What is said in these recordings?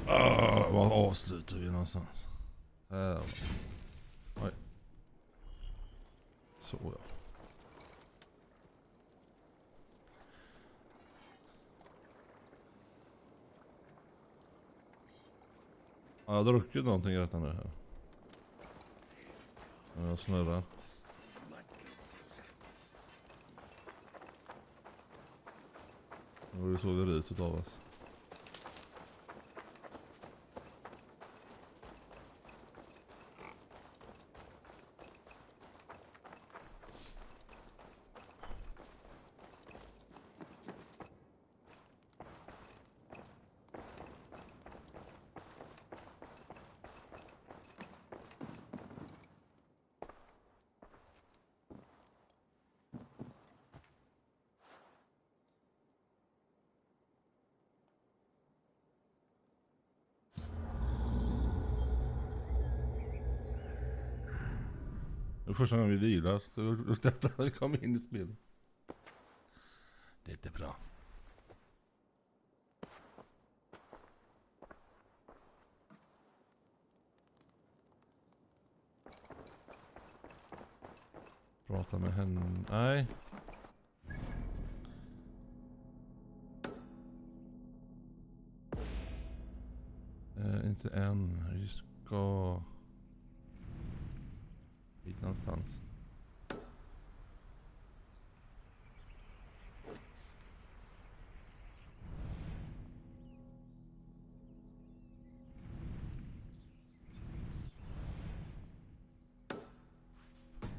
Var avslutar vi någonstans? Här. Oj. Så ja. Jag har druckit någonting rätt nu här. Jag snurrar. Det var ju så vi riset av oss. Det är första gången vi vilar. Så detta kom in i spelet. Det är inte bra. Prata med henne. Nej. Inte än. Vi ska hit någonstans.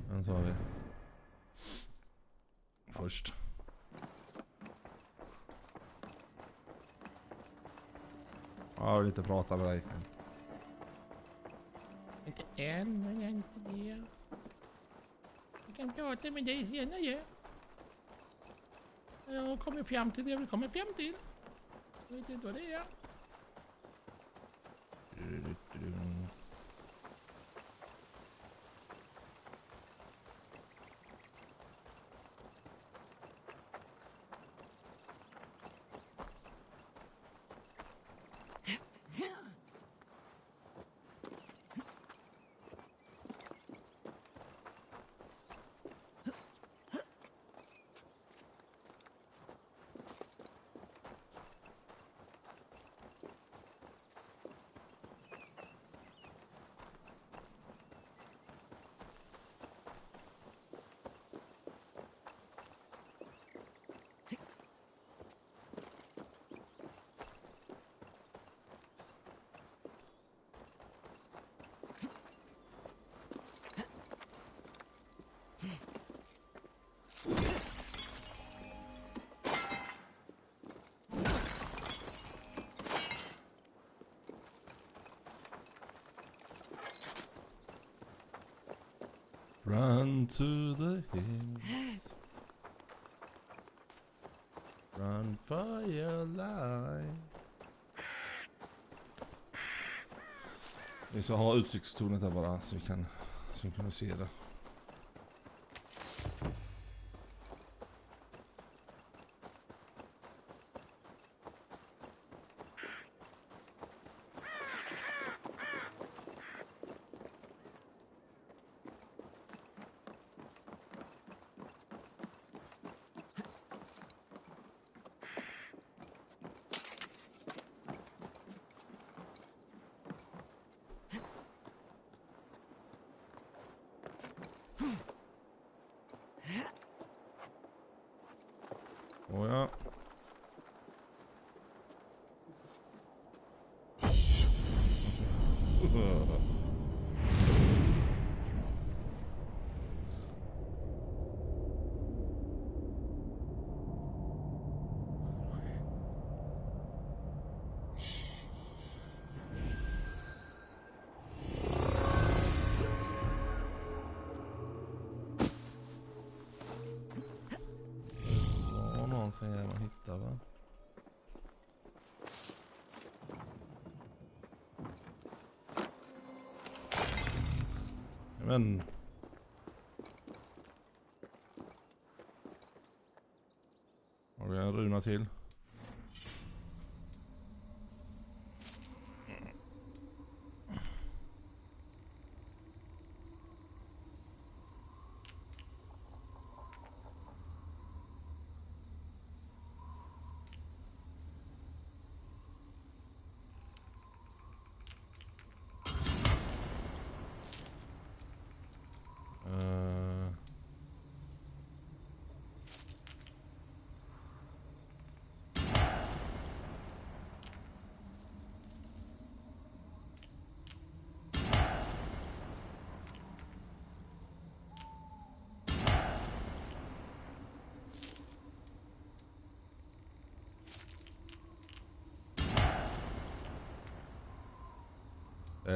Den tar vi. Först. Jag vill inte prata med dig. Inte än, men inte det. Jag kan prata med dig senare. Jag kommer fram till det jag vill komma fram till. Jag vet inte vad det är. Run to the hills. Run for your life. Vi ska ha utsiktstornet där bara så vi kan synkronisera. Oh ja. Någonting man hittar, va? Men har vi en runa till?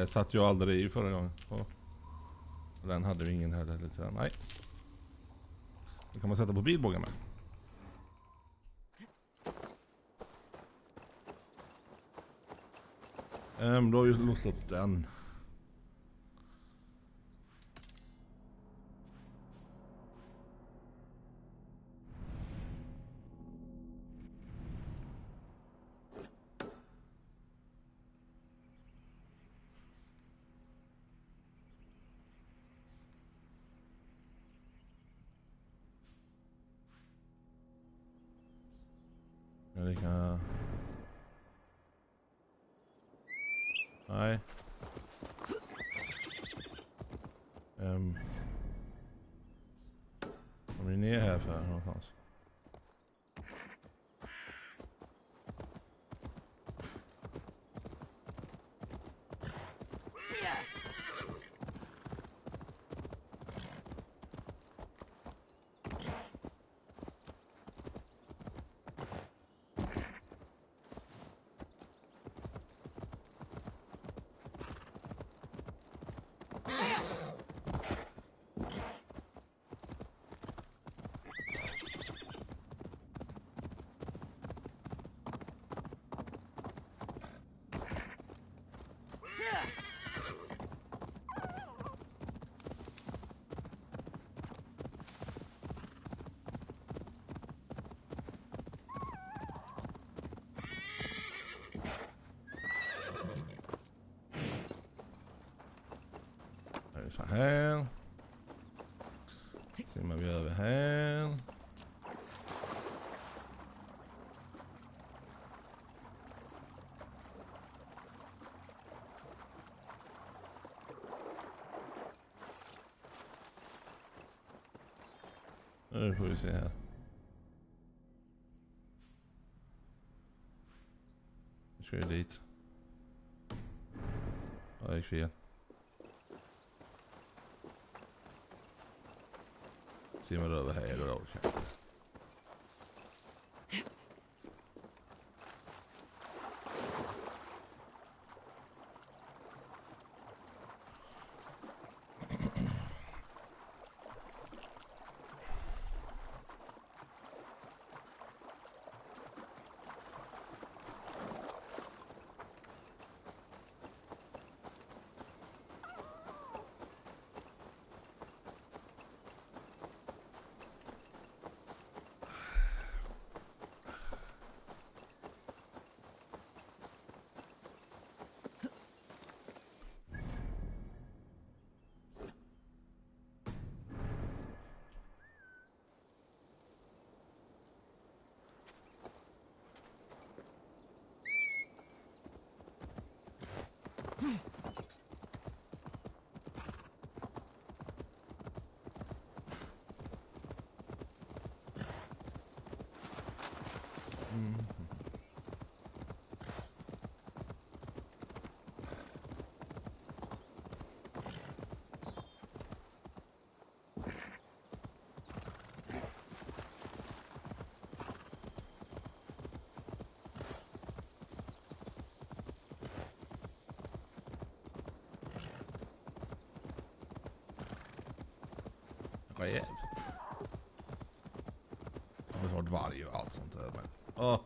Satt jag aldrig i förra gången. Den hade vi ingen heller. Lite. Nej. Det kan man sätta på bilbågen med. Då har vi låst upp den. Ja, det kan jag... Nej. Kommer vi ner här för någonstans? Så här. Simmar vi över här. Nu får vi se här. Nu ska jag dit. Ja, det gick fel. Simmar över här och då. Räv. Det har varit varg och allt sånt där. Men... Åh.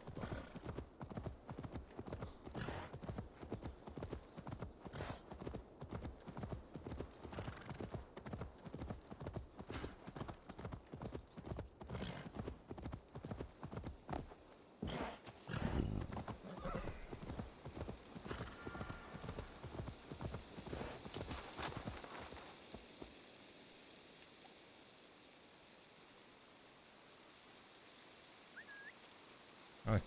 Nej.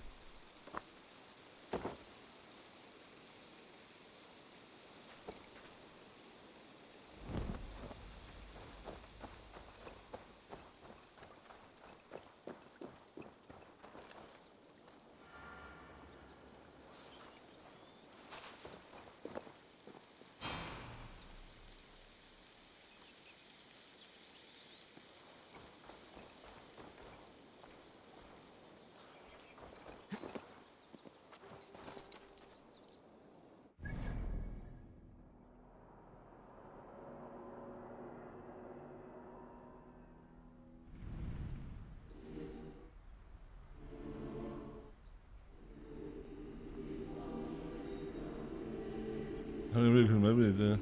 Det blir kunna bli lite...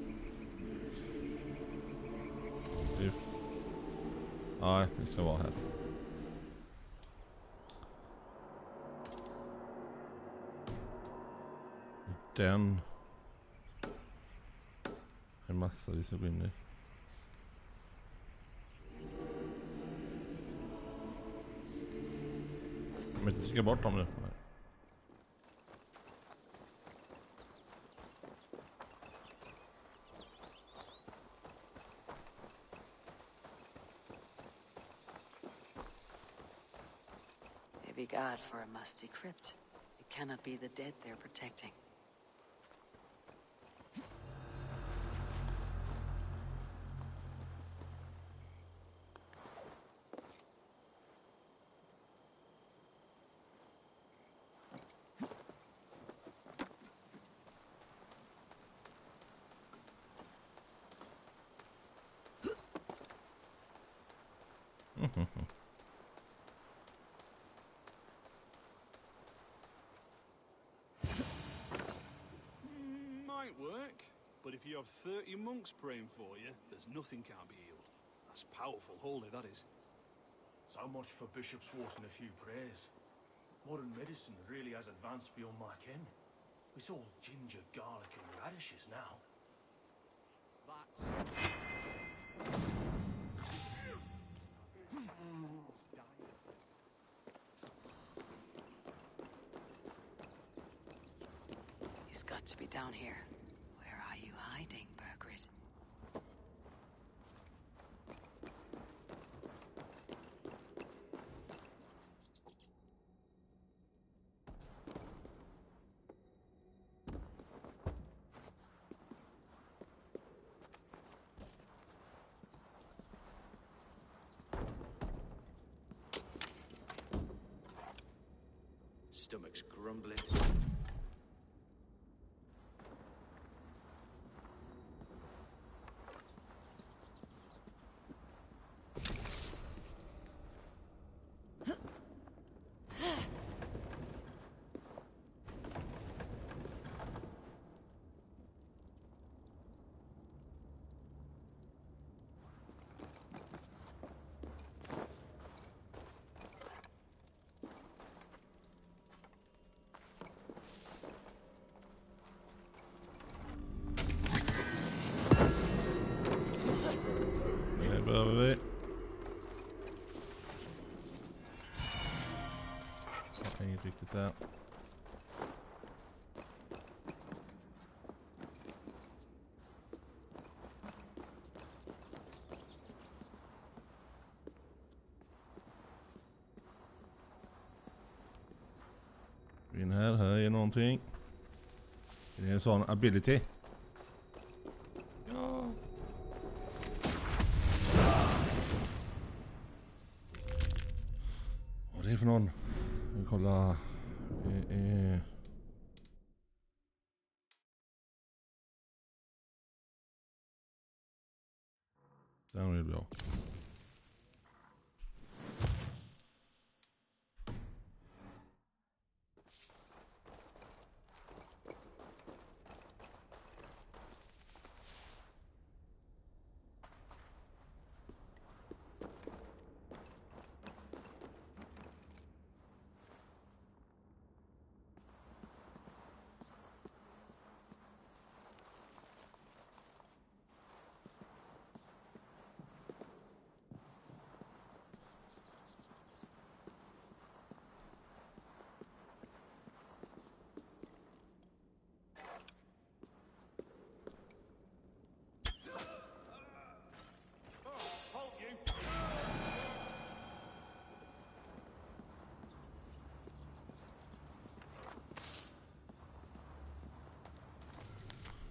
Nej, det ska vara här. Den... En massa vi ska gå in i. Jag vill inte trycka bort dem nu. Nej. Maybe God for a musty crypt. It cannot be the dead they're protecting. Might work, but if you have 30 monks praying for you, there's nothing can't be healed. That's powerful holy, that is. So much for Bishop's Wart and a few prayers. Modern medicine really has advanced beyond my ken. It's all ginger, garlic and radishes now. He's got to be down here. Where are you hiding, Birgit? Stomach's grumbling. Det behöver vi. Jag inget riktigt där. In här är någonting. Det är en sån ability. Ja. Vad är det för någon? Vi kollar. Den vill vi ha.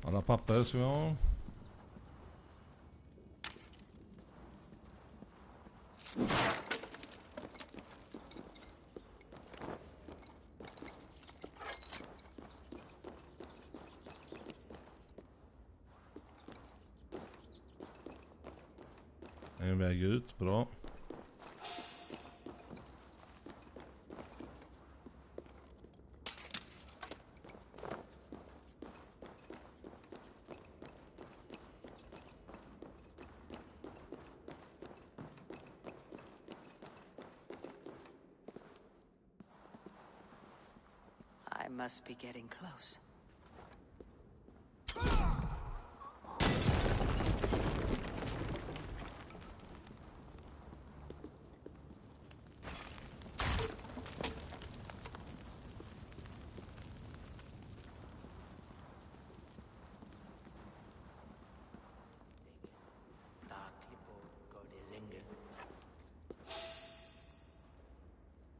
Alla papper ska vi ha. En väg ut, bra. must be getting close.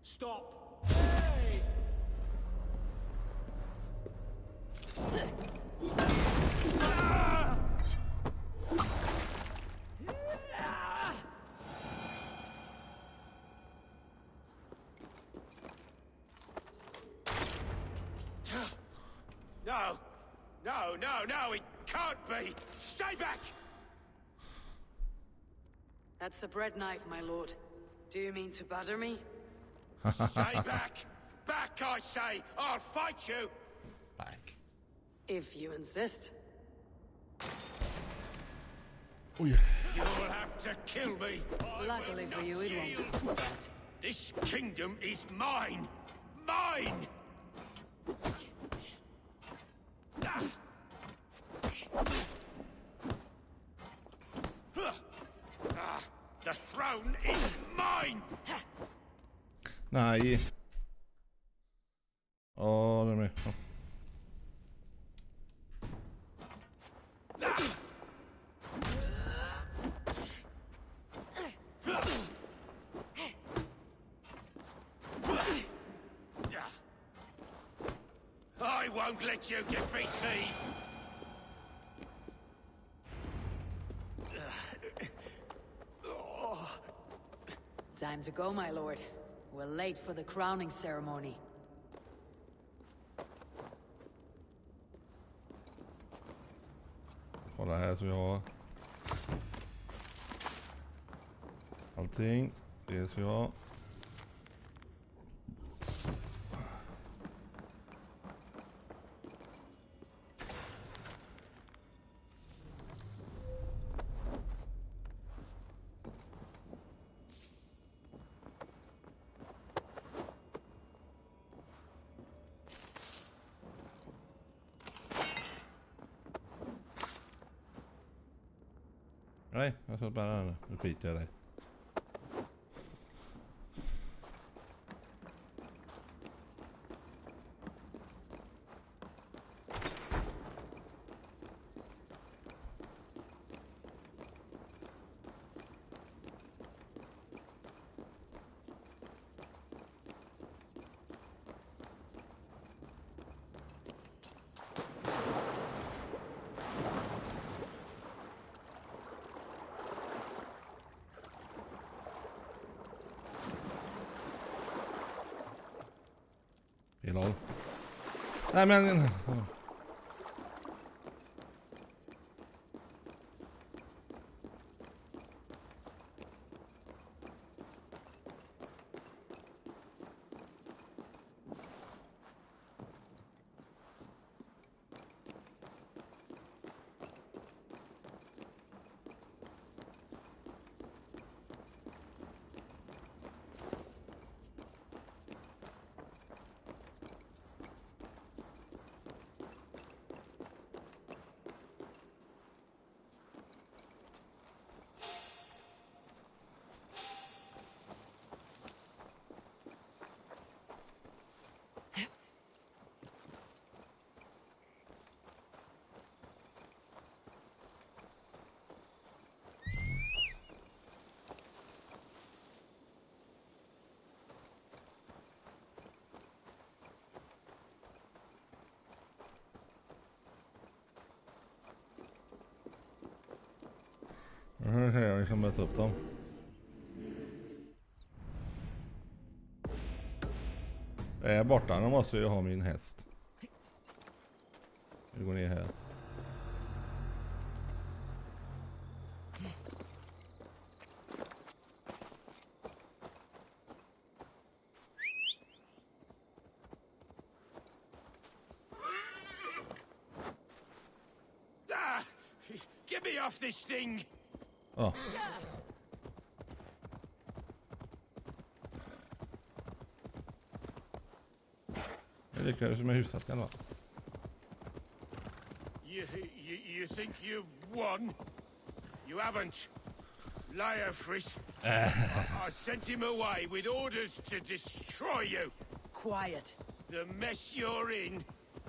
Stop! Hey! No! No, no, no, it can't be! Stay back! That's a bread knife, my lord. Do you mean to batter me? Stay back! Back, I say! I'll fight you! Back. If you insist. Oj. You'll have to kill me! I Luckily will for not you, it won't yield. come to that. This kingdom is mine! Mine! The throne is mine! Nej. Ja, det är med. Ja. I won't let you defeat me! Time to go, my lord. We're late for the crowning ceremony. Kolla här så vi har allting. Det ska vi ha. Nej, jag ska bara den. Nu skiter jag i dig. Lol. Nej men... Jag har liksom mött upp dem. Jag är borta, nu måste jag ha min häst. Vi går ner här. Get me off this thing! Ja. Det lyckades med hyfsat i alla fall. You think you've won? You haven't. Liar, Fritz. I sent him away with orders to destroy you. Quiet. The mess you're in,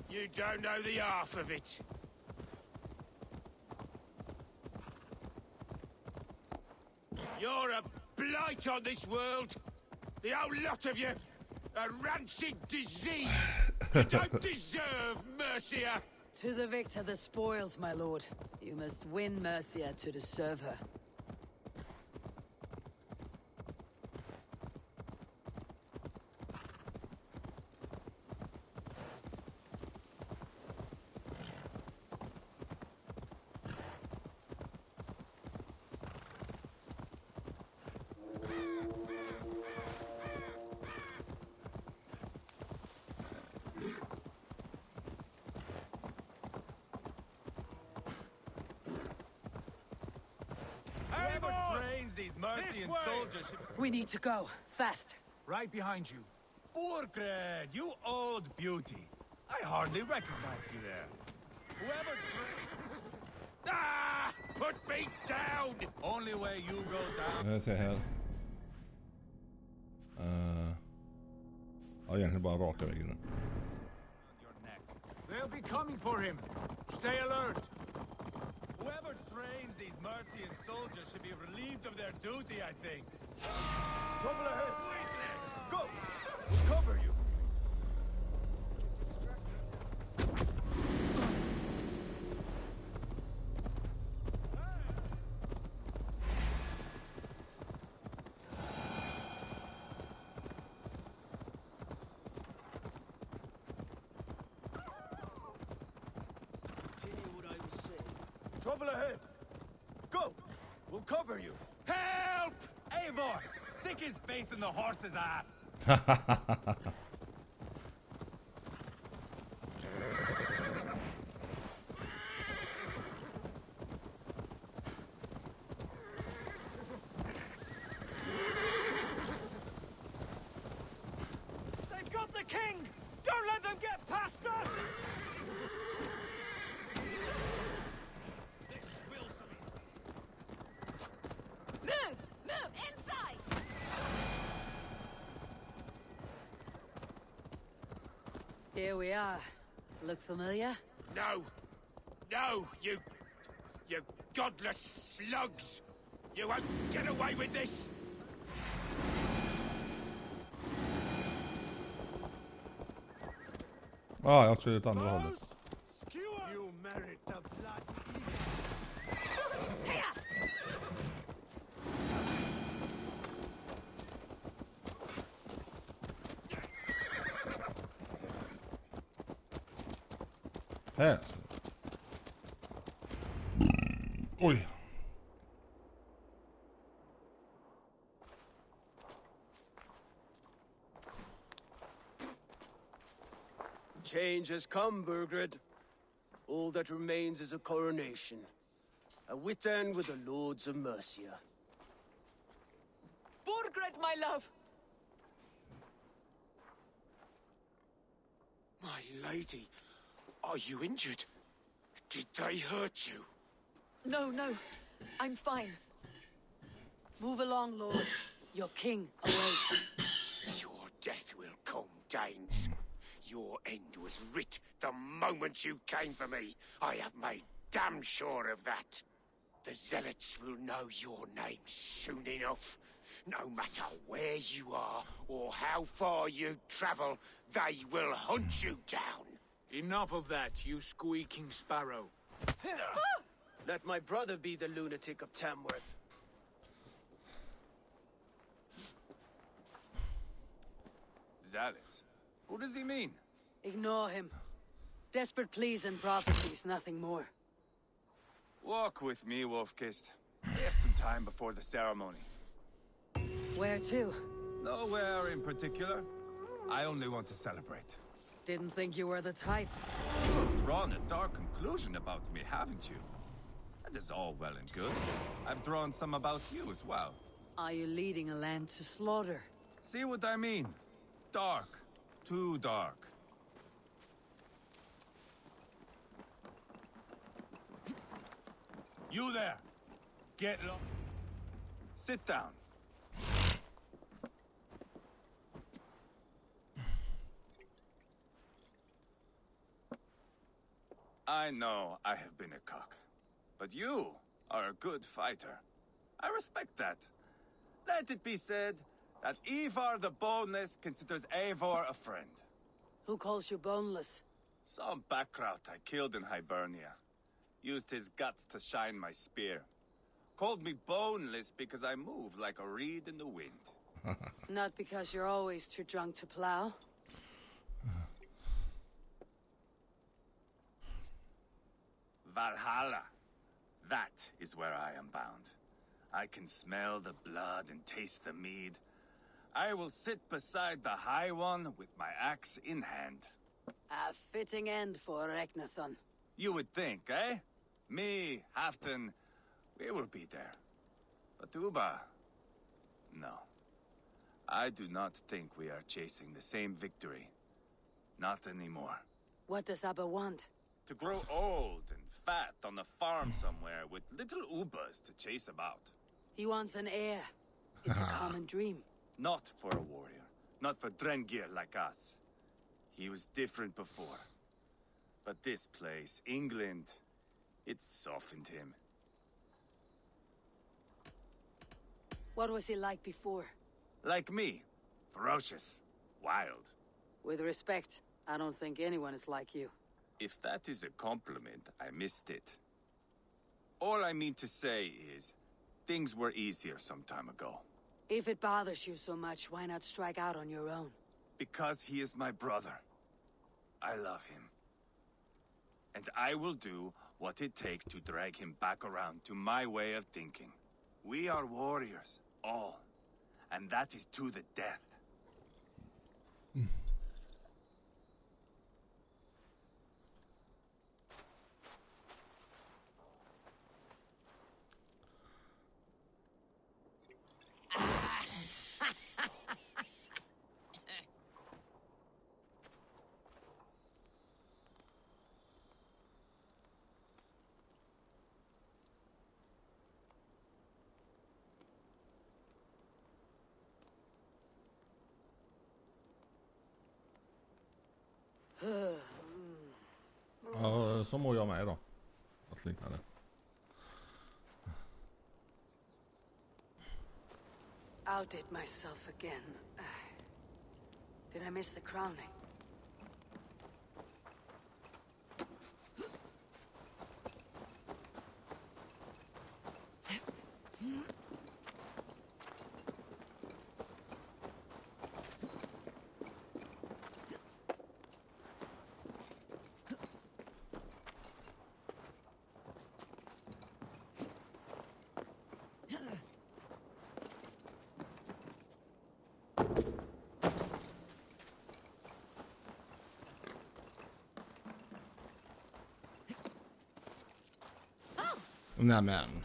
you don't know the half of it. You're a blight on this world. The whole lot of you. A rancid disease. You don't deserve Mercia. To the victor the spoils, my lord. You must win Mercia to deserve her. We need to go. Fast. Right behind you. Burgred, you old beauty. I hardly recognized you there. Whoever... Ah! Put me down! Only way you go down... Jag ser här. Ja, egentligen bara raka vägen nu. Your neck. They'll be coming for him. Stay alert. Whoever trains these Mercian soldiers should be relieved of their duty, I think. Trouble ahead. Go! We'll cover you. Continue what I was saying. Trouble ahead. Go! We'll cover you. Help! Eivor! Stick his face in the horse's ass! They've got the king! Don't let them get past us! Move! Move! Inside! Here we are. Look familiar? No! No, you godless slugs! You won't get away with this! Ja, jag tror det är åt andra hållet. You merit the blood. Här. Oj. Change has come, Burgred. All that remains is a coronation. A witan with the Lords of Mercia. Burgred, my love! My lady, are you injured? Did they hurt you? No, no. I'm fine. Move along, Lord. Your king awaits. Your death will come, Danes. Your end was writ the moment you came for me. I have made damn sure of that. The Zealots will know your name soon enough. No matter where you are or how far you travel, they will hunt you down. Enough of that, you squeaking sparrow. Let my brother be the lunatic of Tamworth. Zealots? What does he mean? Ignore him. Desperate pleas and prophecies, nothing more. Walk with me, Wolfkist. We have some time before the ceremony. Where to? Nowhere in particular. I only want to celebrate. Didn't think you were the type. You've drawn a dark conclusion about me, haven't you? That is all well and good. I've drawn some about you as well. Are you leading a land to slaughter? See what I mean? Dark. Too dark. You there! Get low. Sit down. I know I have been a cock, but you are a good fighter. I respect that. Let it be said that Ivar the Boneless considers Eivor a friend. Who calls you boneless? Some backrout I killed in Hibernia. Used his guts to shine my spear. Called me boneless because I move like a reed in the wind. Not because you're always too drunk to plow. Valhalla. That is where I am bound. I can smell the blood and taste the mead. I will sit beside the High One with my axe in hand. A fitting end for Ragnarsson. You would think, eh? Me, Halfdan, we will be there. But Uba, no. I do not think we are chasing the same victory. Not anymore. What does Abba want? To grow old and fat on the farm somewhere with little Ubas to chase about. He wants an heir. It's a common dream. Not for a warrior. Not for Drengir like us. He was different before. But this place, England, it softened him. What was he like before? Like me. Ferocious. Wild. With respect, I don't think anyone is like you. If that is a compliment, I missed it. All I mean to say is, things were easier some time ago. If it bothers you so much, why not strike out on your own? Because he is my brother. I love him. And I will do what it takes to drag him back around to my way of thinking. We are warriors, all. And that is to the death. Ja, så mår jag med då. Att liknande. Outdid myself again. Did I miss the crowning? Nämen.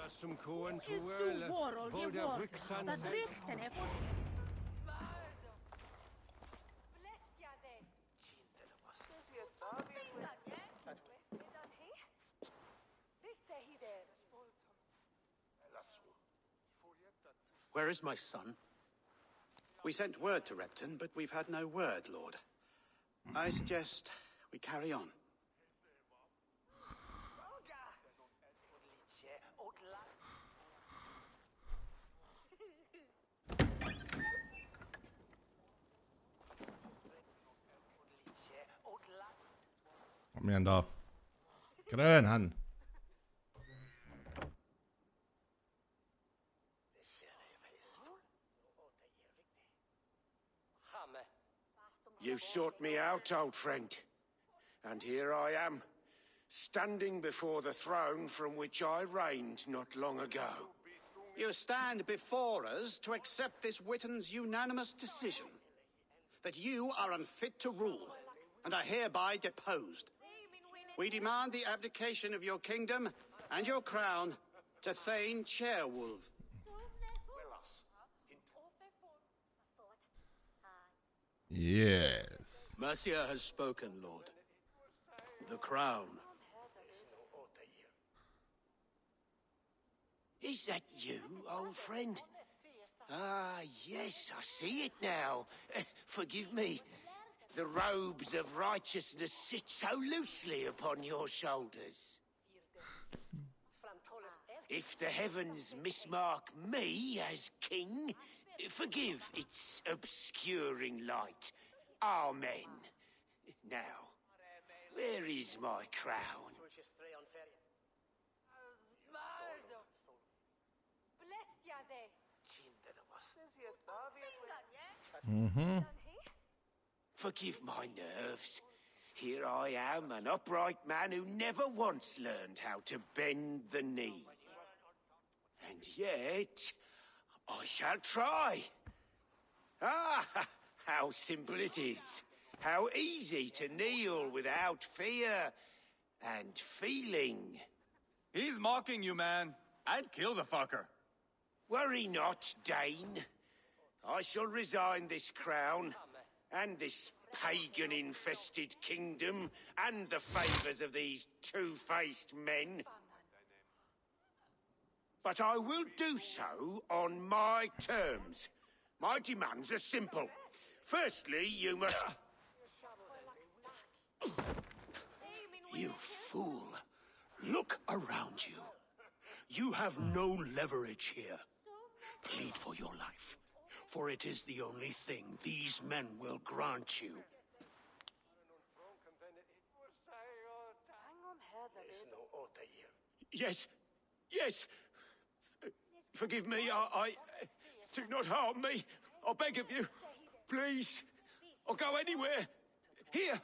Som koen toel, både ryxan Where is my son? We sent word to Repton, but we've had no word, Lord. I suggest we carry on. Kom igen då. Grön han. You sought me out, old friend. And here I am, standing before the throne from which I reigned not long ago. You stand before us to accept this Witten's unanimous decision that you are unfit to rule and are hereby deposed. We demand the abdication of your kingdom and your crown to Thane Chairwolf. Yes. Mercia has spoken, Lord. The crown. Is that you, old friend? Ah, yes, I see it now. Forgive me. The robes of righteousness sit so loosely upon your shoulders. If the heavens mismark me as king, forgive its obscuring light. Amen. Now, where is my crown? Forgive my nerves. Here I am, an upright man who never once learned how to bend the knee. And yet, I shall try. Ah, how simple it is. How easy to kneel without fear and feeling. He's mocking you, man. I'd kill the fucker. Worry not, Dane. I shall resign this crown, and this pagan-infested kingdom, and the favours of these two-faced men. But I will do so on my terms. My demands are simple. Firstly, you must... You fool. Look around you. You have no leverage here. Plead for your life, for it is the only thing these men will grant you. Yes, yes. Forgive me, I... Do not harm me. I beg of you. Please. I'll go anywhere. Here.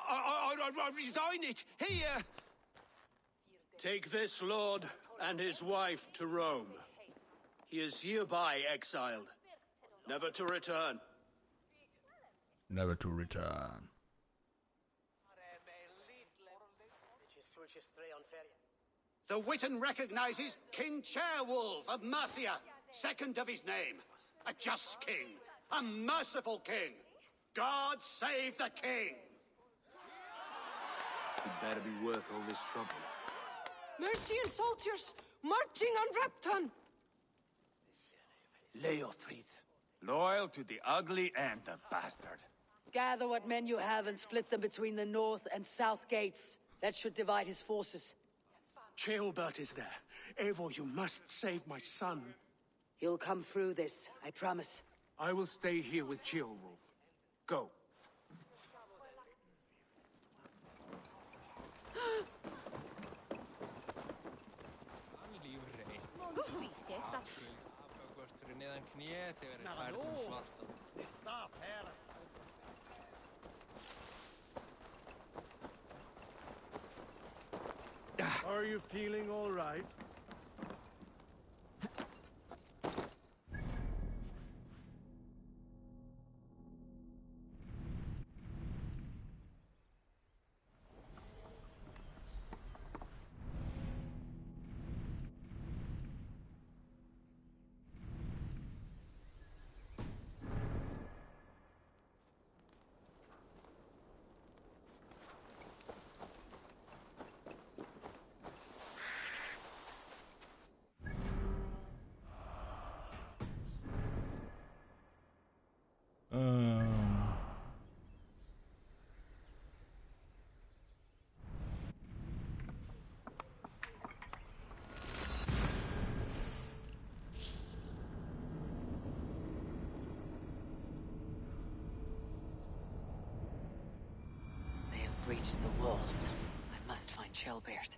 I resign it. Here. Take this lord and his wife to Rome. He is hereby exiled, never to return. Never to return. The Witten recognizes King Chairwolf of Mercia, second of his name. A just king, a merciful king. God save the king! It better be worth all this trouble. Mercian soldiers marching on Repton. Leofrid. Loyal to the ugly and the bastard. Gather what men you have and split them between the north and south gates. That should divide his forces. Ceolbert is there. Eivor, you must save my son. He'll come through this, I promise. I will stay here with Ceolwulf. Go. Are you feeling all right? They have breached the walls. I must find Ceolbert.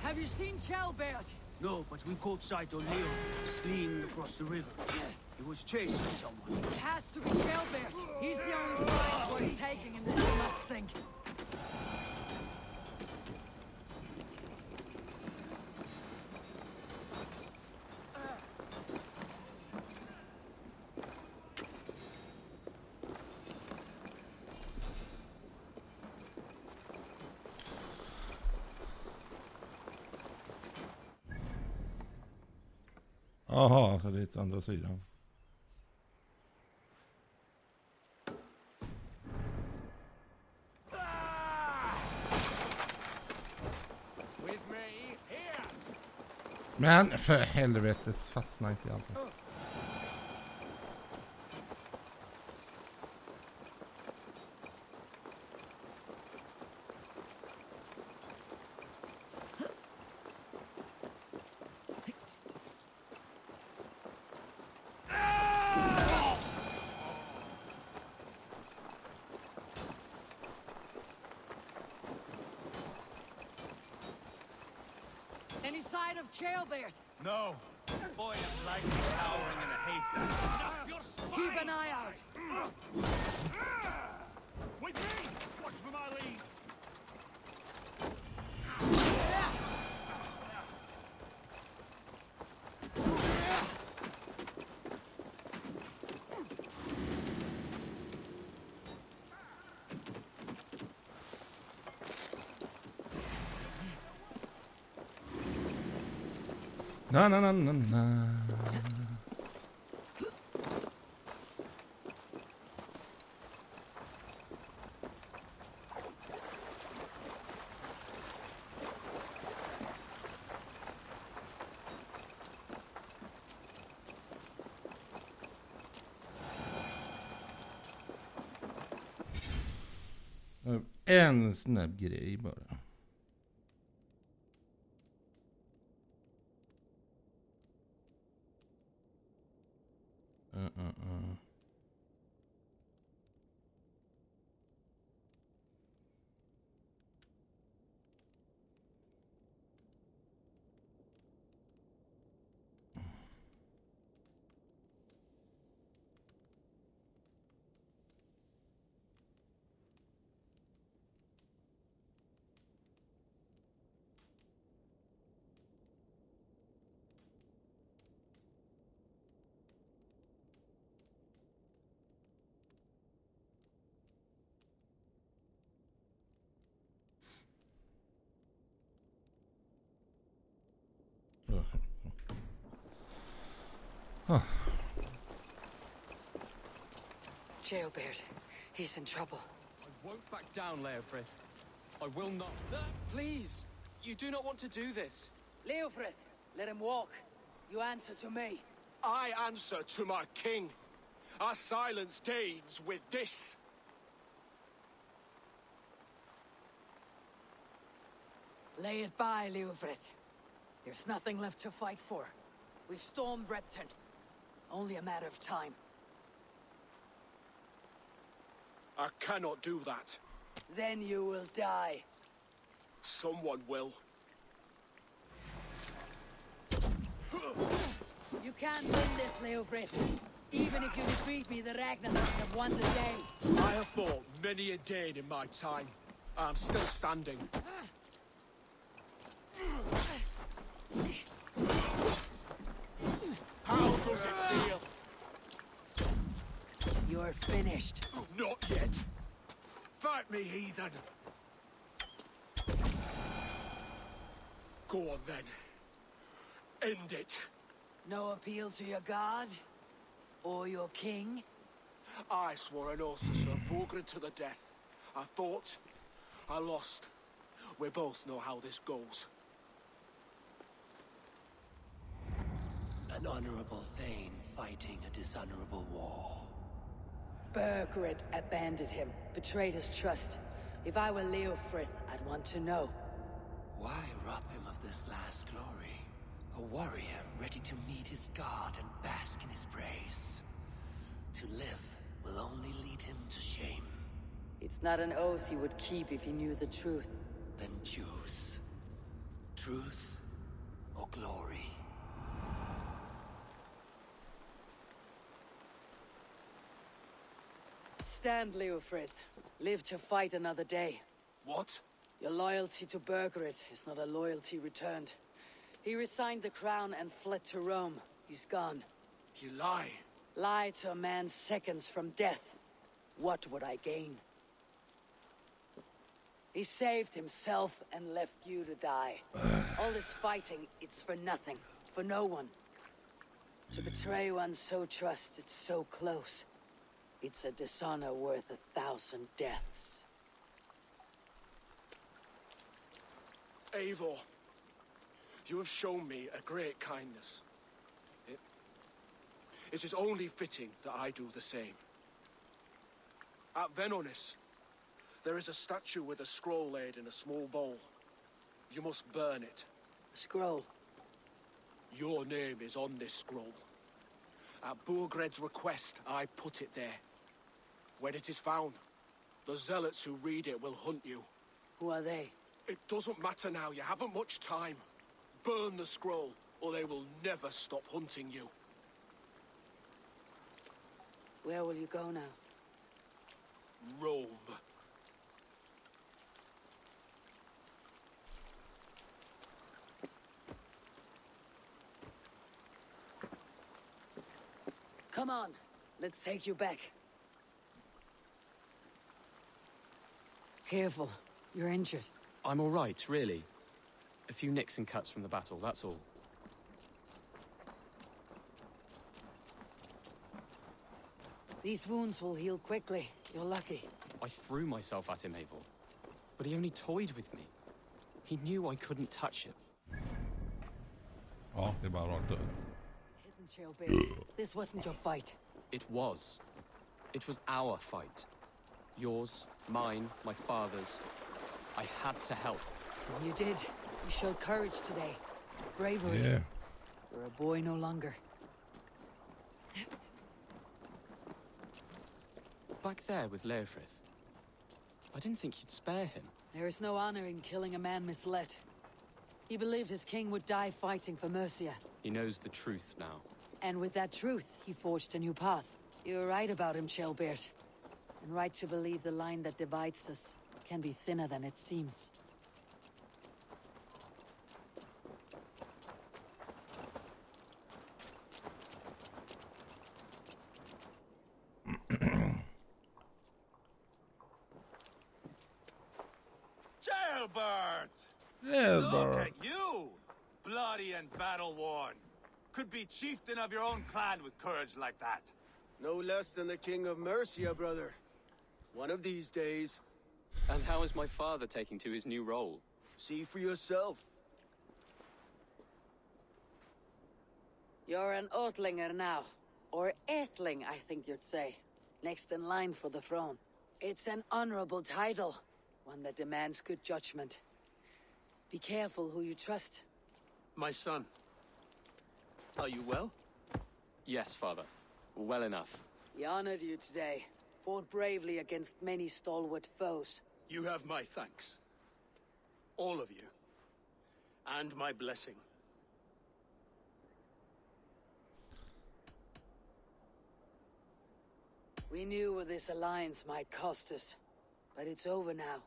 Have you seen Ceolbert? No, but we caught sight of Leo fleeing across the river. He was chasing someone. It has to be Gelbert. He's the only prize worth taking and will not sink. Jaha, så det är andra sidan. With me, here! Men för helvete, fastna inte i allt. Any sign of Gelbert? No. Boy is likely cowering in a haystack. Keep an eye out. With me! Watch for my lead! Na na na na na. En snabb grej bara. Gelbert, he's in trouble. I won't back down, Leofrith. I will not. Please, you do not want to do this. Leofrith, let him walk. You answer to me. I answer to my king. I silence Danes with this. Lay it by, Leofrith. There's nothing left to fight for. We've stormed Repton. Only a matter of time. I cannot do that. Then you will die. Someone will. You can't win this, Leofrith. Even if you defeat me, the Ragnarsons have won the day. I have fought many a Dane in my time. I'm still standing. How does it feel? You're finished. Not yet. Fight me, heathen. Go on then. End it. No appeal to your god? Or your king? I swore an oath to Sir Borgred to the death. I fought. I lost. We both know how this goes. An honorable thane fighting a dishonorable war. Borgred abandoned him, betrayed his trust. If I were Leofrith, I'd want to know. Why rob him of this last glory? A warrior ready to meet his god and bask in his praise. To live will only lead him to shame. It's not an oath he would keep if he knew the truth. Then choose. Truth or glory? Stand, Leofrith. Live to fight another day. What? Your loyalty to Bergeret is not a loyalty returned. He resigned the crown and fled to Rome. He's gone. You lie. Lie to a man seconds from death. What would I gain? He saved himself and left you to die. All this fighting, it's for nothing. For no one. To betray one so trusted, so close. It's a dishonor worth 1,000 deaths. Eivor, you have shown me a great kindness. It is only fitting that I do the same. At Venonis, there is a statue with a scroll laid in a small bowl. You must burn it. A scroll? Your name is on this scroll. At Burgred's request, I put it there. When it is found, the zealots who read it will hunt you. Who are they? It doesn't matter now, you haven't much time. Burn the scroll, or they will never stop hunting you. Where will you go now? Rome. Come on, let's take you back. Careful, you're injured. I'm all right, really. A few nicks and cuts from the battle, that's all. These wounds will heal quickly. You're lucky. I threw myself at him, Eivor. But he only toyed with me. He knew I couldn't touch him. Ja, det är bara rakt över. Hidden Trailbeard. This wasn't your fight. It was. It was our fight. Yours, mine, my father's. I had to help. And you did. You showed courage today. Bravery. Yeah. You're a boy no longer. Back there with Leofrith. I didn't think you'd spare him. There is no honor in killing a man misled. He believed his king would die fighting for Mercia. He knows the truth now. And with that truth, he forged a new path. You're right about him, Trailbeard. And right to believe the line that divides us can be thinner than it seems. Jailbird! Jailbird. Look at you! Bloody and battle-worn. Could be chieftain of your own clan with courage like that. No less than the king of Mercia, brother. One of these days. And how is my father taking to his new role? See for yourself. You're an Oatlinger now. Or Aethling, I think you'd say. Next in line for the throne. It's an honorable title. One that demands good judgment. Be careful who you trust. My son, are you well? Yes, father. Well enough. He honored you today. Fought bravely against many stalwart foes. You have my thanks. All of you. And my blessing. We knew what this alliance might cost us. But it's over now.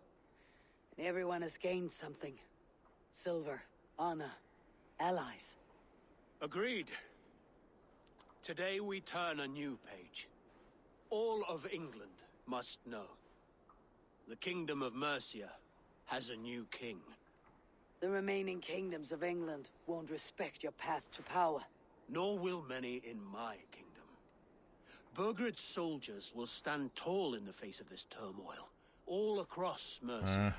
And everyone has gained something. Silver, honor, allies. Agreed. Today we turn a new page. All of England must know. The Kingdom of Mercia has a new king. The remaining kingdoms of England won't respect your path to power. Nor will many in my kingdom. Burgred's soldiers will stand tall in the face of this turmoil. All across Mercia,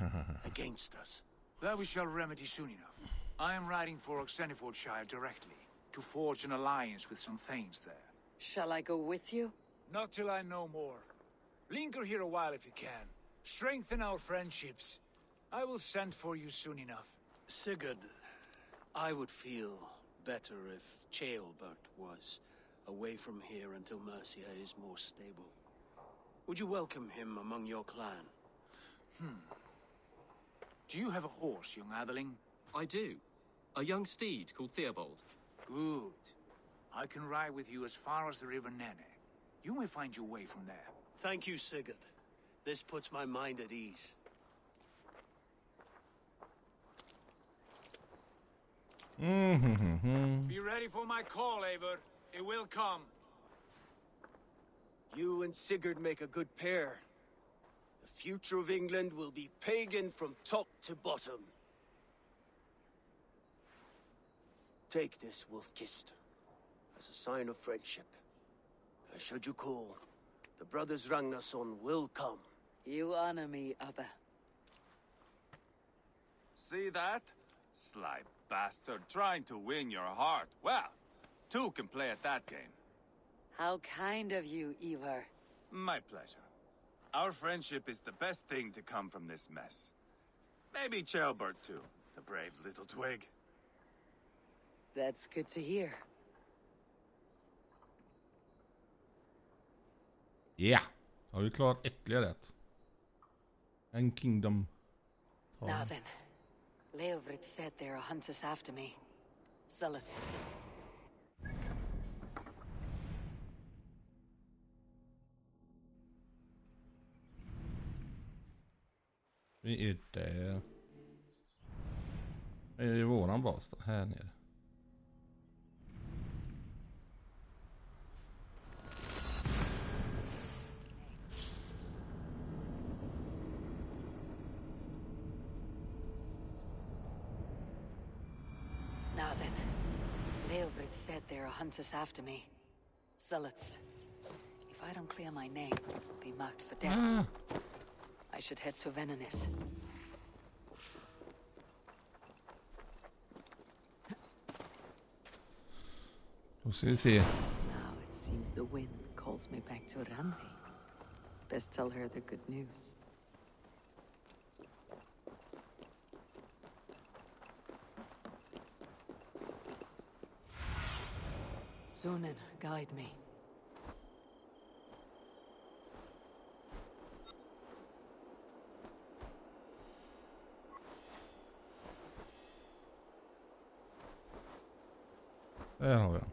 against us. That we shall remedy soon enough. I am riding for Oxenfordshire directly, to forge an alliance with some thanes there. Shall I go with you? Not till I know more. Linger here a while if you can. Strengthen our friendships. I will send for you soon enough. Sigurd, I would feel better if Ceolbert was away from here until Mercia is more stable. Would you welcome him among your clan? Do you have a horse, young Atheling? I do. A young steed called Theobald. Good. I can ride with you as far as the River Nene. You may find your way from there. Thank you, Sigurd. This puts my mind at ease. Be ready for my call, Eivor. It will come. You and Sigurd make a good pair. The future of England will be pagan from top to bottom. Take this, Wolf-Kissed, as a sign of friendship. And should you call, the brothers Ragnarsson will come. You honor me, Abba. See that? Sly bastard trying to win your heart. Well, two can play at that game. How kind of you, Ivar. My pleasure. Our friendship is the best thing to come from this mess. Maybe Ceolbert too, the brave little twig. That's good to hear. Ja, har vi klarat ytterligare rätt. En kingdom. Now then, Leofrid said they'll hunt us after me. Zealots. Vi är där. Är det våran bas då? Här nere. Now then, Leofrid said they'll hunt us after me. Zealots. If I don't clear my name, I'll be marked for death. I should head to Venenis. Då ska vi se. Now it seems the wind calls me back to Randi. Best tell her the good news. Sunan, guide me. Där har vi den.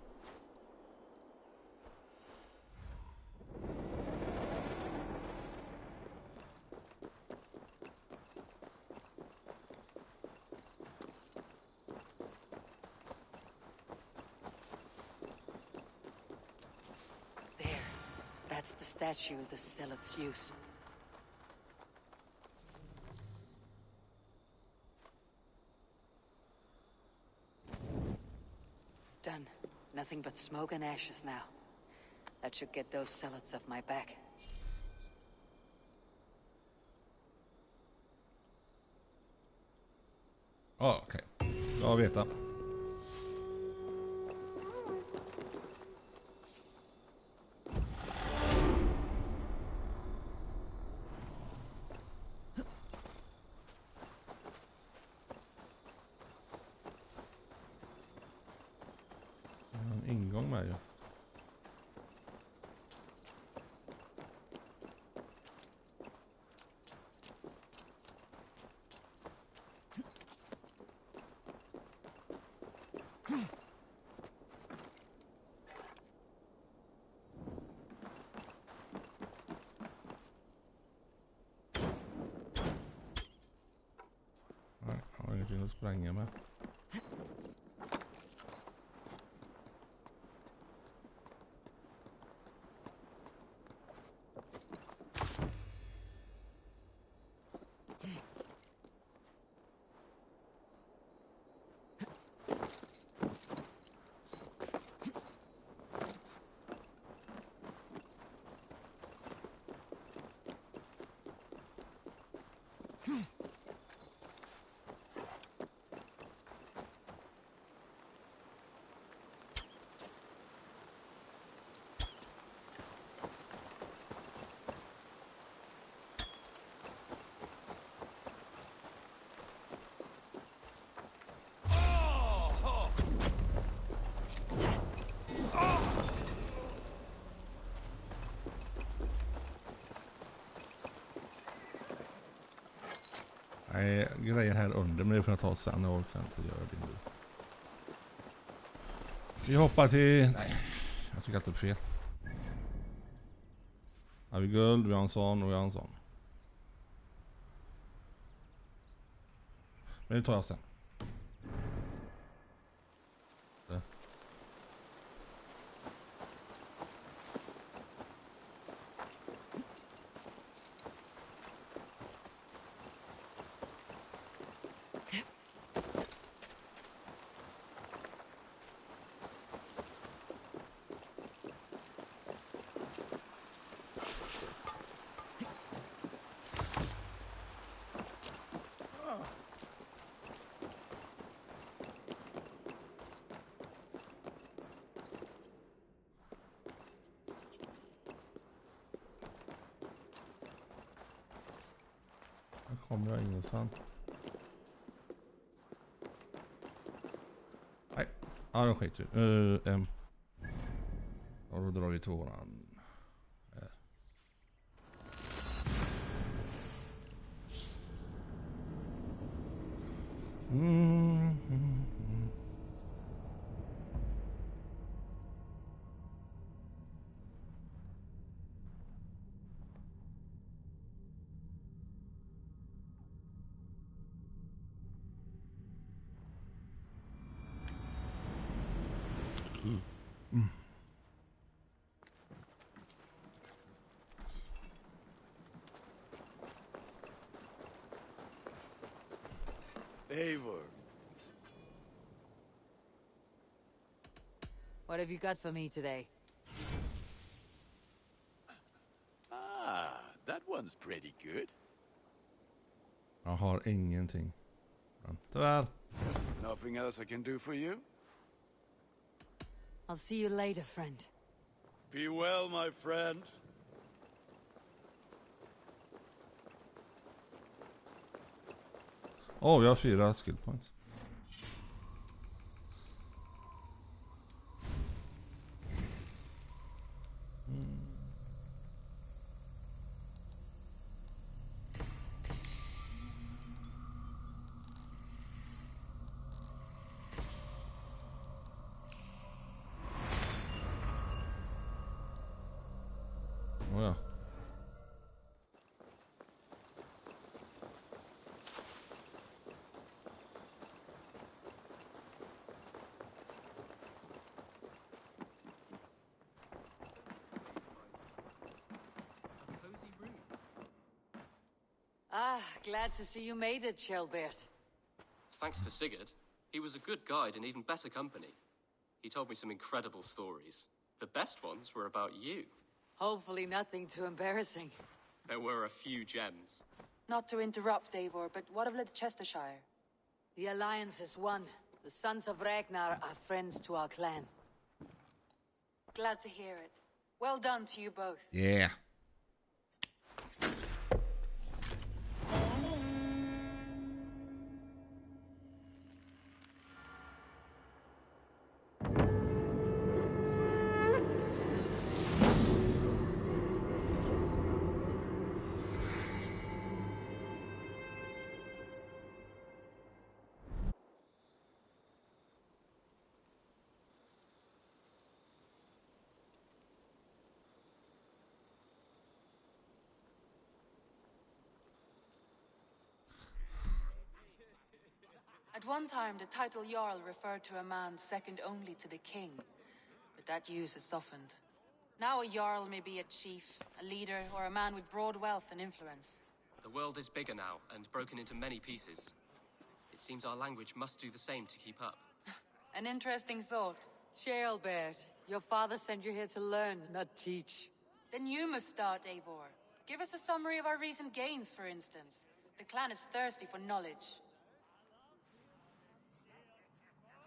There. That's the statue the zealots use. Done. Nothing but smoke and ashes now. That should get those zealots off my back. Okej. Jag vet. En ingång med ju. Nej, jag har ingenting att spränga med. Nej, grejer här under, men det får jag ta sen. Jag orkar inte göra det nu. Vi hoppar till... Nej, jag tycker alltid fel. Har vi guld, vi har en sån och vi har en sån. Men det tar jag sen. Det. Här kommer jag ingenstans. Nej, ja då skiter vi. Och då drar vi tvåan. Här. Eivor. What have you got for me today? Ah, that one's pretty good. Jag har ingenting. Men tyvärr. Nothing else I can do for you? I'll see you later, friend. Be well, my friend. Vi har 4 skill points. Ja. Ah, glad to see you made it, Shelbert. Thanks to Sigurd. He was a good guide and even better company. He told me some incredible stories. The best ones were about you. Hopefully nothing too embarrassing. There were a few gems. Not to interrupt, Eivor, but what of Leicestershire? The Alliance has won. The Sons of Ragnar are friends to our clan. Glad to hear it. Well done to you both. Yeah. At one time, the title Jarl referred to a man second only to the king, but that use has softened. Now a Jarl may be a chief, a leader, or a man with broad wealth and influence. The world is bigger now and broken into many pieces. It seems our language must do the same to keep up. An interesting thought. Shelbert, your father sent you here to learn, not teach. Then you must start, Eivor. Give us a summary of our recent gains, for instance. The clan is thirsty for knowledge.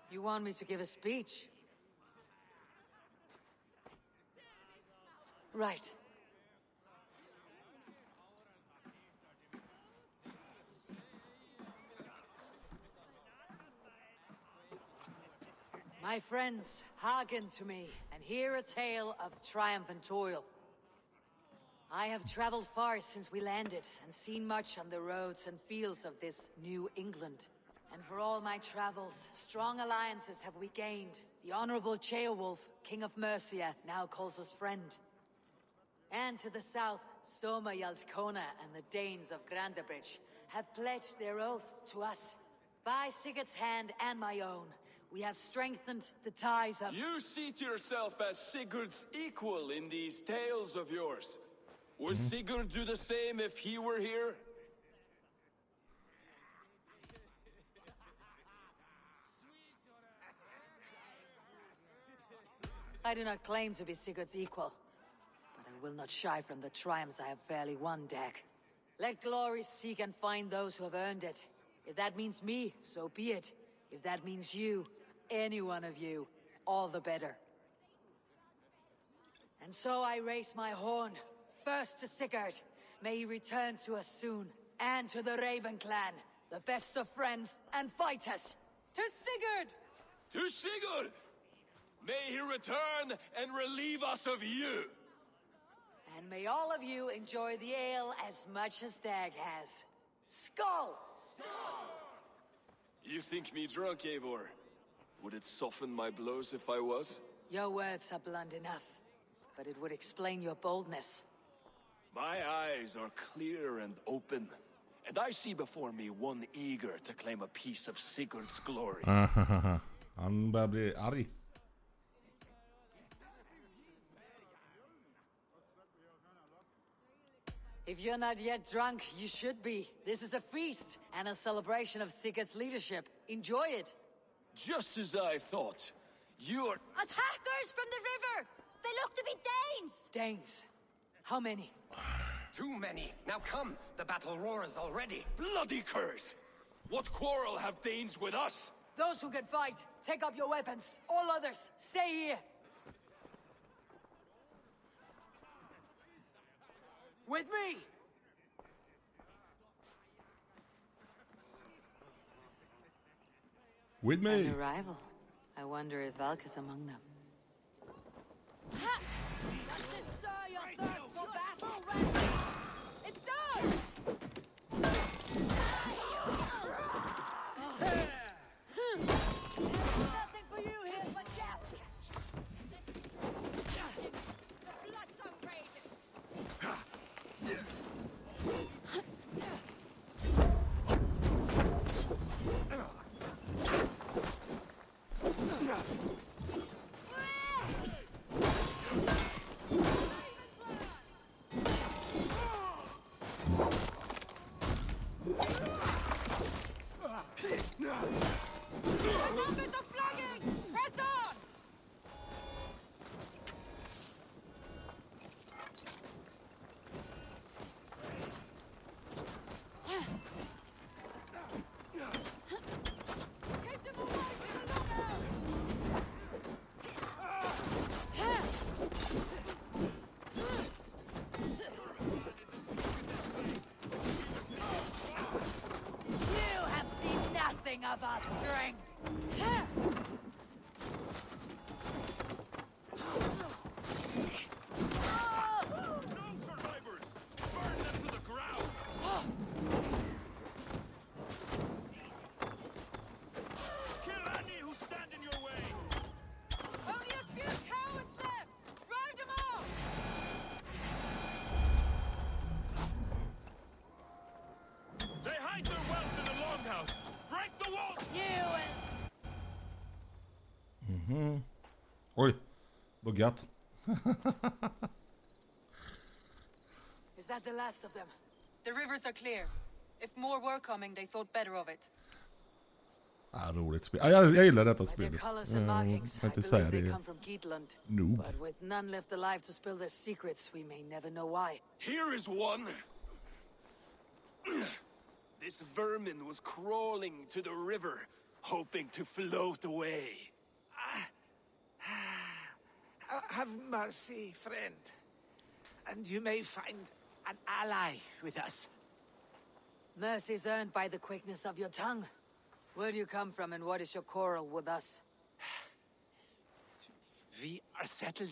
You want me to give a speech? Right. My friends, hearken to me, and hear a tale of triumph and toil. I have traveled far since we landed, and seen much on the roads and fields of this New England. And for all my travels, strong alliances have we gained, The Honorable Ceolwulf, King of Mercia, now calls us friend. And to the south, Soma Jalskona and the Danes of Grandabridge have pledged their oaths to us. By Sigurd's hand and my own, we have strengthened the ties of— You seat yourself as Sigurd's equal in these tales of yours. Would Sigurd do the same if he were here? I do not claim to be Sigurd's equal, but I will not shy from the triumphs I have fairly won, Dag. Let glory seek and find those who have earned it. If that means me, so be it. If that means you, any one of you, all the better. And so I raise my horn, first to Sigurd. May he return to us soon. And to the Raven clan, the best of friends and fighters. To Sigurd! To Sigurd! May he return and relieve us of you! And may all of you enjoy the ale as much as Dag has. Skull! You think me drunk, Eivor? Would it soften my blows if I was? Your words are blunt enough, but it would explain your boldness. My eyes are clear and open, and I see before me one eager to claim a piece of Sigurd's glory. Han börjar bli arg. If you're not yet drunk, you should be. This is a feast and a celebration of Sigurd's leadership. Enjoy it. Just as I thought. You're... Attackers from the river! They look to be Danes! Danes? How many? Too many. Now come, the battle roars already. Bloody curse! What quarrel have Danes with us? Those who can fight, take up your weapons. All others, stay here. With me! With me! An arrival. I wonder if Valk is among them. Ha! Does this stir your thirst for battle, Red? It does! Nothing for you here but death! The blood song rages! Enough is the flagging! Press on! Keep them away from the lookout! You have seen nothing of our strength! Kill any who stand in your way! Only a few cowards left! Drive them off! They hide their wealth in the longhouse! Break the walls! You and... Oj, buggat. Is that the last of them? The rivers are clear. If more were coming, they thought better of it. Roligt spel. Jag gillar detta By their spelet. colors and markings, Kan I inte believe säga they det. come from Geatland. Noob. But with none left alive to spill their secrets, we may never know why. Here is one. This vermin was crawling to the river, hoping to float away. Have mercy, friend. And you may find an ally with us. Mercy's earned by the quickness of your tongue. Where do you come from and what is your quarrel with us? We are settled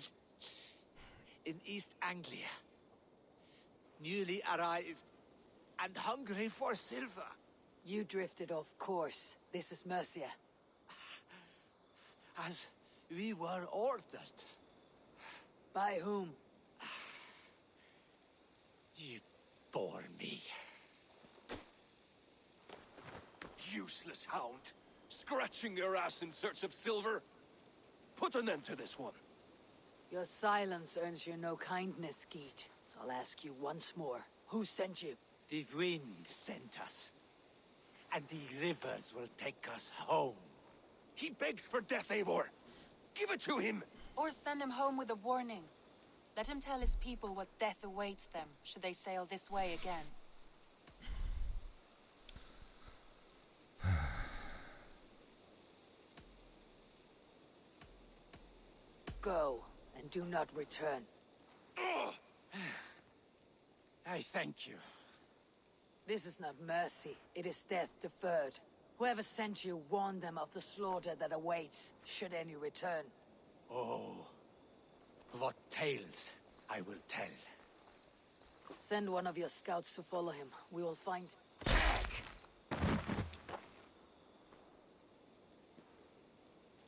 in East Anglia. Newly arrived and hungry for silver. You drifted off course. This is Mercia. As We were ordered. By whom? You bore me. Useless hound. Scratching your ass in search of silver. Put an end to this one. Your silence earns you no kindness, Geet. So I'll ask you once more. Who sent you? The wind sent us. And the rivers will take us home. He begs for death, Eivor. Give it to him. Or send him home with a warning. Let him tell his people what death awaits them, should they sail this way again. Go, and do not return. I thank you. This is not mercy, it is death deferred. Whoever sent you warned them of the slaughter that awaits, should any return. Oh, what tales I will tell. Send one of your scouts to follow him. We will find...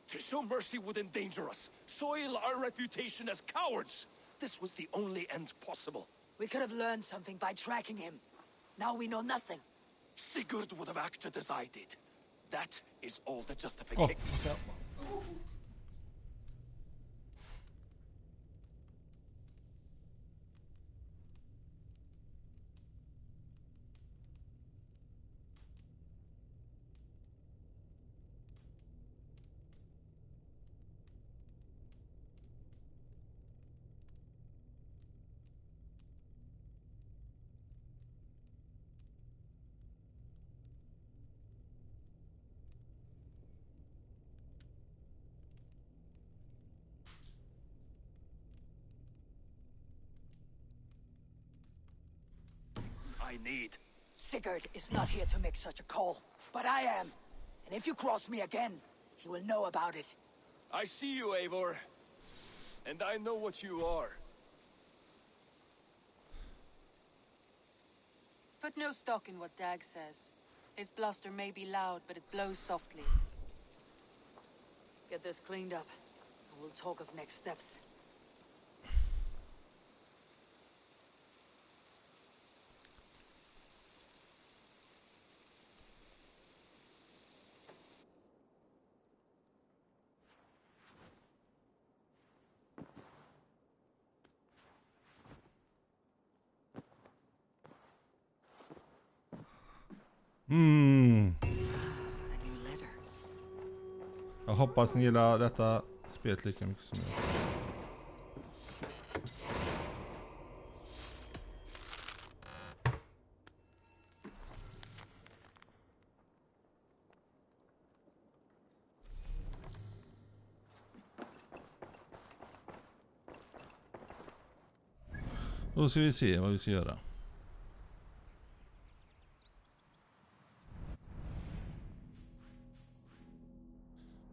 To show mercy would endanger us. Soil our reputation as cowards. This was the only end possible. We could have learned something by tracking him. Now we know nothing. Sigurd would have acted as I did. That is all the justification. I need. Sigurd is not here to make such a call, but I am. And if you cross me again, he will know about it. I see you, Eivor. And I know what you are. Put no stock in what Dag says. His bluster may be loud, but it blows softly. Get this cleaned up, and we'll talk of next steps. Jag hoppas ni gillar detta spelet lika mycket som jag. Då ska vi se vad vi ska göra.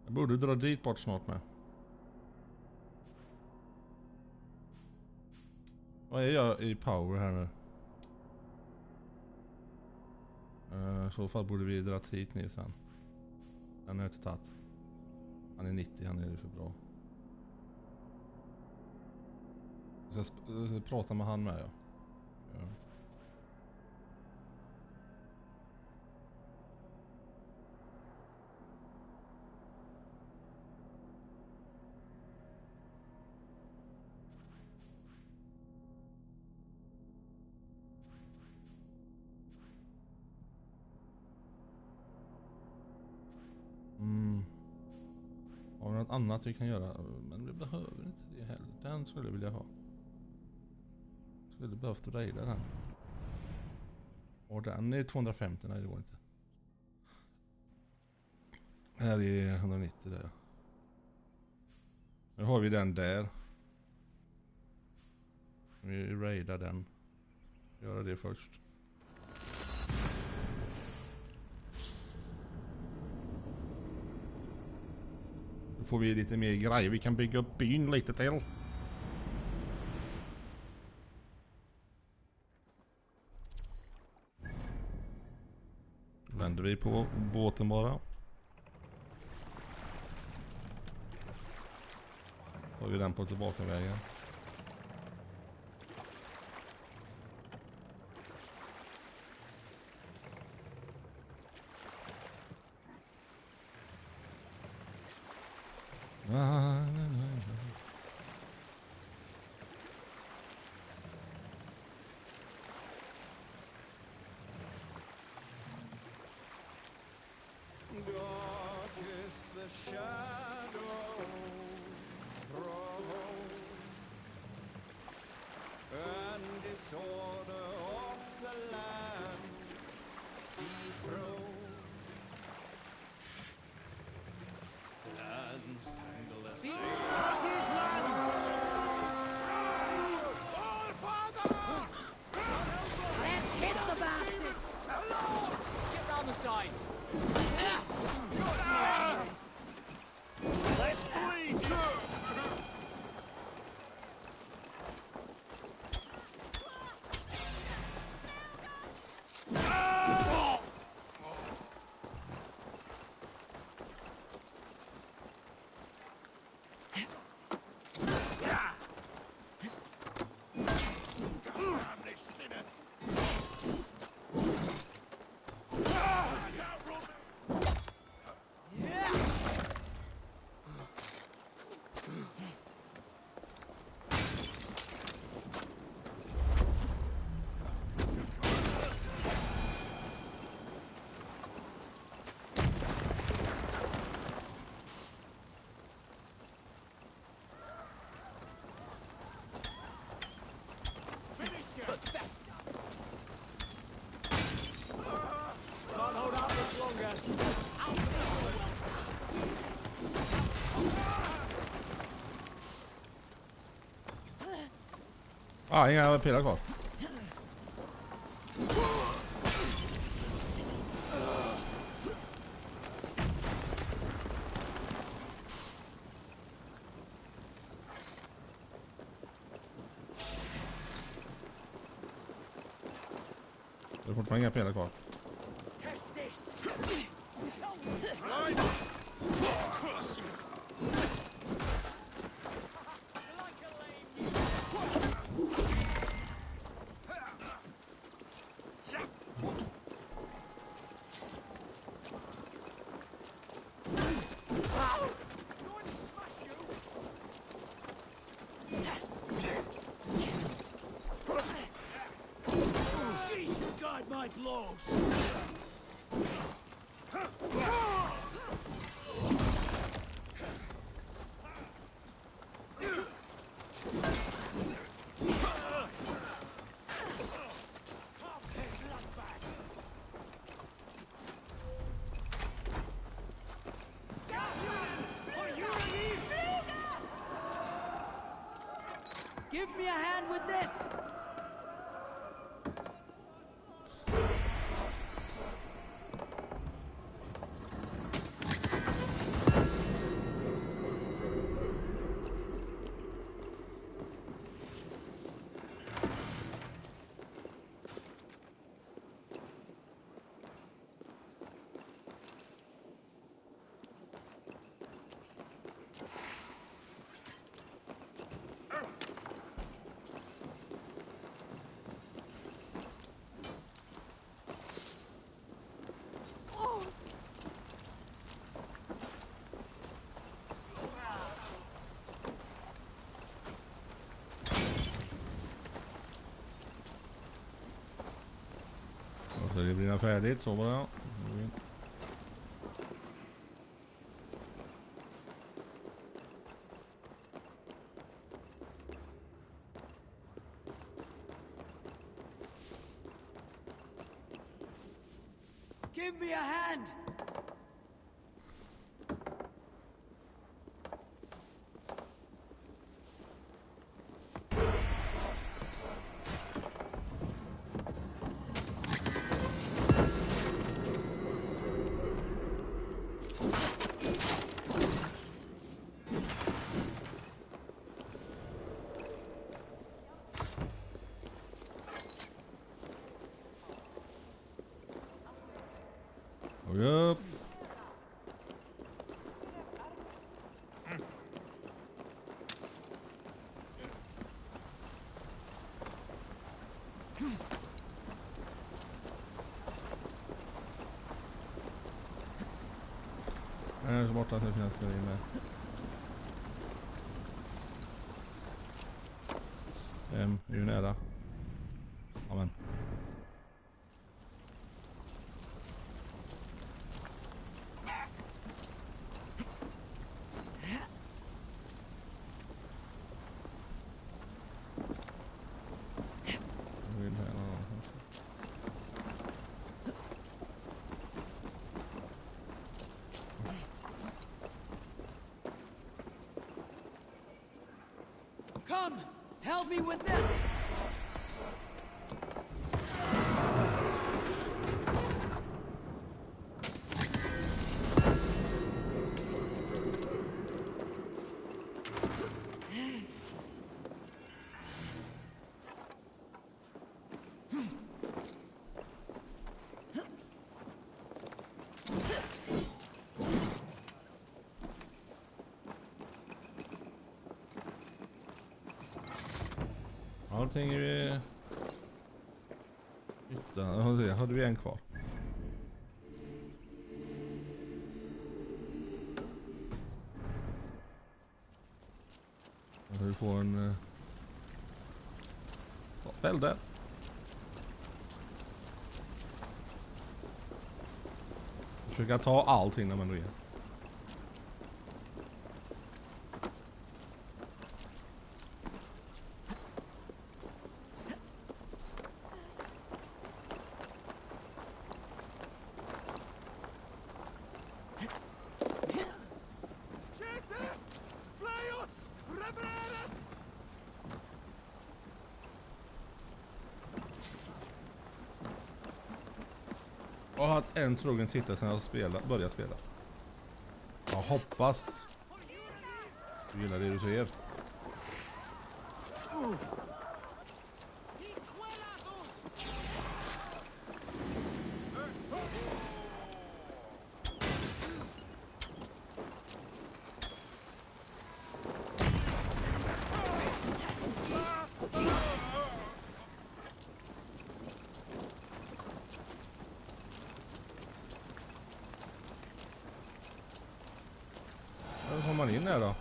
Jag borde dra dit bort snart med. Vad är jag i power här nu? I så fall borde vi dra hit ner sen. Den är inte tatt. Han är 90, han är ju för bra. Jag ska prata med han med, ja. Har vi något annat vi kan göra? Men vi behöver inte det heller. Den skulle jag vilja ha. Skulle behövt raida den. Och den är 250, nej det går inte. Här är 190 där. Nu har vi den där. Vi raidar den. Göra det först. Då får vi lite mer grejer. Vi kan bygga upp byn lite till. Vänder vi på båten bara. Har vi den på tillbakavägen. Dark is the shadow thrown, and disorder of the land dethroned. Lands tangle as Let's hit the bastards! Get round the side! Let's bleed! Can't hold out much longer. Inga pilar kvar. Det är fortfarande inga pilar kvar. Jesus, guide my blows! Give me a hand with this! Så det blir färdigt, så bara. Give me a hand! Upp. borta att det finns grejer med. Är ju nära. Amen. Come, help me with this. Allting är ju... Hade vi en kvar. Vi får en... Fäll där. Försöka ta allting när man är. Jag har haft en trogen tittare sedan jag började spela. Jag hoppas du gillar det du ser. Hur kommer man in här då?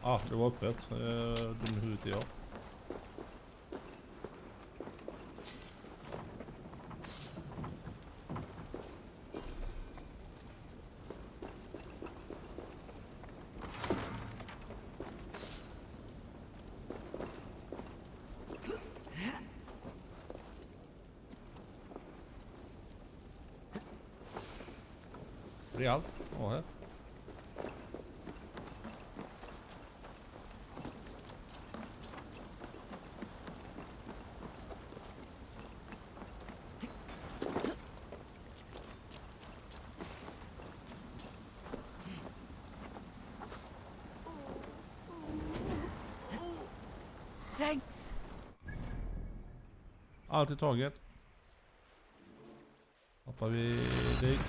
Ja, det var öppet. Dum huvud är jag. Det är allt. Ja, här. Thanks. Allt är taget. Hoppar vi dit.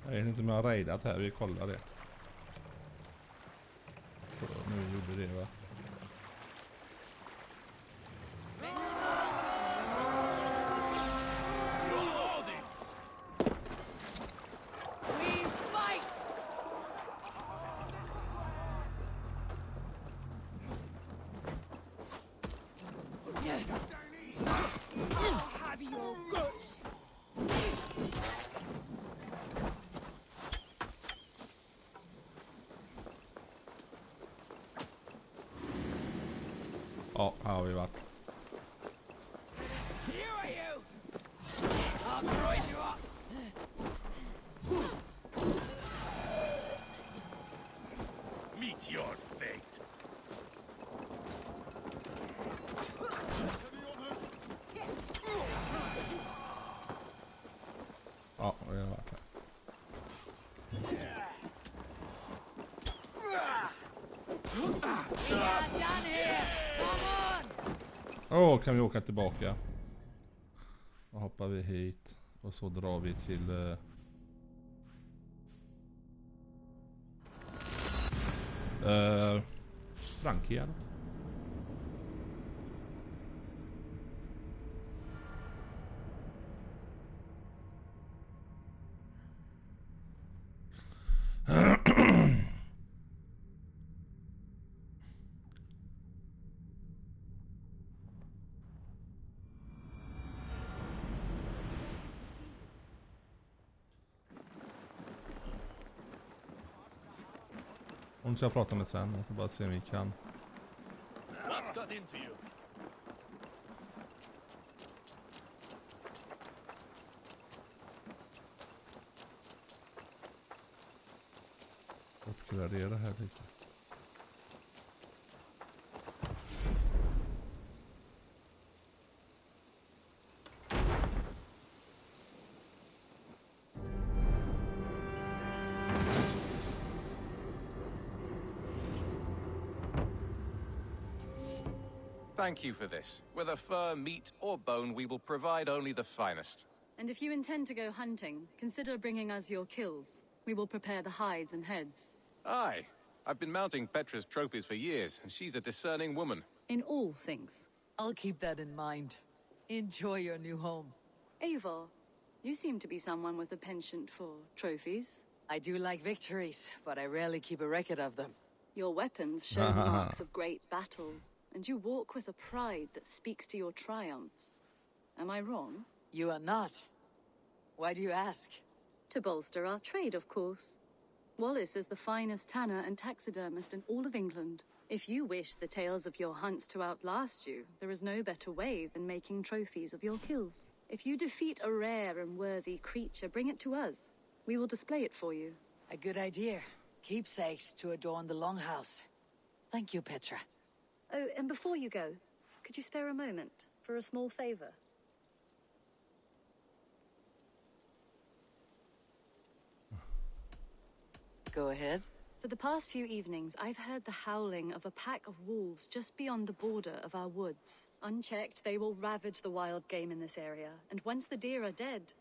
Jag vet inte om jag har raidat här, vi kollar det. Så nu gjorde det va. Have your guts. Ja, här har vi varit. Here are you. I'll grind you up. Meet your fate. Ja, vi har varit här. done here. Come on. Kan vi åka tillbaka? Då hoppar vi hit. Och så drar vi till... Frankrike. Hon ska prata med sen. Jag ska bara se om vi kan. What's got into you? Uppgradera här lite. Thank you for this. Whether fur, meat, or bone, we will provide only the finest. And if you intend to go hunting, consider bringing us your kills. We will prepare the hides and heads. Aye. I've been mounting Petra's trophies for years, and she's a discerning woman. In all things. I'll keep that in mind. Enjoy your new home. Eivor, you seem to be someone with a penchant for trophies. I do like victories, but I rarely keep a record of them. Your weapons show the marks of great battles, and you walk with a pride that speaks to your triumphs. Am I wrong? You are not. Why do you ask? To bolster our trade, of course. Wallace is the finest tanner and taxidermist in all of England. If you wish the tales of your hunts to outlast you, there is no better way than making trophies of your kills. If you defeat a rare and worthy creature, bring it to us. We will display it for you. A good idea. Keepsakes to adorn the longhouse. Thank you, Petra. Oh, and before you go, could you spare a moment for a small favor? Go ahead. For the past few evenings, I've heard the howling of a pack of wolves just beyond the border of our woods. Unchecked, they will ravage the wild game in this area, and once the deer are dead,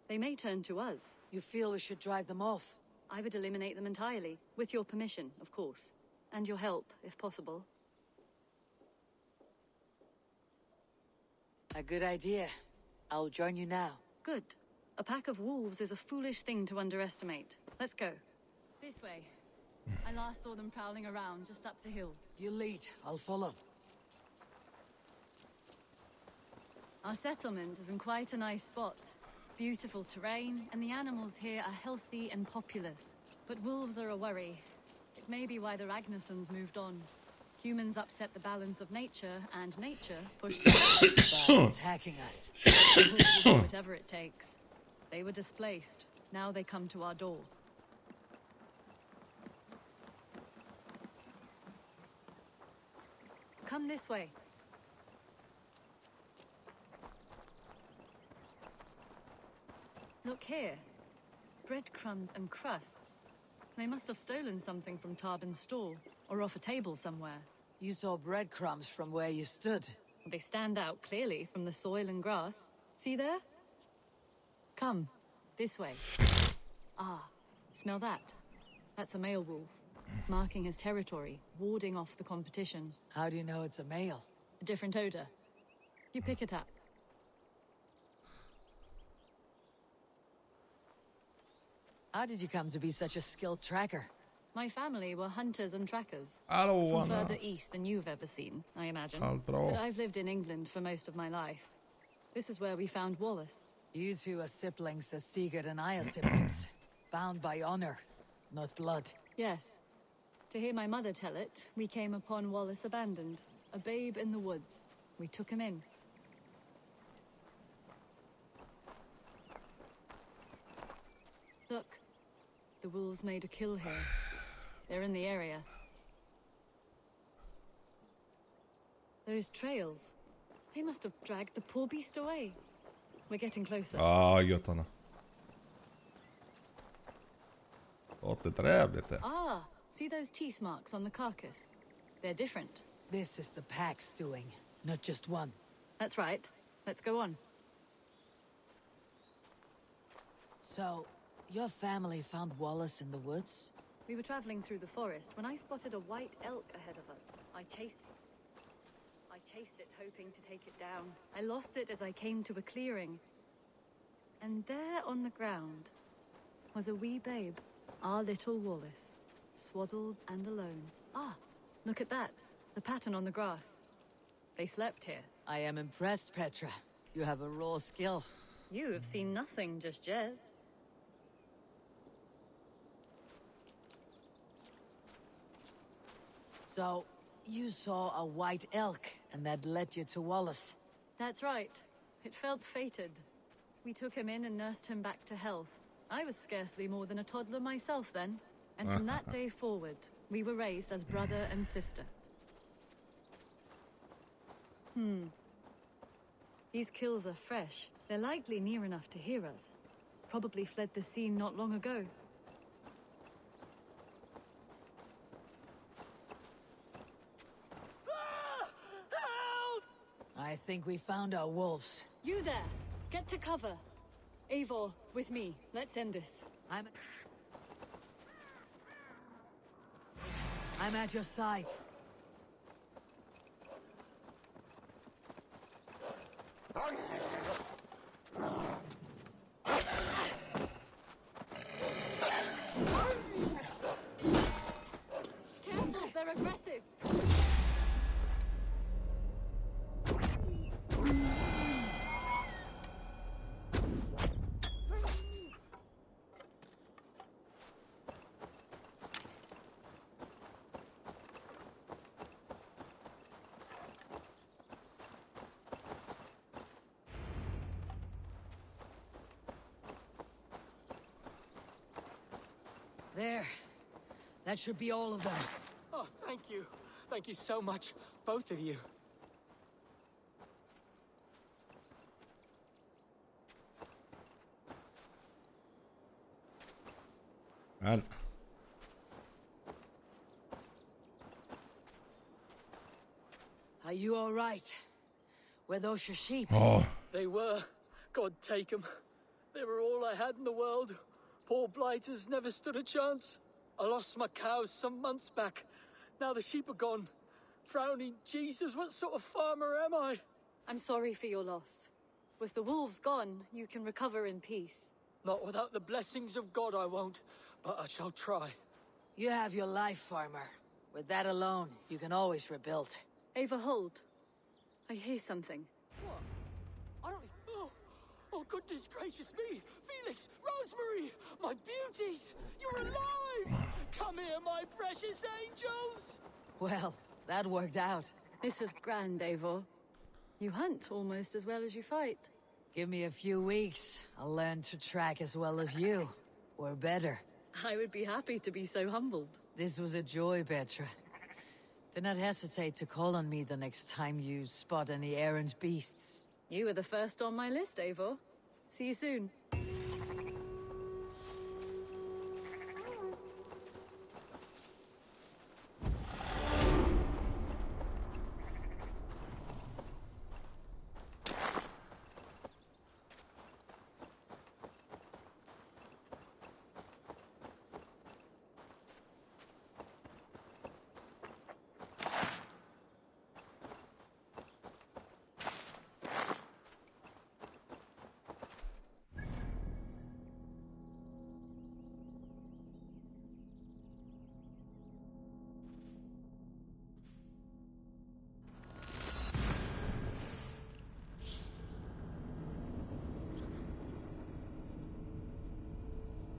they may turn to us. You feel we should drive them off? I would eliminate them entirely, with your permission, of course, and your help, if possible. A good idea. I'll join you now. Good. A pack of wolves is a foolish thing to underestimate. Let's go. This way. I last saw them prowling around just up the hill. You lead. I'll follow. Our settlement is in quite a nice spot. Beautiful terrain, and the animals here are healthy and populous. But wolves are a worry. It may be why the Ragnarsons moved on. Humans upset the balance of nature, and nature pushed by attacking us. Wolves will do whatever it takes. They were displaced. Now they come to our door. Come this way. Look here. Breadcrumbs and crusts. They must have stolen something from Tarbin's store, or off a table somewhere. You saw breadcrumbs from where you stood. They stand out clearly from the soil and grass. See there? Come, this way. Ah, smell that? That's a male wolf, marking his territory, warding off the competition. How do you know it's a male? A different odor. You pick it up. How did you come to be such a skilled tracker? My family were hunters and trackers. Hallå, from Anna. further east than you've ever seen, I imagine. Allt bra. But I've lived in England for most of my life. This is where we found Wallace. You two are siblings as Sigurd and I are siblings. Bound by honor, not blood. Yes. To hear my mother tell it, we came upon Wallace abandoned. A babe in the woods. We took him in. Look. The wolves made a kill here. They're in the area. Those trails. They must have dragged the poor beast away. We're getting closer. Ja, gött Anna. Låter trevligt det. Ah, see those teeth marks on the carcass? They're different. This is the pack's doing, not just one. That's right. Let's go on. So, your family found Wallace in the woods? We were traveling through the forest when I spotted a white elk ahead of us. I chased it, hoping to take it down. I lost it as I came to a clearing. And there on the ground was a wee babe, our little Wallace, swaddled and alone. Ah, look at that. The pattern on the grass. They slept here. I am impressed, Petra. You have a raw skill. You have seen nothing just yet. So, you saw a white elk, and that led you to Wallace. That's right. It felt fated. We took him in and nursed him back to health. I was scarcely more than a toddler myself then. And from that day forward, we were raised as brother and sister. These kills are fresh. They're likely near enough to hear us. Probably fled the scene not long ago. I think we found our wolves. You there! Get to cover! Eivor, with me. Let's end this. I'm at your side. Careful, they're aggressive! There. That should be all of them. Oh, thank you. Thank you so much, both of you. Man. Are you all right? Were those your sheep? Oh. They were. God take them. They were all I had in the world. Poor blighters never stood a chance. I lost my cows some months back. Now the sheep are gone. Frowning Jesus, what sort of farmer am I? I'm sorry for your loss. With the wolves gone, you can recover in peace. Not without the blessings of God I won't, but I shall try. You have your life, farmer. With that alone, you can always rebuild. Ava, hold. I hear something. What? I don't... Oh, goodness gracious me! Felix! Rosemary! My beauties! You're alive! Come here, my precious angels! Well, that worked out. This was grand, Eivor. You hunt almost as well as you fight. Give me a few weeks. I'll learn to track as well as you. Or better. I would be happy to be so humbled. This was a joy, Petra. Do not hesitate to call on me the next time you spot any errant beasts. You were the first on my list, Eivor. See you soon.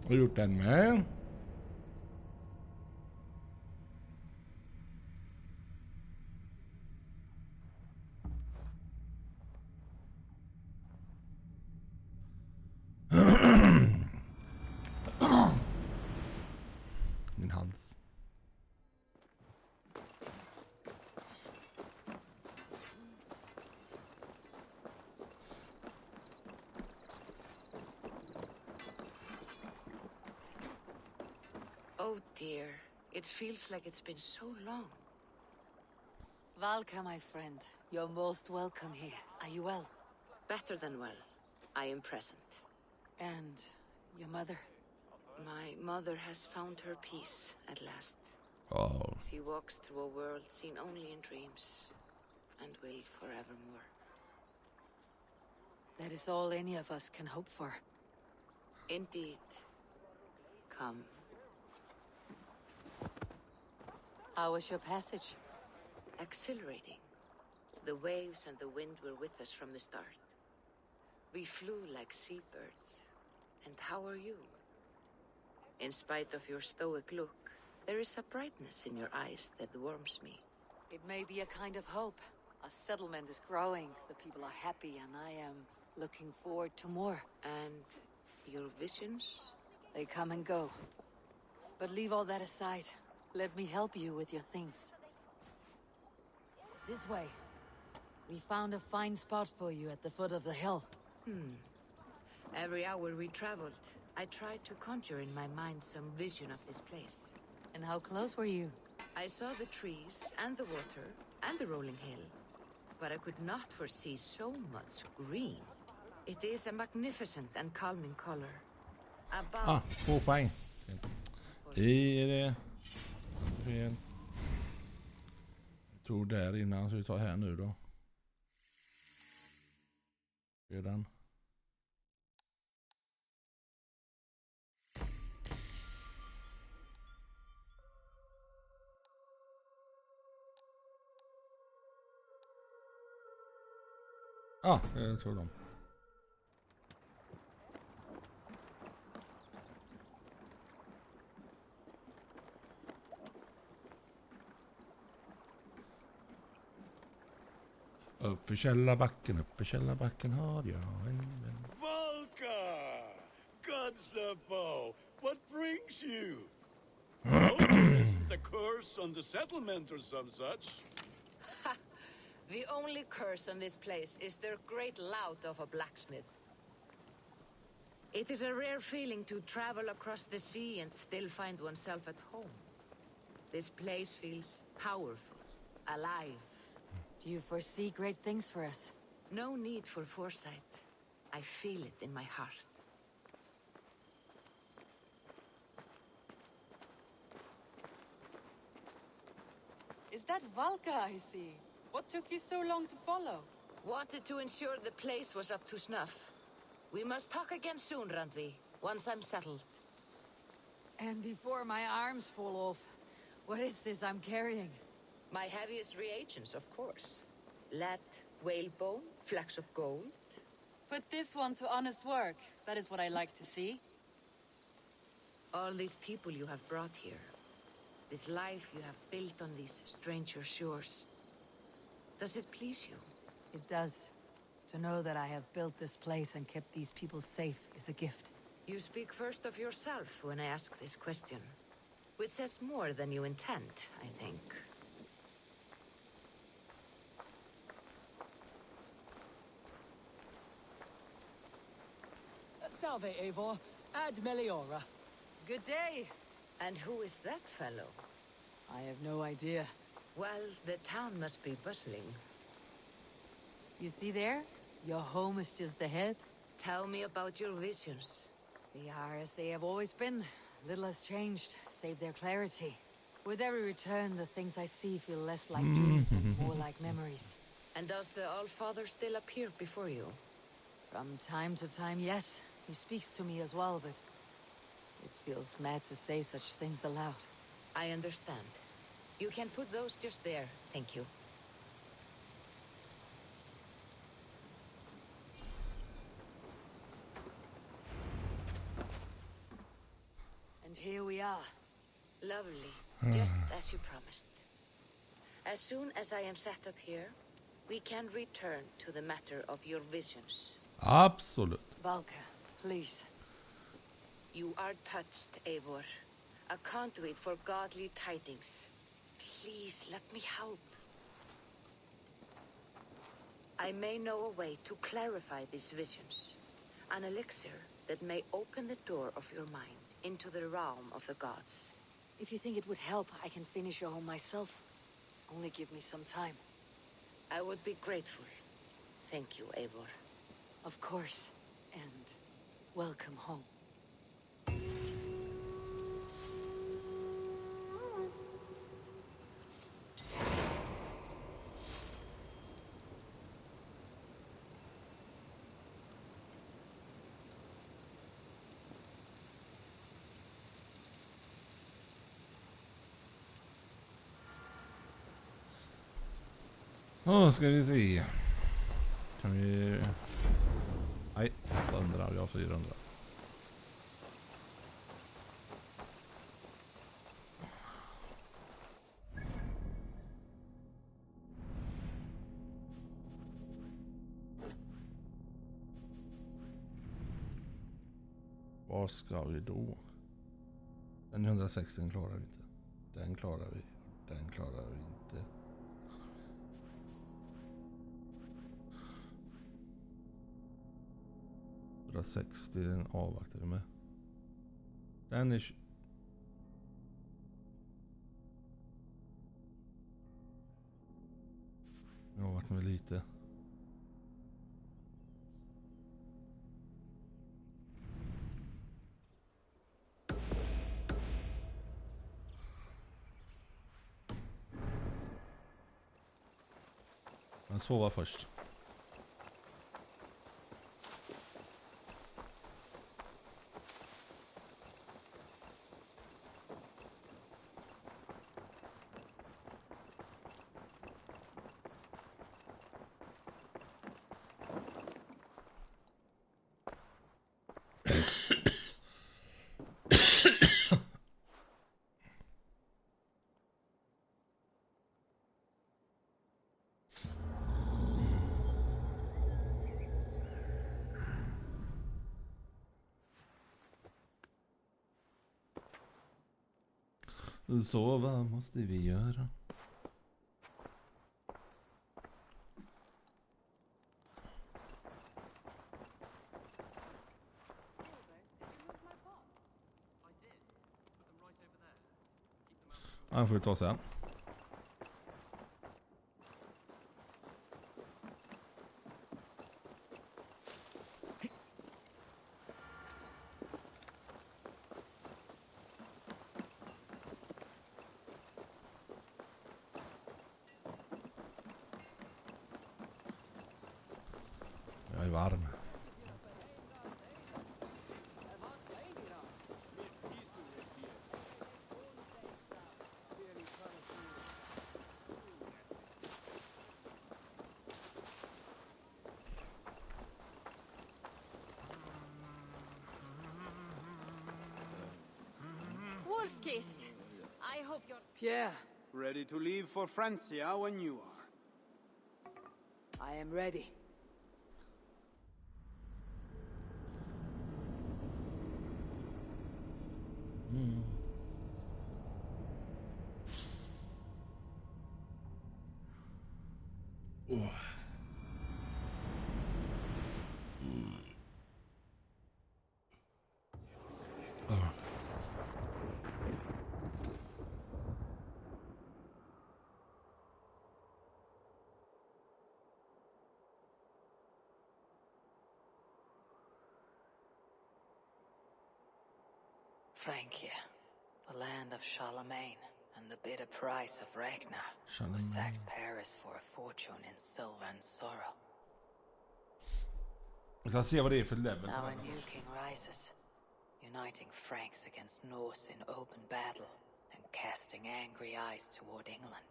Har du gjort den med? Min hals. Oh dear, it feels like it's been so long. Valka, my friend. You're most welcome here. Are you well? Better than well. I am present. And your mother? My mother has found her peace at last. Oh. She walks through a world seen only in dreams, and will forevermore. That is all any of us can hope for. Indeed. Come. How was your passage? Exhilarating. The waves and the wind were with us from the start. We flew like seabirds. And how are you? In spite of your stoic look, there is a brightness in your eyes that warms me. It may be a kind of hope. Our settlement is growing, the people are happy, and I am looking forward to more. And your visions? They come and go. But leave all that aside. Let me help you with your things. This way. We found a fine spot for you at the foot of the hill. Every hour we traveled, I tried to conjure in my mind some vision of this place. And how close were you? I saw the trees and the water and the rolling hill, but I could not foresee so much green. It is a magnificent and calming color. About 2 poäng. I det. Fel. Jag tog där innan, så vi tar här nu då. Redan. Jag tror dem. Upp för källarbacken har jag en vän. Valka! Gods above, what brings you? Oh, isn't a curse on the settlement or some such? The only curse on this place is their great lout of a blacksmith. It is a rare feeling to travel across the sea and still find oneself at home. This place feels powerful, alive. Do you foresee great things for us? No need for foresight. I feel it in my heart. Is that Valka I see? What took you so long to follow? Wanted to ensure the place was up to snuff. We must talk again soon, Randvi, once I'm settled. And before my arms fall off, what is this I'm carrying? My heaviest reagents, of course. Lead, whalebone, flecks of gold. Put this one to honest work. That is what I like to see. All these people you have brought here. This life you have built on these stranger shores. Does it please you? It does. To know that I have built this place and kept these people safe is a gift. You speak first of yourself when I ask this question. Which says more than you intend, I think. Salve, Eivor. Ad Meliora. Good day. And who is that fellow? I have no idea. Well, the town must be bustling. You see there? Your home is just ahead. Tell me about your visions. They are as they have always been. Little has changed, save their clarity. With every return, the things I see feel less like dreams and more like memories. And does the Allfather still appear before you? From time to time, yes. He speaks to me as well, but it feels mad to say such things aloud. I understand. You can put those just there, thank you. And here we are. Lovely, just as you promised. As soon as I am set up here, we can return to the matter of your visions. Absolut. Valka, please. You are touched, Eivor. A conduit for godly tidings. Please, let me help. I may know a way to clarify these visions. An elixir that may open the door of your mind into the realm of the gods. If you think it would help, I can finish your home myself. Only give me some time. I would be grateful. Thank you, Eivor. Of course. And welcome home. Ska vi se. Kan vi... Nej, 800. Vi har 400. Vad ska vi då? Den 160 klarar vi inte. Den klarar vi. Den klarar vi inte. Den 60 den avvaktar vi med. Den är... Jag har varit med lite. Men sova först. Så vad måste vi göra? Han får vi ta sen. Jag är varm. Wolf-kissed. I hope you're... Pierre, ready to leave for Francia when you are. I am ready. Francia, the land of Charlemagne, and the bitter price of Ragnar, who Charlemagne. sacked Paris for a fortune in silver and sorrow. Vi kan se vad det är för level. Now a new king rises, uniting Franks against Norse in open battle and casting angry eyes toward England.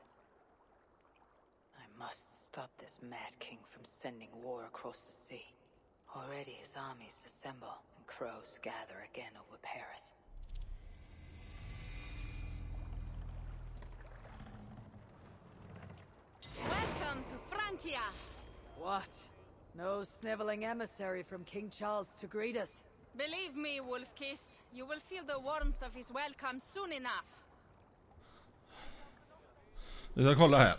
I must stop this mad king from sending war across the sea. Already his armies assemble and crows gather again over Paris. Welcome to Francia! What? No sniveling emissary from King Charles to greet us? Believe me, Wolf-kissed, you will feel the warmth of his welcome soon enough. Vi ska kolla här.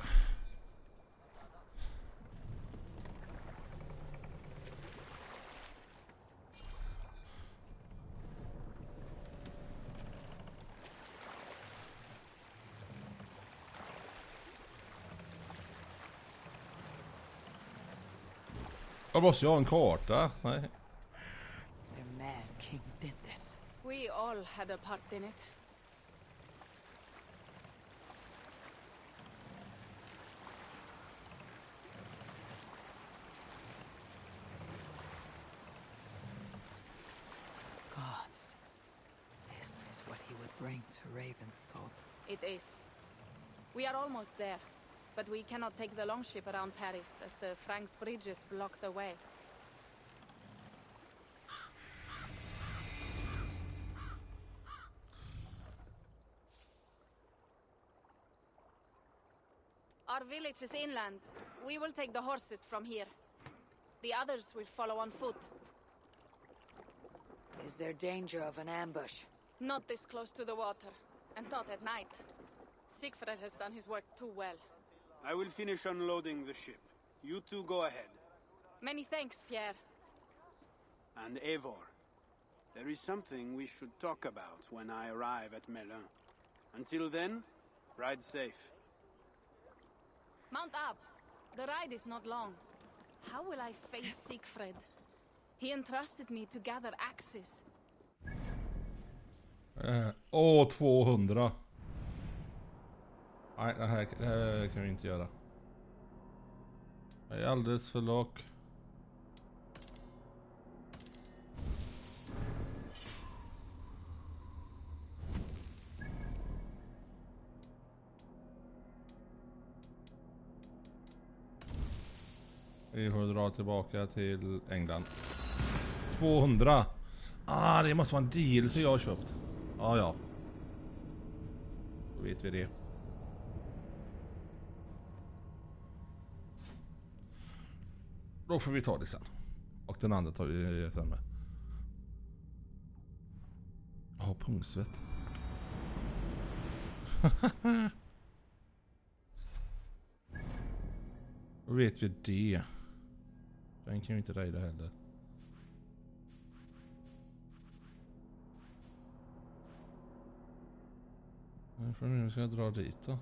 Jag måste ju ha en karta. Nej. The Mad King did this. We all had a part in it. Gods. This is what he would bring to Ravensthorpe. It is. We are almost there, but we cannot take the longship around Paris as the Franks bridges block the way. Our village is inland. We will take the horses from here. The others will follow on foot. Is there danger of an ambush? Not this close to the water, and not at night. Siegfried has done his work too well. I will finish unloading the ship. You two go ahead. Many thanks, Pierre. And Eivor, there is something we should talk about when I arrive at Melun. Until then, ride safe. Mount up. The ride is not long. How will I face Siegfried? He entrusted me to gather axes. 200. Nej, det här kan vi inte göra. Jag är alldeles för låg. Vi får dra tillbaka till England. 200. Det måste vara en deal som jag har köpt. Ja. Då vet vi det. Då får vi ta det sen. Och den andra tar vi sen med. Pungsvett. Då vet vi det. Den kan vi inte rejda heller. Nu ska jag dra dit då.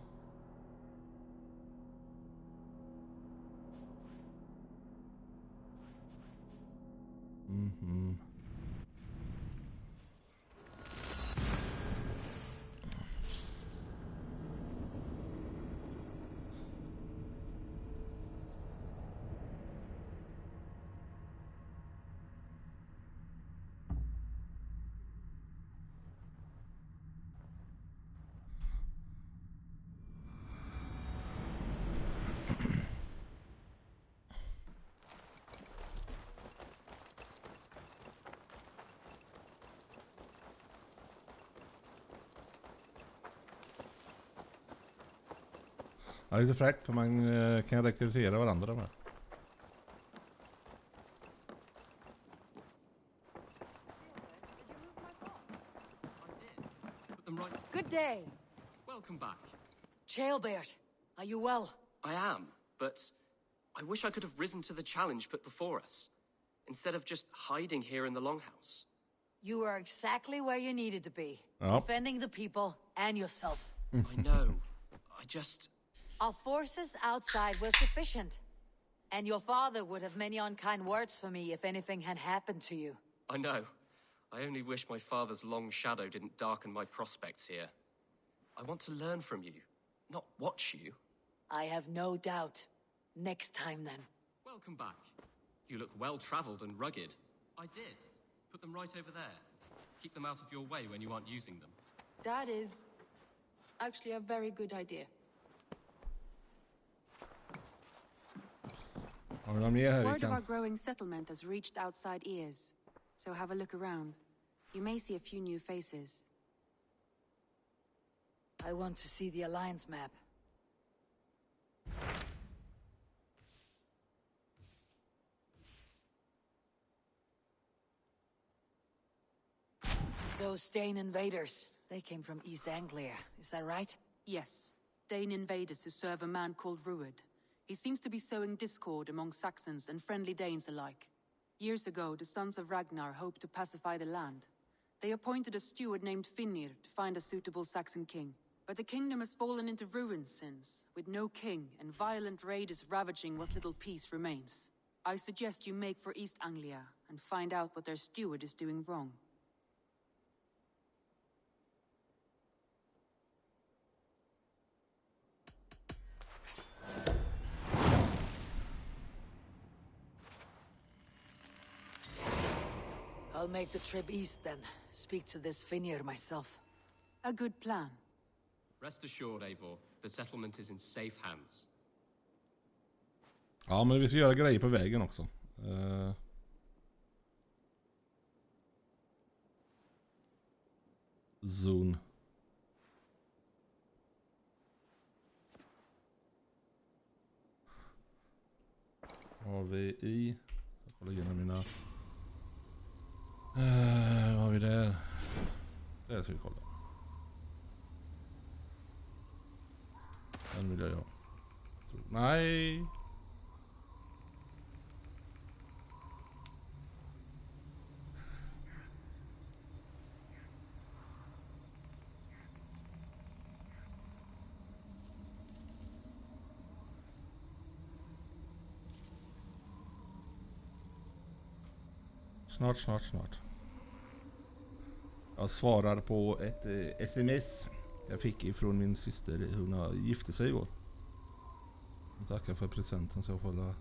Ja, lite fräckt för man kan rekrytera varandra med. Good day. Welcome back. Ceolbert, are you well? I am, but I wish I could have risen to the challenge put before us, instead of just hiding here in the Longhouse. You are exactly where you needed to be. Yep. Defending the people and yourself. I know. I just... Our forces outside were sufficient. And your father would have many unkind words for me if anything had happened to you. I know. I only wish my father's long shadow didn't darken my prospects here. I want to learn from you, not watch you. I have no doubt. Next time, then. Welcome back. You look well-traveled and rugged. I did. Put them right over there. Keep them out of your way when you aren't using them. That is actually a very good idea. Word of our growing settlement has reached outside ears, so have a look around. You may see a few new faces. I want to see the Alliance map. Those Dane invaders, they came from East Anglia, is that right? Yes, Dane invaders who serve a man called Ruud. He seems to be sowing discord among Saxons and friendly Danes alike. Years ago, the sons of Ragnar hoped to pacify the land. They appointed a steward named Finnir to find a suitable Saxon king. But the kingdom has fallen into ruins since, with no king and violent raiders ravaging what little peace remains. I suggest you make for East Anglia and find out what their steward is doing wrong. I'll make the trip east then. Speak to this Finir myself. A good plan. Rest assured, Eivor, the settlement is in safe hands. Ja, men vi ska göra grejer på vägen också. Zone. Har vi i... Jag kollar igenom mina... vad har vi där? Det ska vi kolla. Den vill jag göra. Nej! Snart. Jag svarar på ett sms jag fick ifrån min syster. Hon har gifte sig igår. Hon tackar för presenten, så jag får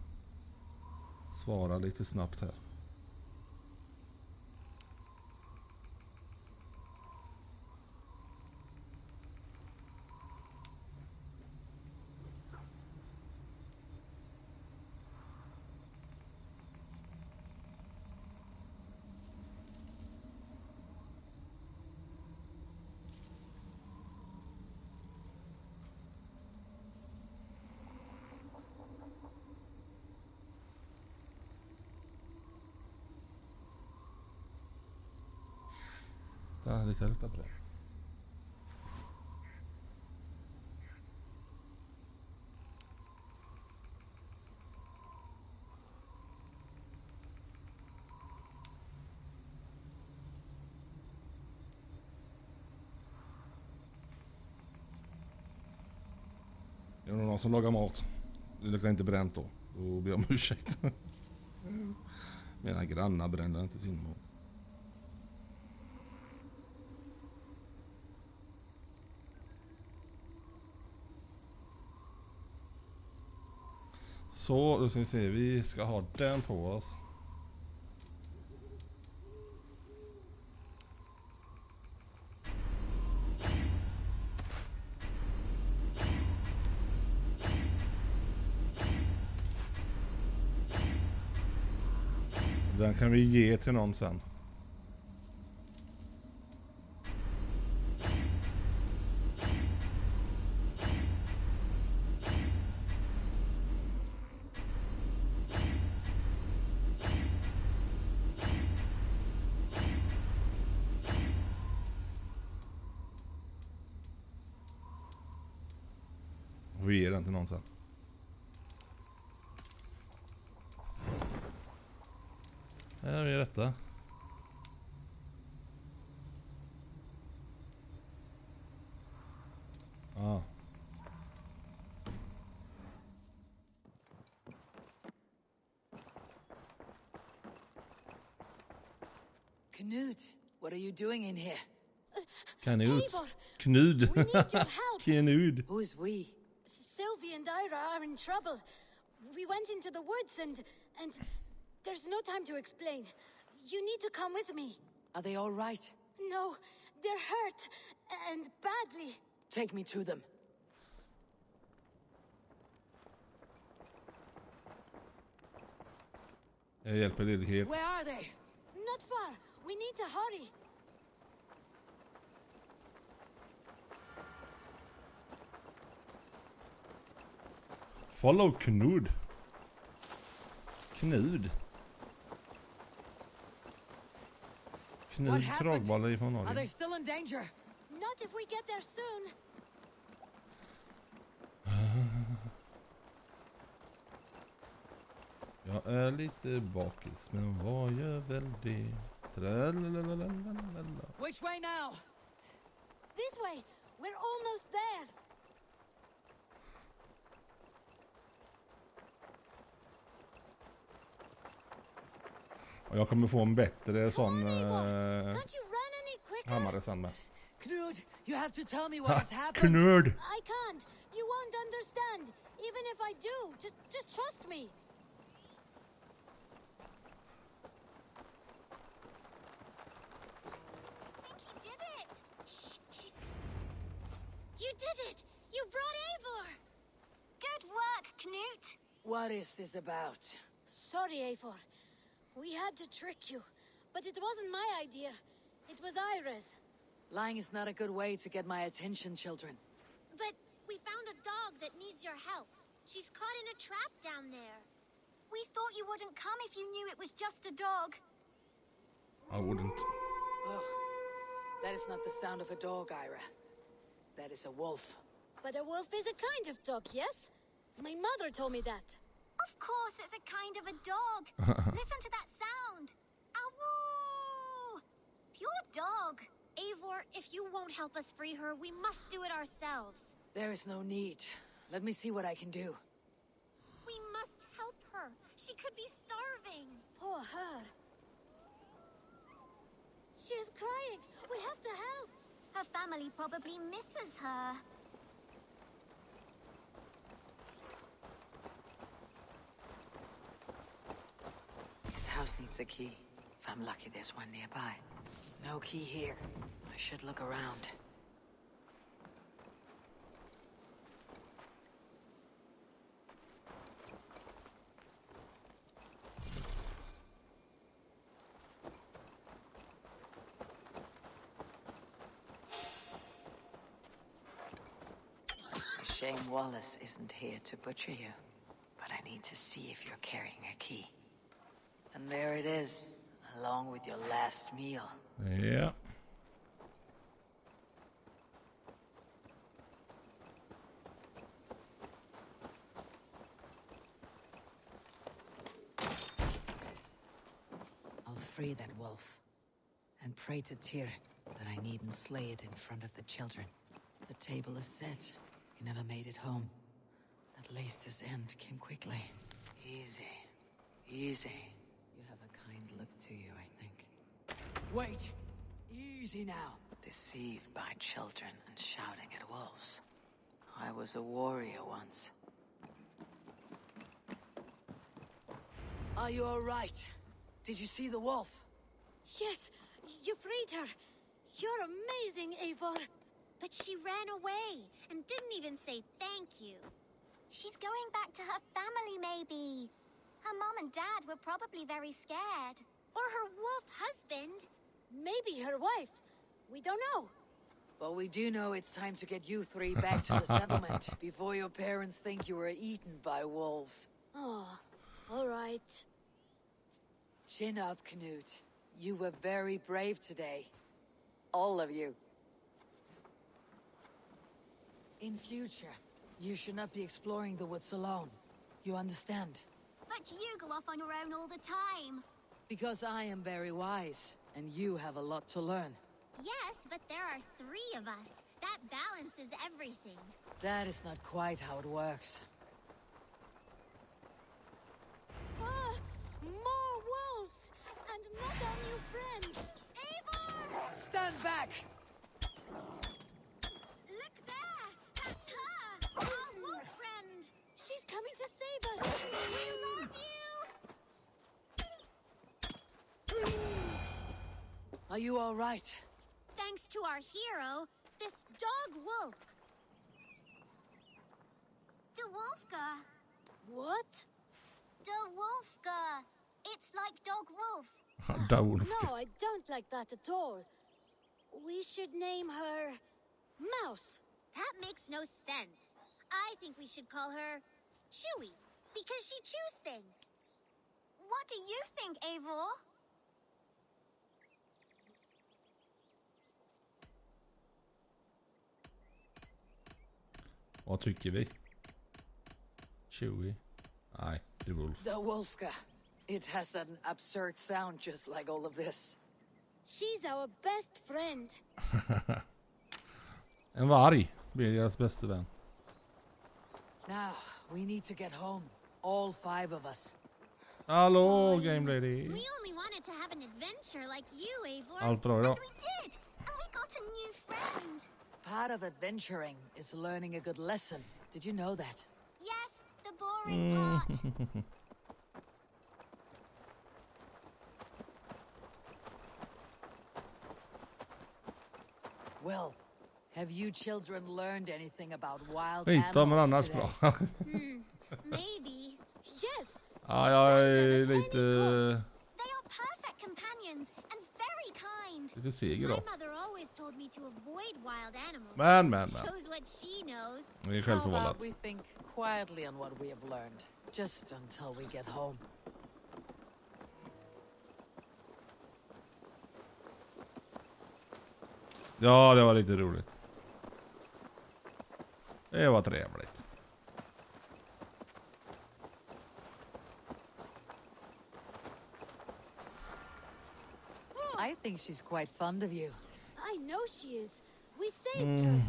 svara lite snabbt här. Lite luktar på det. Det är någon som lagar mat. Det luktar inte bränt då. Då ber jag om ursäkt. Mina grannar brände inte sin mat. Så, då ska vi se. Vi ska ha den på oss. Den kan vi ge till någon sen. Vi ger den till någon sen. Här är detta. Ah. Knut, what are you doing in here? Knut. Eivor, Knud. we need your help. Knud. Who's we? Sylvie and Ira are in trouble. We went into the woods and there's no time to explain. You need to come with me. Are they all right? No, they're hurt and badly. Take me to them. Jag hjälper Lillhet. Where are they? Not far. We need to hurry. Follow Knud. Knud. Knud Kragballe ifrån Norge. Are they still in danger? Not if we get there soon. Jag är lite bakis, men vad gör väl det? Which way now? This way. We're almost there. Och jag kommer få en bättre sån hammare sen med. Knud, you have to tell me what has happened. Knud! I can't. You won't understand. Even if I do, just trust me. You did it! You brought Eivor! Good work, Knut! What is this about? Sorry, Eivor. We had to trick you. But it wasn't my idea. It was Iris. Lying is not a good way to get my attention, children. But we found a dog that needs your help. She's caught in a trap down there. We thought you wouldn't come if you knew it was just a dog. I wouldn't. Oh, that is not the sound of a dog, Ira. That is a wolf. But a wolf is a kind of dog, yes? My mother told me that. Of course it's a kind of a dog. Listen to that sound. Ow! Pure dog. Eivor, if you won't help us free her, we must do it ourselves. There is no need. Let me see what I can do. We must help her. She could be starving. Poor her. She's crying. We have to help. Her family probably misses her. This house needs a key. If I'm lucky, there's one nearby. No key here. I should look around. Shame Wallace isn't here to butcher you. But I need to see if you're carrying a key. And there it is, along with your last meal. Yeah. I'll free that wolf. And pray to Tyr that I needn't slay it in front of the children. The table is set. He never made it home. At least his end came quickly. Easy. Easy. You have a kind look to you, I think. Wait! Easy now. Deceived by children and shouting at wolves. I was a warrior once. Are you all right? Did you see the wolf? Yes, you freed her. You're amazing, Eivor. But she ran away and didn't even say thank you. She's going back to her family, maybe. Her mom and dad were probably very scared. Or her wolf husband. Maybe her wife. We don't know. But we do know it's time to get you three back to the settlement before your parents think you were eaten by wolves. Oh, all right. Chin up, Knut. You were very brave today. All of you. In future, you should not be exploring the woods alone. You understand? But you go off on your own all the time. Because I am very wise, and you have a lot to learn. Yes, but there are 3 of us. That balances everything. That is not quite how it works. Ah, more wolves! And not our new friends! Eivor! Stand back! Look there! That's her! Our wolf friend! She's coming to save us! We love you! Are you all right? Thanks to our hero, this dog wolf. De Wolfka. What? De Wolfka. It's like dog wolf. No, I don't like that at all. We should name her Mouse. That makes no sense. I think we should call her Chewy, because she chews things. What do you think, Eivor? Vad tycker vi? Chewy? Nej, det är Wolf. The Wolfka. It has an absurd sound just like all of this. She's our best friend. En varg blir deras bästa vän. Now, we need to get home. All 5 of us. Hallå, Game Lady. We only wanted to have an adventure like you, Eivor. Allt bra idag? And we did. And we got a new friend. Part of adventuring is learning a good lesson. Did you know that? Yes, the boring part. Well, have you children learned anything about wild Lite, men animals annars today? bra. Maybe. Yes. Ja, jag är lite... They are perfect companions and very kind. Lite seger My då. mother always told me to avoid wild animals. Men. Shows what she knows. Det är How självförvållat. about we think quietly on what we have learned, just until we get home? Ja, det var lite roligt. Det var trevligt. I think she's quite fond of you. I know she is. We saved her.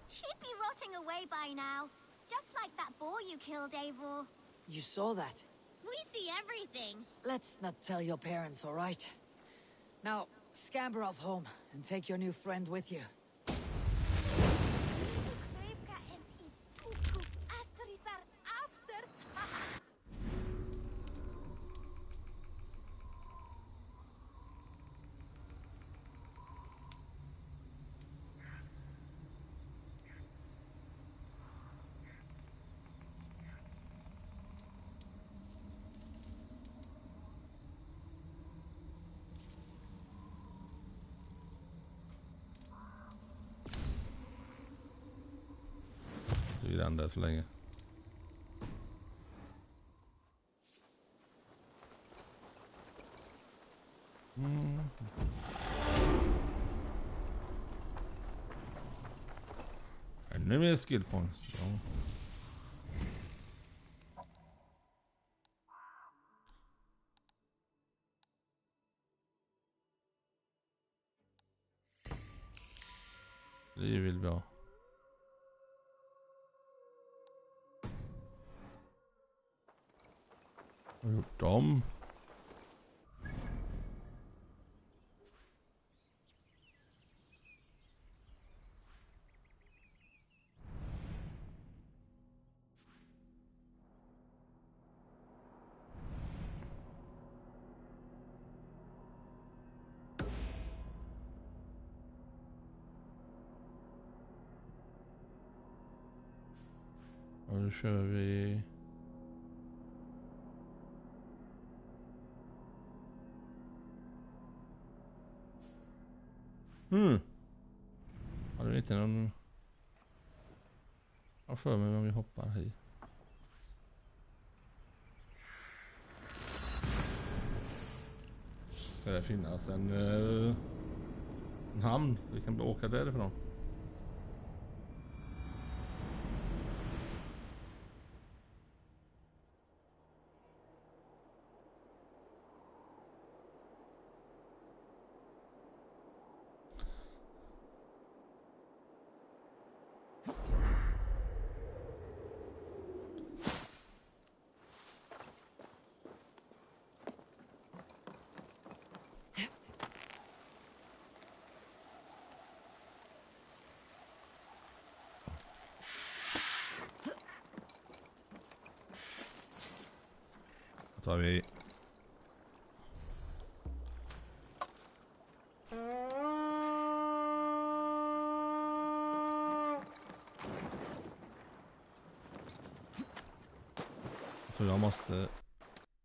She'd be rotting away by now. Just like that boar you killed, Eivor. You saw that. We see everything. Let's not tell your parents, all right? Now, scamper off home and take your new friend with you. Så är den där så länge. Ännu mer skill points. Ja. Det vill vi ha. Har gjort dem. Och då kör vi... Har du inte någon... Jag för mig om vi hoppar hit. Ska det finnas en hamn? Vi kan åka därifrån. Då tar vi... Så jag måste...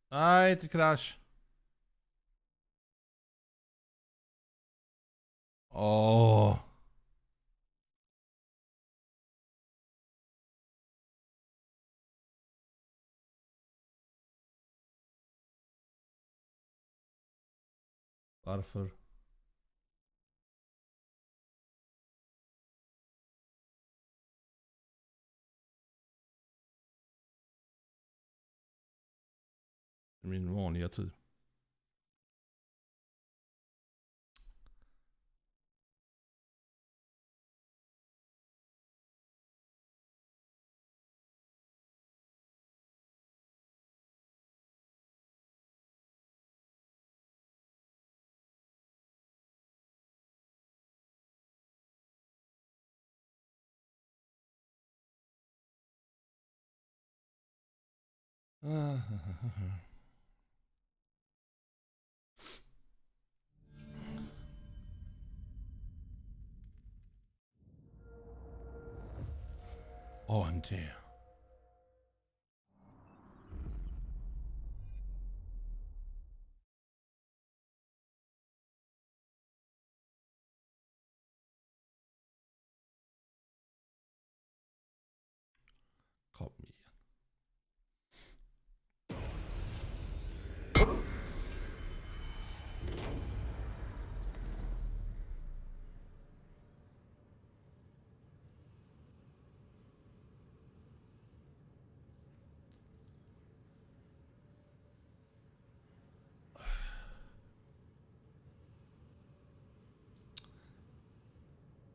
Nej, inte krasch. Åh. Varför? Min vanliga tur. AMD. Kom igen.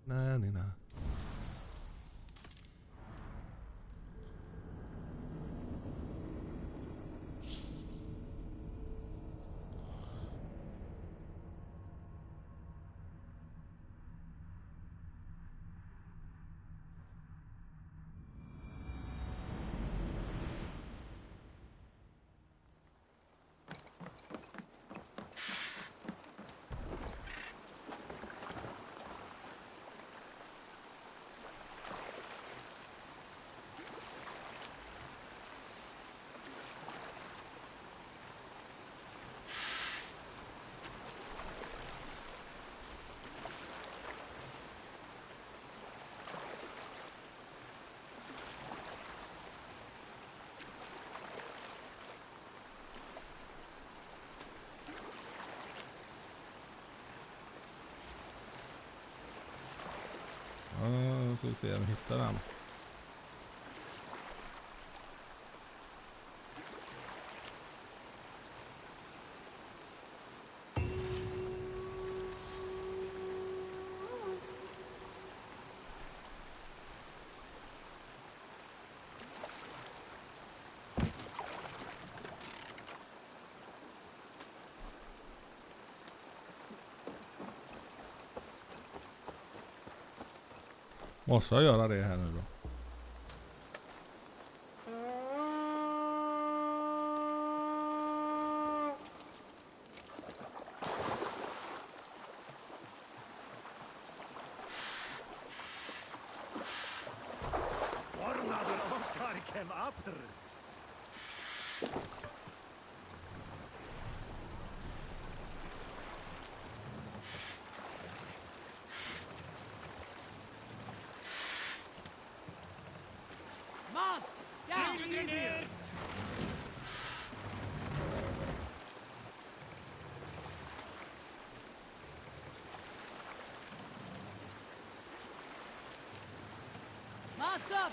Nej, nej, nej. Så vi ser om vi hittar den. Måste jag göra det här nu då? Mast! Down! Ner! Mast up!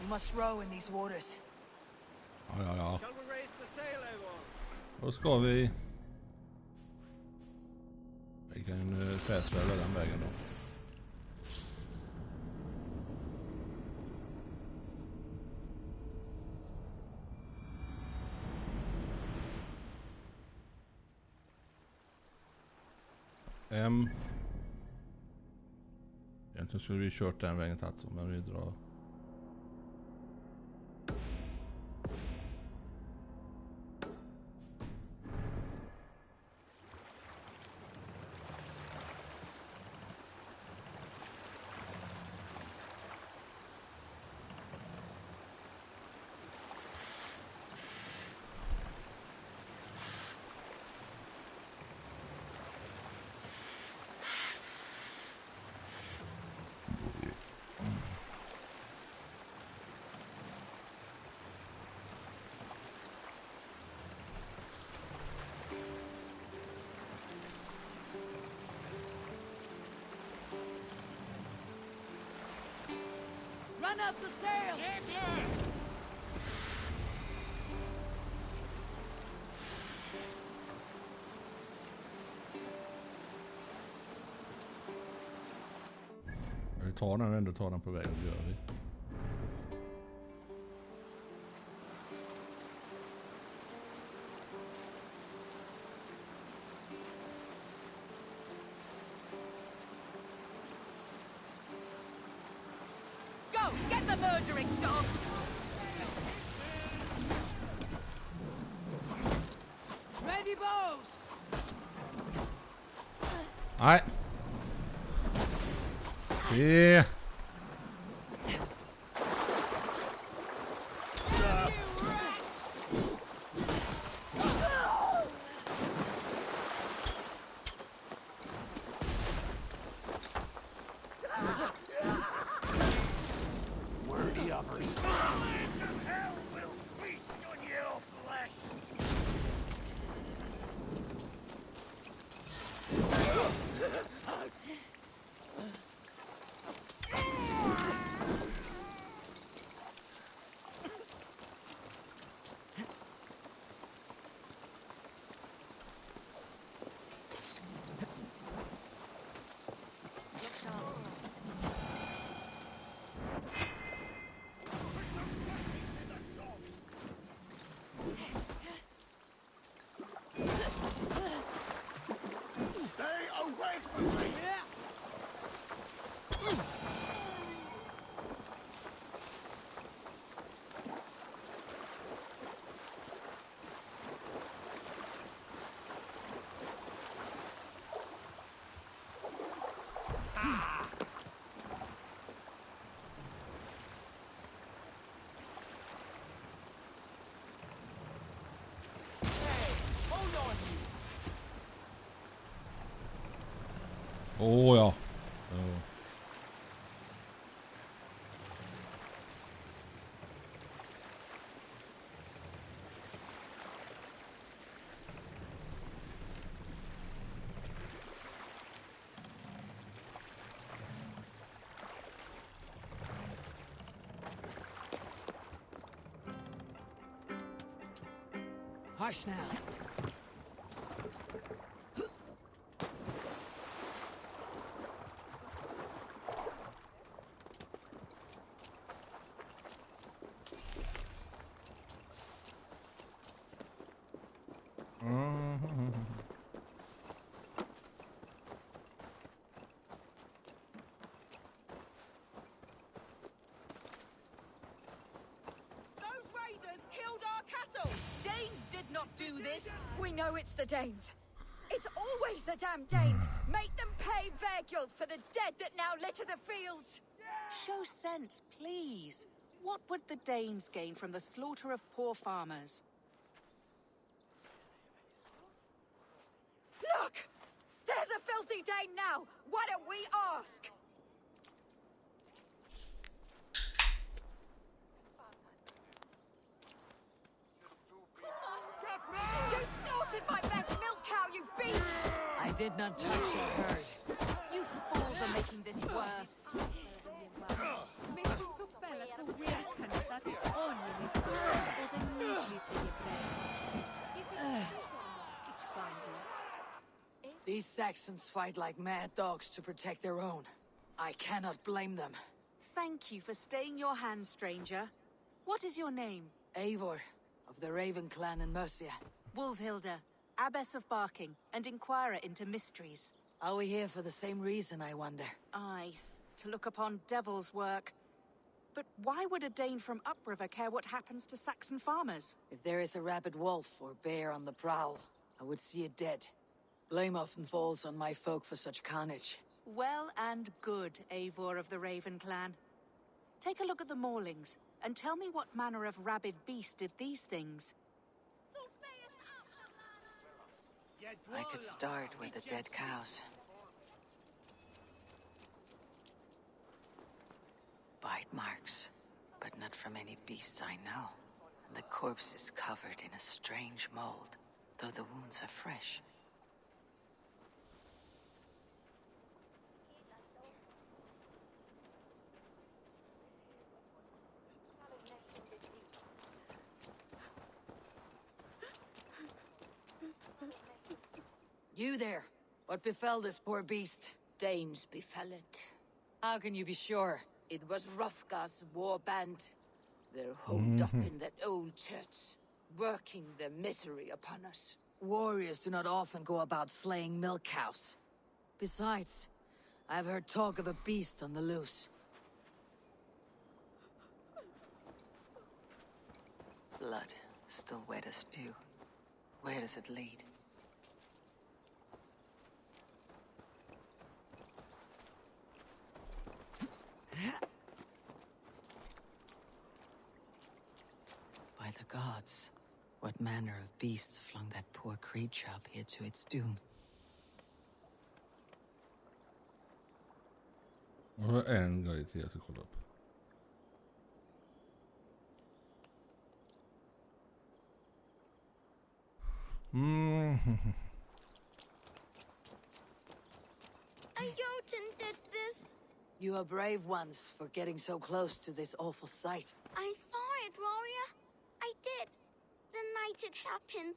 We must row in these waters. Ja. Shall we raise the sail, everyone? Då ska vi... Vi kan fästvälla den vägen då. Egentligen skulle vi kört den vägen tatt, men vi drar. Run up the sail! Vi tar den ändå, tar den på vägen, det gör vi. Go! Get them! murdering dog! Ready, bows! Nej. Det... Wordy uppers. Hell will feast on your flesh! Stay away from me! Hold on, you! Åh ja. Hush now. Those raiders killed our cattle! Danes did not do this! We know it's the Danes. It's always the damn Danes. Make them pay their guilt for the dead that now litter the fields. Show sense, please. What would the Danes gain from the slaughter of poor farmers? Look! There's a filthy Dane now. Why don't we ask? You slaughtered my best milk cow, you beast! I did not touch your herd. You fools are making this worse. These Saxons fight like mad dogs to protect their own. I cannot blame them. Thank you for staying your hand, stranger. What is your name? Eivor, of the Raven clan in Mercia. Wolfhilda, Abbess of Barking, and Inquirer into mysteries. Are we here for the same reason, I wonder? Aye, to look upon devil's work. But why would a Dane from upriver care what happens to Saxon farmers? If there is a rabid wolf or bear on the prowl, I would see it dead. Blame often falls on my folk for such carnage. Well and good, Eivor of the Raven clan. Take a look at the maulings, and tell me what manner of rabid beast did these things. I could start with the dead cows. Bite marks, but not from any beasts I know. The corpse is covered in a strange mold, though the wounds are fresh. You there! What befell this poor beast? Danes befell it. How can you be sure? It was Hrothgar's war band. They're holed up in that old church, working their misery upon us. Warriors do not often go about slaying milk cows. Besides, I've heard talk of a beast on the loose. blood is still wet as dew. Where does it lead? By the gods, what manner of beasts flung that poor creature up here to its doom? Det var en grej till jag ska kolla upp. A Jotun did this. You are brave ones for getting so close to this awful sight. I saw it, Roria. I did. The night it happened.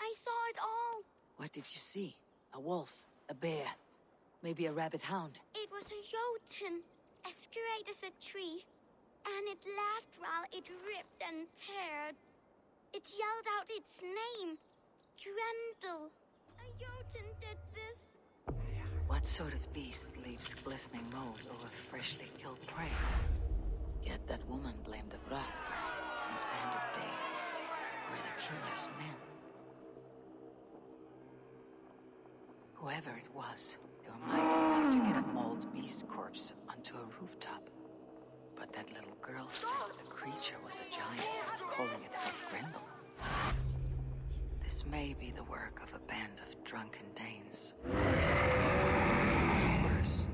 I saw it all. What did you see? A wolf? A bear? Maybe a rabbit hound? It was a Jotun, as straight as a tree. And it laughed while it ripped and teared. It yelled out its name. Grendel. A Jotun did this. What sort of beast leaves glistening mold over freshly killed prey? Yet that woman blamed the Hrothgar and his band of Danes. Were the killer's men? Whoever it was, they were mighty enough to get a mauled beast corpse onto a rooftop. But that little girl said the creature was a giant, calling itself Grendel. This may be the work of a band of drunken Danes. Worse, far worse.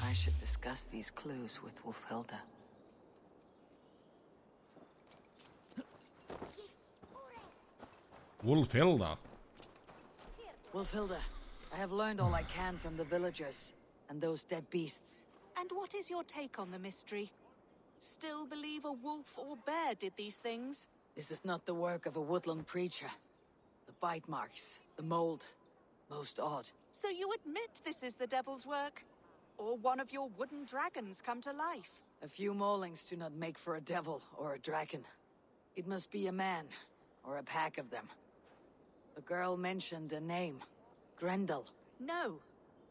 I should discuss these clues with Wolfhilda. Wolfhilda. Wolfhilda, I have learned all I can from the villagers and those dead beasts. And what is your take on the mystery? Still believe a wolf or bear did these things? This is not the work of a woodland creature. The bite marks, the mold, most odd. So you admit this is the devil's work? Or one of your wooden dragons come to life? A few maulings do not make for a devil or a dragon. It must be a man, or a pack of them. The girl mentioned a name. Grendel. No.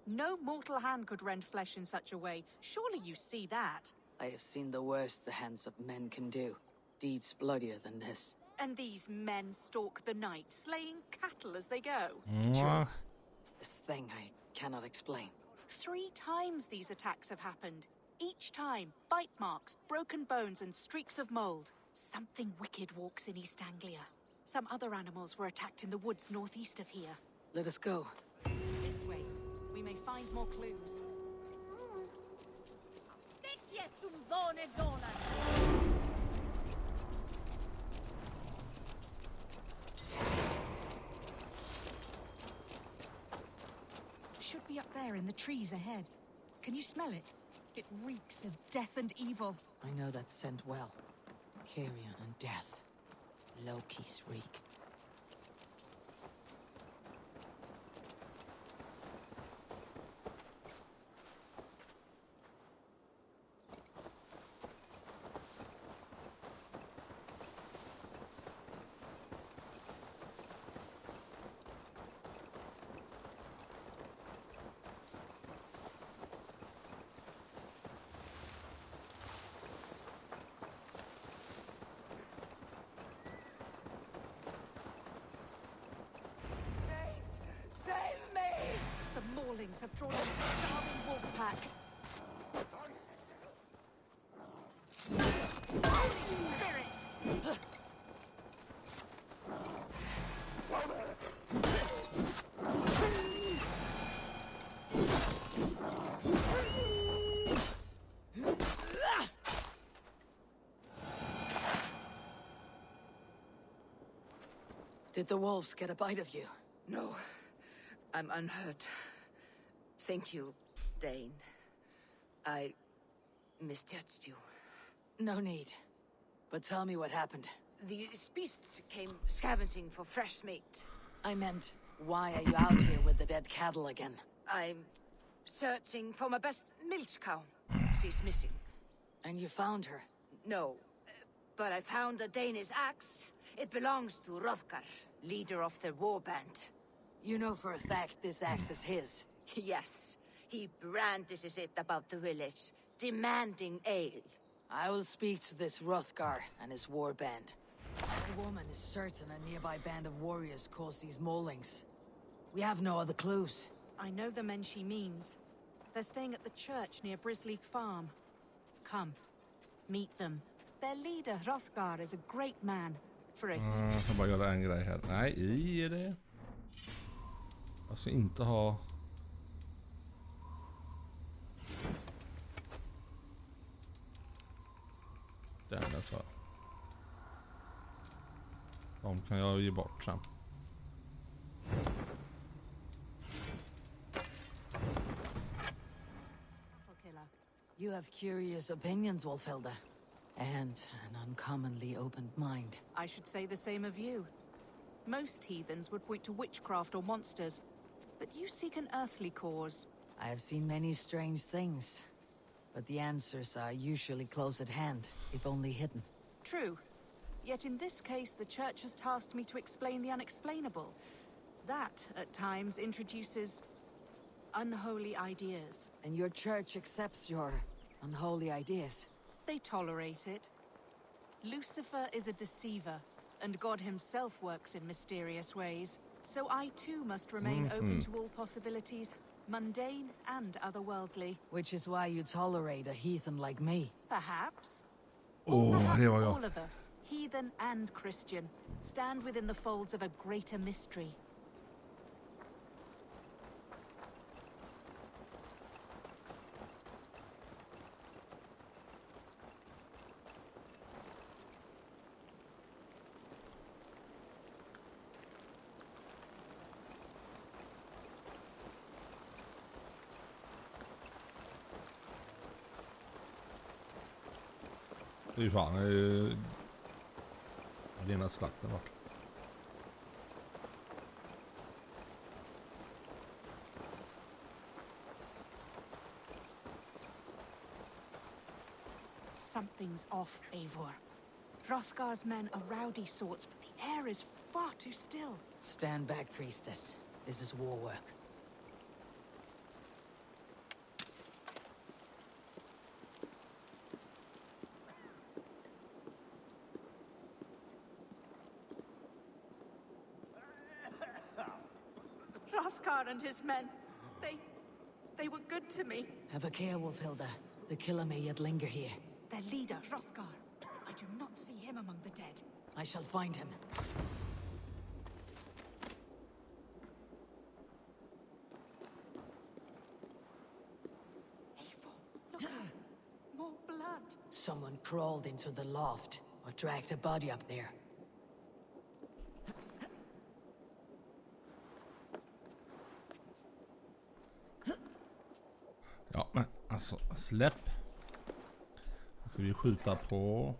No mortal hand could rend flesh in such a way. Surely you see that. I have seen the worst the hands of men can do. Deeds bloodier than this. And these men stalk the night, slaying cattle as they go. True. This thing I cannot explain. 3 times these attacks have happened. Each time, bite marks, broken bones, and streaks of mold. Something wicked walks in East Anglia. Some other animals were attacked in the woods northeast of here. Let us go. This way. We may find more clues. Should be up there in the trees ahead. Can you smell it? It reeks of death and evil. I know that scent well. Carrion and death. Loki's reek. Have drawn a starving wolf pack. Holy Spirit! Did the wolves get a bite of you? No, I'm unhurt. Thank you, Dane. I misjudged you. No need. But tell me what happened. These beasts came scavenging for fresh meat. I meant, why are you out here with the dead cattle again? I'm searching for my best milch cow. She's missing. And you found her? No, but I found a Danish axe. It belongs to Hrothgar, leader of the war band. You know for a fact this axe is his? Yes. He brandishes it about the village, demanding ale. I will speak to this Hrothgar and his warband. The woman is certain a nearby band of warriors caused these maulings. We have no other clues. I know the men she means. They're staying at the church near Brisleek Farm. Come, meet them. Their leader, Hrothgar, is a great man. For a Jag ska bara göra en grej här. Nej, i är det. Jag ska inte ha... Den där så. De kan jag ge bort sen. You have curious opinions, Wolfhilda. And an uncommonly opened mind. I should say the same of you. Most heathens would point to witchcraft or monsters, but you seek an earthly cause. I have seen many strange things, but the answers are usually close at hand, if only hidden. True. Yet in this case, the church has tasked me to explain the unexplainable. That, at times, introduces unholy ideas. And your church accepts your unholy ideas? They tolerate it. Lucifer is a deceiver, and God himself works in mysterious ways. So I too must remain open to all possibilities, mundane and otherworldly. Which is why you tolerate a heathen like me. Perhaps. Det var All of us, heathen and Christian, stand within the folds of a greater mystery. Det är ju fan rena slakten vart. Something's off, Eivor. Hrothgar's men are rowdy sorts, but the air is far too still. Stand back, priestess. This is war work. Hrothgar and his men, they were good to me. Have a care, Wolfhilda. The killer may yet linger here. Their leader, Hrothgar. I do not see him among the dead. I shall find him. Eivor, look up. More blood. Someone crawled into the loft, or dragged a body up there. Ja, men alltså släpp. Så vi skjuta på.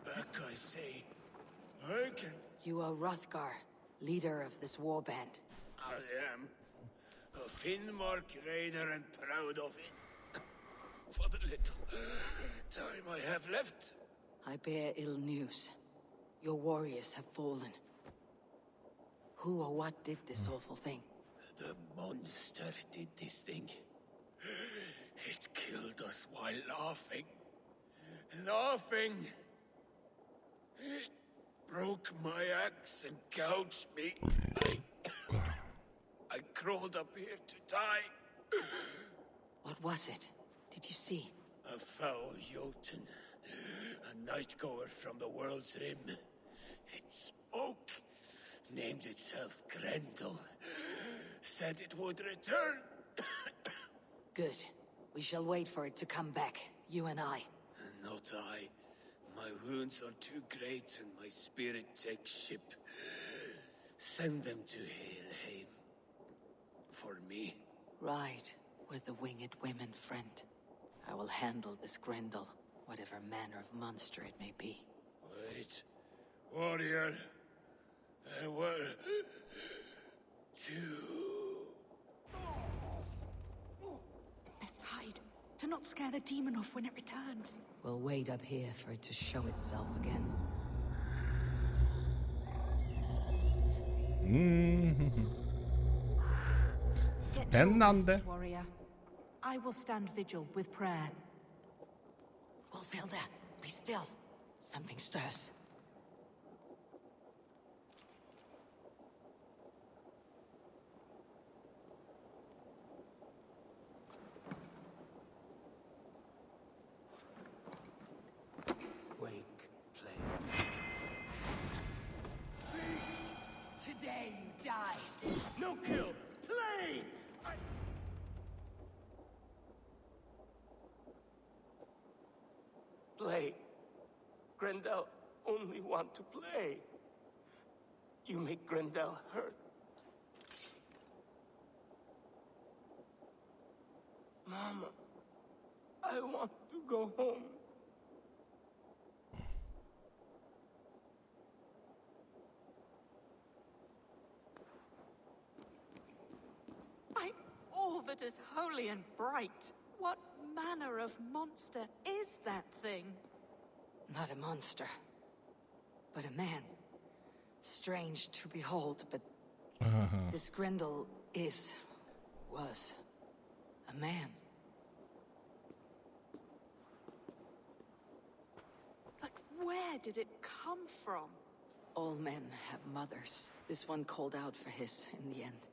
Back, I say. Hearken. You are Hrothgar, leader of this warband. I am. A Finnmark raider and proud of it. For the little time I have left. I bear ill news. Your warriors have fallen. Who or what did this awful thing? The monster did this thing. It killed us while laughing. Laughing! It broke my axe and gouged me. I crawled up here to die. What was it? Did you see? A foul Jotun. A night-goer from the world's rim. It spoke. Named itself Grendel. Said it would return. Good. We shall wait for it to come back, you and I. Not I. My wounds are too great and my spirit takes ship. Send them to Helheim. For me. Right. With the winged women, friend. I will handle this Grendel, whatever manner of monster it may be. Wait. Warrior. There were... two... Best hide, to not scare the demon off when it returns. We'll wait up here for it to show itself again. Spännande. Warrior. I will stand vigil with prayer. Wolfhilda, be still. Something stirs. Wake, play. Beast! Today you die. No kill! Play! Play. Grendel only want to play. You make Grendel hurt. Mama, I want to go home. By all that is holy and bright, what manner of monster is that thing? Not a monster, but a man. Strange to behold, but this Grendel was a man. But where did it come from? All men have mothers. This one called out for his in the end.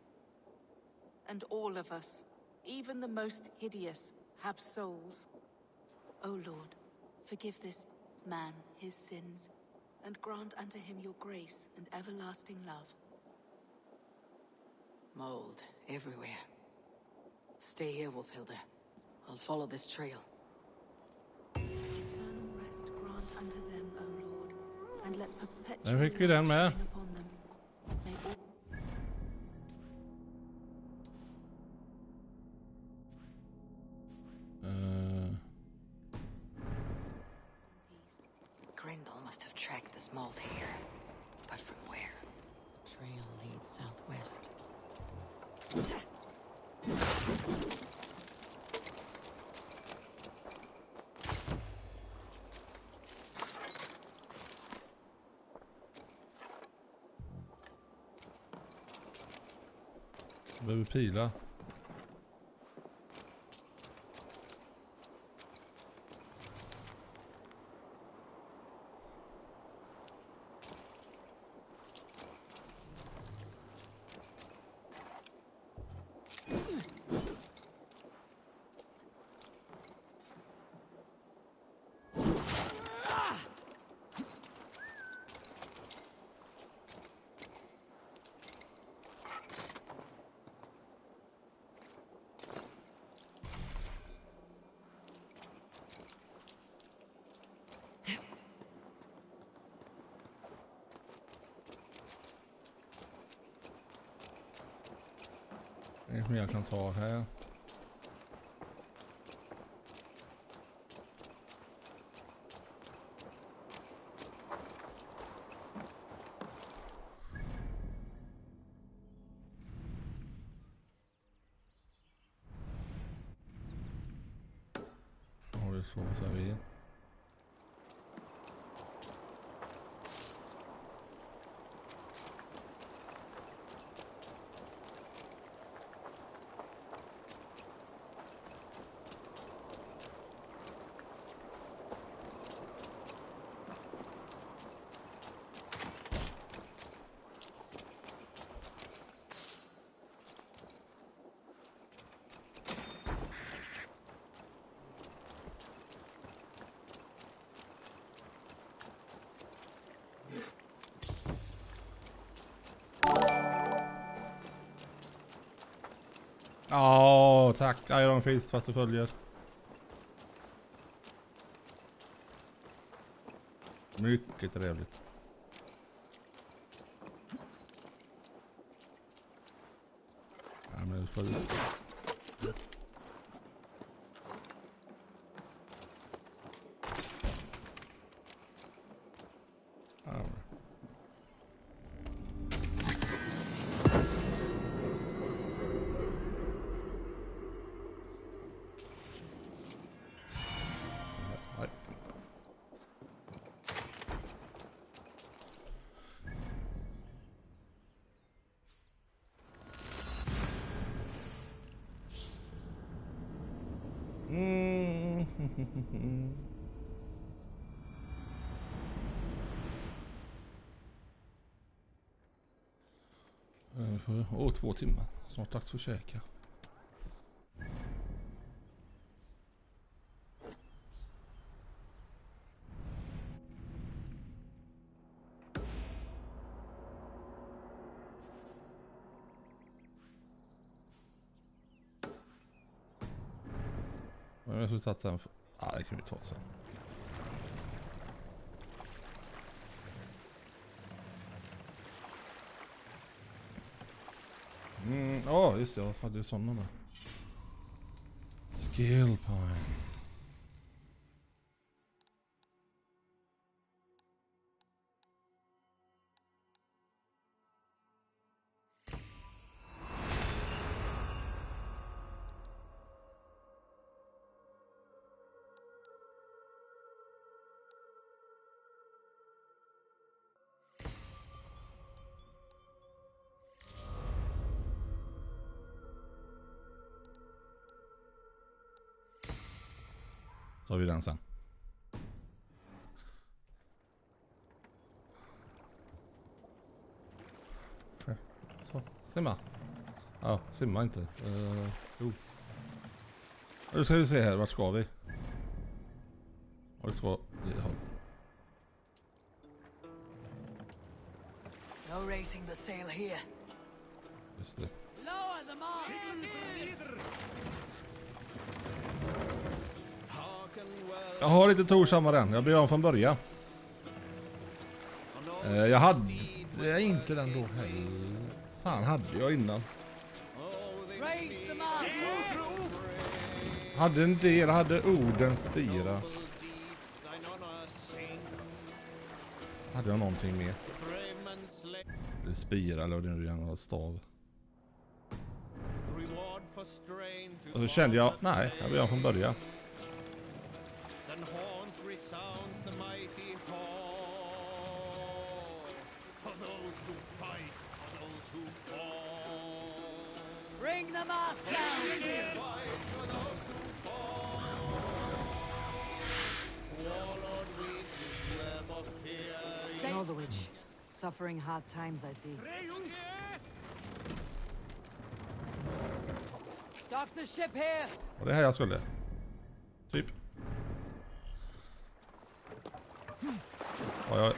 And all of us, even the most hideous, have souls. O Lord, forgive this man his sins, and grant unto him your grace and everlasting love. Mold everywhere. Stay here, Wolfhilda. I'll follow this trail. Eternal rest grant unto them, O Lord, and let perpetual Där fick vi den med. shine upon them. May all Grendel must have tracked this mold here. But from where? Trail leads southwest. Behöver pila. Inget mer jag kan ta här. Har det så vi. Ja, tack Iron Fist för att du följer. Mycket trevligt. Ja, men det följer. Åh, 2 timmar. Snart dags för att käka. Jag skulle tagit den för... det kan vi ta sen. Just det. Jag hade ju sådana där. Skill points. Så har vi den sen. Så, simma. Ja, simma inte. Nu ska vi se här, vart ska vi? Vart ska vi? No raising the sail here. Just det. Lower the mast! Jag har inte torsammar än. Jag blir om från början. Jag hade inte den då heller. Fan, hade jag innan. Hade en del, hade Odens spira. Hade jag någonting mer? Det spira eller det nu igen var stav. Och så kände jag, nej, jag blir om från början. Bring the mast down! Northwich, suffering hard times, I see. Dock the ship here! Och det här jag skulle. Typ. Oj.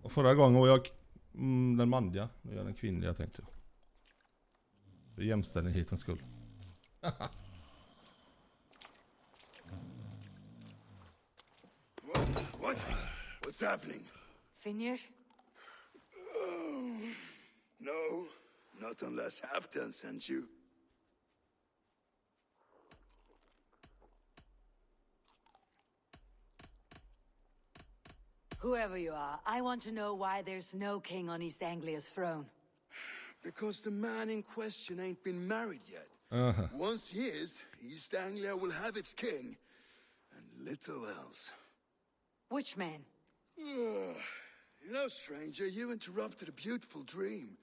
Och förra gången var jag den manliga. Nu är jag den kvinnliga, tänkte jag. För jämställdhetens skull. What's happening? Finir? No, not unless Halfdan sent you. Whoever you are, I want to know why there's no king on East Anglia's throne. Because the man in question ain't been married yet. Once he is, East Anglia will have its king, and little else. Which man? You know, stranger, you interrupted a beautiful dream.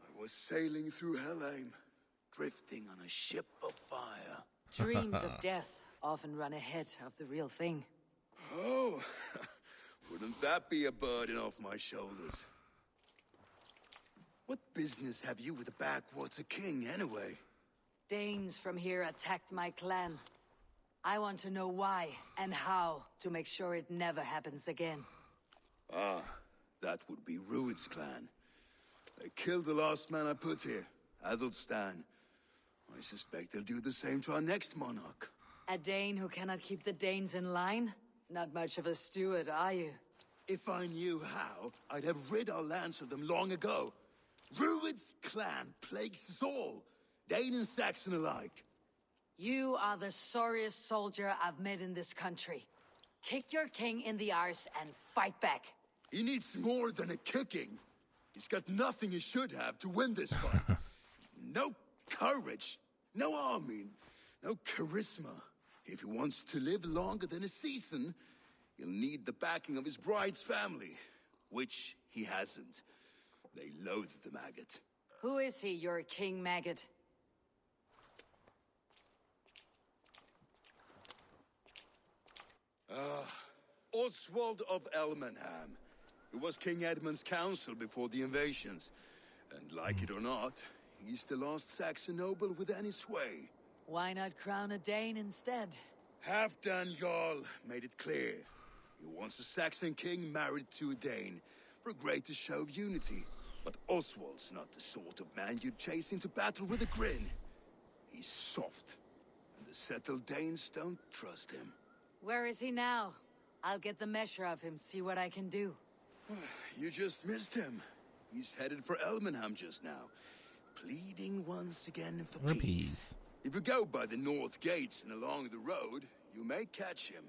I was sailing through Helheim, drifting on a ship of fire. Dreams of death often run ahead of the real thing. Oh, wouldn't that be a burden off my shoulders? What business have you with the backwater king, anyway? Danes from here attacked my clan. I want to know why and how to make sure it never happens again. Ah, that would be Rued's clan. They killed the last man I put here, Athelstan. I suspect they'll do the same to our next monarch. A Dane who cannot keep the Danes in line? Not much of a steward, are you? If I knew how, I'd have rid our lands of them long ago. Rued's clan plagues us all, Dane and Saxon alike. You are the sorriest soldier I've met in this country. Kick your king in the arse and fight back. He needs more than a kicking. He's got nothing he should have to win this fight. No courage, No army, no charisma. If he wants to live longer than a season, he'll need the backing of his bride's family, which he hasn't. They loathe the maggot. Who is he, your king maggot? Oswald of Elmenham. He was King Edmund's counsel before the invasions. And like it or not, he's the last Saxon noble with any sway. Why not crown a Dane instead? Halfdan Jarl made it clear. He wants a Saxon king married to a Dane, for a greater show of unity. But Oswald's not the sort of man you'd chase into battle with a grin. He's soft, and the settled Danes don't trust him. Where is he now? I'll get the measure of him, see what I can do. You just missed him. He's headed for Elmenham just now, pleading once again for peace. If you go by the north gates and along the road, you may catch him.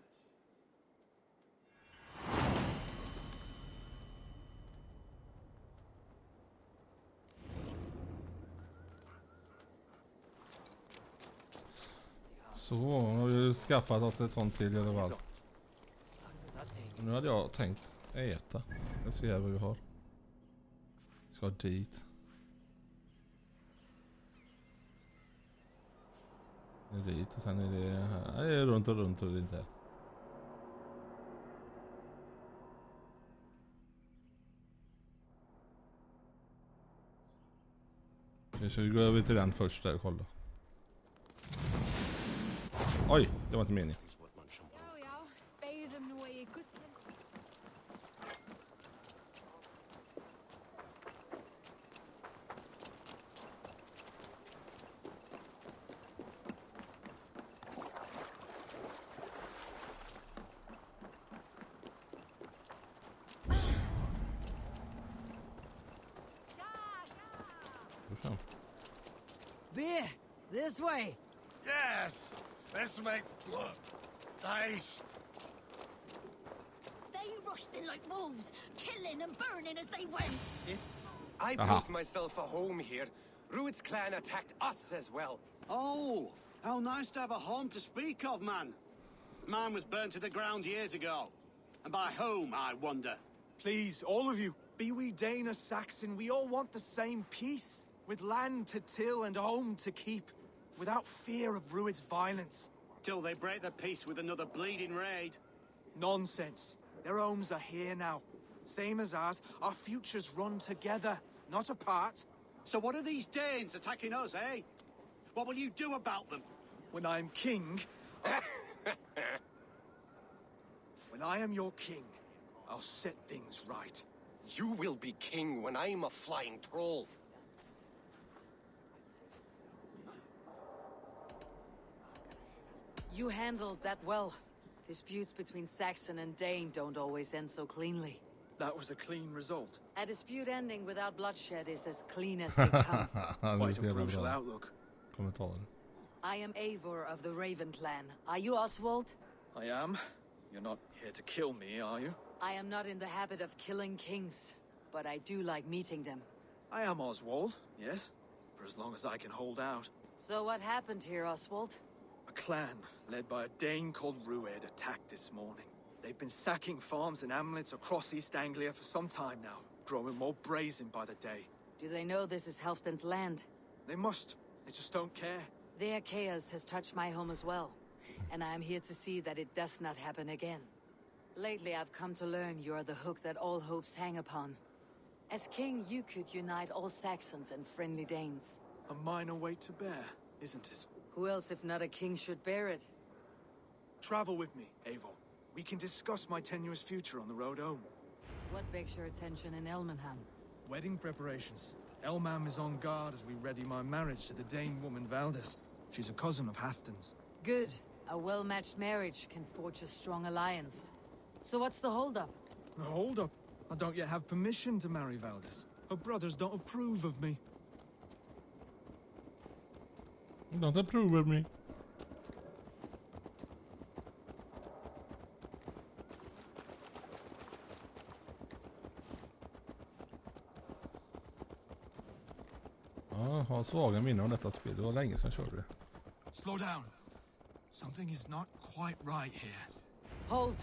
Så, nu har vi skaffat oss ett sånt till i alla fall. Nu hade jag tänkt äta. Jag ser vad vi har. Vi ska dit. Det är dit och sen är det här. Det är runt och runt och det är inte. Vi ska gå över till den först där och kolla. Oj, det var inte meningen. Beer, this way. Yes, let's make blood. Haste. They rushed in like wolves, killing and burning as they went. I built myself a home here. Rued's clan attacked us as well. Oh, how nice to have a home to speak of, man. Mine was burnt to the ground years ago. And by whom, I wonder? Please, all of you, be we Dane or Saxon, we all want the same peace. With land to till and home to keep. Without fear of Rued's violence. Till they break the peace with another bleeding raid. Nonsense. Their homes are here now. Same as ours, our futures run together, not apart. So what are these Danes attacking us, eh? What will you do about them? When I'm king... When I am your king, I'll set things right. You will be king when I'm a flying troll. You handled that well. Disputes between Saxon and Dane don't always end so cleanly. That was a clean result. A dispute ending without bloodshed is as clean as they come. Quite a brutal outlook. I am Eivor of the Raven clan. Are you Oswald? I am. You're not here to kill me, are you? I am not in the habit of killing kings, but I do like meeting them. I am Oswald, yes. For as long as I can hold out. So what happened here, Oswald? A clan, led by a Dane called Rued, attacked this morning. They've been sacking farms and hamlets across East Anglia for some time now, growing more brazen by the day. Do they know this is Halfdan's land? They must. They just don't care. Their chaos has touched my home as well, and I am here to see that it does not happen again. Lately, I've come to learn you are the hook that all hopes hang upon. As king, you could unite all Saxons and friendly Danes. A minor weight to bear, isn't it? Who else, if not a king, should bear it? Travel with me, Eivor. We can discuss my tenuous future on the road home. What begs your attention in Elmenham? Wedding preparations. Elmam is on guard as we ready my marriage to the Dane woman Valdis. She's a cousin of Halfdan's. Good. A well-matched marriage can forge a strong alliance. So what's the holdup? The holdup? I don't yet have permission to marry Valdis. Her brothers don't approve of me. Don't approve of me. Jag har svaga minnen om detta spel. Det var länge sedan jag körde det. Slow down. Something is not quite right here. Hold.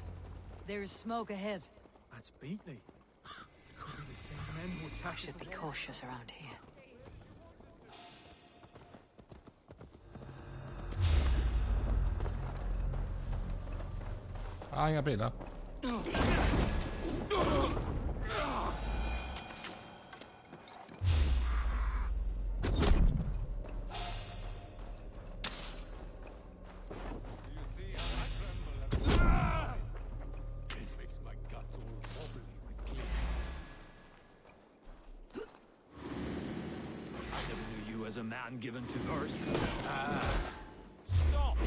There is smoke ahead. That's Beatley. It could be the same men who attacked. Should be cautious around here. Inga bilar. As a man given to verse. Stop!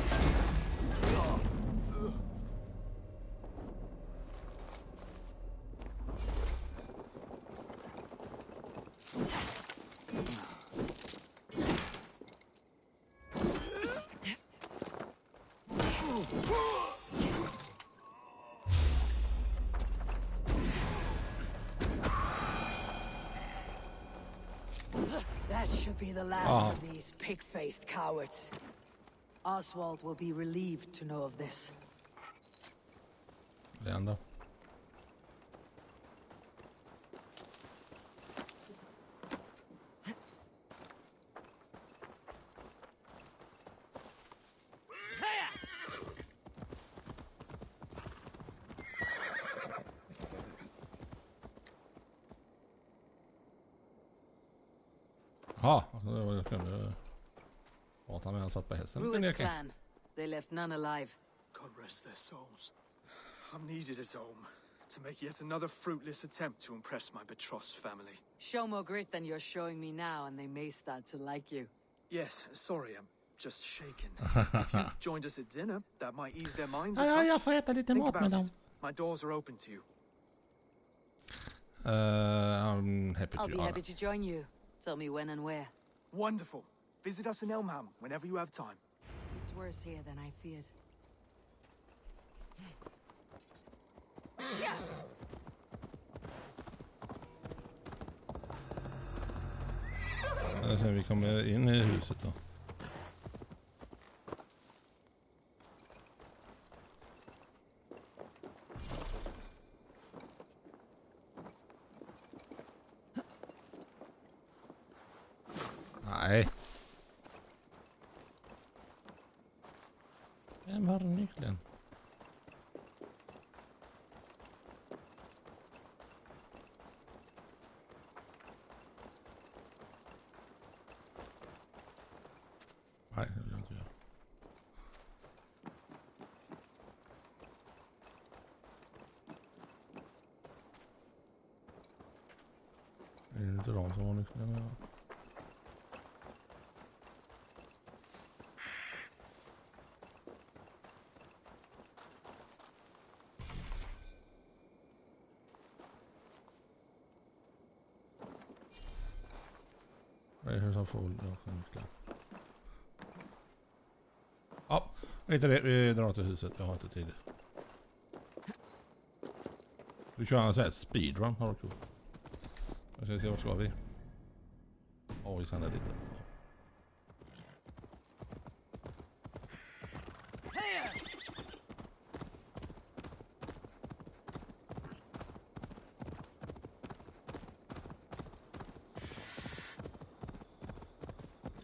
That should be the last of these pig-faced cowards. Oswald will be relieved to know of this. Det ändå. Ja, det var jag kunde prata med han satt på hästen. Rued's clan. They left none alive. God rest their souls. I'm needed at home to make yet another fruitless attempt to impress my betrothed's family. Show more grit than you're showing me now, and they may start to like you. Yes, sorry, I'm just shaken. If you joined us at dinner, that might ease their minds a touch. Jag får äta lite Think mat med about dem. it. My doors are open to you. I'm happy to. I'll be happy to join you. Tell me when and where. Wonderful. Visit us in Elmham whenever you have time. It's worse here than I feared. Sen vi kommer in i huset då. Nej. Vem har nyckeln? Nej, det vill jag inte göra. Det är inte de som har nyckeln. Ja. Det är hur som får nyckeln. Ja, inte det. Vi drar till huset. Jag har inte tid. Vi kör en sån här speedrun. Har det kul. Jag ska se vart ska vi. Vi sänder lite.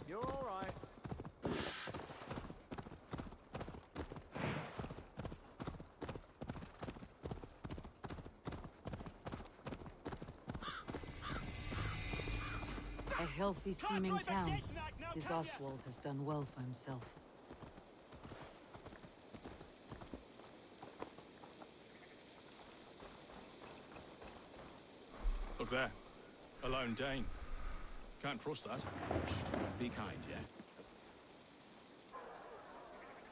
You're all right. A healthy-seeming town. This Oswald has done well for himself. Look there. A lone Dane. Can't trust that. Be kind, yeah?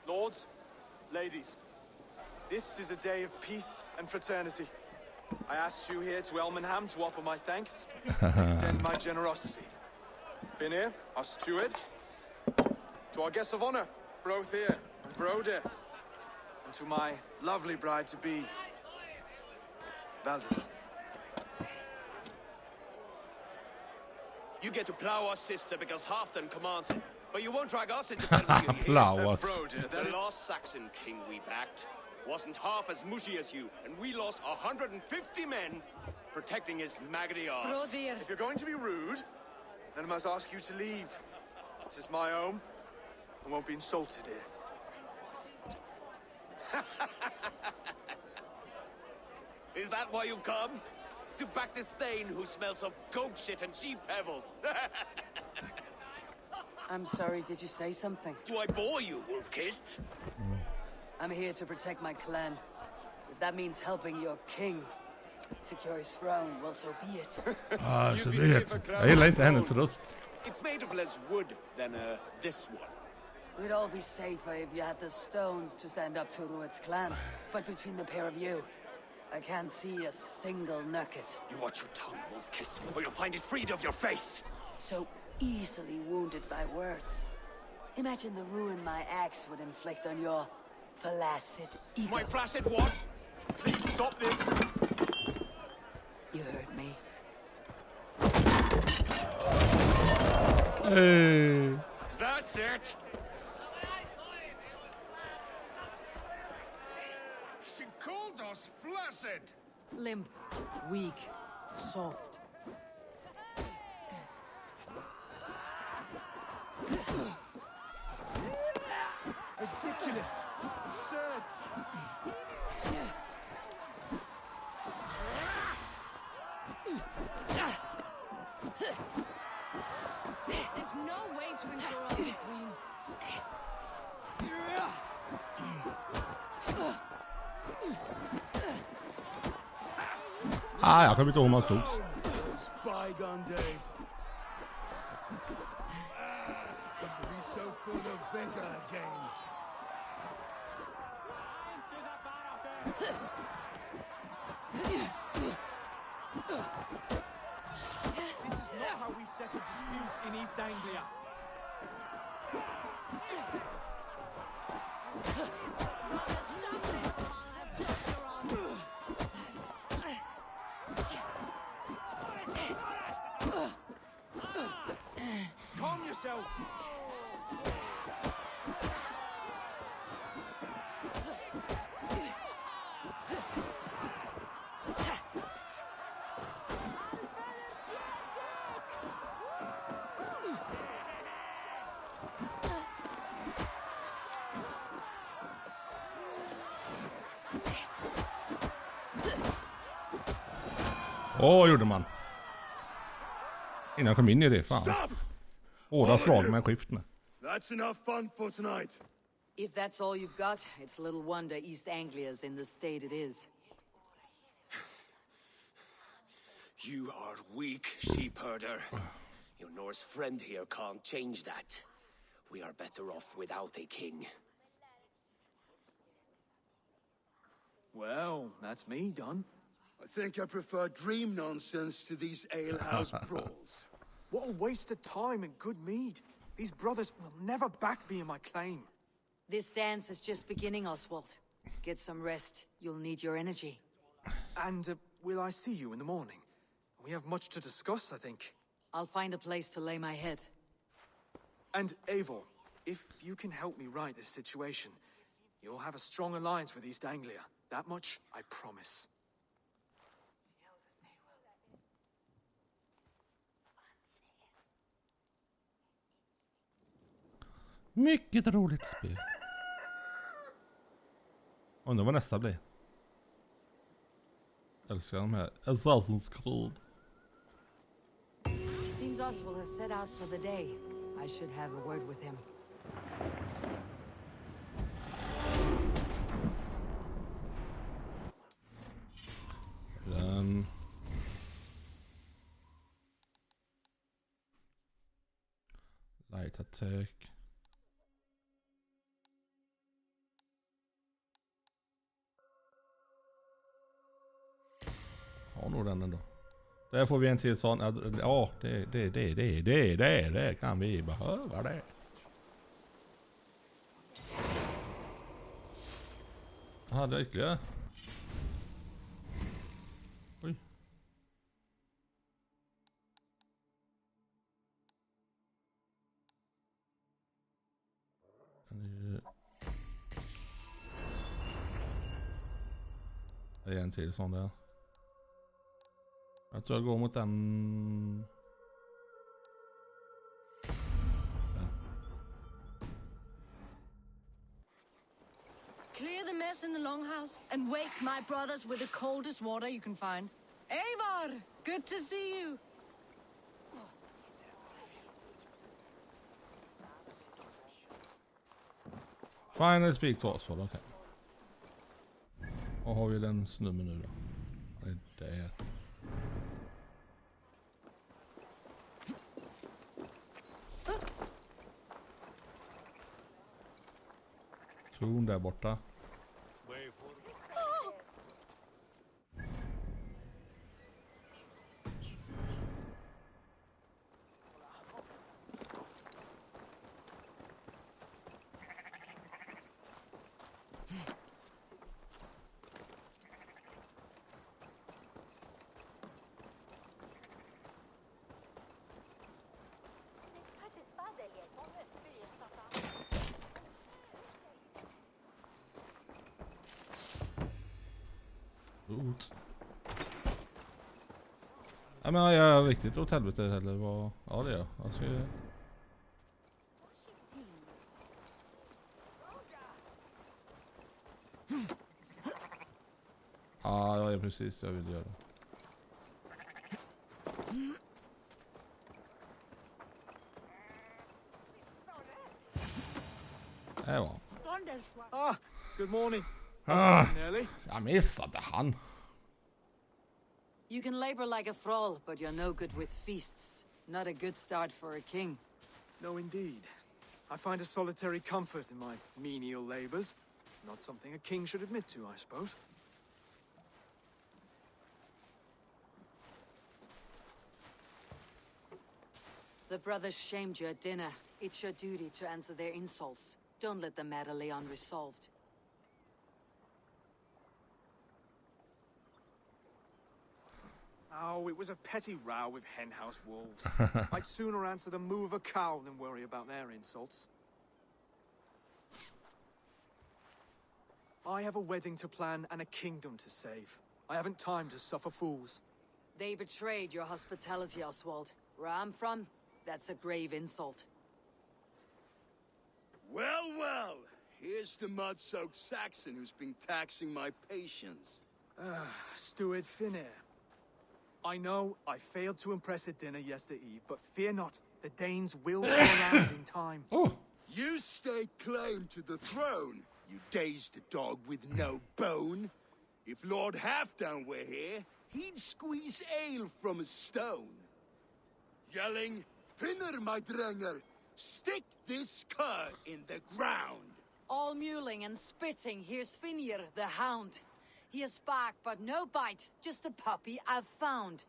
Lords, ladies, this is a day of peace and fraternity. I asked you here to Elmenham to offer my thanks and extend my generosity. Finir, our steward, to our guests of honor, Brothir and Broder, and to my lovely bride-to-be, Valdis. You get to plow our sister because Halfdan commands it. But you won't drag us into battle here. Plow us. The last Saxon king we backed wasn't half as mushy as you, and we lost 150 men protecting his maggoty arse. If you're going to be rude, then I must ask you to leave. This is my home. I won't be insulted here. Is that why you've come? To back this Thane who smells of goat shit and sheep pebbles? I'm sorry, did you say something? Do I bore you, wolf-kissed? I'm here to protect my clan. If that means helping your king secure his throne, well, so be it. Så det. Jag gillar inte hennes röst. It's made of less wood than this one. We'd all be safer if you had the stones to stand up to Rued's clan. But between the pair of you, I can't see a single nugget. You watch your tongue, wolf-kiss, or you'll find it freed of your face. So easily wounded by words. Imagine the ruin my axe would inflict on your flaccid ego. My flaccid what? Please stop this. You heard me. Hey. That's it. She called us flaccid. Limp, weak, soft. Ridiculous. Absurd. This is no way to ensure us the queen. Jag kommer inte ihåg hur man slogs. Bygone days. To be so full of vigor again. This is not how we settle disputes in East Anglia. Calm yourselves. Gjorde man. Innan jag kom in i det, fan. Hårda slag med skiftene. That's enough fun for tonight. If that's all you've got, it's little wonder East Anglia's in the state it is. You are weak, sheep herder. Your Norse friend here can't change that. We are better off without a king. Well, that's me done. I think I prefer dream nonsense to these alehouse brawls. What a waste of time and good mead. These brothers will never back me in my claim. This dance is just beginning, Oswald. Get some rest. You'll need your energy. And will I see you in the morning? We have much to discuss, I think. I'll find a place to lay my head. And Eivor, if you can help me right this situation, you'll have a strong alliance with East Anglia. That much, I promise. Mycket roligt spel. Undrar vad nästa blir. Älskar de här Assassin's Creed. Seems Oswald has set out for the day. I should have a word with him. Light attack. Har nog den ändå. Där får vi en till sån. Ja, det kan vi behöva det. Jaha, det är ytterligare. Oj. Det är en till sån där. Jag tror jag går mot den. Ja. Clear the mess in the longhouse and wake my brothers with the coldest water you can find. Eivor, good to see you. Finally speak to us, okej. Och har vi den snummen nu då? Det är Tron där borta. Ja, men jag är riktigt åt helvete eller vad? Ja, det är jag. Alltså, ja, det är precis jag vill göra. Det var. Ah, good morning. Jag missade han. You can labor like a thrall, but you're no good with feasts. Not a good start for a king. No, indeed. I find a solitary comfort in my menial labors. Not something a king should admit to, I suppose. The brothers shamed you at dinner. It's your duty to answer their insults. Don't let the matter lay unresolved. Oh, it was a petty row with henhouse wolves. I'd sooner answer the moo of a cow than worry about their insults. I have a wedding to plan and a kingdom to save. I haven't time to suffer fools. They betrayed your hospitality, Oswald. Where I'm from, that's a grave insult. Well, well. Here's the mud-soaked Saxon who's been taxing my patience. Steward Finnair. I know I failed to impress at dinner yestereve, but fear not, the Danes will come around in time. Oh. You stake claim to the throne, you dazed dog with no bone. If Lord Halfdown were here, he'd squeeze ale from a stone. Yelling, Finner, my drenger, stick this cur in the ground. All mewling and spitting, here's Finir, the hound. He has bark, but no bite, just a puppy I've found.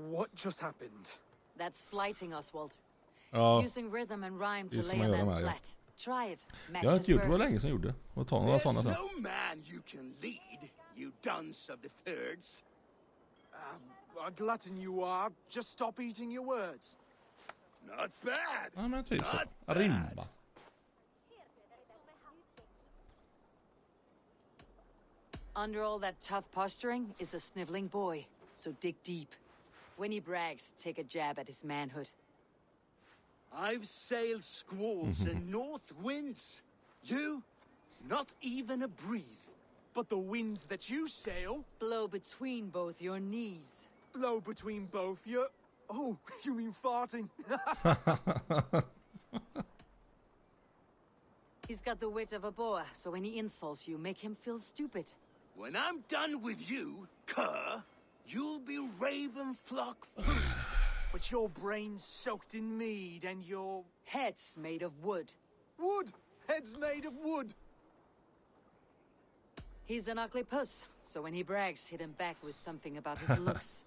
What just happened? That's flighting, Oswald. Ja. Using rhythm and rhyme Det to är som lay a att göra man med, ja. flat. Try it. Match Jag har his inte gjort det, var verse. länge sedan jag gjorde. Och ta några sådana sen. There's no man you can lead, you dunce of the thirds. A glutton you are. Just stop eating your words. Not bad. Ja, men typ så. Not bad. Rimba. Under all that tough posturing is a sniveling boy, so dig deep. When he brags, take a jab at his manhood. I've sailed squalls and north winds. You, not even a breeze. But the winds that you sail... Blow between both your knees. Blow between both your... Oh, you mean farting? He's got the wit of a boa, so when he insults you, make him feel stupid. When I'm done with you, cur, you'll be raven flock food. But your brain's soaked in mead and your... Head's made of wood. Wood! Head's made of wood! He's an ugly puss, so when he brags, hit him back with something about his looks.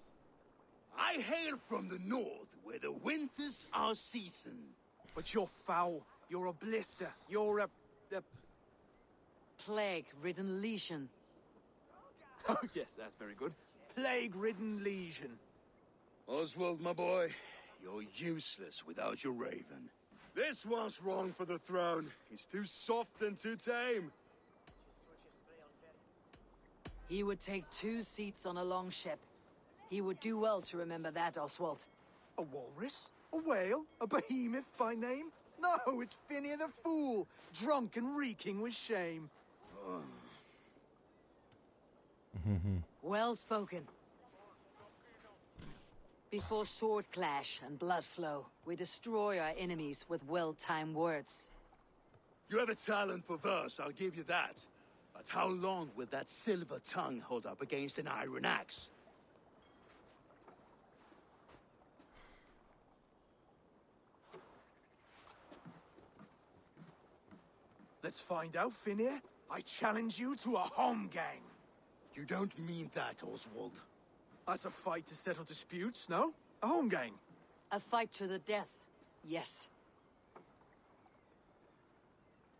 I hail from the north, where the winters are season. But you're foul. You're a blister. You're a... Plague-ridden lesion. Oh, yes, that's very good. Plague-ridden lesion. Oswald, my boy, you're useless without your raven. This one's wrong for the throne. He's too soft and too tame. He would take 2 seats on a longship. He would do well to remember that, Oswald. A walrus? A whale? A behemoth by name? No, it's Finian the Fool, drunk and reeking with shame. Well spoken. Before sword clash and blood flow, we destroy our enemies with well-timed words. You have a talent for verse, I'll give you that. But how long will that silver tongue hold up against an iron axe? Let's find out, Finir. I challenge you to a home gang. You don't mean that, Oswald. That's a fight to settle disputes, no? A home gang. A fight to the death, yes.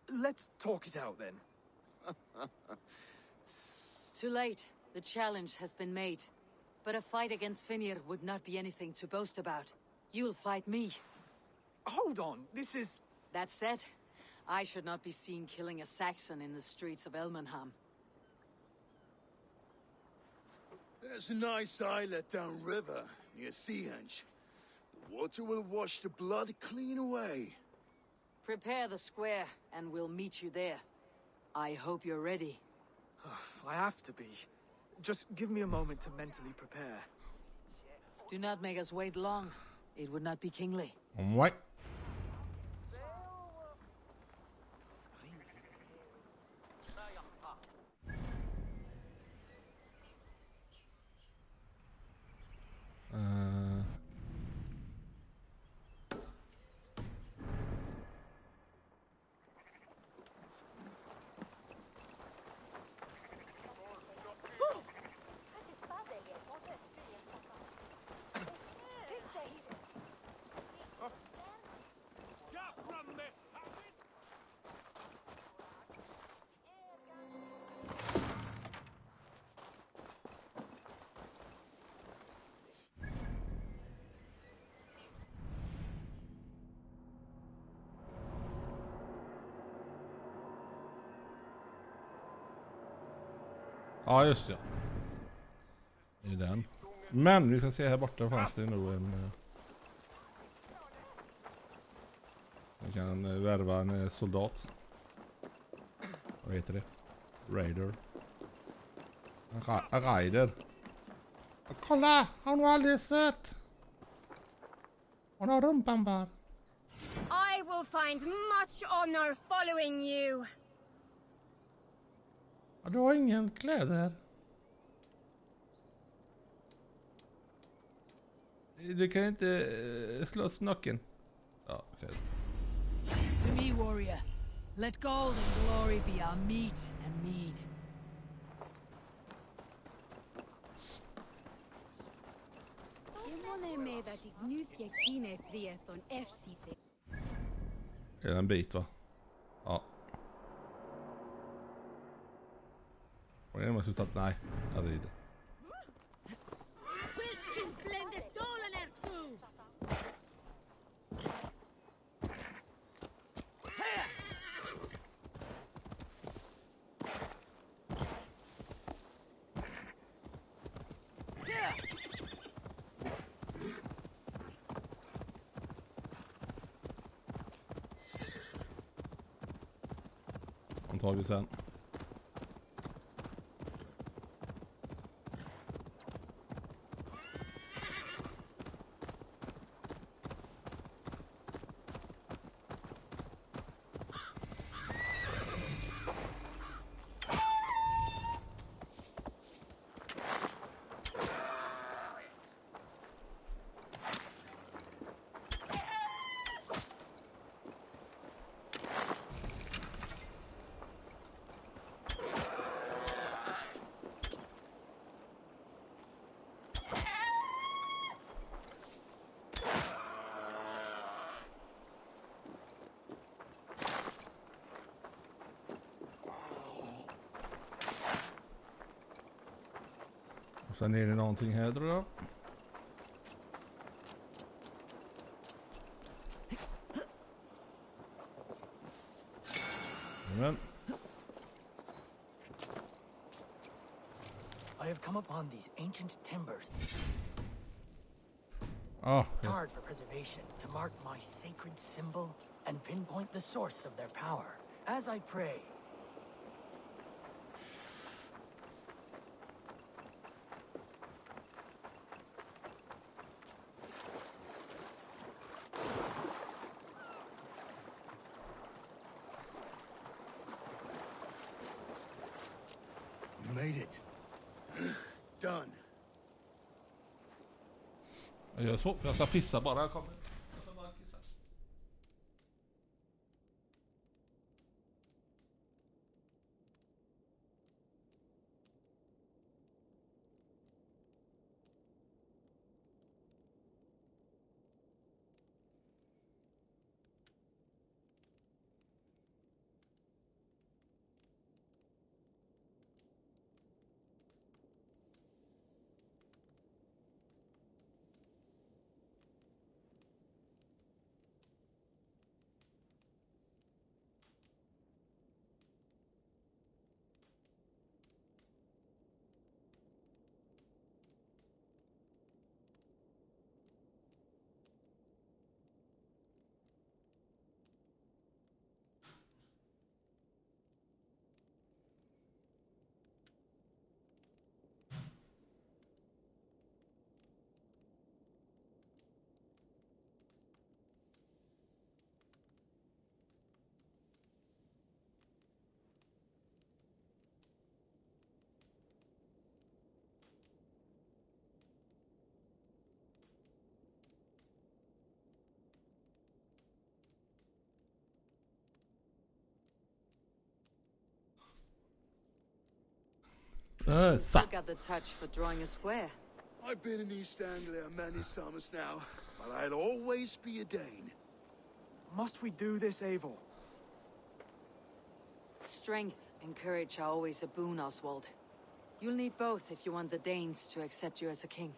Let's talk it out, then. Too late. The challenge has been made. But a fight against Finir would not be anything to boast about. You'll fight me. Hold on, this is... That said, I should not be seen killing a Saxon in the streets of Elmenham. There's a nice islet downriver, near Seahenge. The water will wash the blood clean away. Prepare the square, and we'll meet you there. I hope you're ready. I have to be. Just give me a moment to mentally prepare. Do not make us wait long. It would not be kingly. What? Ja, just det. I den. Men vi ska se här borta fanns det nog en... Vi kan värva en soldat. Vad heter det? Raider. En rider. Kolla! Har hon aldrig sett? Hon har rumpan bara. I will find much honor following you. Ja, du har ingen kläder. Du kan inte slåss naken. Ja, okej. To me, warrior. Let gold and glory be our meat and mead. Är det en bit, va? Ja. Och det måste ta... Nej, jag rider. De tar vi sen. Och sen är det någonting här, tror jag. I have come upon these ancient timbers. Oh. Tarred for preservation to mark my sacred symbol and pinpoint the source of their power. As I pray, You made it. Done. Jag gör så, för jag ska pissa bara. Jag kommer. Jag ska bara kissa. Still got the touch for drawing a square. I've been in East Anglia many summers now, but I'll always be a Dane. Must we do this, Eivor? Strength and courage are always a boon, Oswald. You'll need both if you want the Danes to accept you as a king.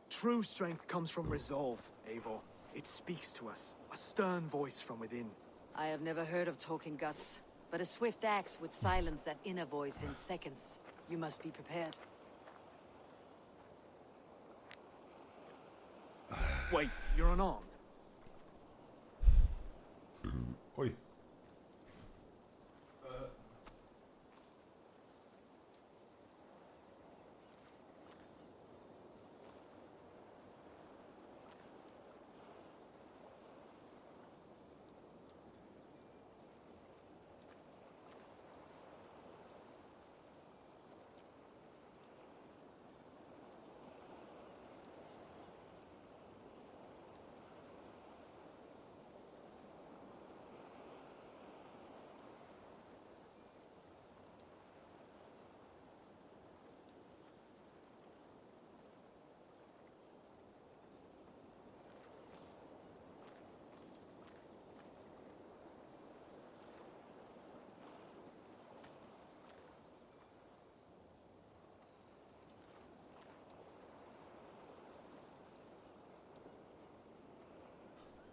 True strength comes from resolve, Eivor. It speaks to us, a stern voice from within. I have never heard of talking guts, but a swift axe would silence that inner voice in seconds. You must be prepared. Wait, you're unarmed? Oj.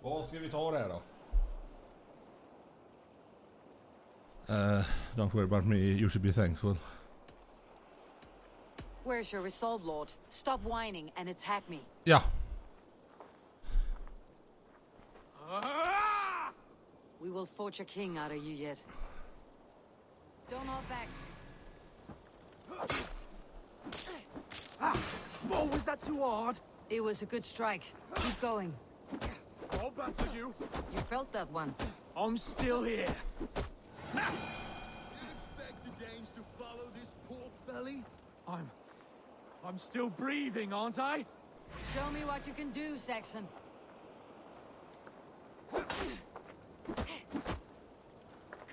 Vad ska vi ta där då? Don't worry about me, you should be thankful. Where's your resolve, Lord? Stop whining and attack me. Ja. We will forge a king out of you yet. Don't hold back. Oh, was that too hard? It was a good strike. Keep going. I'll batter you. You felt that one. I'm still here. You expect the Danes to follow this pork belly? I'm still breathing, aren't I? Show me what you can do, Saxon.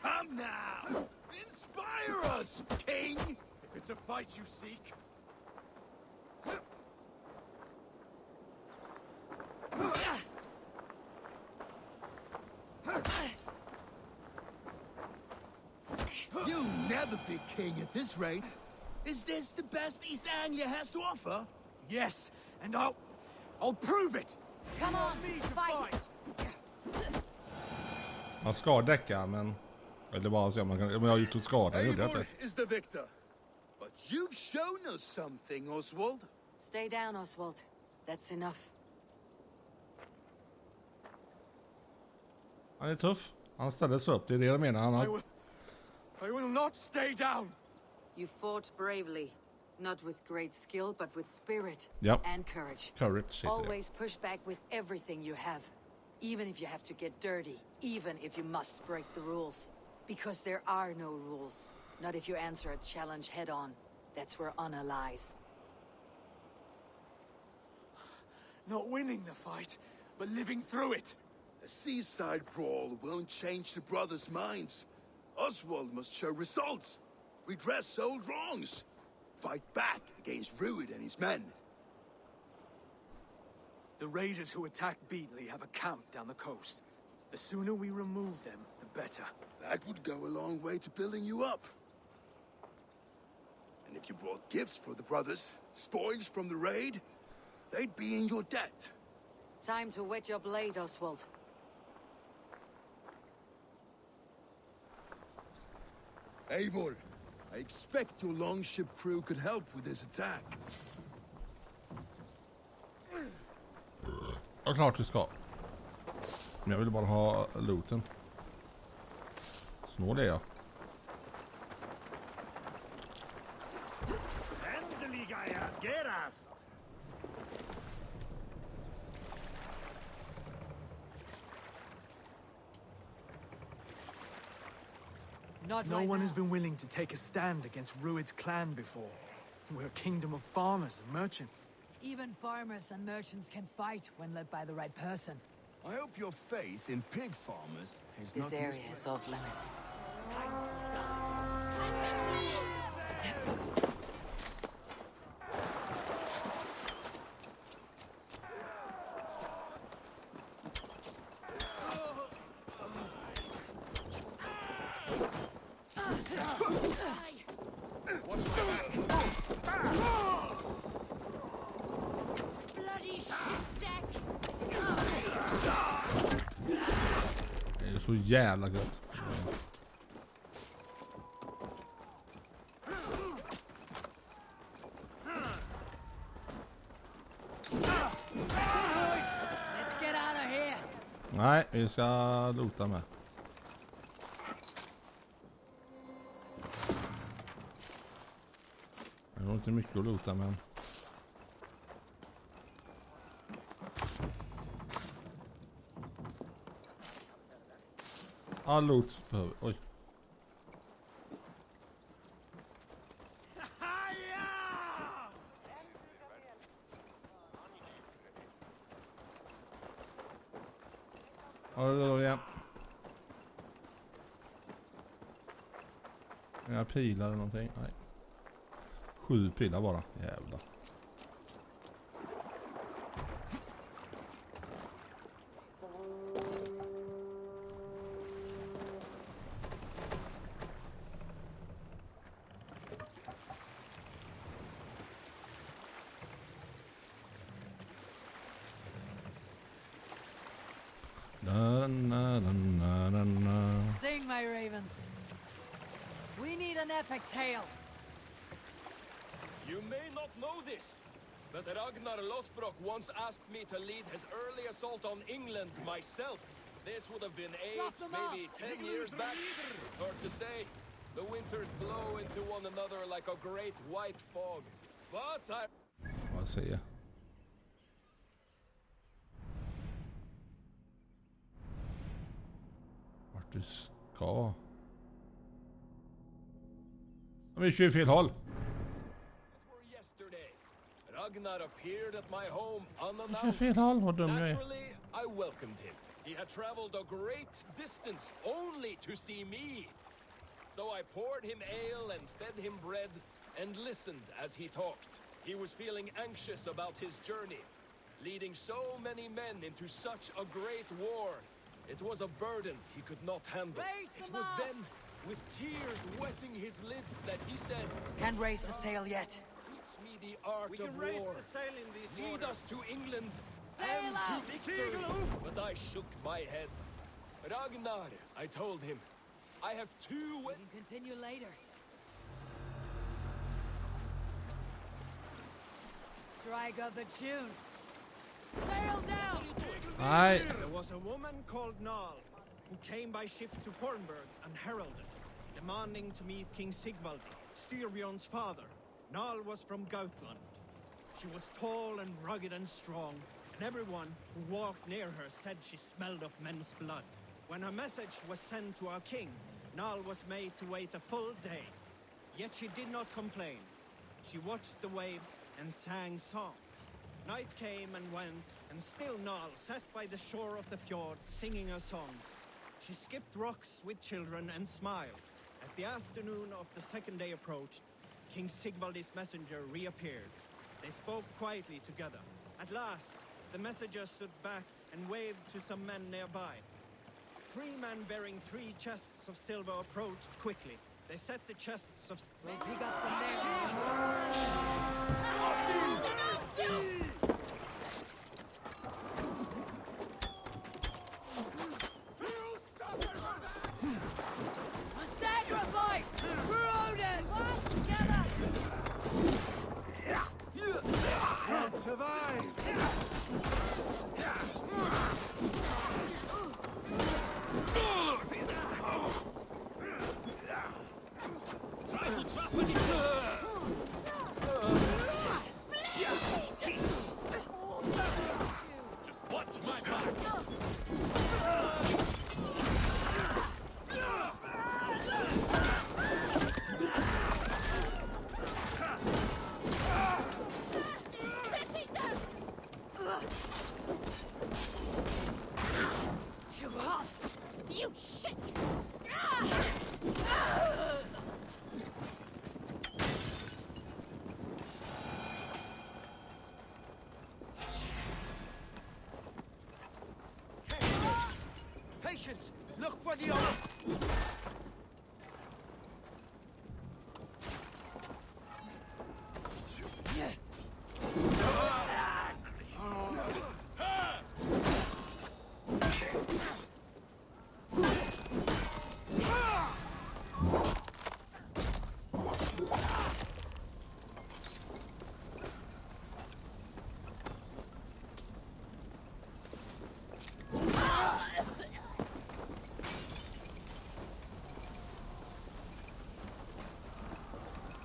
Come now! Inspire us, King! If it's a fight you seek. You'll never be king at this rate. Is this the best East Anglia has to offer? Yes, and I'll prove it. Come on, fight! Man ska däcka, men... Eller bara så man kan... Men jag har ju tog skada, gjorde jag Eivor inte. is the victor. But You've shown us something, Oswald. Stay down, Oswald. That's enough. Han är tuff. Han ställer sig upp. Det är det jag menar. I will not stay down. You fought bravely. Not with great skill, but with spirit and courage. Always push back with everything you have. Even if you have to get dirty. Even if you must break the rules. Because there are no rules. Not if you answer a challenge head on. That's where honor lies. Not winning the fight, but living through it. A seaside brawl won't change the brothers' minds. Oswald must show results. Redress old wrongs. Fight back against Rued and his men. The raiders who attacked Beatley have a camp down the coast. The sooner we remove them, the better. That would go a long way to building you up. And if you brought gifts for the brothers, spoils from the raid, they'd be in your debt. Time to wet your blade, Oswald. Eivor, I expect your longship crew could help with this attack. Ja, klart vi ska. Men jag vill bara ha looten. Snål är jag. Äntligen gerast! No one has been willing to take a stand against Rued's clan before. We're a kingdom of farmers and merchants. Even farmers and merchants can fight when led by the right person. I hope your faith in pig farmers is not This area is off limits. Det är så jävla gött. Let's get out of here. Nej, vi ska loota med. Det var inte mycket att loota men. All loot behöver. Oj. Ja, det då igen. Inga pilar eller någonting. Nej. 7 pilar bara. Jävlar. Sing, my ravens. We need an epic tale. You may not know this, but Ragnar Lothbrok once asked me to lead his early assault on England myself. This would have been 8, maybe 10 years back. It's hard to say. The winters blow into one another like a great white fog. But I... Vad säger jag? Vart du ska? Vi kör fel håll. Ragnar appeared at my home Kör unannounced. fel håll, vad dum jag är. Naturally, I welcomed him. He had traveled a great distance only to see me. So I poured him ale and fed him bread and listened as he talked. He was feeling anxious about his journey. Leading so many men into such a great war. It was a burden he could not handle. It was then, with tears wetting his lids, that he said, Can't raise the sail yet. Teach me the art of war. Lead us to England Sail and out! to victory. But I shook my head. Ragnar, I told him, I have 2 We can continue later. strike up a tune. Sail down! Nej. There was a woman called Nal who came by ship to Fornburg and heralded, demanding to meet King Sigvald, Styrbjorn's father. Nal was from Gautland. She was tall and rugged and strong, and everyone who walked near her said she smelled of men's blood. When her message was sent to our king, Nal was made to wait a full day. Yet she did not complain. She watched the waves and sang songs. Night came and went, and still Nal sat by the shore of the fjord singing her songs. She skipped rocks with children and smiled. As the afternoon of the second day approached, King Sigvald's messenger reappeared. They spoke quietly together. At last, the messenger stood back and waved to some men nearby. 3 men bearing 3 chests of silver approached quickly. They set the chests of... We'll pick up from there. A sacrifice for Odin! What survives? Just watch my back. Too hot! You shit! Patience! Look for the other!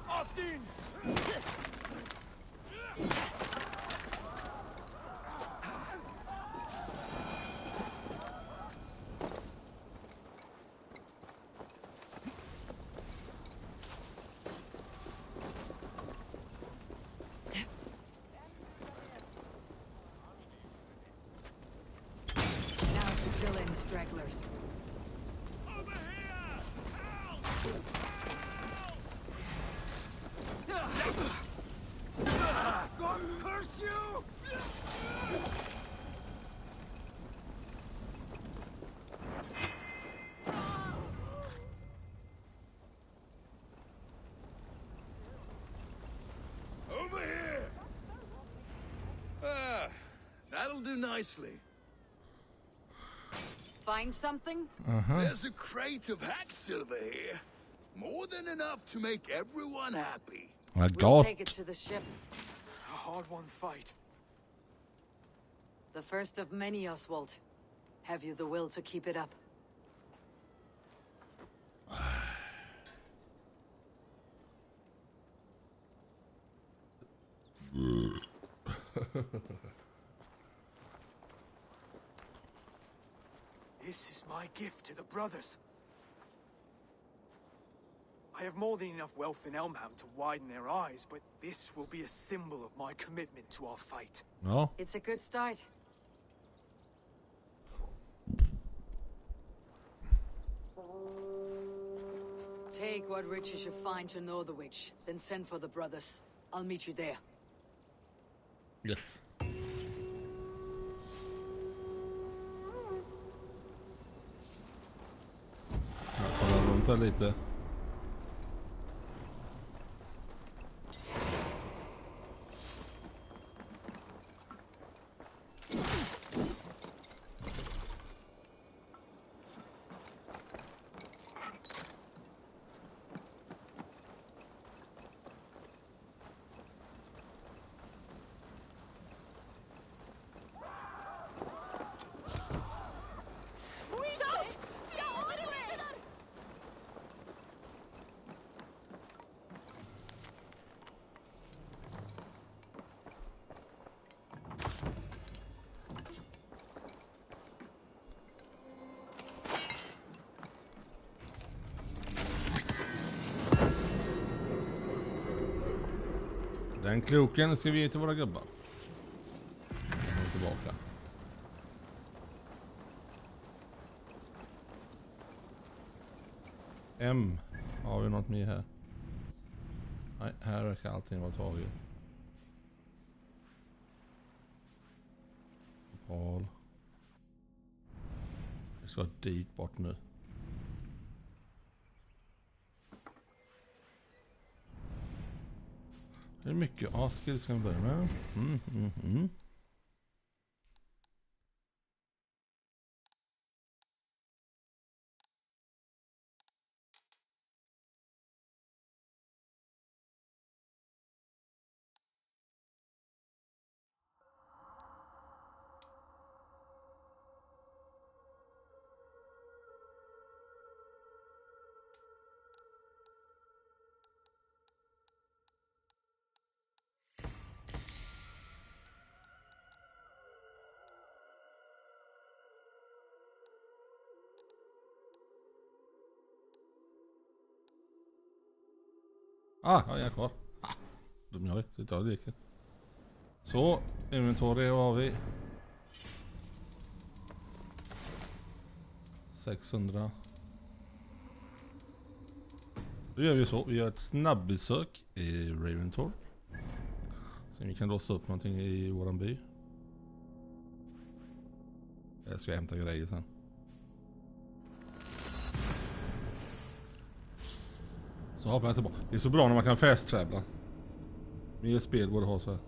Austin! Now to fill in stragglers. God curse you! Over here! Ah, that'll do nicely. Find something? There's a crate of hack silver here. More than enough to make everyone happy. We'll take it to the ship. A hard-won fight. The first of many, Oswald. Have you the will to keep it up? This is my gift to the brothers. I have more than enough wealth in Elmham to widen their eyes, but this will be a symbol of my commitment to our fight. No. It's a good start. Take what riches you find to Northwich, then send for the brothers. I'll meet you there. Yes. Jag kollar runt här lite. Den kloken ska vi ge till våra gubbar. Nu är tillbaka. M. Har vi något mer här? Nej, här verkar allting vara taget. Paul. Vi ska dit bort nu. Det är mycket skills ska vi börja med. Jag är kvar. Dum jag är. Sitter och leker. Så, inventory har vi. 600. Då gör vi så. Vi gör ett snabbbesök i Raventorp. Så vi kan låsa upp någonting i våran by. Jag ska hämta grejer sen. Så hoppar jag tillbaka. Det är så bra när man kan fast-travla. Mer spel borde ha så här.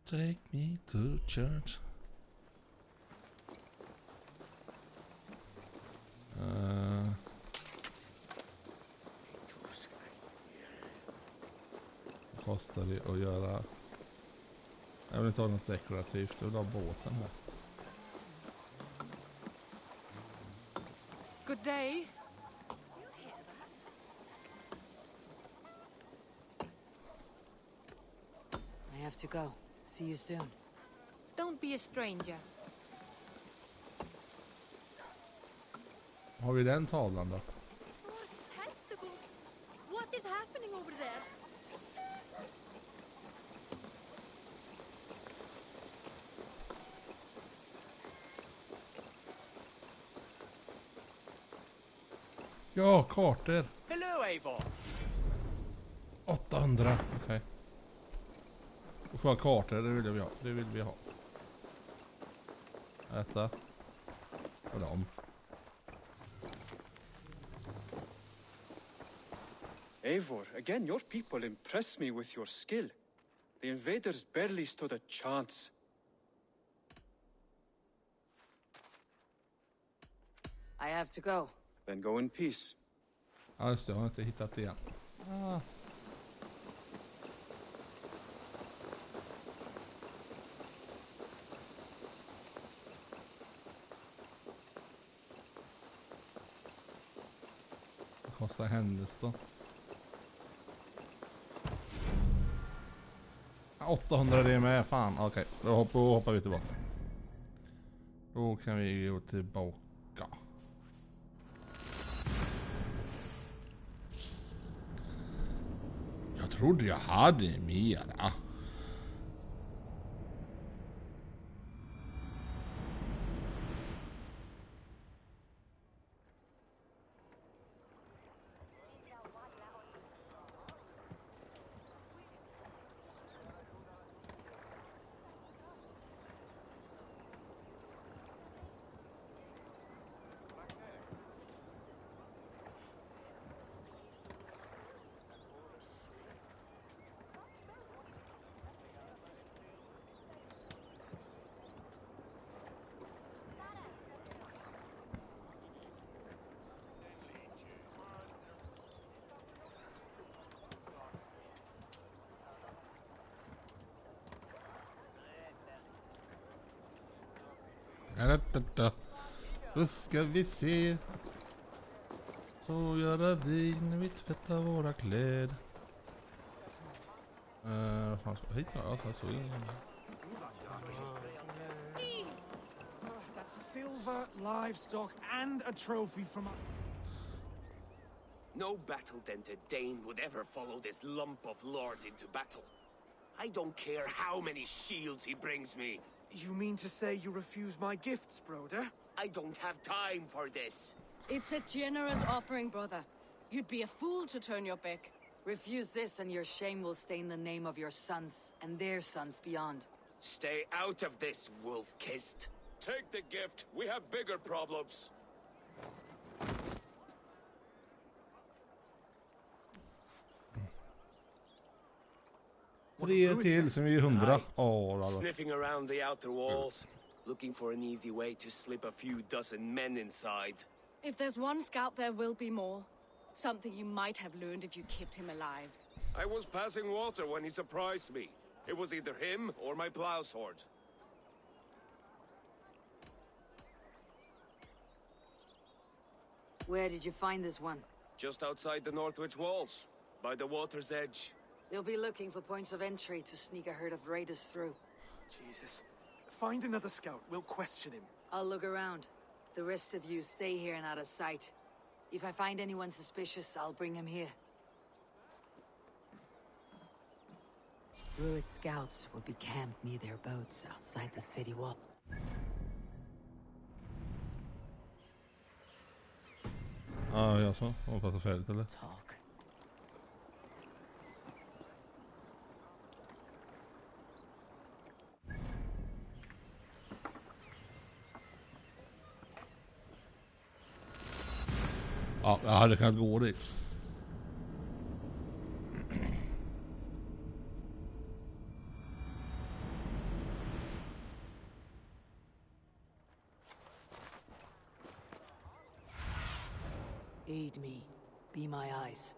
Take me to church. Kostar det att göra. Jag vill inte ha något dekorativt. Jag vill ha båten här. Good day. I have to go. See you soon. Don't be a stranger. Har vi den tavlan då? Testicles! What is happening over there? Ja, kartor. Hello, Eivor. 800. Okej. Då får jag kartor, det vill vi ha. Det vill vi ha. Äta. Och dem. Eivor, again, your people impress me with your skill. The invaders barely stood a chance. I have to go. Then go in peace. Ja, just det. Jag har inte hittat det igen. Vad kostar händes då? 800 det med. Fan, okej. Då hoppar vi tillbaka. Då kan vi gå tillbaka. Jag trodde jag hade mera. Då ska vi se. Så göra vin, vi tvättar våra kläder. Vad fan ska hit då? Alltså, så in. That's silver, livestock, and a trophy from... No battle-dented Dane would ever follow this lump of lord into battle. I don't care how many shields he brings me. You mean to say you refuse my gifts, broder? I don't have time for this. It's a generous offering, brother. You'd be a fool to turn your back. Refuse this and your shame will stain the name of your sons and their sons beyond. Stay out of this, wolf-kissed. Take the gift. We have bigger problems. 3 till som är 100. Sniffing around the outer walls, looking for an easy way to slip a few dozen men inside. If there's one scout, there will be more. Something you might have learned if you kept him alive. I was passing water when he surprised me. It was either him or my plow sword. Where did you find this one? Just outside the Northwich walls, by the water's edge. They'll be looking for points of entry to sneak a herd of raiders through. Jesus. Find another scout. We'll question him. I'll look around. The rest of you stay here and out of sight. If I find anyone suspicious, I'll bring him here. Druid scouts will be camped near their boats outside the city wall. Ja, jag så. Hoppas det är färdigt eller? Talk. Ja, jag hade kunnat gå dit. Aid me. Be my eyes.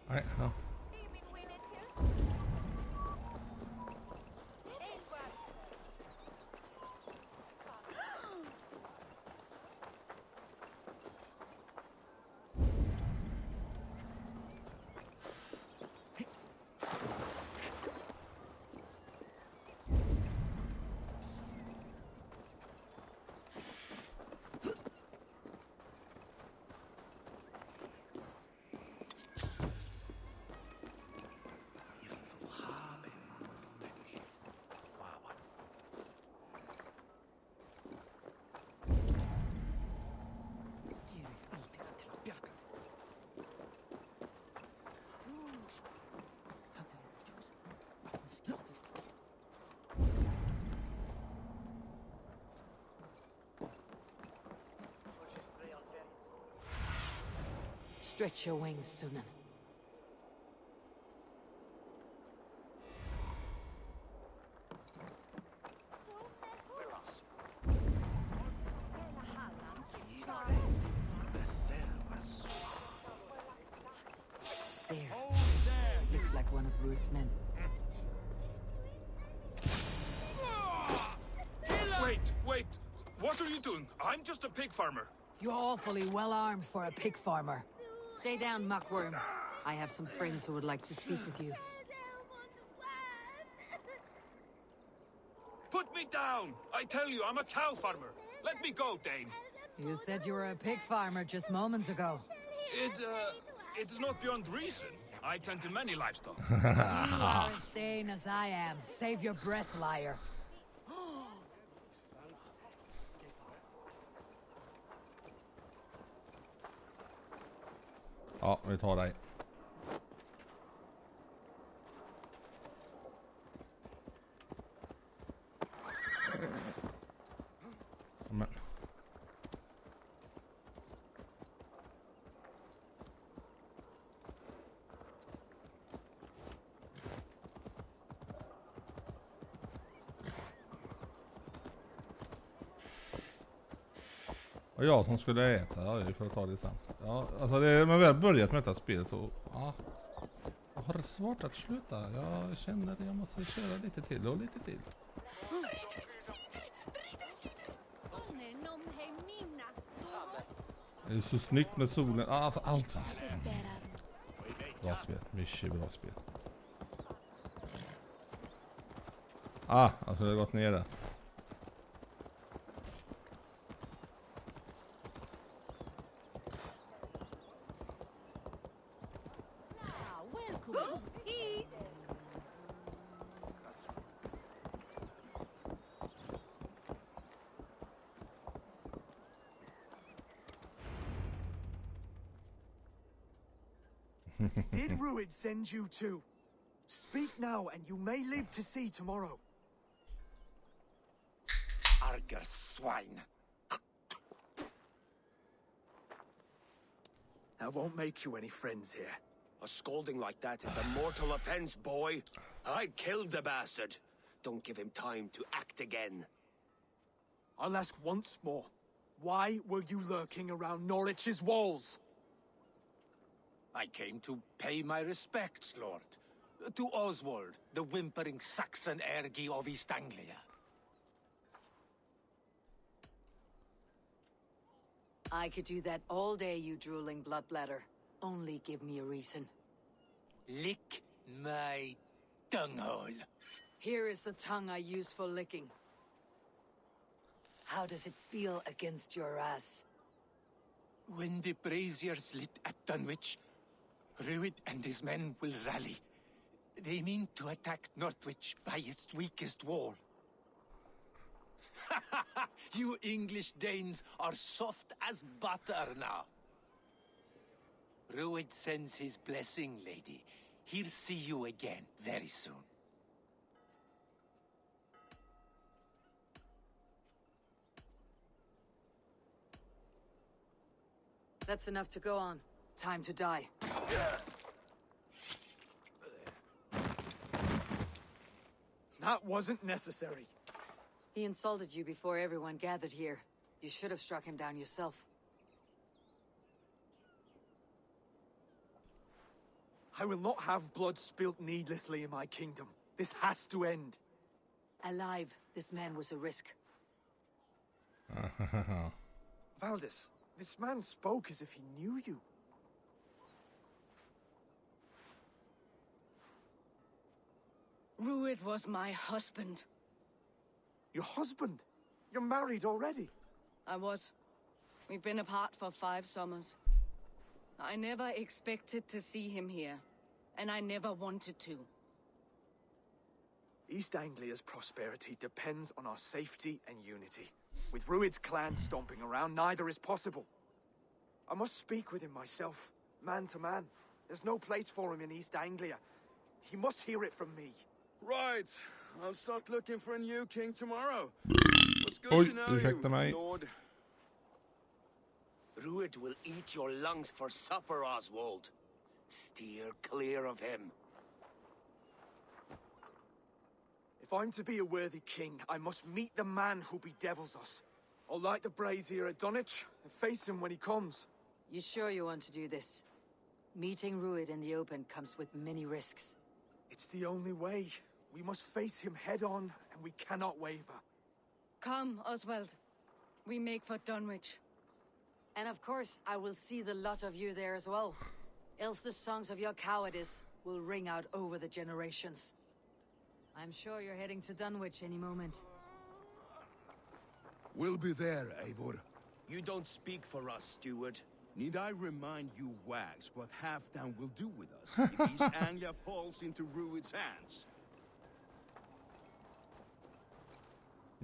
Nej, ja. Stretch your wings, Sunan. There. Looks like one of Ruth's men. Wait. What are you doing? I'm just a pig farmer. You're awfully well armed for a pig farmer. Stay down, muckworm. I have some friends who would like to speak with you. Put me down! I tell you, I'm a cow farmer. Let me go, Dane. You said you were a pig farmer just moments ago. It is not beyond reason. I tend to many livestock. You are as Dane as I am. Save your breath, liar. Ja, vi tar dig. Men. Och jag som skulle äta, ja, för att ta det sen. Ja, alltså det är man väl börjat med detta spelet och ja. Jag har svårt att sluta. Jag känner att jag måste köra lite till och lite till. Det är så snyggt med solen. Alltså allt. Bra spel. Mycket bra spel. Alltså det har gått ner där. Did Ruid send you too? Speak now, and you may live to see tomorrow. Arger swine. That won't make you any friends here. A scolding like that is a mortal offense, boy. I'd kill the bastard. Don't give him time to act again. I'll ask once more. Why were you lurking around Norwich's walls? I came to pay my respects, Lord. To Oswald, the whimpering Saxon ergi of East Anglia. I could do that all day, you drooling bloodbladder. Only give me a reason. Lick my dunghole. Here is the tongue I use for licking. How does it feel against your ass? When the braziers lit at Dunwich, Ruid and his men will rally. They mean to attack Northwich by its weakest wall. You English Danes are soft as butter now. Ruid sends his blessing, lady. He'll see you again very soon. That's enough to go on. Time to die. That wasn't necessary. He insulted you before everyone gathered here. You should have struck him down yourself. I will not have blood spilt needlessly in my kingdom. This has to end. Alive, this man was a risk. Valdis, this man spoke as if he knew you. Ruid was my husband. Your husband? You're married already? I was. We've been apart for 5 summers. I never expected to see him here, and I never wanted to. East Anglia's prosperity depends on our safety and unity. With Ruid's clan stomping around, neither is possible. I must speak with him myself, man to man. There's no place for him in East Anglia. He must hear it from me. Right. I'll start looking for a new king tomorrow. What's good to know you, Lord? Ruid will eat your lungs for supper, Oswald. Steer clear of him. If I'm to be a worthy king, I must meet the man who bedevils us. I'll light the brazier at Dunwich and face him when he comes. You sure you want to do this? Meeting Ruid in the open comes with many risks. It's the only way. We must face him head-on, and we cannot waver. Come, Oswald. We make for Dunwich. And of course, I will see the lot of you there as well. Else the songs of your cowardice will ring out over the generations. I'm sure you're heading to Dunwich any moment. We'll be there, Eivor. You don't speak for us, steward. Need I remind you wags what Halfdan will do with us if East Anglia falls into Ruid's hands?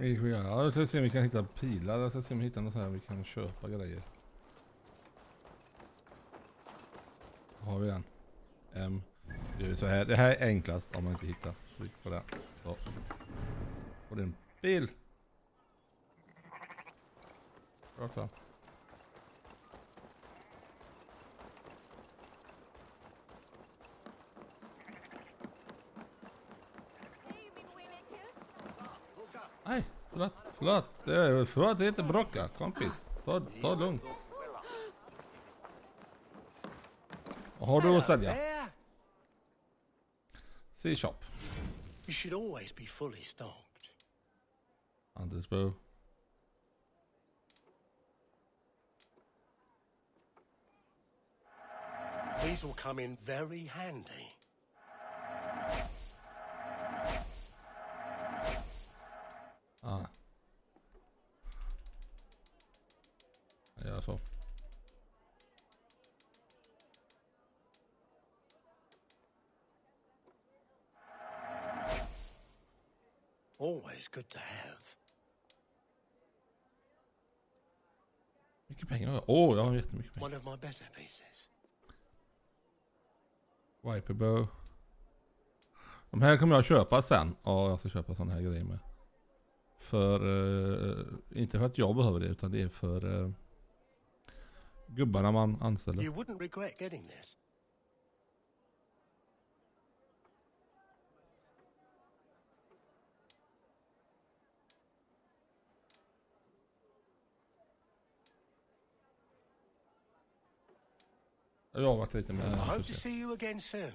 Ja, jag ska se om vi kan hitta pilar. Jag ska se om vi hittar något så här vi kan köpa grejer. Har vi den? Det är så här. Det här är enklast om man inte hittar. Tryck på den. Så. Och det är en bil. Bra klar. Nej, Förlåt. Förlåt, det är inte bråka, kompis. Ta lugnt. Vad har du att sälja? See shop. You should always be fully stocked. Anders bow. These will come in very handy. Ja, så. Always good to have. Mycket pengar. Jag har jättemycket pengar. One of my better pieces. Wiper bow. De här kommer jag köpa sen. Ja, jag ska köpa såna här grejer med. För inte för att jag behöver det, utan det är för gubbarna man anställer. You wouldn't regret getting this. Jag har varit lite med. I hope to see you again soon.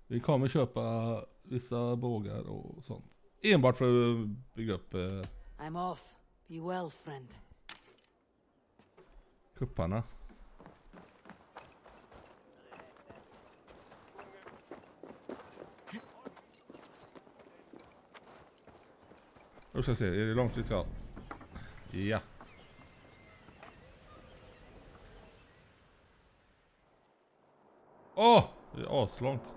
Vi kommer köpa vissa bågar och sånt. Enbart för att bygga upp I'm off. Be well, friend. kupparna. Då ska vi se, är det långt vi ska? Ja. Det är aslångt.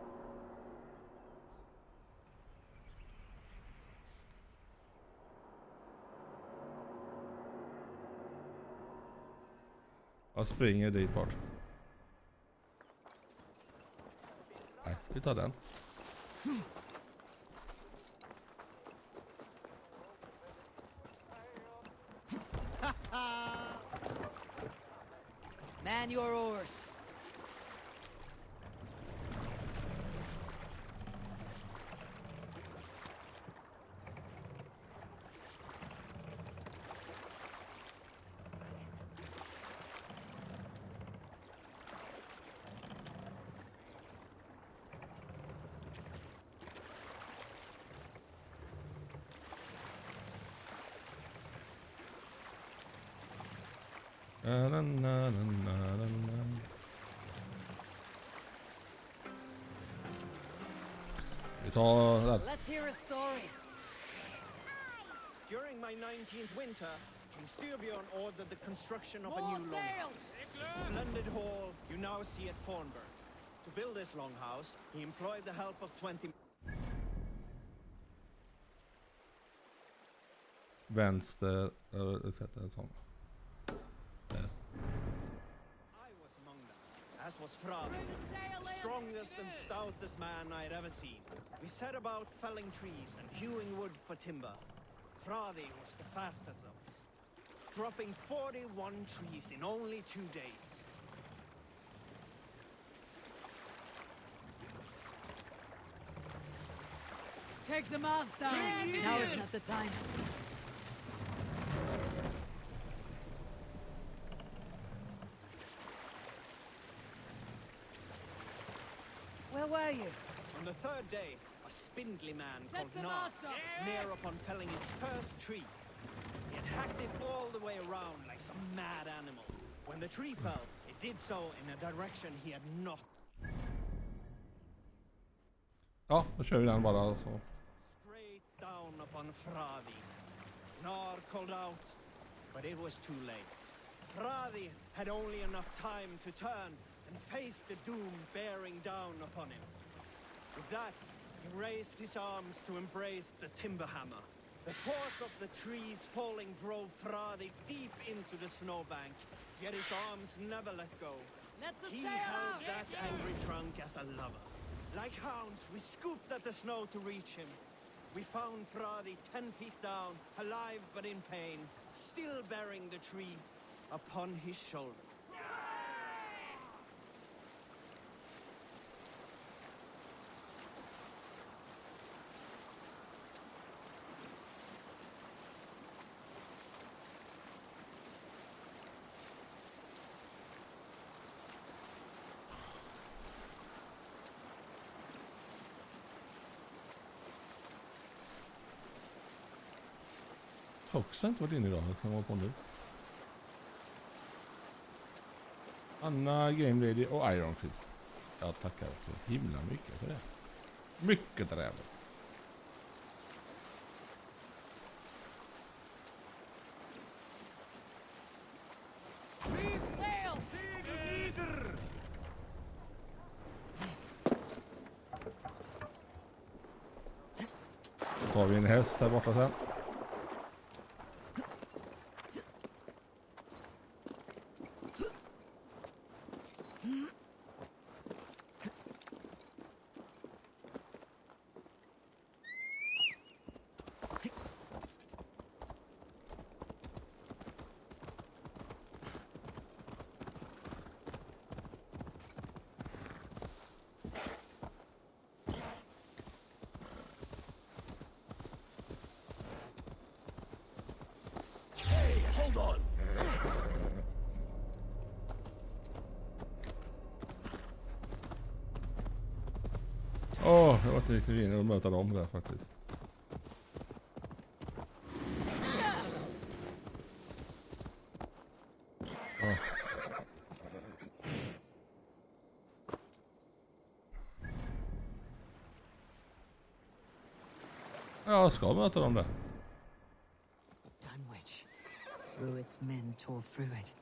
Jag springer dit bort. Nej, vi tar den. Man your oars. Vi tar den. Let's hear a story. During my 19th winter, King Styrbjörn ordered the construction of a new longhouse. A splendid hall you now see at Fornburg. To build this longhouse, he employed the help of 20... Vänster, I was among them, as was Fradi, the strongest and stoutest man I had ever seen. We set about felling trees and hewing wood for timber. Fradi was the fastest of us, dropping 41 trees in only 2 days. Take the mast down. Now is not the time. Where were you? On the third day, a spindly man Set called the Nar mast up. was near upon felling his first tree. He had hacked it all the way around like some mad animal. When the tree fell, it did so in a direction he had not. Ja, då kör vi den bara så. Straight down upon Fradi. Nar called out, but it was too late. Fradi had only enough time to turn and face the doom bearing down upon him. With that, he raised his arms to embrace the timber hammer. The force of the trees falling drove Fradi deep into the snowbank, yet his arms never let go. He held that angry trunk as a lover. Like hounds, we scooped at the snow to reach him. We found Fradi 10 feet down, alive but in pain, still bearing the tree upon his shoulder. Fox har inte varit inne idag. Jag kan vara på nu. Anna, Game Lady och Iron Fist. Jag tackar så himla mycket för det. Mycket trevligt. Då tar vi en häst här borta sen. Hold on! Jag var inte riktigt inne och möta dem där faktiskt. Jag ska möta dem där. Dunwich. Rued's men tore through it.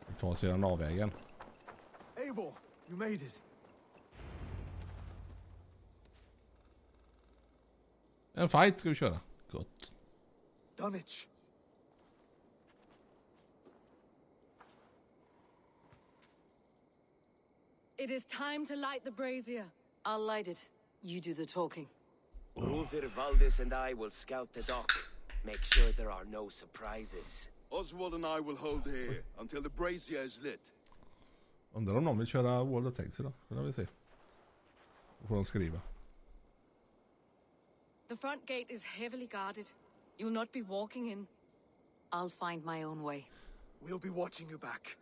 Vi tar sedan avvägen. Eivor, you made it. En fight ska vi köra. Gott. Dunwich. It is time to light the brazier. I'll light it. You do the talking. Ruther, Valdis and I will scout the dock. Make sure there are no surprises. Oswald and I will hold here until the brazier is lit. Undrar om någon vill köra World of Tanks idag. Det får vi se. Då får de skriva. The front gate is heavily guarded. You'll not be walking in. I'll find my own way. We'll be watching you back.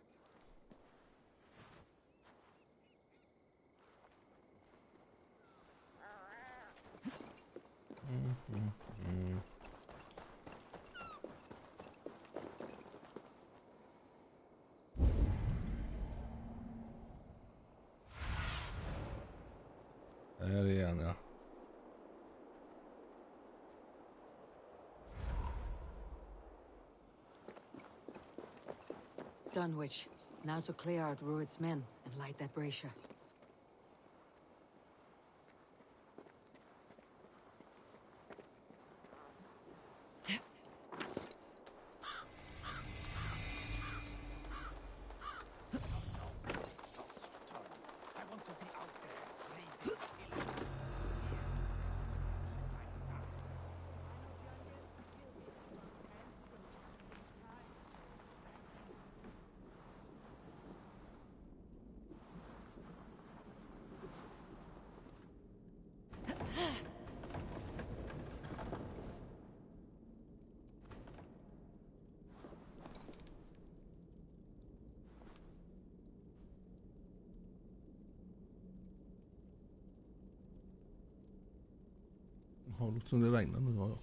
Där igen, ja. Dunwich. Now to clear out Rued's men and light that brazier. Har låt som det regnar nu, ja.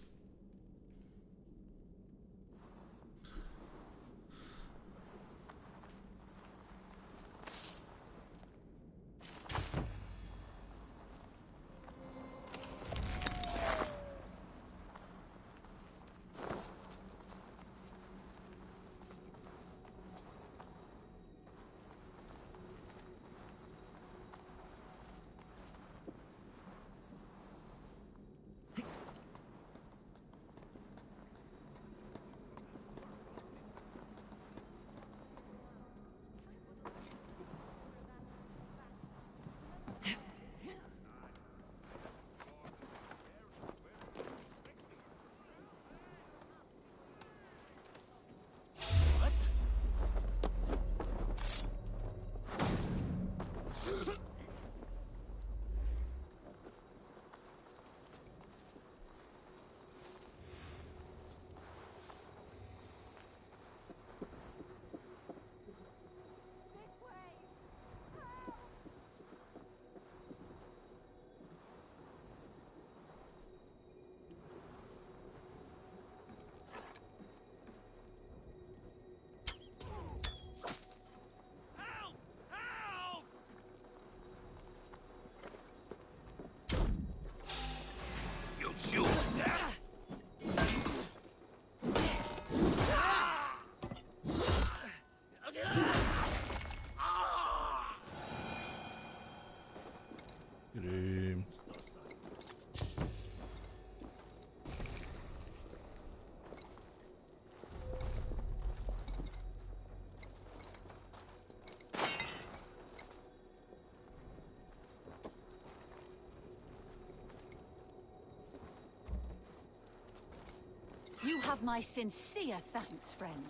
have my sincere thanks, friend.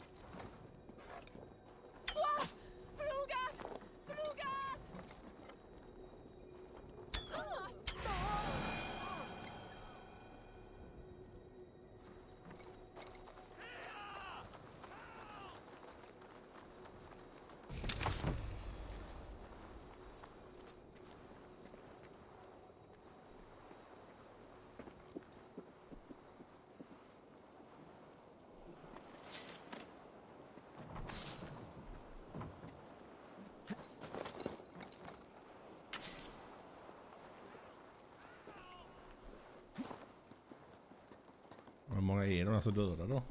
Hur många är de alltså döda då?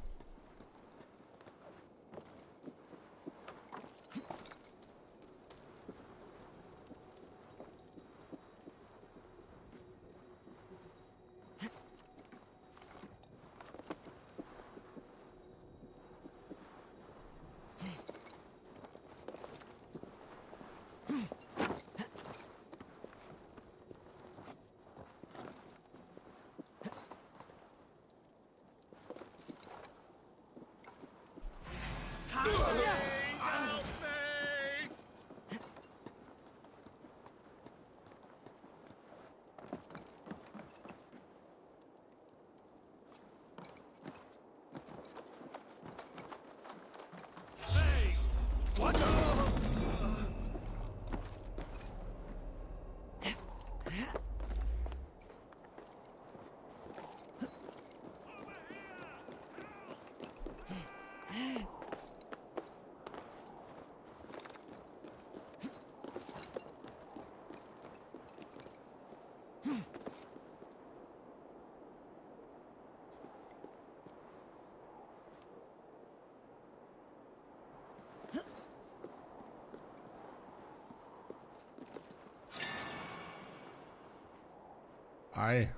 Nej.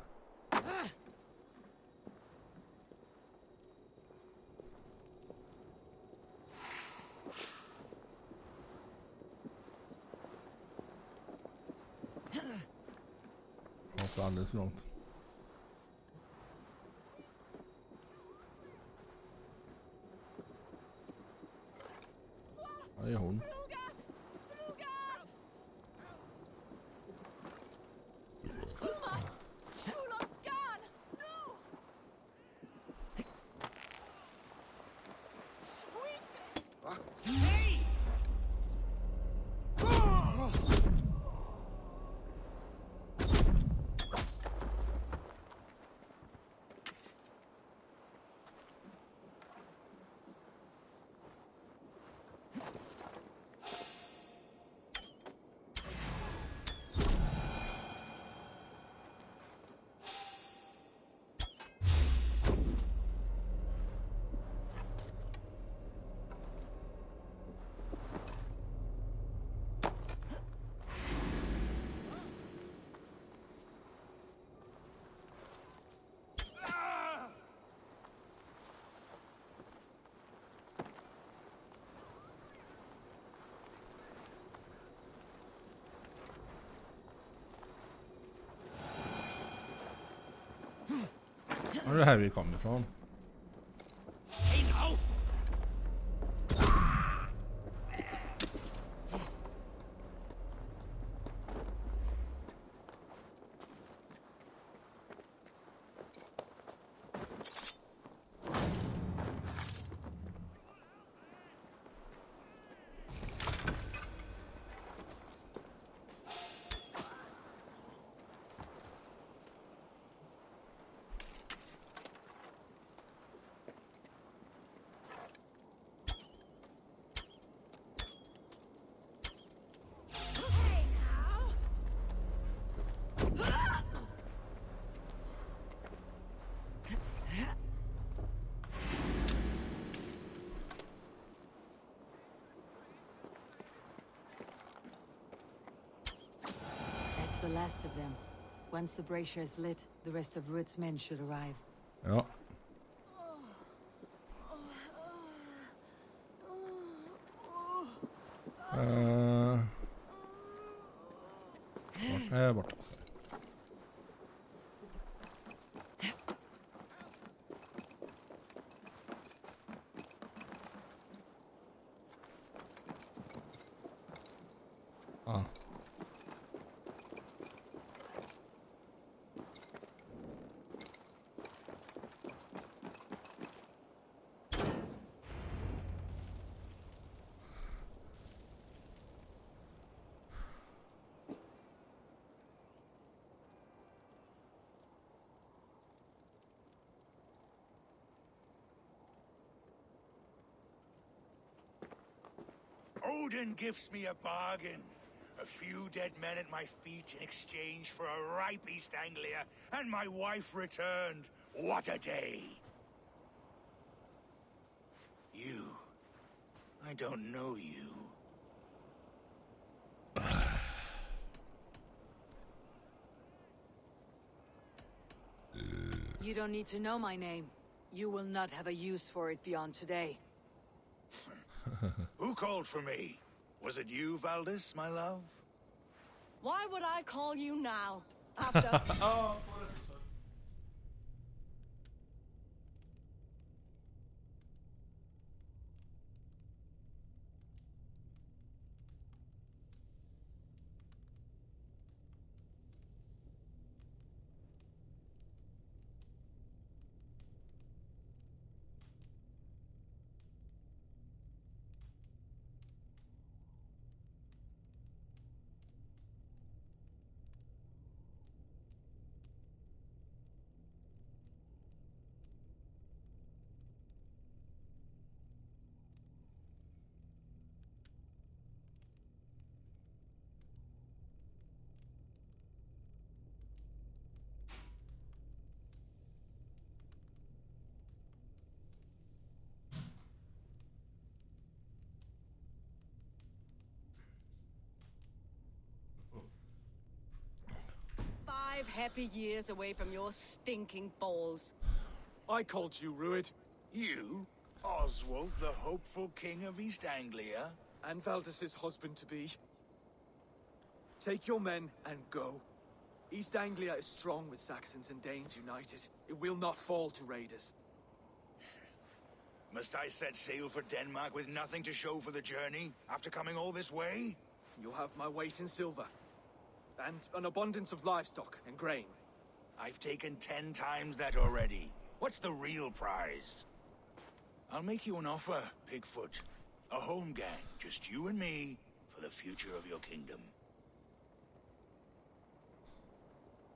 Hoppar alldeles för långt. Ja, det är hon. Och det här vi kommer ifrån. The last of them. Once the brazier is lit, the rest of Ruth's men should arrive. Ja. Vart är jag borta? Ja. Odin gives me a bargain. A few dead men at my feet in exchange for a ripe East Anglia, and my wife returned. What a day! You. I don't know you. You don't need to know my name. You will not have a use for it beyond today. Who called for me? Was it you, Valdis, my love? Why would I call you now? After... happy years away from your stinking balls. I called you Ruid. You? Oswald, the hopeful king of East Anglia? And Valdis's husband-to-be. Take your men and go. East Anglia is strong with Saxons and Danes united. It will not fall to raiders. Must I set sail for Denmark with nothing to show for the journey, after coming all this way? You'll have my weight in silver. And an abundance of livestock and grain. I've taken 10 times that already. What's the real prize? I'll make you an offer, Pigfoot. A home gang, just you and me, for the future of your kingdom.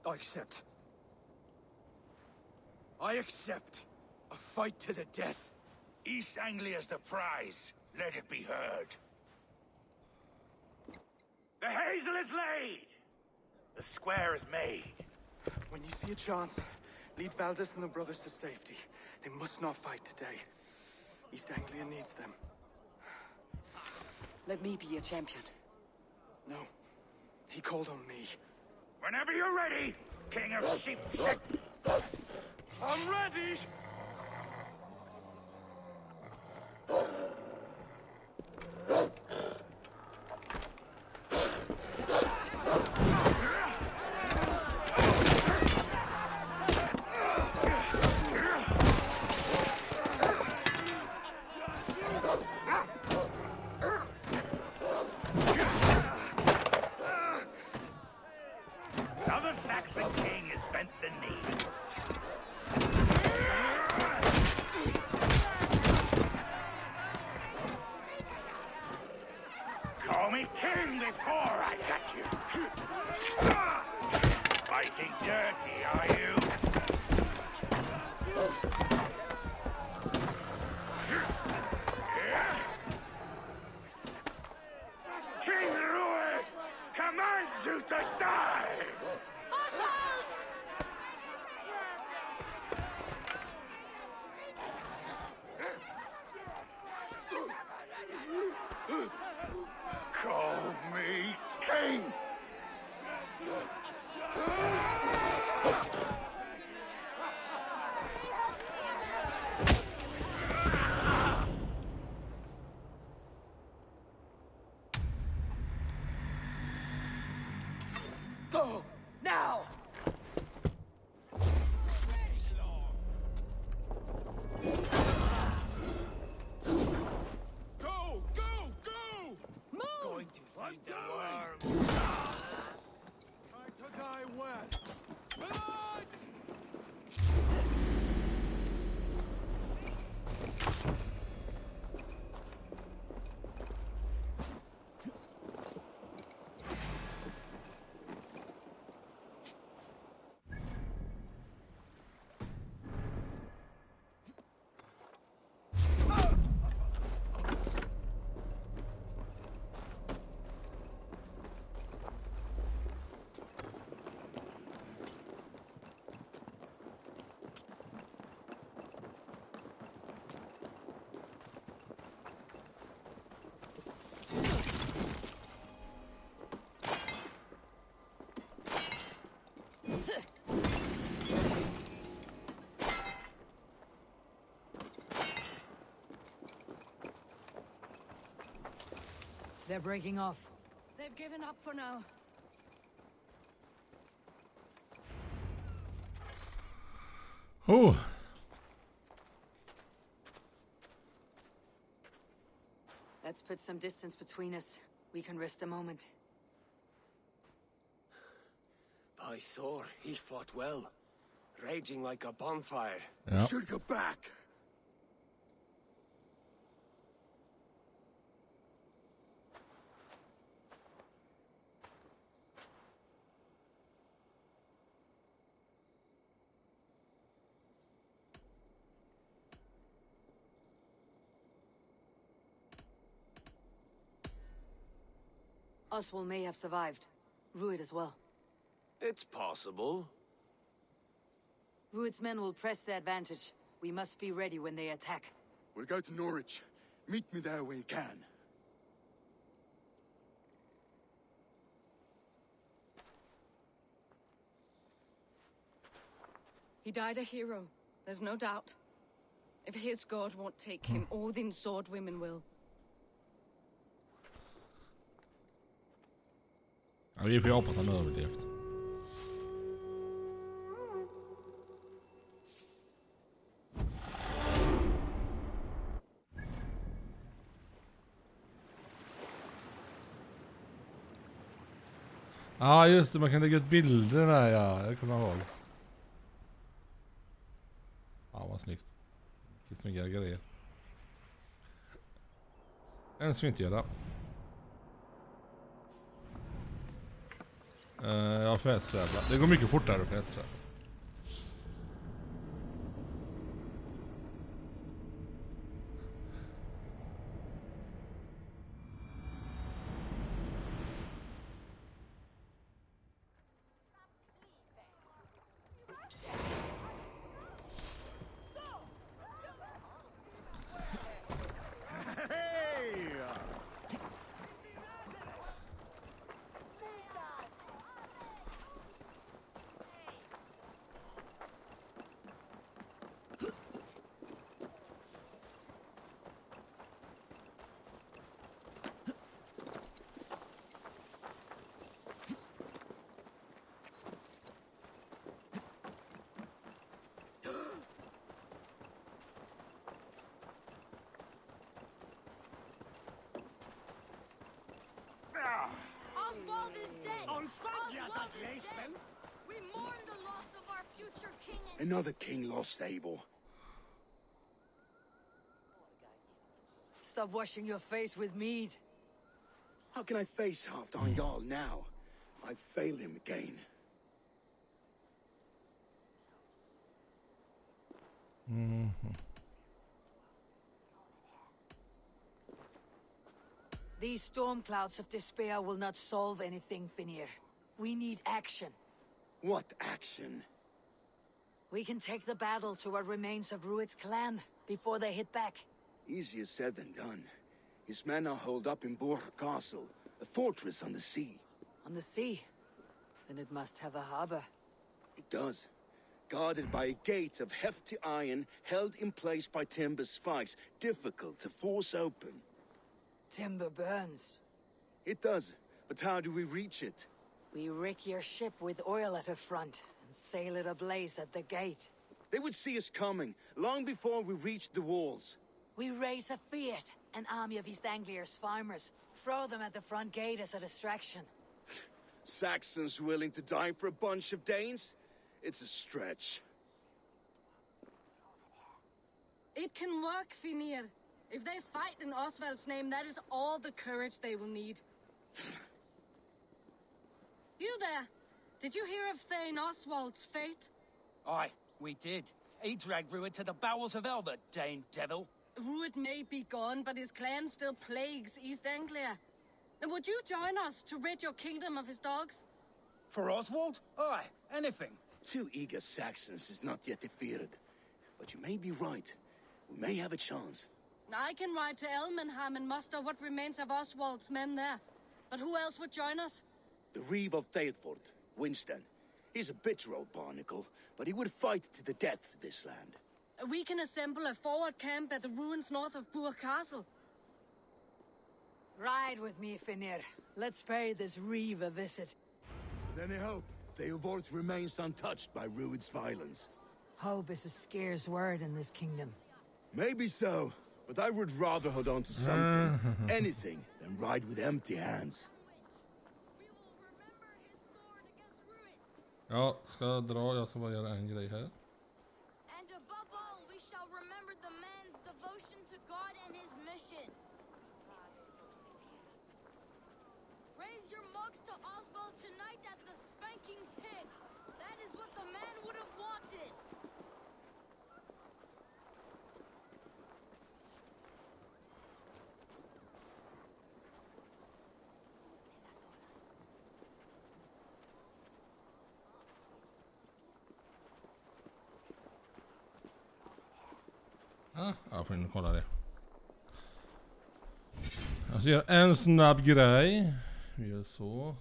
I accept. I accept. A fight to the death. East Anglia's the prize. Let it be heard. The hazel is laid! The square is made. When you see a chance, lead Valdis and the brothers to safety. They must not fight today. East Anglia needs them. Let me be your champion. No. He called on me. Whenever you're ready, King of Sheep. I'm ready! Now the Saxon king has bent the knee. Call me king before I got you. Fighting dirty, are you? King Rui commands you to die! Oswald! Call me king! Go! Now! Go! Go! Go! Move! Going to find the worm. They're breaking off. They've given up for now. Oh. Let's put some distance between us. We can rest a moment. By Thor, he fought well. Raging like a bonfire. Yeah. We should go back. Oswald may have survived. Rued as well. It's possible. Rued's men will press the advantage. We must be ready when they attack. We'll go to Norwich. Meet me there when you can. He died a hero. There's no doubt. If his god won't take him, Odin's sword women will. Ja, vi får hoppas att han har överlevt. Ja, just det. Man kan lägga ut bilder där, ja. Det kommer jag ihåg. Ja, vad snyggt. Vilka snygga grejer. En ska vi inte göra. Ja, fästrävla. Det går mycket fortare att fästrävla. Oswald is dead! Oswald is dead! We mourn the loss of our future king and... Another king lost, Abel. Stop washing your face with mead. How can I face Halfdan Jarl now? I've failed him again. These storm clouds of despair will not solve anything, Finir. We need action. What action? We can take the battle to what remains of Rued's clan before they hit back. Easier said than done. His men are holed up in Borg Castle, a fortress on the sea. On the sea? Then it must have a harbor. It does. Guarded by a gate of hefty iron, held in place by timber spikes, difficult to force open. Timber burns. It does, but how do we reach it? We rig your ship with oil at her front, and sail it ablaze at the gate. They would see us coming, long before we reached the walls. We raise a Fiat, an army of East Anglia's farmers. Throw them at the front gate as a distraction. Saxons willing to die for a bunch of Danes? It's a stretch. It can work, Finir. If they fight in Oswald's name, that is all the courage they will need. You there? Did you hear of Thane Oswald's fate? Aye, we did. He dragged Rued to the bowels of Elbert, Dane devil. Rued may be gone, but his clan still plagues East Anglia. And would you join us to rid your kingdom of his dogs? For Oswald? Aye, anything. 2 eager Saxons is not yet defeated. But you may be right. We may have a chance. I can ride to Elmenham and muster what remains of Oswald's men there. But who else would join us? The Reeve of Thetford, Winston. He's a bitter old barnacle, but he would fight to the death for this land. We can assemble a forward camp at the ruins north of Burg Castle. Ride with me, Finir. Let's pay this reeve a visit. With any hope, Theovort remains untouched by Rued's violence. Hope is a scarce word in this kingdom. Maybe so, but I would rather hold on to something, anything, than ride with empty hands. Ja, ska jag dra? Jag ska bara göra en grej här. And above all, we shall remember the man's devotion to God and his mission. Raise your mugs to Oswald tonight at the Spanking Pig. That is what the man would have wanted. Jag får in och kolla det. Jag ska göra en snabb grej. Vi gör så.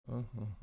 Så.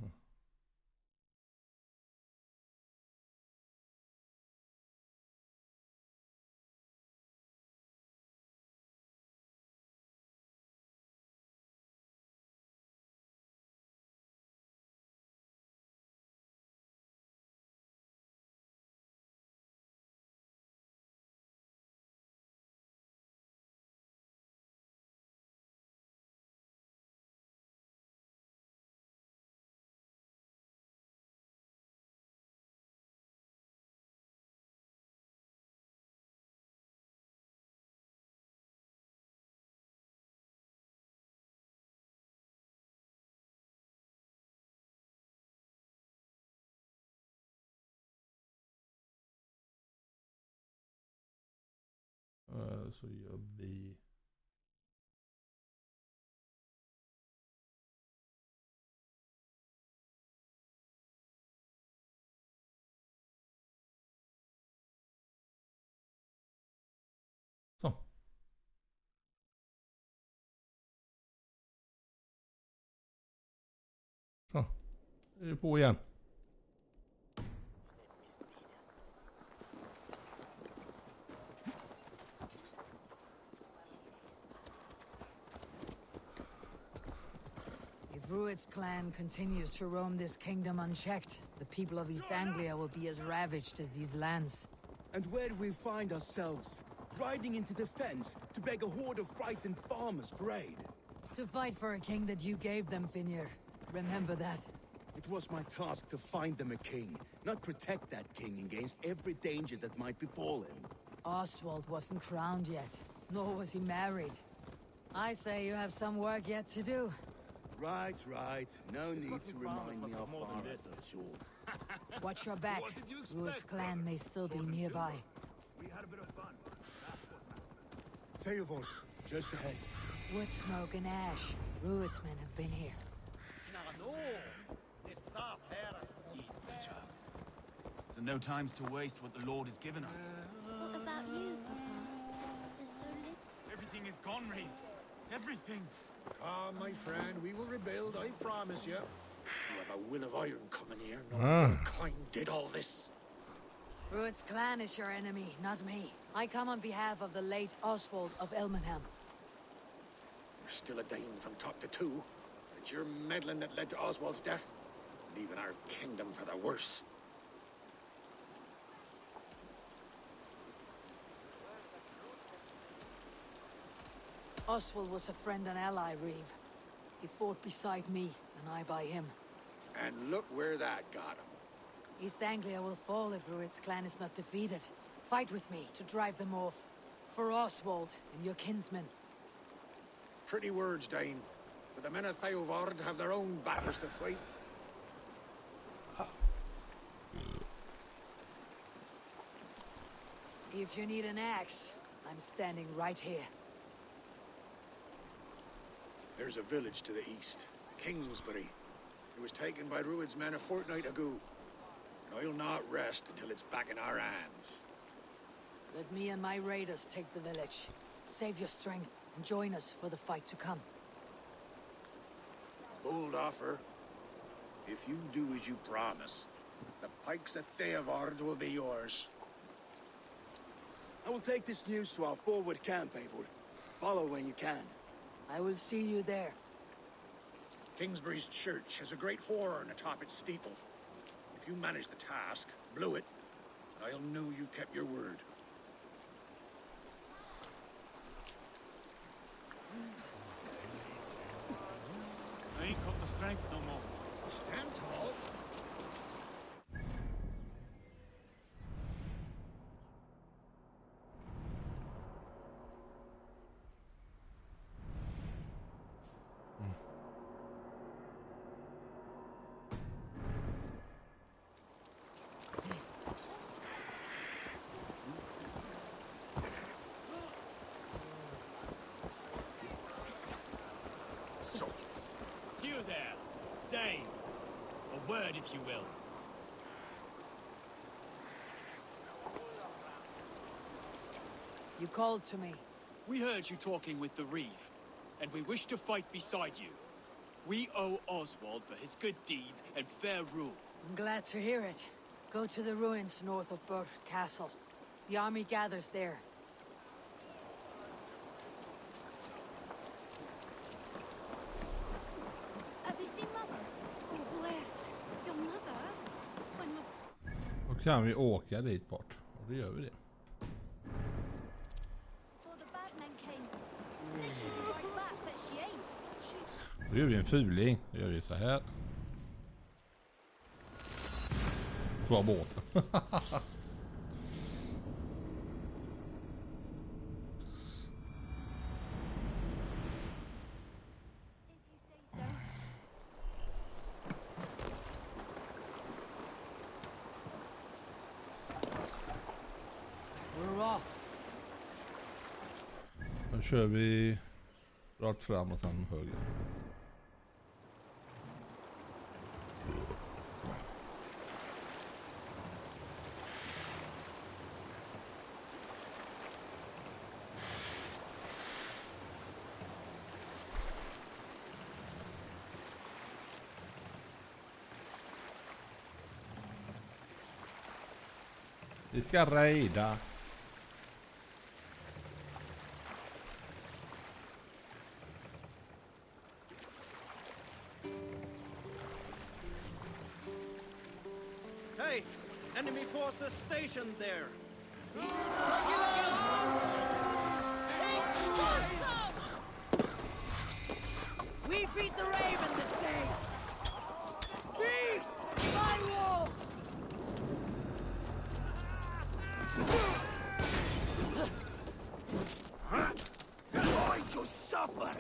Så gör vi. Så. Så. Det är på igen. If Rued's clan continues to roam this kingdom unchecked, the people of East Anglia will be as ravaged as these lands. And where do we find ourselves? Riding into defense to beg a horde of frightened farmers for aid? To fight for a king that you gave them, Finir. Remember that. It was my task to find them a king, not protect that king against every danger that might befall him. Oswald wasn't crowned yet, nor was he married. I say you have some work yet to do. Right. No need to remind me how far I fell short. Watch your back. Rued's clan may still be nearby. We had a bit of fun. Theovort, just ahead. Wood smoke and ash. Rued's men have been here. So no times to waste what the Lord has given us. What about you, Papa? There's so little. Everything is gone, Ray. Everything. Come, my friend, we will rebuild, I promise you. You have a will of iron coming here. No kind did all this. Rued's clan is your enemy, not me. I come on behalf of the late Oswald of Elmenham. You're still a Dane from top to two. It's your meddling that led to Oswald's death, leaving our kingdom for the worse. Oswald was a friend and ally, Reeve. He fought beside me, and I by him. And look where that got him. East Anglia will fall if Rued's clan is not defeated. Fight with me to drive them off. For Oswald and your kinsmen. Pretty words, Dane. But the men of Theovard have their own battles to fight. If you need an axe, I'm standing right here. There's a village to the east. Kingsbury. It was taken by Rued's men a fortnight ago. And I'll not rest until it's back in our hands. Let me and my raiders take the village. Save your strength and join us for the fight to come. Bold offer. If you do as you promise, the pikes of Theavard will be yours. I will take this news to our forward camp, Eivor. Follow when you can. I will see you there. Kingsbury's church has a great horn atop its steeple. If you manage the task, blow it, I'll know you kept your word. I ain't got the strength no more. Stand tall. You there, Dane. A word, if you will. You called to me. We heard you talking with the Reeve, and we wish to fight beside you. We owe Oswald for his good deeds and fair rule. I'm glad to hear it. Go to the ruins north of Burr Castle. The army gathers there. Have you seen Mother? Oh, blessed. Your mother? When was... Då kan vi åka dit bort. Och då gör vi det. Before the bagmen came. Said she'd be right back, but she ain't. Då gör vi en fuling. Då gör vi så här. Kvar båten. We're off. Då kör vi rakt fram och sen höger. Vi ska raida. Hey! Enemy forces stationed there! We beat the Raven this day! Feast! My wolves! Going to suffer!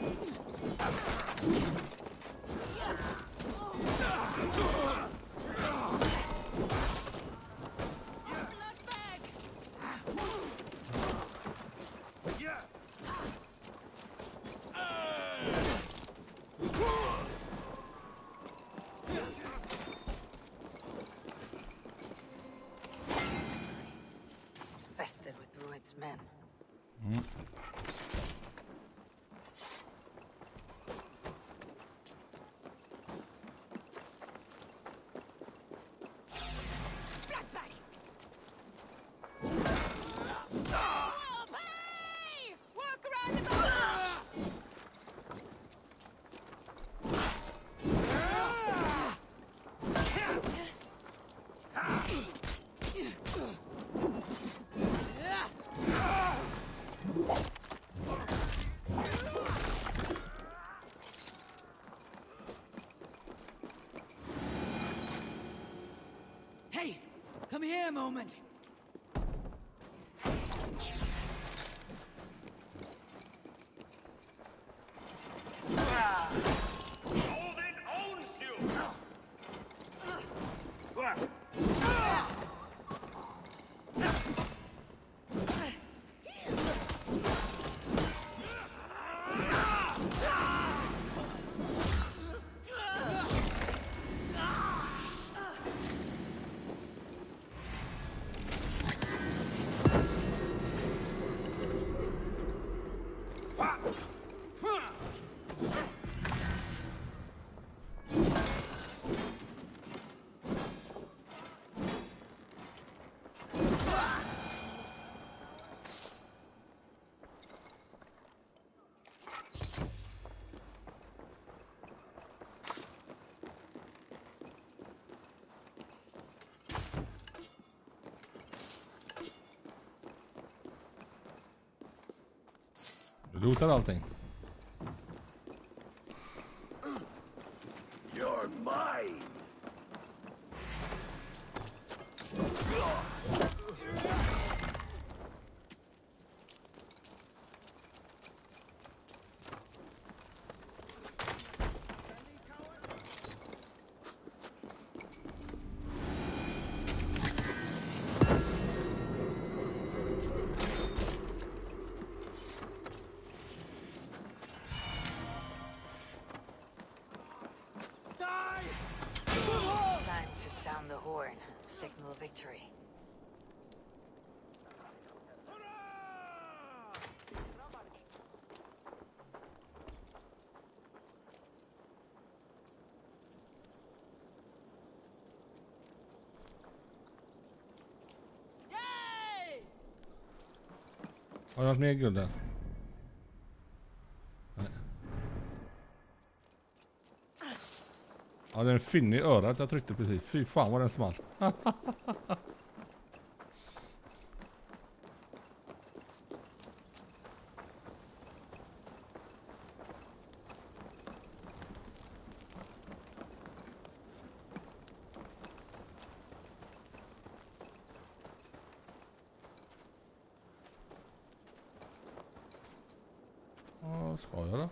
Infested with Rued's men. Hey, come here a moment. Odin owns you! Rotar allting. You're mine! Time to sound the horn and signal victory. Har jag haft mer guld där? Nej. Ja, det är en finne i örat jag tryckte precis. Fy fan vad den small. Vad ska jag då?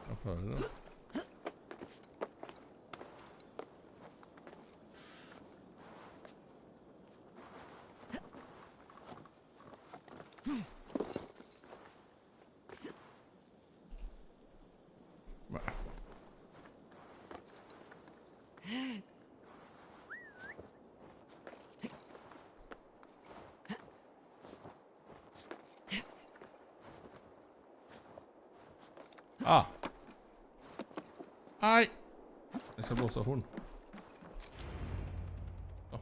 Vad får jag då? Ah! Aj! Jag ska blåsa horn. Ja.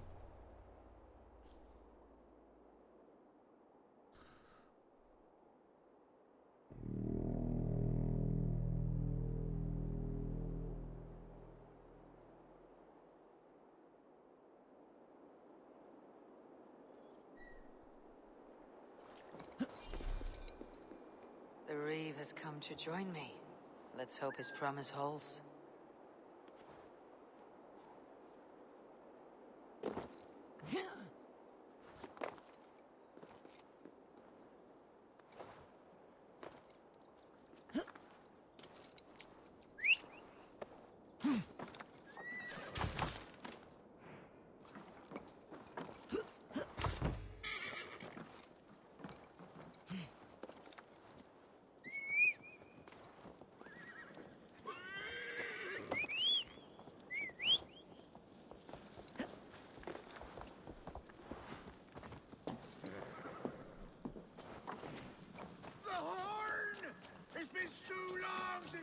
The Reeve has come to join me. Let's hope his promise holds.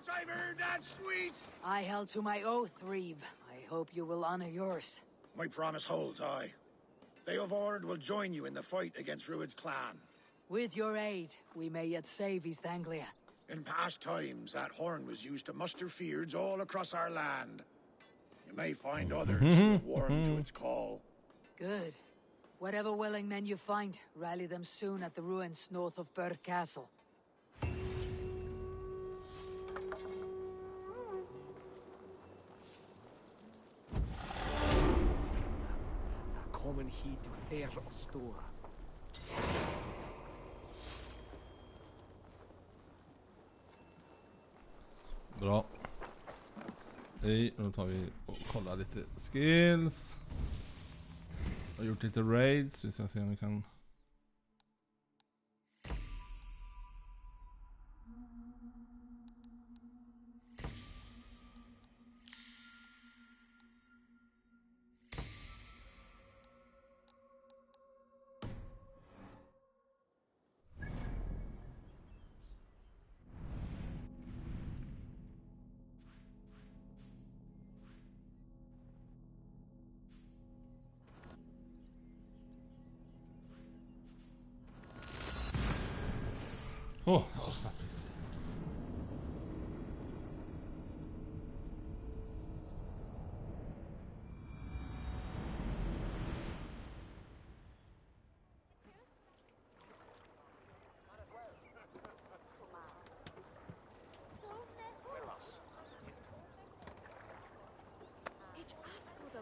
I've heard that sweet! I held to my oath, Reeve. I hope you will honor yours. My promise holds, aye. They of Ord will join you in the fight against Rued's clan. With your aid, we may yet save East Anglia. In past times, that horn was used to muster feuds all across our land. You may find others who have warmed to its call. Good. Whatever willing men you find, rally them soon at the ruins north of Burr Castle. Kommer hit fer och stora. Bra. Nu tar vi och kollar lite skills. Jag har gjort lite raids. Vi ska se om vi kan... Åh, snabbt.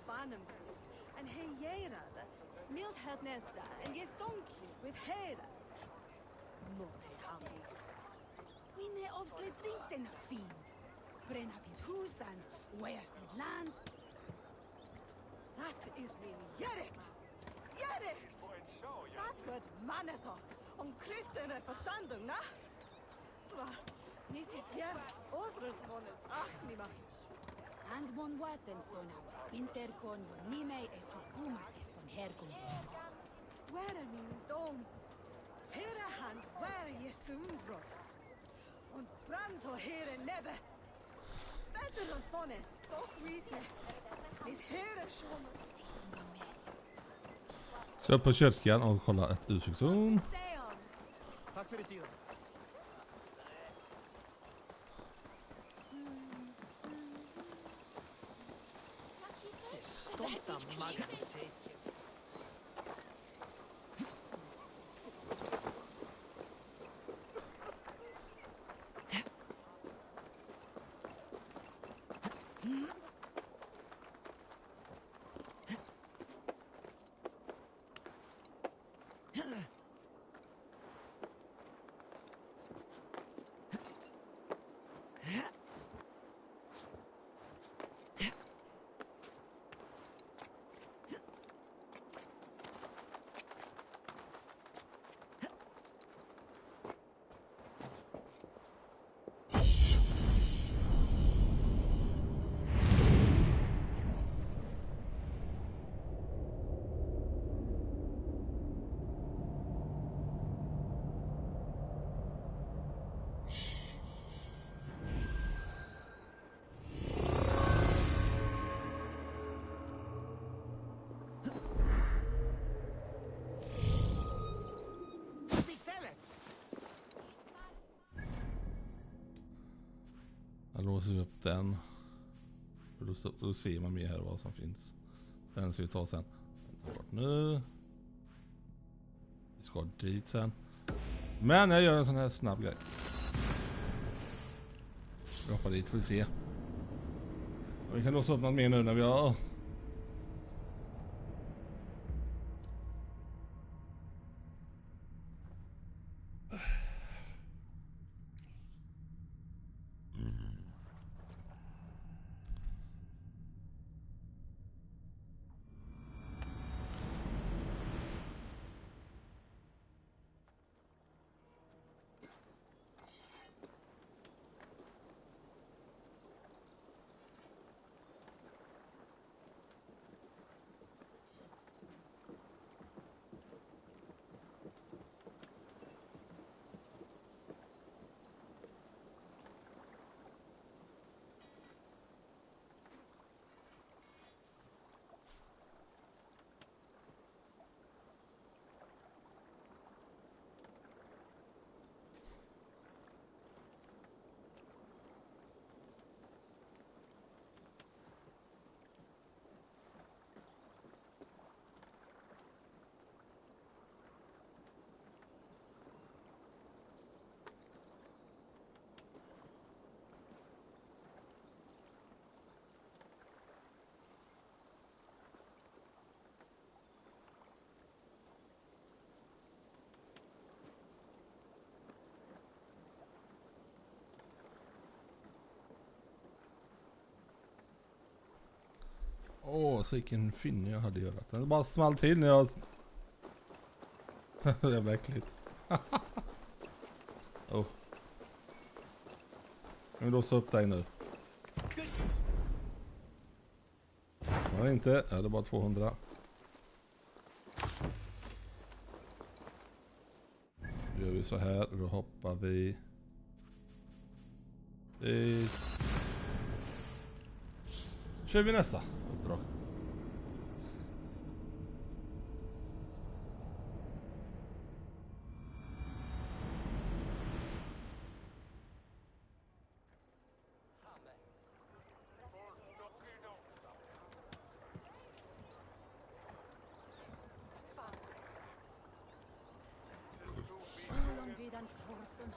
Banenbrust, and he gerade, mild het nessa, and ye thonk you with hera. Måtte han bli. Winne avslut drinten fiend. Bränna his hus and waste his land. That is min Jerekt. Jerekt! That was manethot om kristna förstånden, na? Sva, ni ser fjärr, ådres månes achnima. And mon waten sona, interkon nime esikuma von herkommen. Where min dom? Hera hand varje sundrot. Und branto here nebe. Bättre sånne stockvite. Mis hera som. Så upp på kyrkan och kolla ett utsiktstorn. Tack för det sidan. Stolta magsäcken. Jag låser upp den. För då ser man mer här vad som finns. Den ska vi ta sen. Nu. Vi ska dit sen. Men jag gör en sån här snabb grej. Vi hoppar dit för att se. Och vi kan låsa upp något mer nu när vi har... Så vilken finne jag hade gjort. Den bara small till när jag... Jävla äckligt. Oh. Jag vill låsa upp dig nu. Var det inte? Ja, det är bara 200. Då gör vi så här. Då hoppar vi... dit. Kör vi nästa uppdrag. an forthum.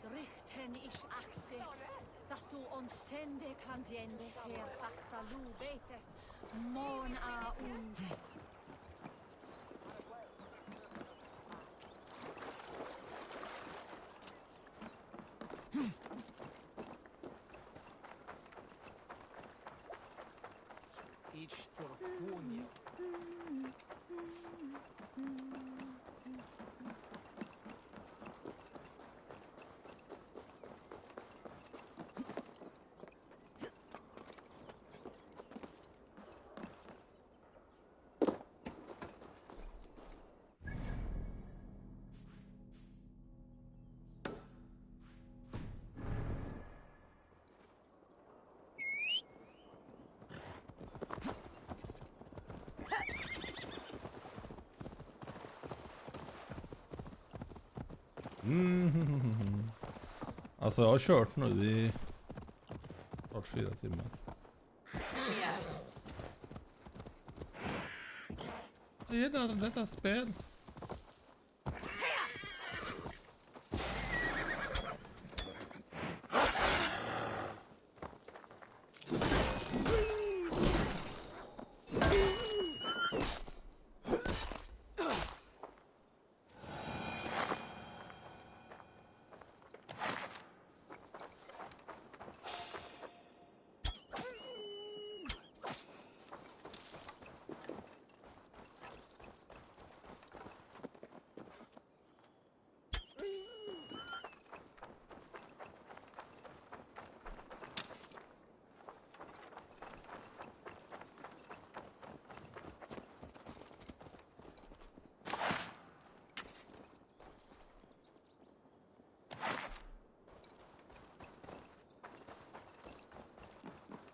Drichten ish axe. Dathu on sende kanziende fer fasta lu betes. Mon a und. Each Turkunia. Alltså jag har kört nu i 4 timmar. Jag gillar detta spel.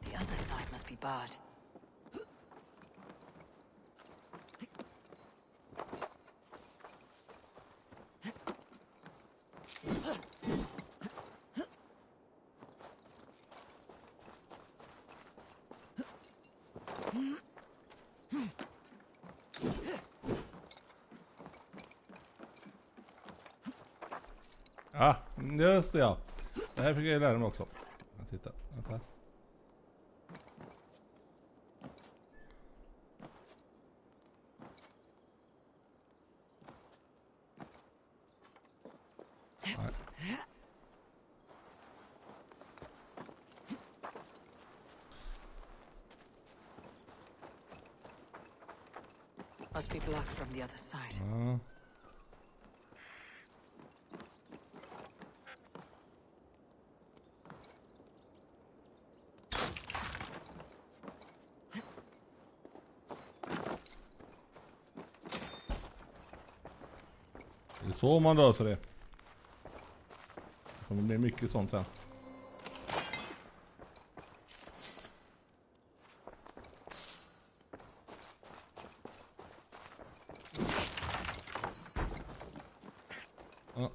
The other side must be barred. Ja, just det ja. Det här fick jag lära mig också. Titta, vänta. Must be blocked from the other side. Ja. Det är så man löser det. Det kommer bli mycket sånt sen. Ja.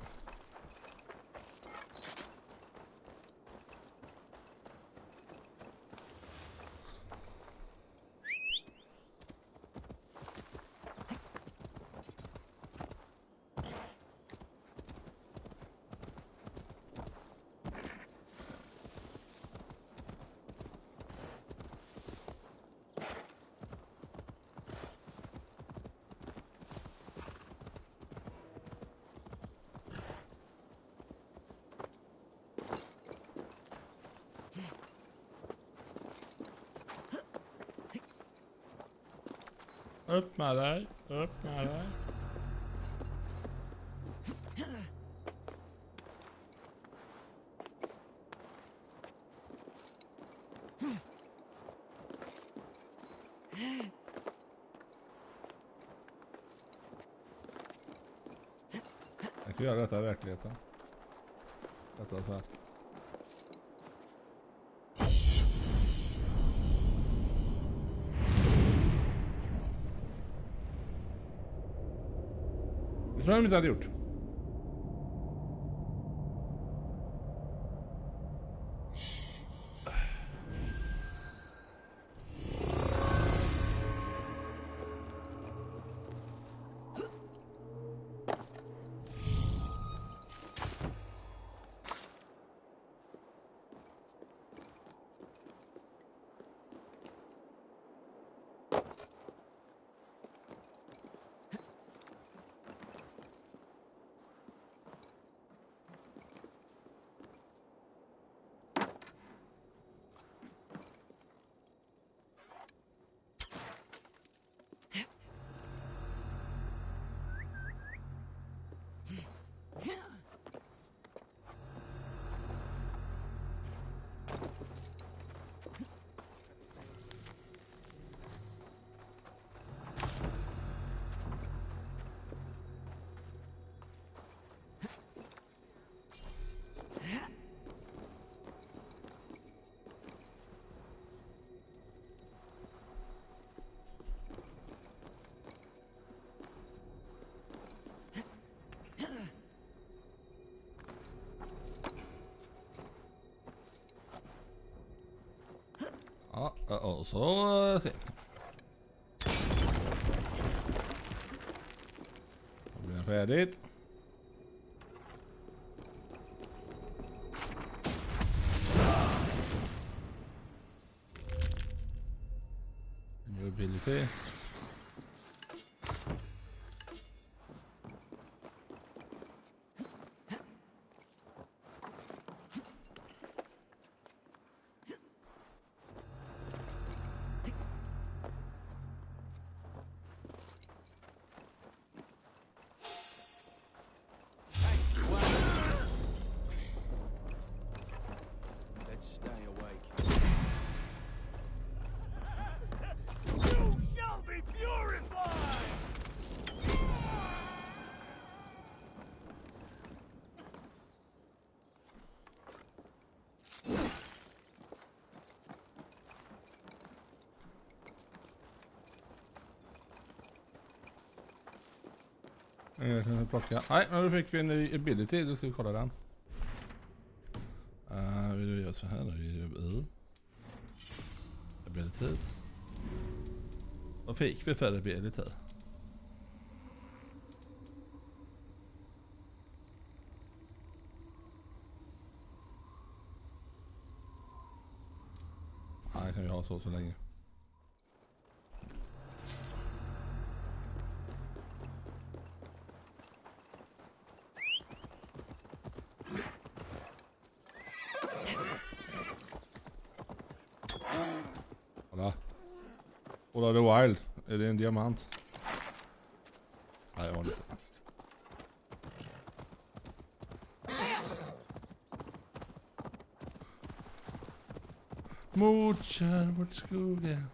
Upp med dig, upp med dig. Jag kan göra detta i verkligheten. Detta så här. Det tror jag inte hade gjort. Och så se. Det blir färdigt. New ability. Let's stay awake. You shall be purified! Jag kan plocka. Nej, men då fick vi en ny ability. Då ska vi kolla den. Vi gör så här. Vi gör abilities. Vad fick vi för ability? Nej, kan vi ha så länge. Kolla the Wild. Är det en diamant? Nej, jag har inte. Motsar vårt skogen.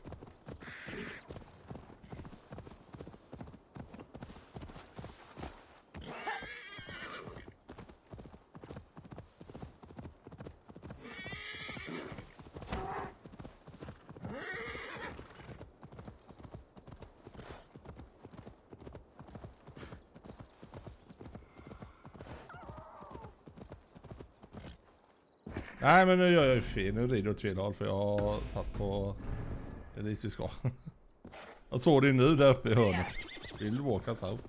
Nej, men nu gör jag ju fel. Nu rider jag åt fel håll för jag har satt på elitiska. Jag såg det nu där uppe i hörnet. Vill du walk us out?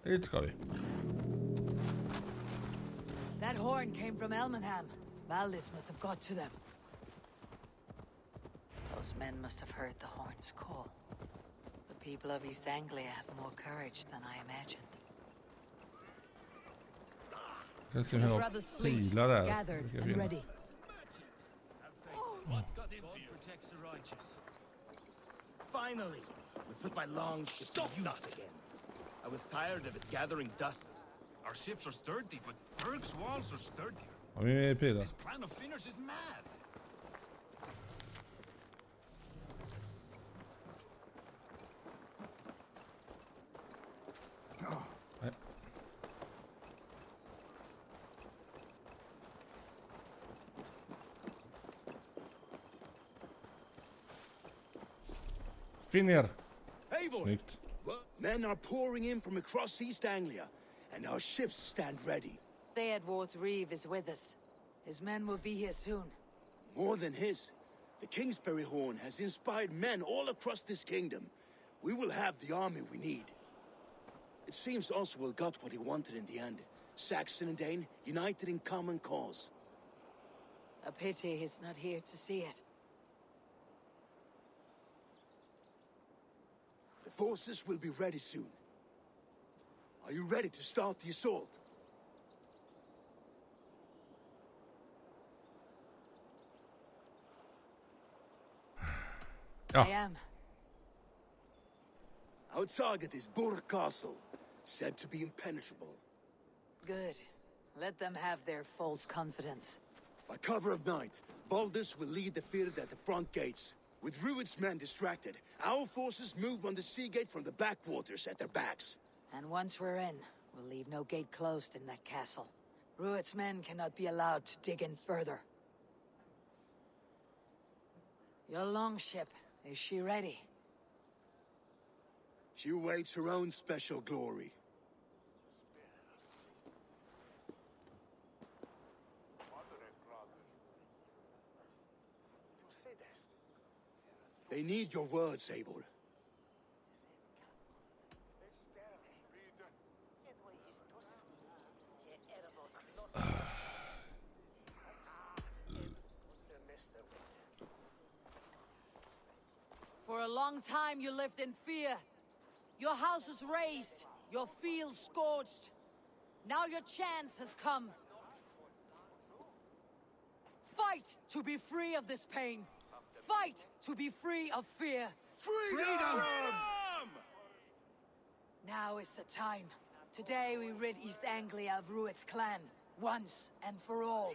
Hit ska vi. That horn came from Elmenham. Valdis must have got to them. Those men must have heard the horn's call. The people of East Anglia have more courage than I imagined. Jag ser hur pilar där. Gathered and ready. What's got into you? Protects the righteous. Finally, we put my long ship to use again. I was tired of it gathering dust. Our ships are sturdy, but Berg's walls are sturdier. Har vi med pilar? This plan of Finners is mad. Nej. Finner. Snyggt. Men are pouring in from across East Anglia, and our ships stand ready. Theodward's Reeve is with us. His men will be here soon. More than his. The Kingsbury Horn has inspired men all across this kingdom. We will have the army we need. It seems Oswald got what he wanted in the end. Saxon and Dane united in common cause. A pity he's not here to see it. The forces will be ready soon. Are you ready to start the assault? Ja. I am. Our target is Burg Castle, said to be impenetrable. Good. Let them have their false confidence. By cover of night, Valdis will lead the field at the front gates. With Rued's men distracted, our forces move on the sea gate from the backwaters at their backs. And once we're in, we'll leave no gate closed in that castle. Rued's men cannot be allowed to dig in further. Your longship, is she ready? She awaits her own special glory. They need your words, Eivor. For a long time you lived in fear. Your houses razed, your fields scorched. Now your chance has come. Fight to be free of this pain. Fight to be free of fear. Freedom! Now is the time. Today we rid East Anglia of Rued's clan, once and for all.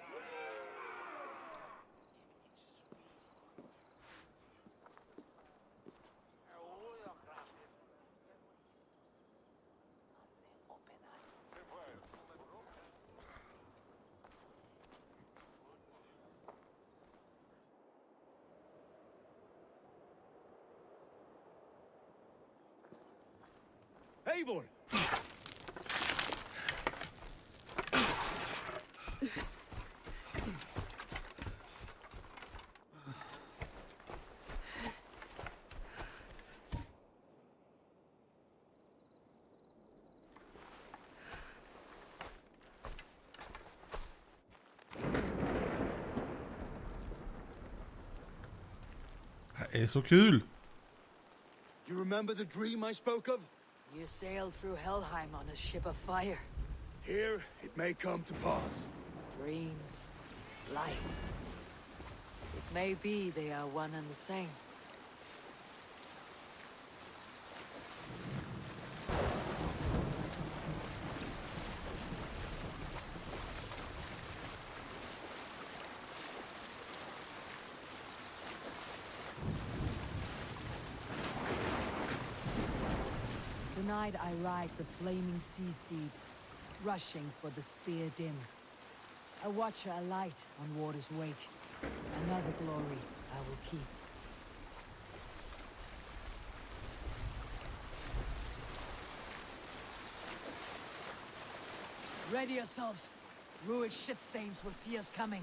Eivor! Det är så kul! You remember the dream I spoke of? You sailed through Helheim on a ship of fire. Here, it may come to pass. Dreams, life. It may be they are one and the same. Tonight I ride the flaming sea steed, rushing for the spear dim. A watcher alight on water's wake. Another glory I will keep. Ready yourselves. Rued shitstains will see us coming.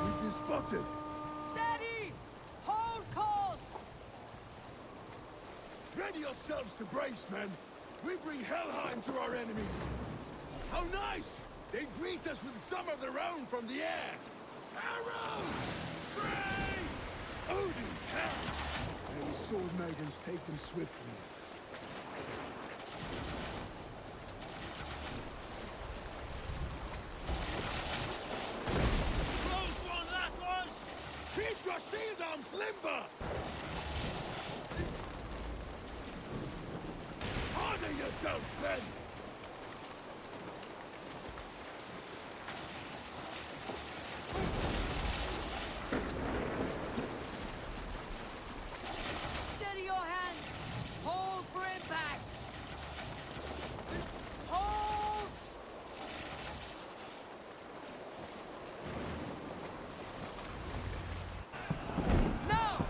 We've been spotted. Steady! Hold course! Ready yourselves to brace, men. We bring Helheim to our enemies. How nice! They greet us with some of their own from the air. Arrows! Brace! Odin's hand! May his sword maidens take them swiftly. Close one, that was! Keep your shield arms limber! Harden yourselves, men! Steady your hands! Hold for impact! Hold! Now!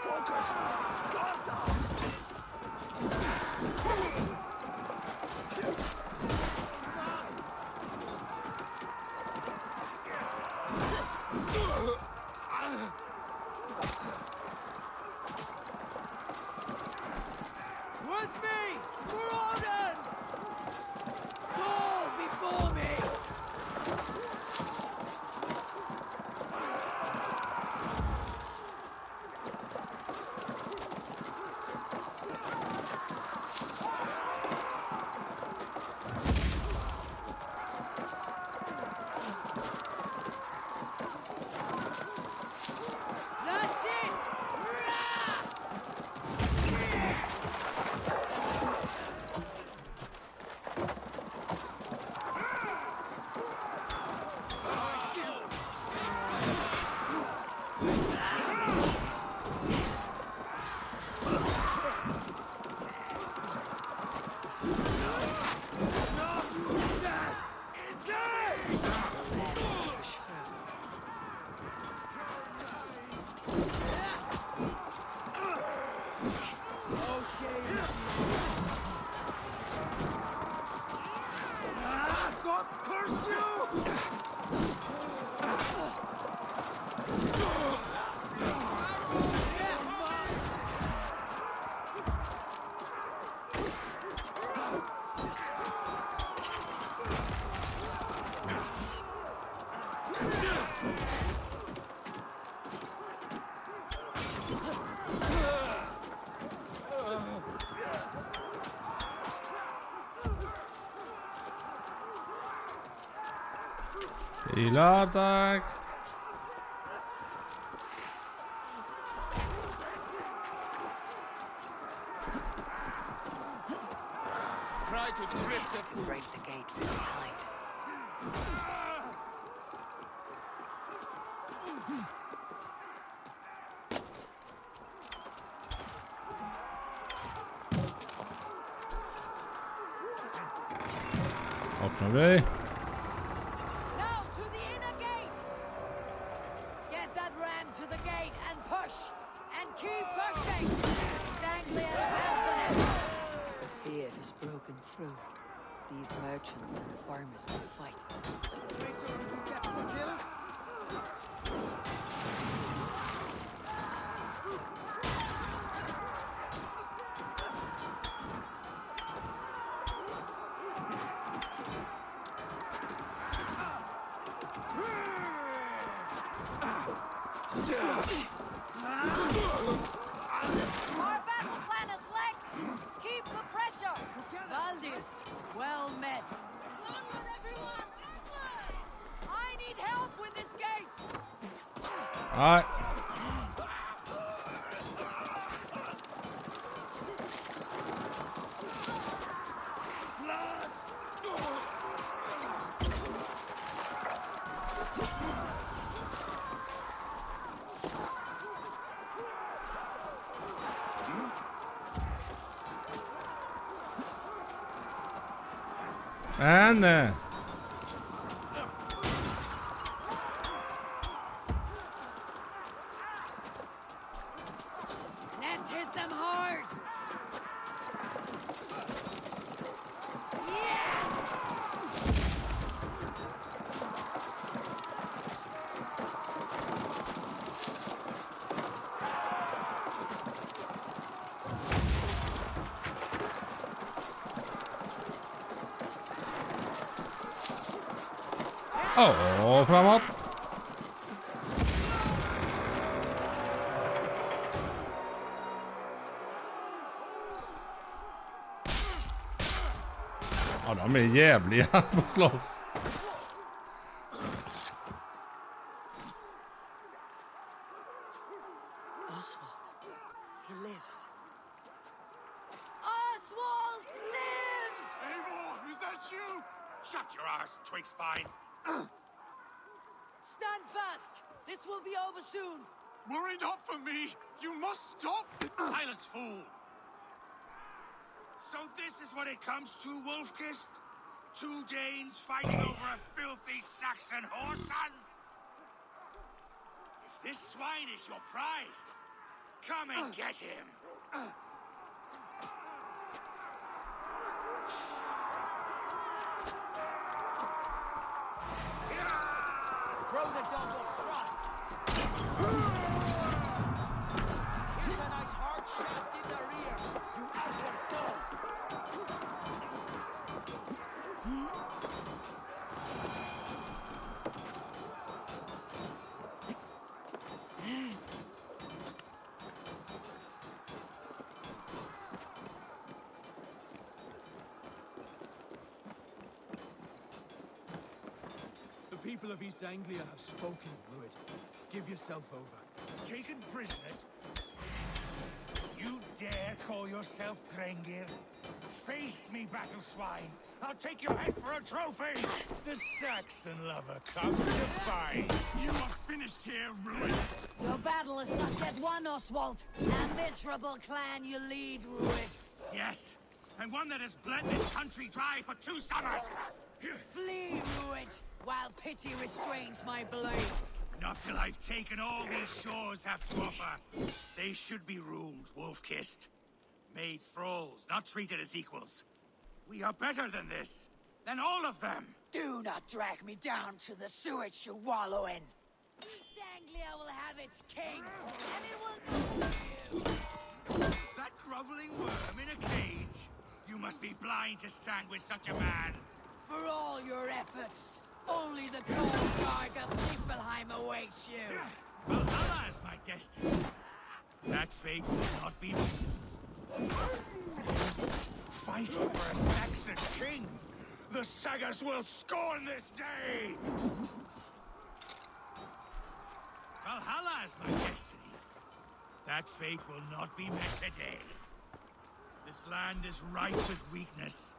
Focus! Guard down! With me! For Odin! Fall before me! That's it! God curse you! Healar, tack. Try to trip the... Break the gate from behind. Öppnar vi. Now to the inner gate! Get that ram to the gate and push! And keep pushing! Stangley and Hanson. The fear has broken through. These merchants and farmers can fight. Our battle plan is legs! Keep the pressure! Valdis, well met. Onward, everyone! Onward! I need help with this gate! Nej. Men! Let's hit them hard! Yes! Åh, framåt. Ja, de är jävliga på att slåss. Oswald. He lives. Oswald lives! Eivor, is that you? Shut your arse, twig spine. Stand fast! This will be over soon! Worry not for me. You must stop. Silence, fool. So this is what it comes to, Wolfkist? Two Danes fighting over a filthy Saxon whoreson? If this swine is your prize, Come and get him! Throw the dog will strike. Here's a nice hard shaft in the rear. You outward dog. The people of East Anglia have spoken, Rued. Give yourself over. Taken prisoners? You dare call yourself Drengir? Face me, battle swine! I'll take your head for a trophy! The Saxon lover comes to fight! You are finished here, Rued! Your battle is not yet won, Oswald. A miserable clan you lead, Rued. Yes, and one that has bled this country dry for 2 summers! Flee, Rued, while pity restrains my blade. Not till I've taken all these shores have to offer. They should be ruled, wolf-kissed. Made thralls, not treated as equals. We are better than this. Than all of them. Do not drag me down to the sewage you wallow in. East Anglia will have its king, and it will not you. That groveling worm in a cage? You must be blind to stand with such a man. For all your efforts, only the cold dark of Niflheim awaits you. Valhalla is my destiny. That fate will not be missed. Fighting for a Saxon king! The Sagas will scorn this day! Valhalla is my destiny. That fate will not be met today. This land is ripe with weakness,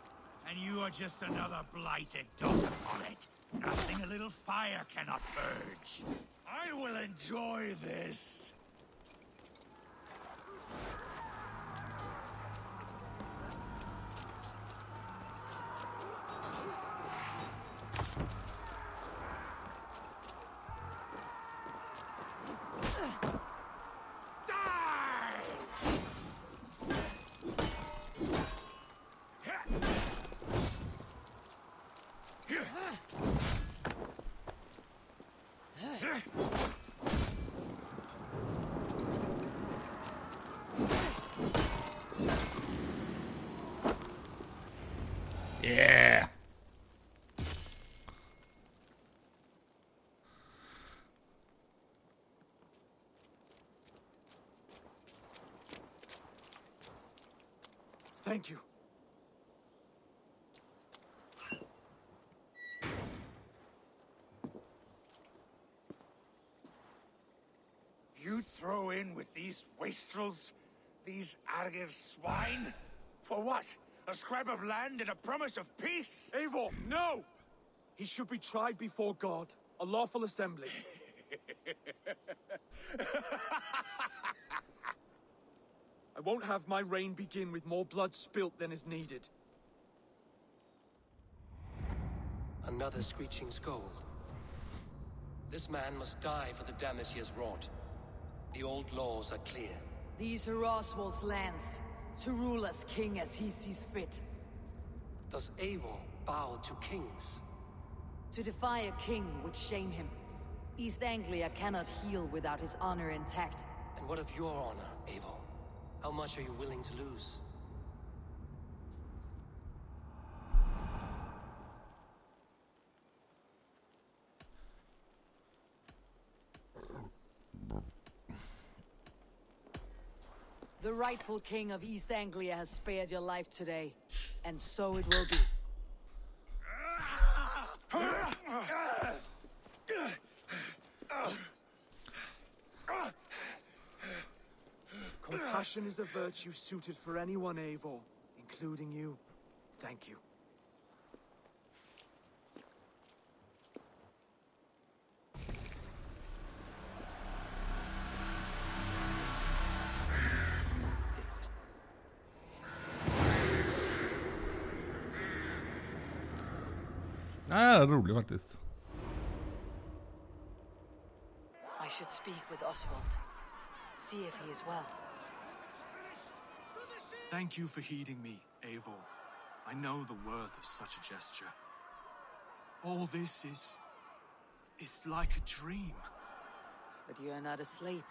and you are just another blighted dot upon it. Nothing a little fire cannot purge. I will enjoy this. Yeah. Thank you. You throw in with these wastrels? These Argir swine? For what? A scrap of land and a promise of peace? Eivor, no! He should be tried before God, a lawful assembly. I won't have my reign begin with more blood spilt than is needed. Another screeching scold. This man must die for the damage he has wrought. The old laws are clear. These are Oswald's lands, to rule as king as he sees fit. Does Eivor bow to kings? To defy a king would shame him. East Anglia cannot heal without his honor intact. And what of your honor, Eivor? How much are you willing to lose? The rightful king of East Anglia has spared your life today, and so it will be. Compassion is a virtue suited for anyone, Eivor, including you. Thank you. Rolig faktiskt. I should speak with Oswald. see if he is well. Thank you for heeding me, Eivor. I know the worth of such a gesture. All this is like a dream. But you are not asleep.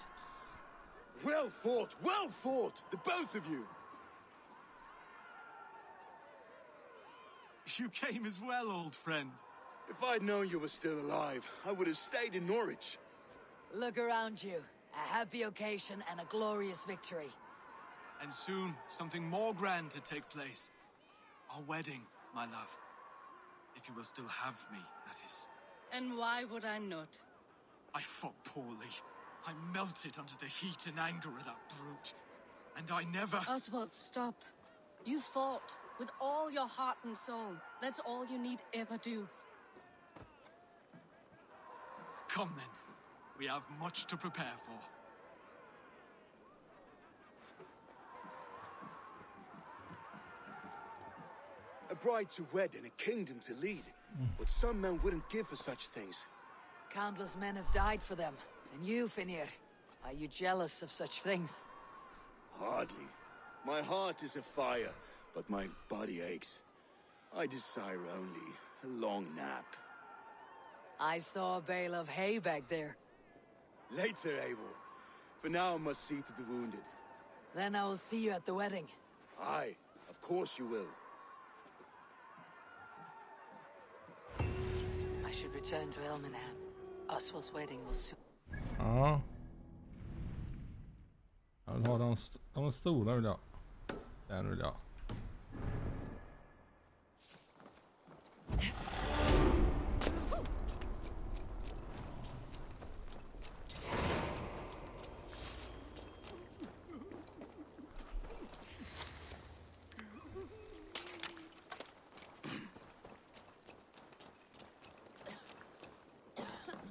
Well fought, the both of you. You came as well, old friend. If I'd known you were still alive, I would have stayed in Norwich. Look around you. A happy occasion and a glorious victory. And soon, something more grand to take place. Our wedding, my love. If you will still have me, that is. And why would I not? I fought poorly. I melted under the heat and anger of that brute. And I never... Oswald, stop. You fought with all your heart and soul. That's all you need ever do. Come then. We have much to prepare for. A bride to wed and a kingdom to lead. What some men wouldn't give for such things. Countless men have died for them. And you, Finir, are you jealous of such things? Hardly. My heart is afire, but my body aches. I desire only a long nap. I saw a bale of hay back there. Later, Eivor. For now, I must see to the wounded. Then I will see you at the wedding. Aye, of course you will. I should return to Elmenham. Oswald's wedding will soon. Ja. Jag vill ha de stora vill jag. Den vill jag.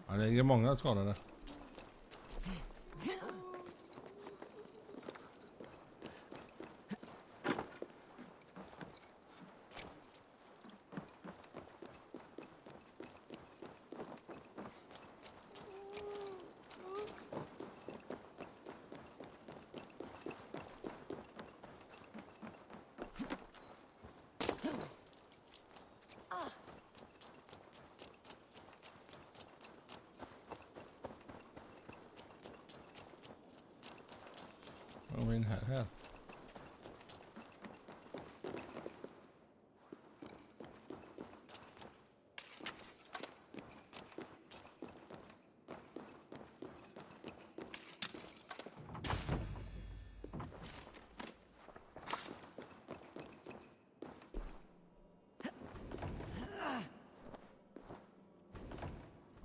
Ja, det är många skadade. Och in här.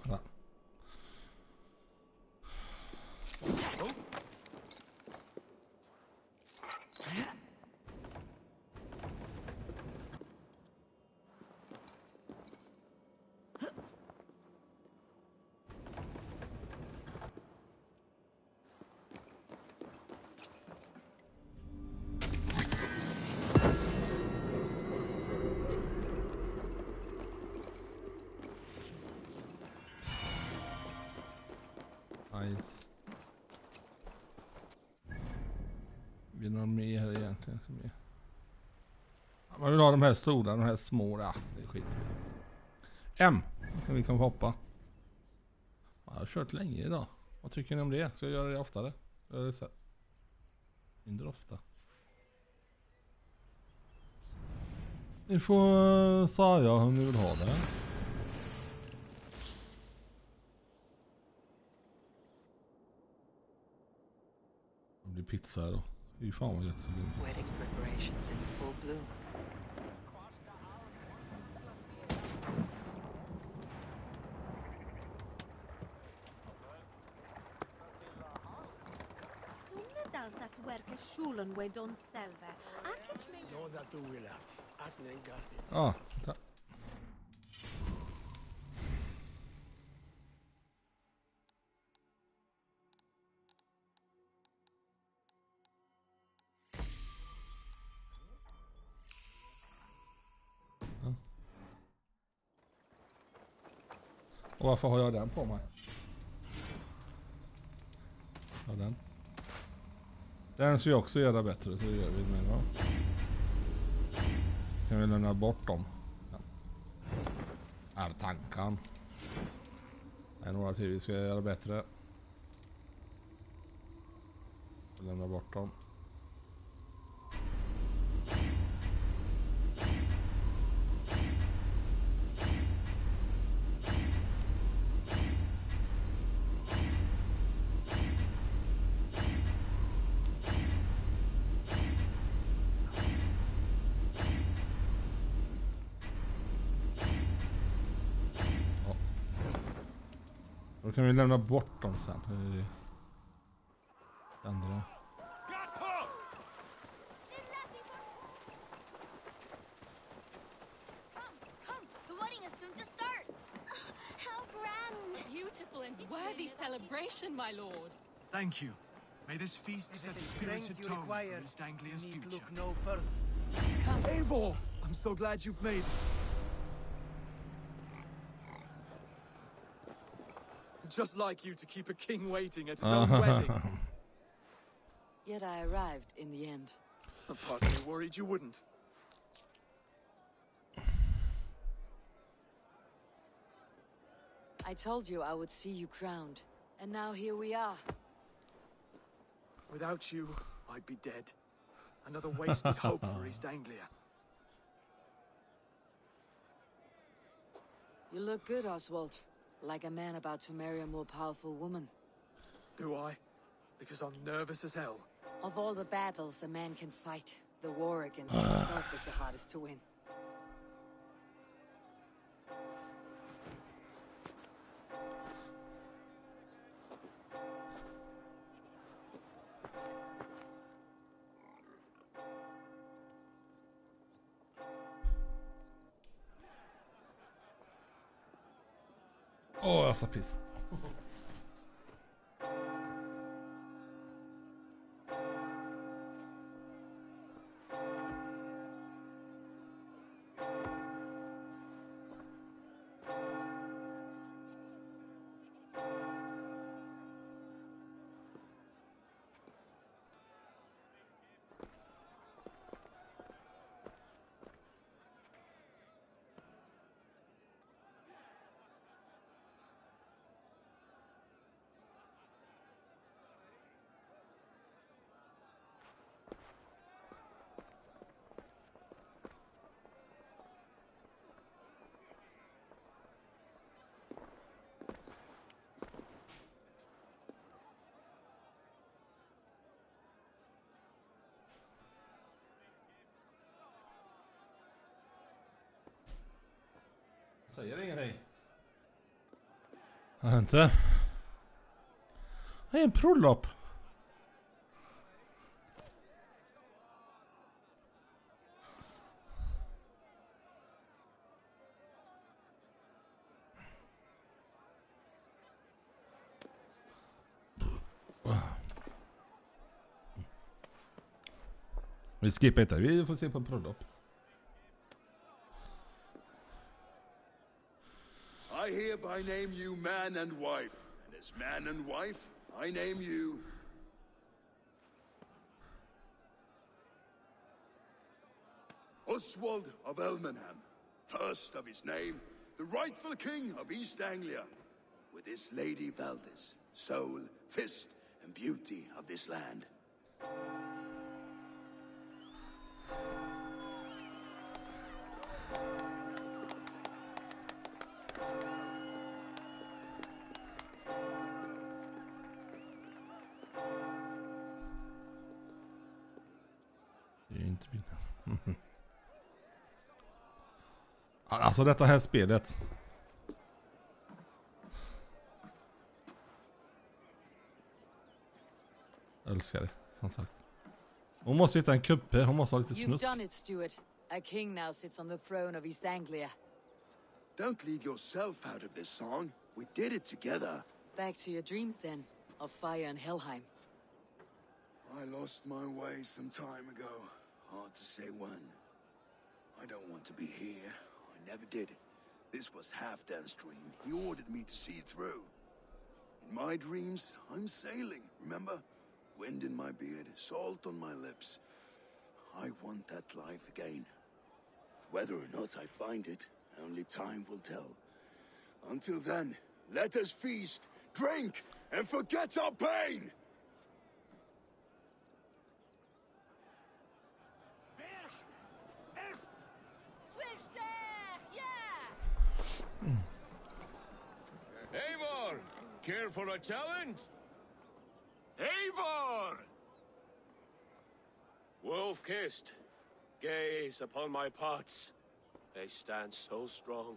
Kolla. Nice. Blir någon mer här egentligen? Man vill ha de här stora, de här små. Ja, det är skit. Kan vi kan hoppa. Jag har kört länge idag. Vad tycker ni om det? Ska jag göra det oftare? Gör det så här. Mindre ofta. Ni får säga hur ni vill ha det. Det blir pizza då. Fy fan vad gött så blir. Wedding preparations in full bloom. Dantas verkar schulen we don selve. No, that du will have. Acne got it. Ja, tack. Ja. Och varför har jag den på mig? Ja, den. Den ska vi också göra bättre, så gör vi med då. Kan vi lämna bort dem? Ja. Är tanken. Det är några till vi ska göra bättre. Lämna bort dem. Då kan vi lämna bort dem sen. Andra. Beautiful and worthy celebration, my lord. Thank you. May this feast set a spirited tone for East Anglia's future. Look no further. Eivor! I'm so glad you've made it. Just like you to keep a king waiting at his own wedding. Yet I arrived in the end. I'm partly worried you wouldn't. I told you I would see you crowned, and now here we are. Without you, I'd be dead. Another wasted hope for East Anglia. You look good, Oswald. Like a man about to marry a more powerful woman. Do I? Because I'm nervous as hell. Of all the battles a man can fight, the war against himself is the hardest to win. Åh, jag sa piss. Säger ingenting. Inte. Det är en prolopp. Vi skippar inte. Vi får se på prolopp. I hereby name you man and wife, and as man and wife, I name you... Oswald of Elmenham, first of his name, the rightful king of East Anglia, with his lady Valdis, soul, fist, and beauty of this land. Det är inte mina. Alltså detta här spelet. Älskar det, som sagt. Hon måste hitta en kuppe, hon måste ha lite snusk. You've done it, Stuart. A king now sits on the throne of East Anglia. Don't leave yourself out of this song. We did it together. Back to your dreams then, of fire and Helheim. I lost my way some time ago. Hard to say when. I don't want to be here. I never did. This was Halfdan's dream. He ordered me to see it through. In my dreams, I'm sailing, remember? Wind in my beard, salt on my lips. I want that life again. Whether or not I find it, only time will tell. Until then, let us feast, drink, and forget our pain! Eivor! Care for a challenge? Eivor! Wolf-kissed, gaze upon my pots. They stand so strong.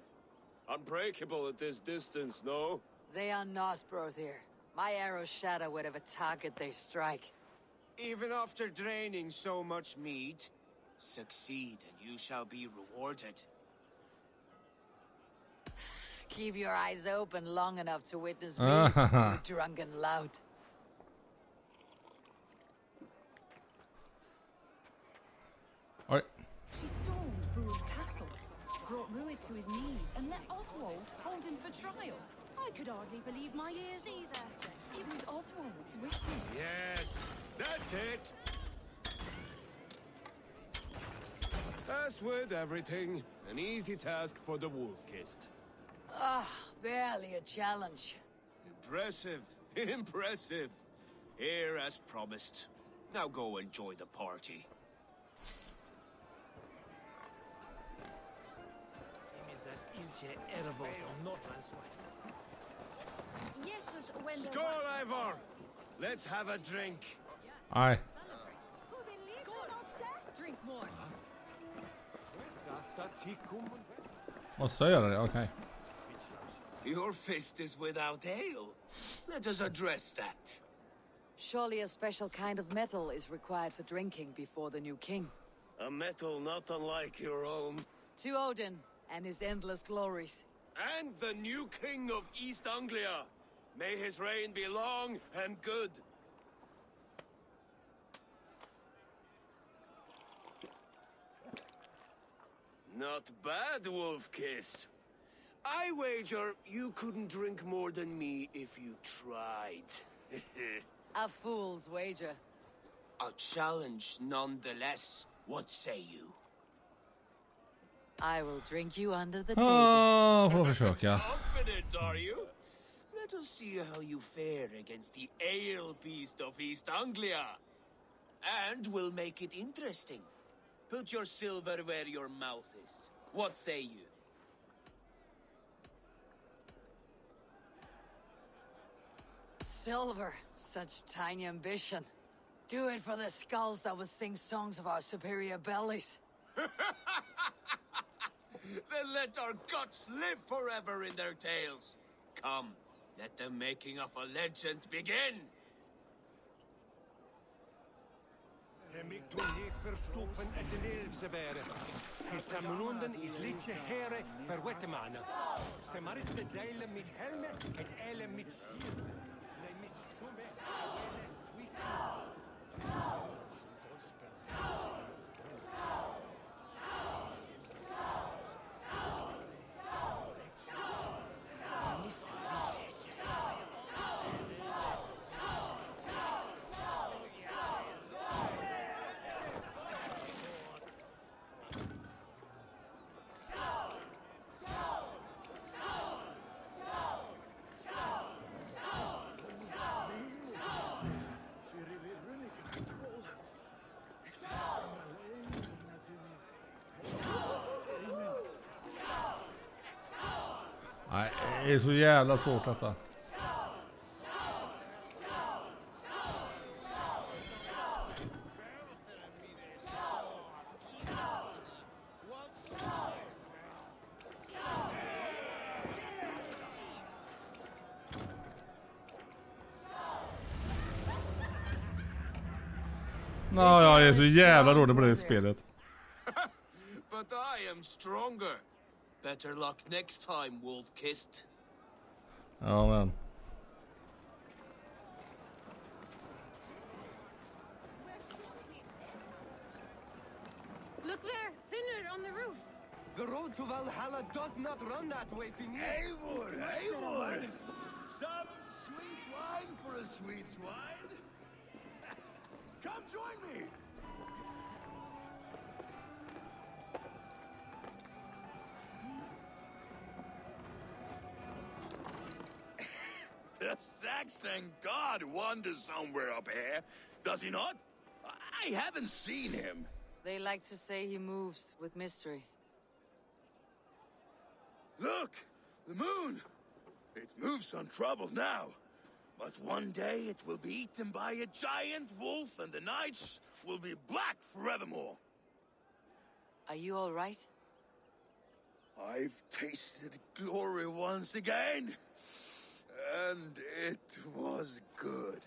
Unbreakable at this distance, no? They are not, Brothir. My arrows shatter whatever target they strike. Even after draining so much meat, succeed and you shall be rewarded. Keep your eyes open long enough to witness me, you drunken lout. Alright. She stormed Boo's castle, brought Ruid to his knees, and let Oswald hold him for trial. I could hardly believe my ears either. It was Oswald's wishes. Yes, that's it! As with everything, an easy task for the wolf-kissed. Ah, barely a challenge. Impressive, impressive. Here as promised. Now go enjoy the party. Skål, Eivor! Let's have a drink. Aye. Drink more. Vad säger det? Okej. Your fist is without ale. Let us address that. Surely a special kind of metal is required for drinking before the new king. A metal not unlike your own. To Odin and his endless glories. And the new king of East Anglia. May his reign be long and good. Not bad, Wolf-kissed. I wager you couldn't drink more than me if you tried. A fool's wager. A challenge nonetheless. What say you? I will drink you under the table. Får försöka. Confident, are you? Let us see how you fare against the ale beast of East Anglia. And we'll make it interesting. Put your silver where your mouth is. What say you? Silver, such tiny ambition. Do it for the skulls that will sing songs of our superior bellies. Then let our guts live forever in their tails. Come, let the making of a legend begin. Hemik toen ik verstoppen et de Nilfsebere. Gesamlonden is liedje here verwettemane. Se mariste deile mit helme et ele mit shield. Ne mis shume ele sweet. Nej, det är så jävla svårt detta. Nå, jag är så jävla dålig på det spelet. But I am stronger. Better luck next time, Wolf-kissed. Ja, men. Look there, thinner on the roof. The road to Valhalla does not run that way, Finnur. Eivor, Eivor! Some sweet wine for a sweet swine? Come join me! The Saxon god wanders somewhere up here, does he not? I haven't seen him. They like to say he moves with mystery. Look! The moon! It moves untroubled now. But one day it will be eaten by a giant wolf and the nights will be black forevermore. Are you all right? I've tasted glory once again. And it was good.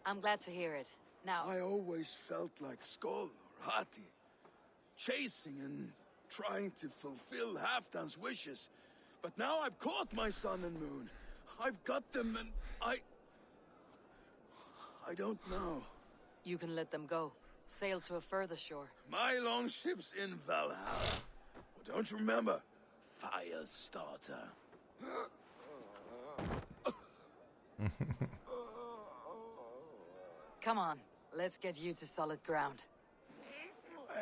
I'm glad to hear it. Now... I always felt like Skoll or Hati. Chasing and trying to fulfill Halfdan's wishes. But now I've caught my sun and moon. I've got them and I don't know. You can let them go. Sail to a further shore. My longship's in Valhalla. Oh, don't you remember? Firestarter. Come on, let's get you to solid ground.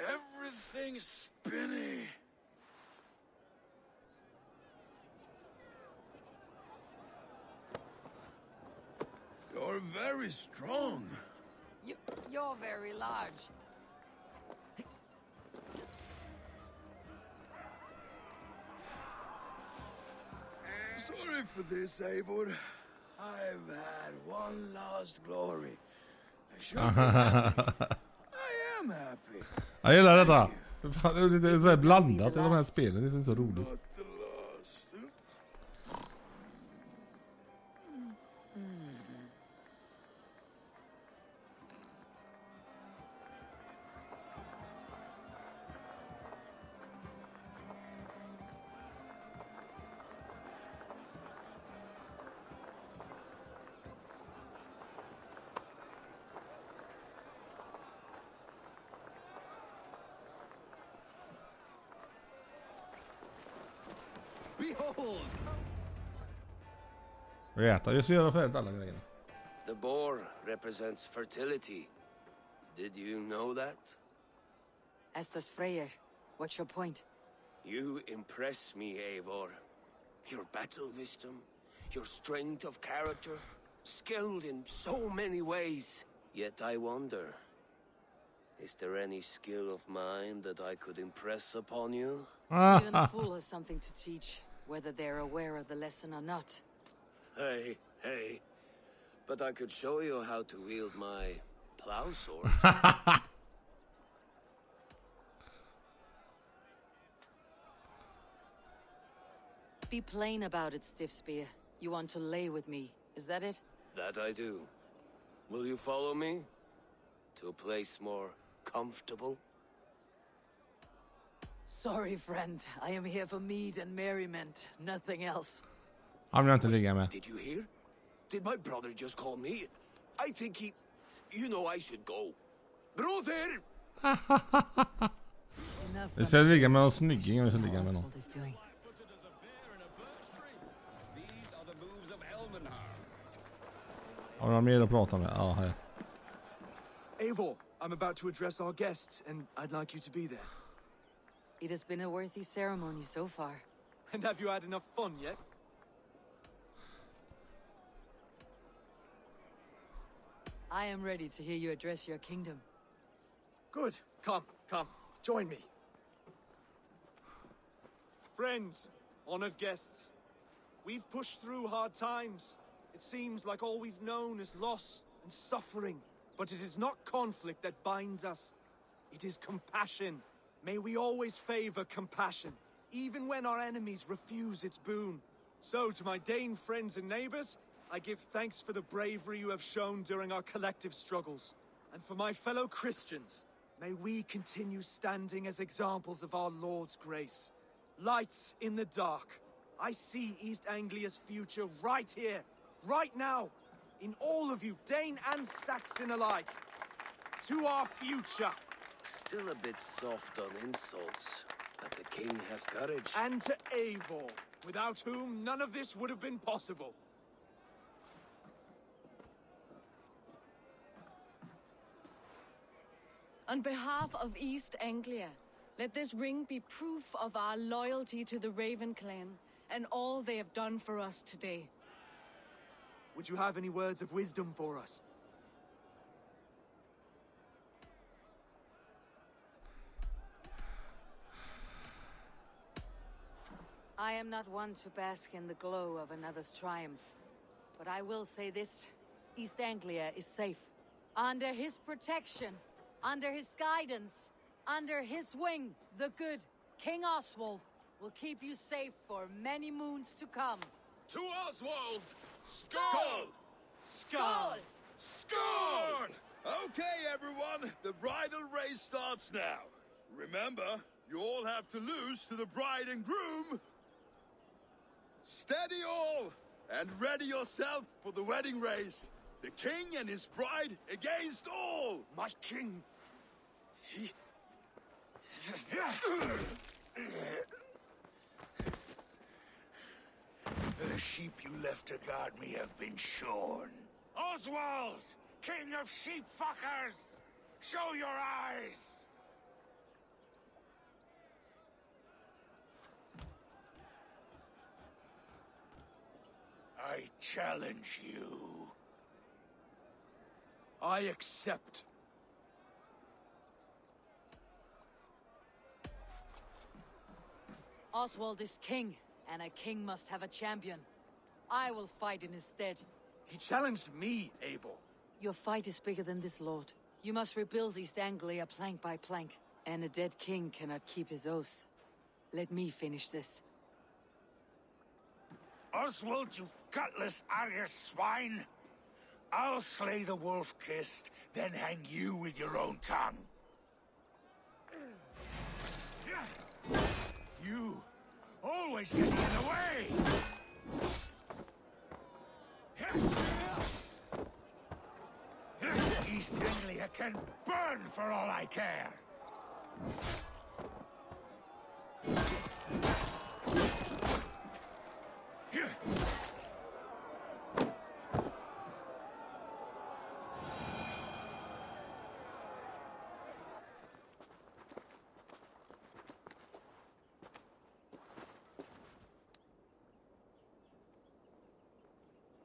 Everything's spinny. You're very strong. You're very large. Sorry for this, Eivor. I've had one last glory. I should be happy. I am happy. Jag gillar detta. Det är så här blandat i de här spelen. Det är så roligt. Behold! Rätta, just göra färdigt alla grejerna. The boar represents fertility. Did you know that? Estes Freyr, what's your point? You impress me, Eivor. Your battle wisdom, your strength of character, skilled in so many ways. Yet I wonder, is there any skill of mine that I could impress upon you? Even a fool has something to teach, whether they're aware of the lesson or not. Hey, hey. But I could show you how to wield my plow sword. Be plain about it, Stiff Spear. You want to lay with me, is that it? That I do. Will you follow me? To a place more comfortable? Sorry, friend. I am here for mead and merriment, nothing else. Han vill inte ligga med. Did you hear? Did my brother just call me? I think he... You know I should go. Brother! Vi ska ligga med någon snygging och vi ska ligga med någon. Har du någon mer att prata med? Ja, här. Eivor, I'm about to address our guests, and I'd like you to be there. It has been a worthy ceremony so far. And have you had enough fun yet? I am ready to hear you address your kingdom. Good. Come, come. Join me. Friends, honored guests, we've pushed through hard times. It seems like all we've known is loss and suffering. But it is not conflict that binds us. It is compassion. May we always favor compassion, even when our enemies refuse its boon. So, to my Dane friends and neighbors, I give thanks for the bravery you have shown during our collective struggles. And for my fellow Christians, may we continue standing as examples of our Lord's grace. Lights in the dark. I see East Anglia's future right here, right now, in all of you, Dane and Saxon alike. To our future. Still a bit soft on insults, but the king has courage. And to Eivor, without whom none of this would have been possible. On behalf of East Anglia, let this ring be proof of our loyalty to the Raven clan and all they have done for us today. Would you have any words of wisdom for us? I am not one to bask in the glow of another's triumph. But I will say this. East Anglia is safe. Under his protection, under his guidance, under his wing, the good King Oswald will keep you safe for many moons to come. To Oswald! Skull! Skull! Score! Okay, everyone, the bridal race starts now. Remember, you all have to lose to the bride and groom. Steady all, and ready yourself for the wedding race. The king and his bride against all. My king, he... The sheep you left to guard me have been shorn. Oswald, king of sheep fuckers! Show your eyes! I challenge you. I accept. Oswald is king, and a king must have a champion. I will fight in his stead. He challenged me, Eivor. Your fight is bigger than this, Lord. You must rebuild East Anglia plank by plank, and a dead king cannot keep his oaths. Let me finish this. Oswald, you gutless Arya swine! I'll slay the wolf-kissed, then hang you with your own tongue. You always get in the way! East Anglia can burn for all I care!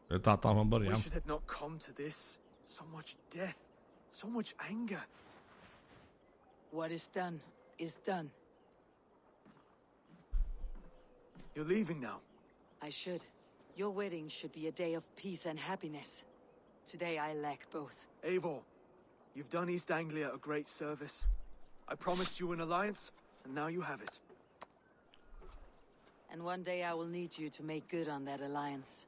Jag tappade från I början. wish it had not come to this. So much death, so much anger. What is done is done. You're leaving now. I should. Your wedding should be a day of peace and happiness. Today I lack both. Eivor, you've done East Anglia a great service. I promised you an alliance, and now you have it. And one day I will need you to make good on that alliance.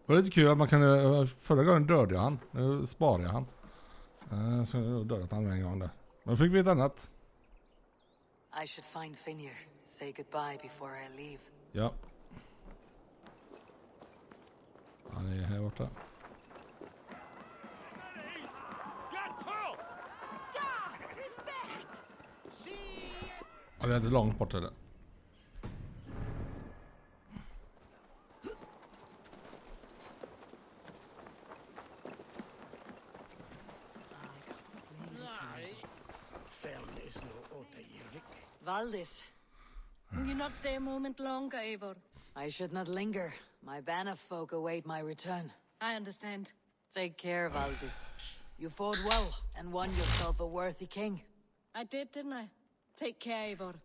Det var lite kul att man kan... Förra gången dödade jag han. Nu sparar jag han. Så jag har dödat han en gång där. Men fick vi ett annat. I should find Finir. Say goodbye before I leave. Ja. Han är här borta. Ja, det är inte långt bort det. Valdis. Will you not stay a moment longer, Eivor? I should not linger. My banner folk await my return. I understand. Take care, Valdis. You fought well and won yourself a worthy king. I did, didn't I? Take care, Eivor.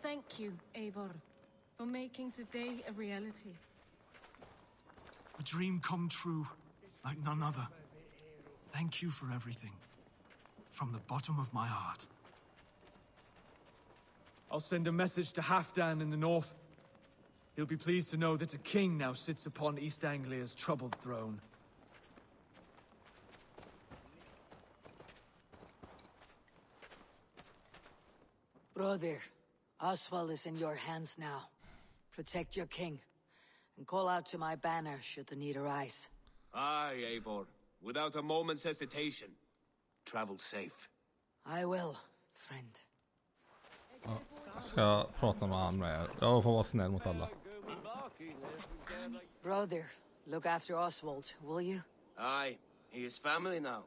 Thank you, Eivor, for making today a reality. A dream come true, like none other. Thank you for everything. From the bottom of my heart. I'll send a message to Halfdan in the north. He'll be pleased to know that a king now sits upon East Anglia's troubled throne. Brother, Oswald is in your hands now. Protect your king, and call out to my banner should the need arise. Aye, Eivor. Without a moment's hesitation. Travel safe. I will, friend. Ja, ska jag prata med han med? Jag får vara snäll mot alla. Brother, look after Oswald, will you? Aye, he is family now.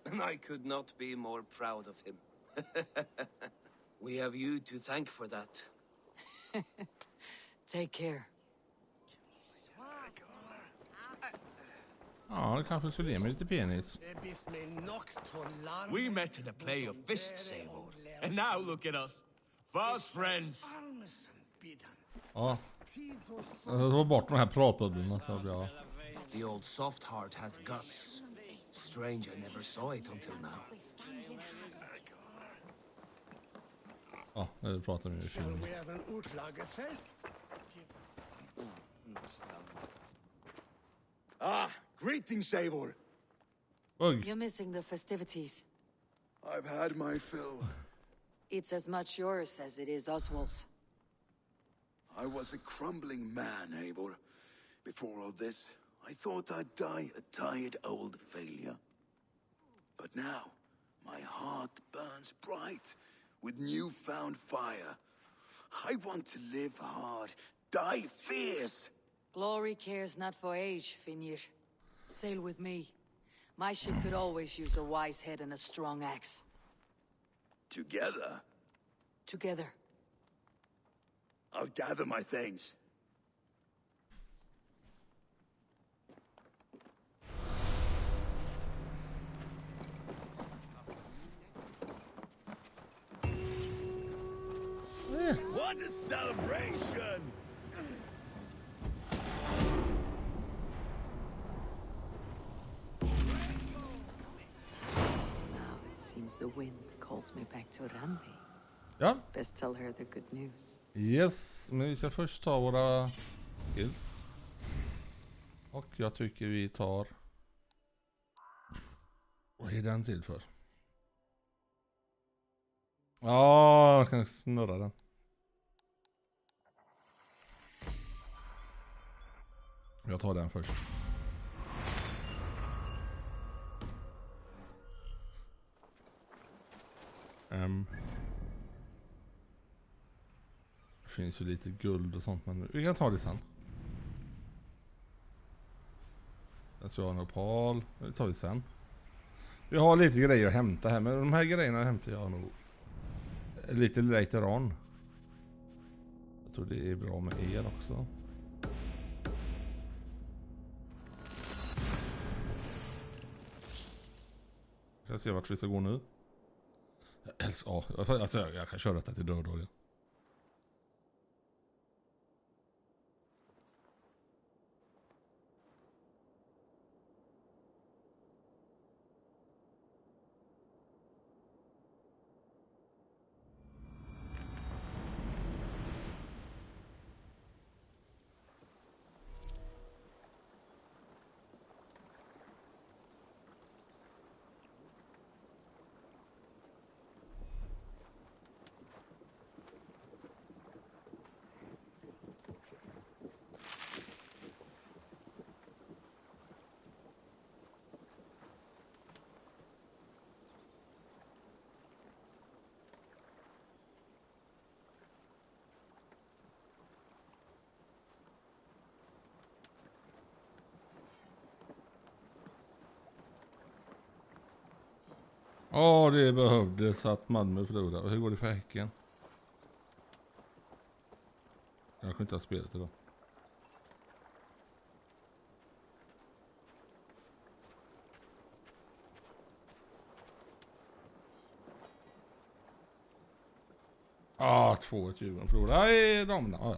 And I could not be more proud of him. We have you to thank for that. Take care. Ja, det kanske skulle ge mig lite penis. We met in a play of fists, Eivor. And now look at us. Fast friends. Ja. Jag tar bort de här pratbubblorna så blir jag... The old soft heart has guts. Strange I never saw it until now. Ja, nu pratar vi i filmen. Ah, greetings, Eivor. You're missing the festivities. I've had my fill. It's as much yours as it is Oswald's. I was a crumbling man, Eivor. Before all this, I thought I'd die a tired old failure. But now, my heart burns bright with newfound fire. I want to live hard, die fierce. Glory cares not for age, Finir. Sail with me. My ship could always use a wise head and a strong axe. Together, Together. I'll gather my things. What a celebration! Now it seems the wind calls me back to Rambi. Ja. Best tell her the good news. Yes, men vi ska först ta våra skills. Och jag tycker vi tar... Vad är den till för? Ja, jag kan snurra den. Jag tar den först. Det finns ju lite guld och sånt, men vi kan ta det sen. Jag ska ha en opal. Det tar vi sen. Vi har lite grejer att hämta här, men de här grejerna hämtar jag nog lite later on. Jag tror det är bra med el också. Jag ska se vart vi ska gå nu. Jag älskar, alltså jag kan köra detta till döddagen. Ja, det behövdes att Malmö förlorade. Hur går det för Häcken? Jag kan inte ha spelat idag. Ah, 2-1 Djurgården förlorade. Nej, damerna. Ja.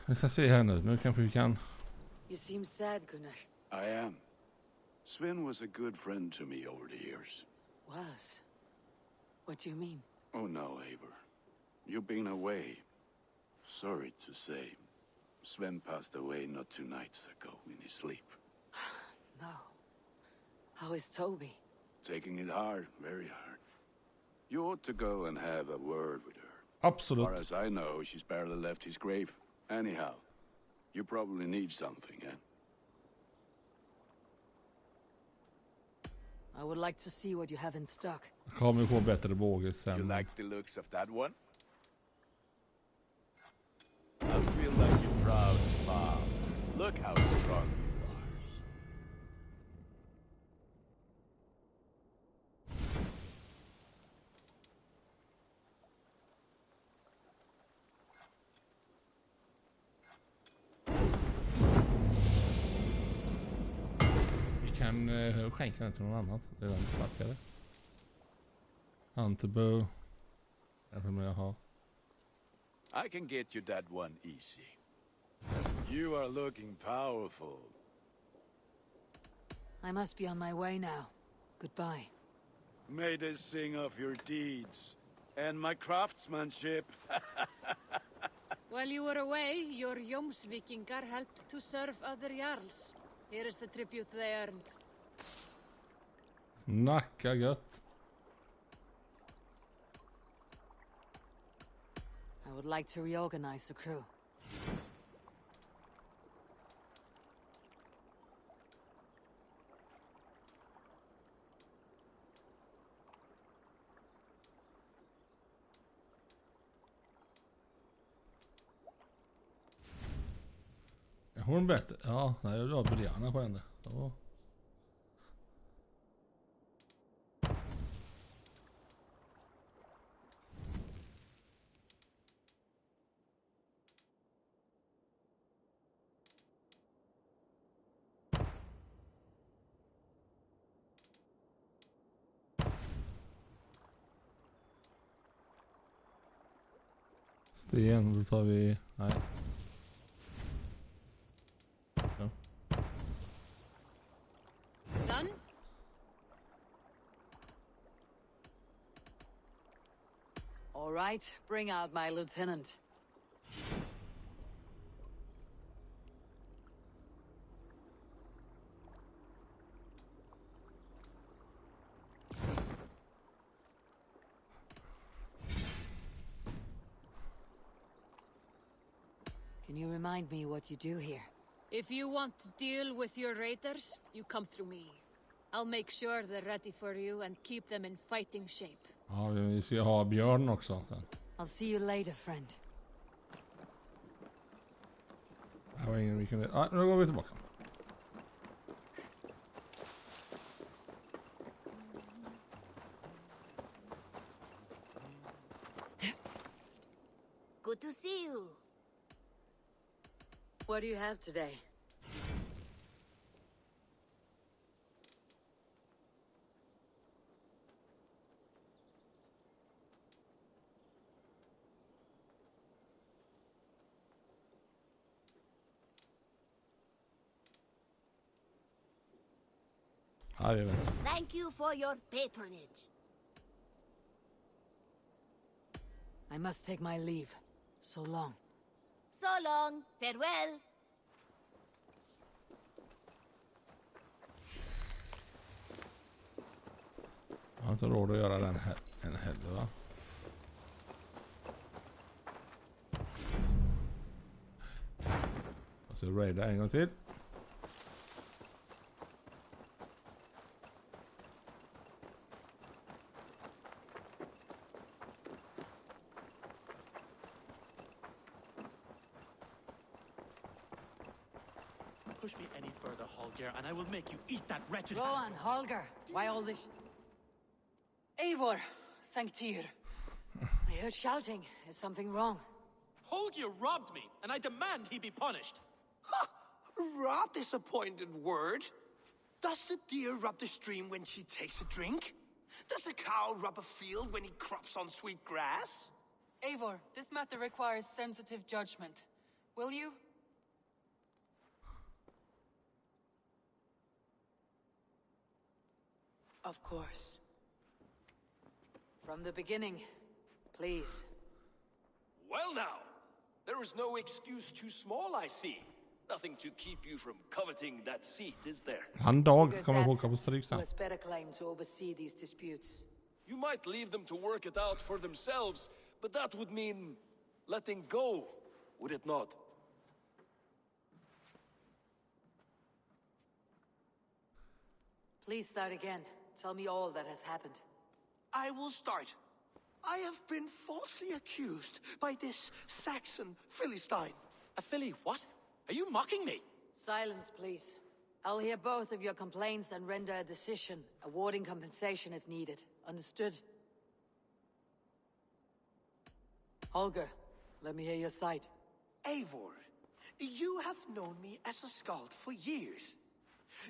Vi ska se här nu. Nu kanske vi kan... You seem sad, Gunnar. I am. Sven was a good friend to me over the years. Was? What do you mean? Oh no, Eivor. You've been away. Sorry to say. Sven passed away not 2 nights ago in his sleep. No. How is Toby? Taking it hard, very hard. You ought to go and have a word with her. Absolut. As far as I know, she's barely left his grave. Anyhow, you probably need something, eh? I would like to see what you have in stock. Kommer få bättre båge sen. You like the looks of that one? I feel like you're proud, Mom. Look how strong you are. Vi kan skänka den till någon annan. Det är den starkare. Antibo. Därför vill jag ha. I can get you that one easy. You are looking powerful. I must be on my way now. Goodbye. May they sing of your deeds and my craftsmanship. While you were away, your Jomsvikingar helped to serve other jarls. Here is the tribute they earned. Snacka gött. I would like to reorganize the crew. Är hon bättre? Ja, nej, jag har Brianna på henne. Ja. Sten, då tar vi... Nej. Ja. Done? All right, bring out my lieutenant. Can you remind me what you do here? If you want to deal with your raiders, you come through me. I'll make sure they're ready for you and keep them in fighting shape. Ja, vi ska ha björn också sen. I'll see you later, friend. Det var ingen vi kunde... Ja, nu går vi tillbaka. Good to see you. What do you have today? Ja, jag vet. Thank you for your patronage. I must take my leave. So long. So long. Farewell. Jag har inte råd att göra den här en heller, va? Och så raida en gång till. Push me any further, Holger, and I will make you eat that wretched... Go on, Holger. Why all this... Eivor, thank Tyr. I heard shouting. Is something wrong? Holger robbed me, and I demand he be punished. Raw disappointed word. Does the deer rub the stream when she takes a drink? Does a cow rub a field when he crops on sweet grass? Eivor, this matter requires sensitive judgment. Will you? Of course. From the beginning, please. Well now, there is no excuse too small, I see. Nothing to keep you from coveting that seat, is there? Han dag kommer åka på stryk sen. Who has better claim to oversee these disputes? You might leave them to work it out for themselves, but that would mean letting go, would it not? Please start again. tell me all that has happened. I will start. I have been falsely accused by this Saxon Philistine. A Philly what? Are you mocking me? Silence, please. I'll hear both of your complaints and render a decision, awarding compensation if needed. Understood? Holger, let me hear your side. Eivor, you have known me as a skald for years.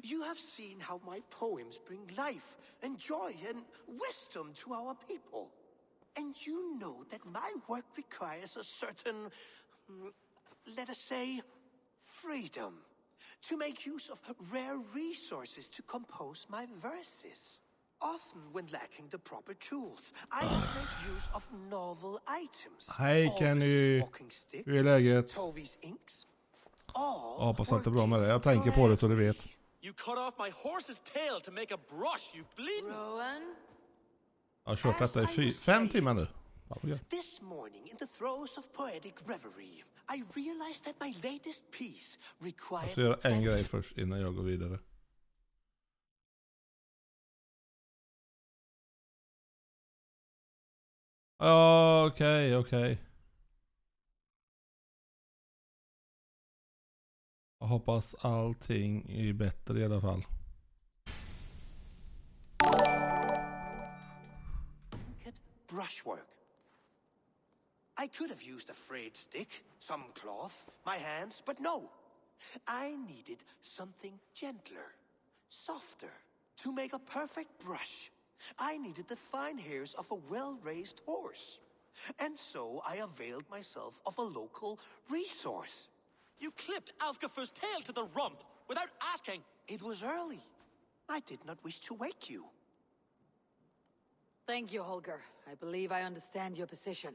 You have seen how my poems bring life and joy and wisdom to our people. And you know that my work requires a certain, let us say, freedom to make use of rare resources to compose my verses. Often when lacking the proper tools, I have made use of novel items. Hej Kenny, hur är läget? Tovi's inks. Hoppas att det är bra med det. Jag tänker på det så du vet. You cut off my horse's tail to make a brush, you bleeding. Rowan? Jag har kört detta i 5 timmar nu. This morning, in the throes of poetic reverie, I realized that my latest piece required... Jag ska göra en grej först innan jag går vidare. Okej. Jag hoppas allting är bättre i alla fall. Brushwork. I could have used a frayed stick, some cloth, my hands, but no. I needed something gentler, softer. To make a perfect brush, I needed the fine hairs of a well-raised horse. And so I availed myself of a local resource. You clipped Alfgafu's tail to the rump without asking. It was early. I did not wish to wake you. Thank you, Holger. I believe I understand your position.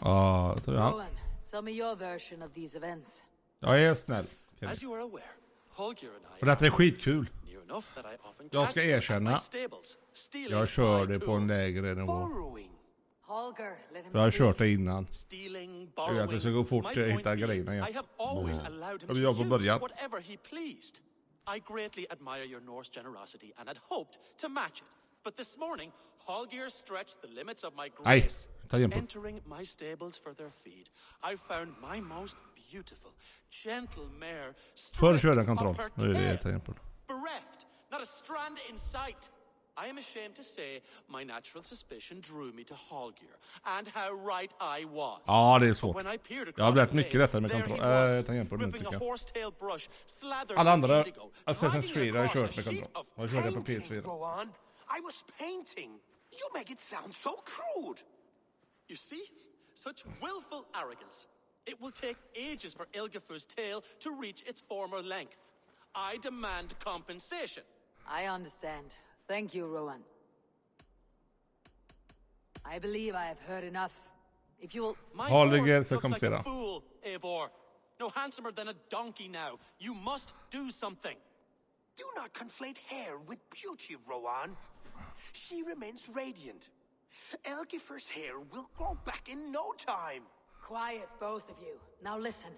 Rowan, tell me your version of these events. Jag är snäll. As you are aware, Holger and I Och detta är skitkul. near enough that I often Jag ska erkänna. Jag kör det på en lägre nivå. Holger, let him För jag har speak. kört det innan. Jag vet att det ska gå fort att hitta grejerna igen. I have always allowed him Jag to vill jag på use början. whatever he pleased. I greatly admire your Norse generosity and had hoped to match it. But this morning, Holger stretched the limits of my Nej, grace. ta igen på. Entering my stables for their feed, I found my most beautiful, gentle mare Förr stripped körde jag of kontroll. her Nu är det tail, ta igen på. bereft, not a strand in sight. I am ashamed to say my natural suspicion drew me to Holger, and how right I was. Ja, det är svårt. But when I peered Jag har across blivit the mycket lane, lättare med there kontroll. he was, Ta igen på nu ripping tycker a jag. horsetail brush slathered Alla in andra indigo, Assassin's dragging Creed har jag across kört med a sheet kontroll. of Jag körde på PS4. Rowan, I was painting. You make it sound so crude. You see? Such willful arrogance. It will take ages for Ilgafu's tail to reach its former length. I demand compensation. I understand. Thank you, Rowan. I believe I have heard enough. If you'll... My Holger horse ska looks like kompensera. a fool, Eivor. No handsomer than a donkey now. You must do something. Do not conflate hair with beauty, Rowan. She remains radiant. Elgifer's hair will grow back in no time. Quiet, both of you. Now listen.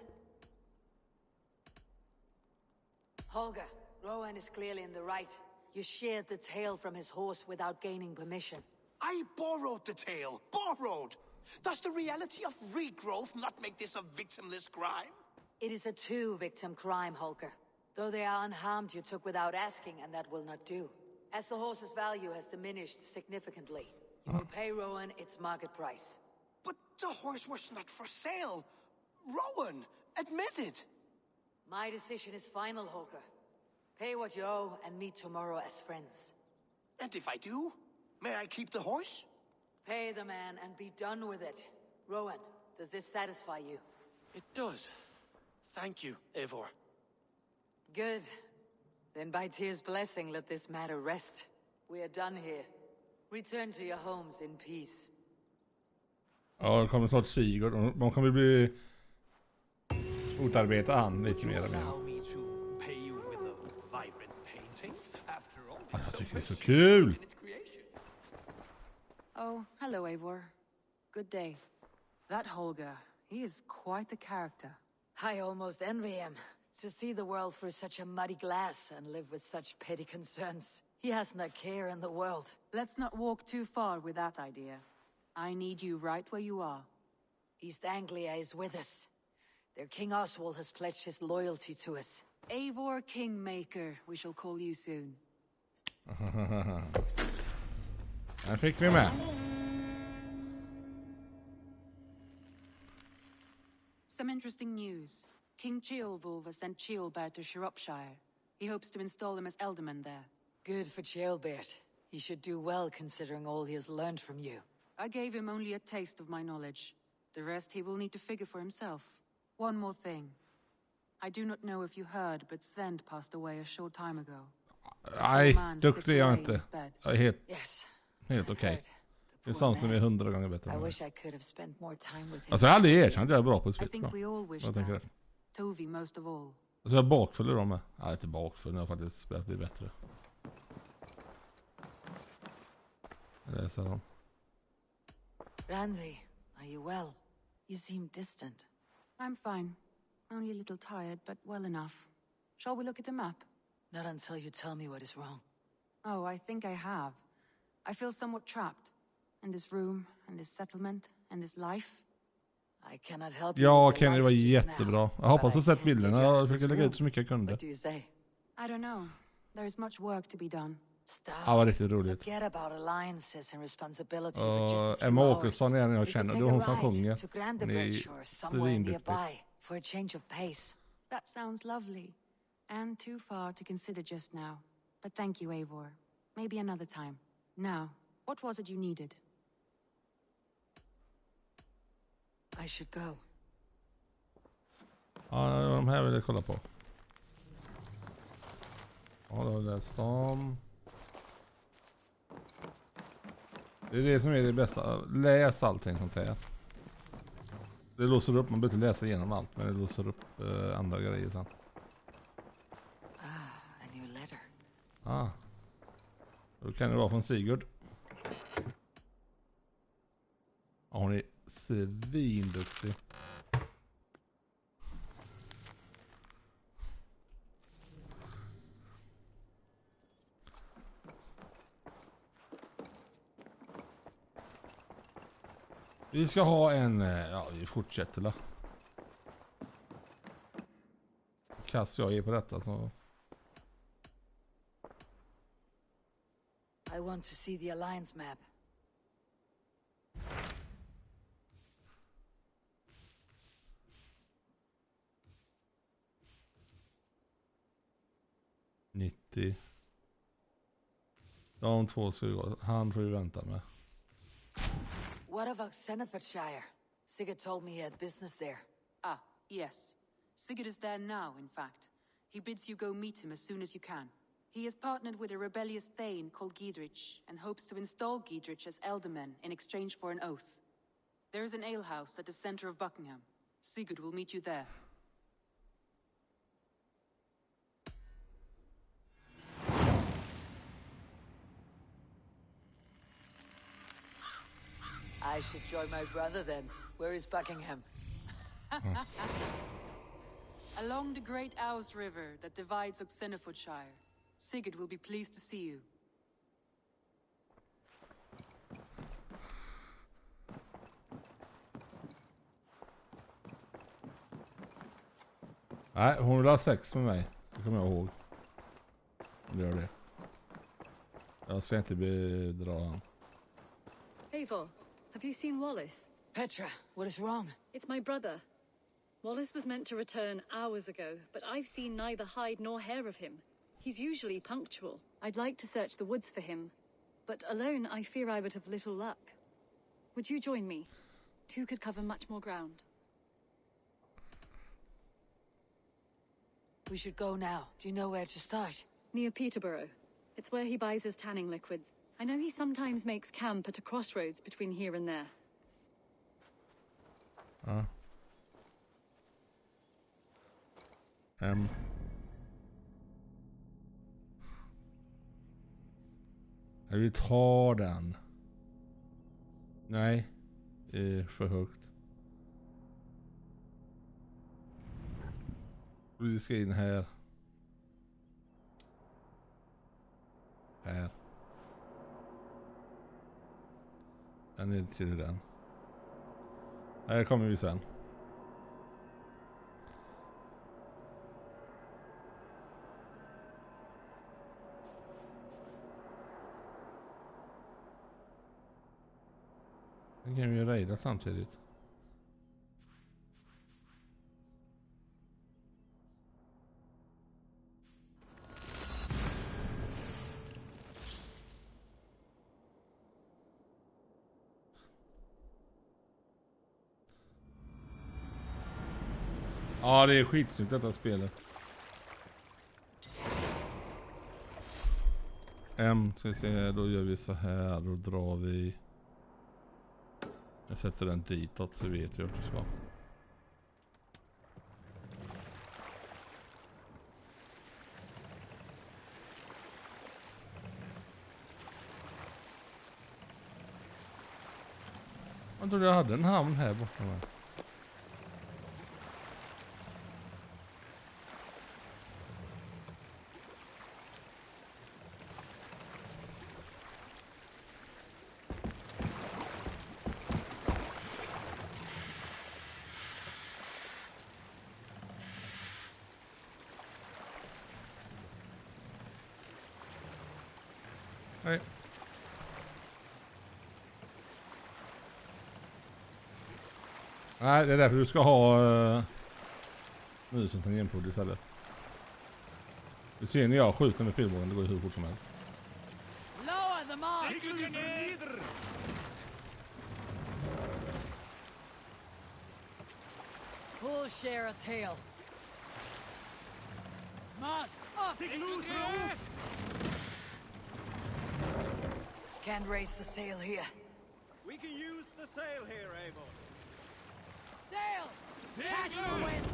Holger, Rowan is clearly in the right. You sheared the tail from his horse without gaining permission. I borrowed the tail. Borrowed! Does the reality of regrowth not make this a victimless crime? It is a two-victim crime, Holger. Though they are unharmed, you took without asking, and that will not do. As the horse's value has diminished significantly, you will pay Rowan its market price. But the horse was not for sale. Rowan, admit it. My decision is final, Holger. Pay what you owe and meet tomorrow as friends. And if I do, may I keep the horse? Pay the man and be done with it. Rowan, does this satisfy you? It does. Thank you, Eivor. Good. Then by Tyr's blessing, let this matter rest. We are done here. Return to your homes in peace. Ja, det kommer snart Sigurd. Man kommer bli utarbeta han lite mer. Jag tycker det är så kul. Oh, hello, Eivor. Good day. That Holger, he is quite the character. I almost envy him. To see the world through such a muddy glass and live with such petty concerns. He hasn't a care in the world. Let's not walk too far with that idea. I need you right where you are. East Anglia is with us. Their King Oswald has pledged his loyalty to us. Eivor Kingmaker, we shall call you soon. Här fick vi med. Some interesting news. King Ceolwulf has sent Ceolbert to Shropshire. He hopes to install him as Ealdorman there. Good for Ceolbert. He should do well considering all he has learned from you. I gave him only a taste of my knowledge. The rest he will need to figure for himself. One more thing. I do not know if you heard, but Sven passed away a short time ago. Nej, duktig är jag inte. Jag är helt okej. Det är sånt som är 100 gånger bättre än mig. Alltså jag har aldrig erkänt att jag är bra på ett spel. Jag tänker efter. Tovi most of all. Alltså jag är bakfull i dem med. Nej, inte bakfull. Jag har faktiskt börjat bli bättre. Läser dem. Randvi, are you well? You seem distant. I'm fine. Only a little tired, but well enough. Shall we look at the map? Not until you tell me what is wrong. Oh, I think I have. I feel somewhat trapped. In this room, and this settlement, and this life. I cannot help you. Ja, Kenny var jättebra. Jag hoppas att sett bilderna. Jag försöker lägga ut så mycket jag kunde. What do you say? I don't know. There is much work to be done. Ja, var riktigt roligt. Forget about alliances and responsibility for just a few Emma hours. Åkesson är en jag känner. Det är hon som sjunger. Hon är svinduktig. For a change of pace. That sounds lovely. And too far to consider just now. But thank you, Eivor. Maybe another time. Now, what was it you needed? I should go. Ja, de här vill jag kolla på. Ja, då har jag läst dem. Det är det som är det bästa. Läs allting sånt här. Det låser upp, man behöver inte läsa igenom allt, men det låser upp andra grejer sen. A new letter. Då kan det vara från Sigurd. Ja, hon är svinduktig. Vi ska ha en... Ja, vi fortsätter då. Kass jag är på detta så... I want to see the alliance map. De två ska gå. Han får ju vänta med. What about Senefordshire? Sigurd told me he had business there. Ah, yes. Sigurd is there now, in fact. He bids you go meet him as soon as you can. He has partnered with a rebellious thane called Giedrich and hopes to install Giedrich as Ealdorman in exchange for an oath. There is an alehouse at the center of Buckingham. Sigurd will meet you there. I should join my brother then. Where is Buckingham? Along the great Ouse River that divides Oxenfordshire. Sigurd will be pleased to see you. Nej, hon vill ha sex med mig. Det kommer jag ihåg. Det gör det. Jag ska inte bedra han. Eivor, have you seen Wallace? Petra, what is wrong? It's my brother. Wallace was meant to return hours ago, but I've seen neither hide nor hair of him. He's usually punctual. I'd like to search the woods for him, but alone I fear I would have little luck. Would you join me? Two could cover much more ground. We should go now. Do you know where to start? Near Peterborough. It's where he buys his tanning liquids. I know he sometimes makes camp at a crossroads between here and there. Jag vill ta den. Nej, det är för högt. Vi ska in här. Här. Den är till den. Här kommer vi sen. Den kan vi ju rejda samtidigt. Ja, det är skitsnyggt detta spelet. Ska vi se, då gör vi så här. Då drar vi. Jag sätter den ditåt så vet vi vart det ska. Jag trodde jag hade en hamn här borta med. Nej. Nej, det är därför du ska ha musen tangentbord istället. Du ser när jag skjuter med pilbågen, det går ju hur fort som helst. Lower the mast! Full share a tail. Mast up! Can't raise the sail here. We can use the sail here, Eivor. Sail! Catch the wind!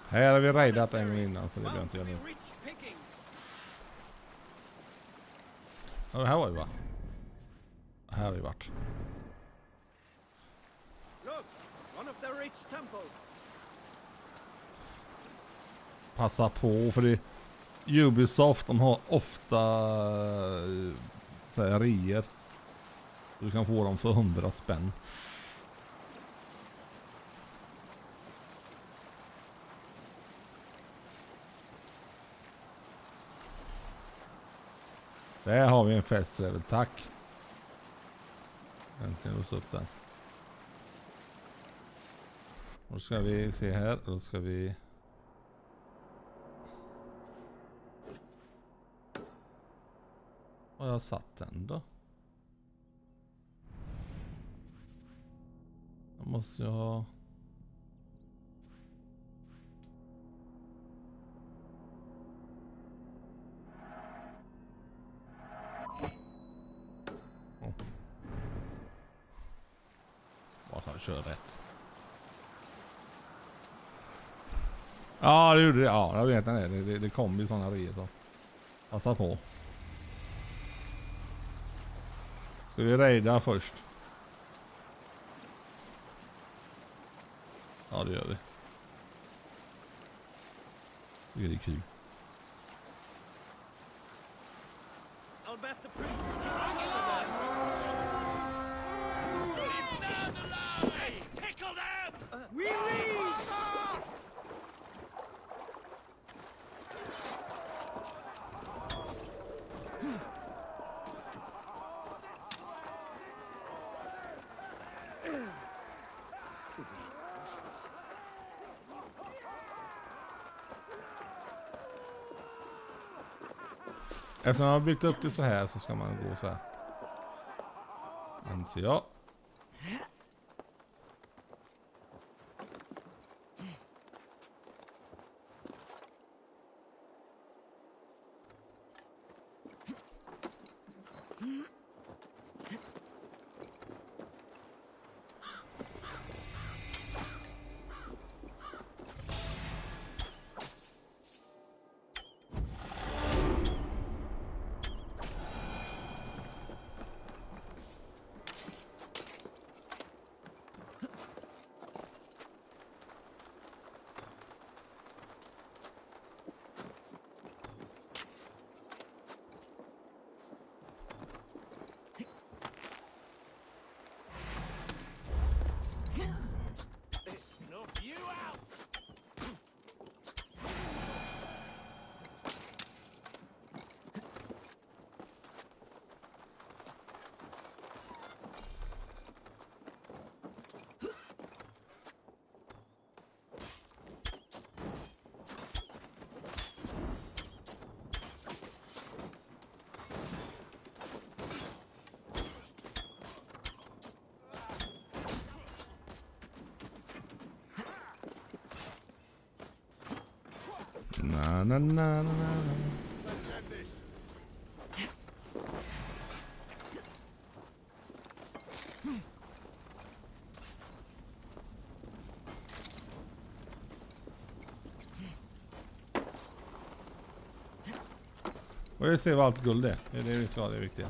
Här har vi rejdat en gång innan så det behöver inte göra nu. Ja, det här var ju va? Här har vi varit. Look, one of the rich temples. Passa på för det Ubisoft, de har ofta så här reor. Du kan få dem för 100 spänn. Där har vi en festrävel, tack. Äntligen låsa upp den. Då ska vi se här, då ska vi... Har jag satt den då? Då måste jag ha... Bara så jag kör rätt. Ja, det gjorde det. Ja, jag vet det. Det kom ju sådana resor. Passa på. Ska vi rejda först? Ja, det gör vi. Det är kul. I'll bet the Tickle them! Efter man har byggt upp det så här så ska man gå så här. Anser jag. Na na na na na. Och jag ser vad allt guld är. Det är det vi ska ha, det är viktigt.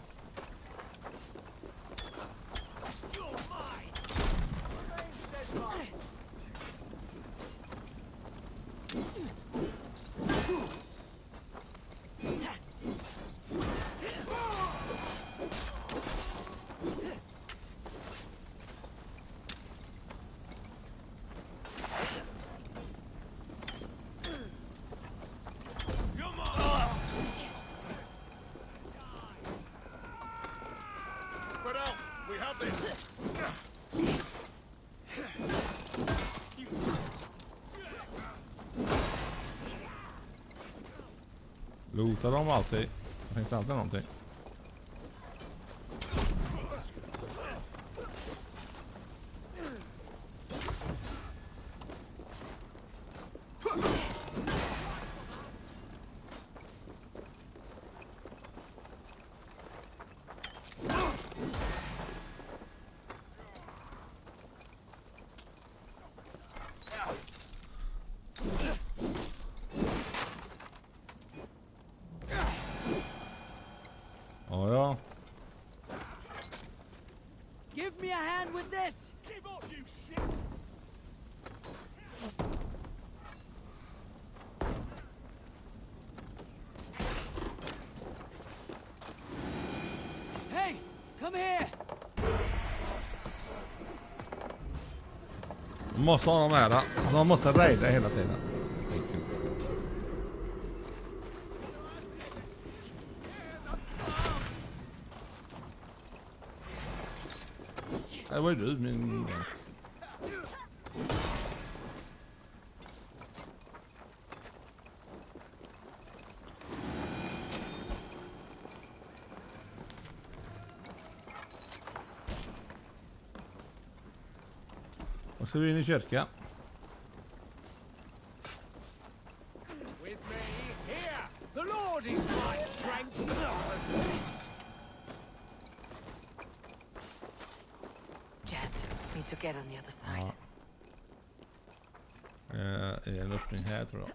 Lotar de alltid? Det finns alltid någonting. Ja. Give me a hand with this. Give up, you shit! Hey, come here. De måste ha dem här. De måste rejda hela tiden. Det var ju du, min... Och så är vi in i kyrkan. With me, here! The Lord is my strength! Jammed. Need to get on the other side. Är en öppning här, tror jag.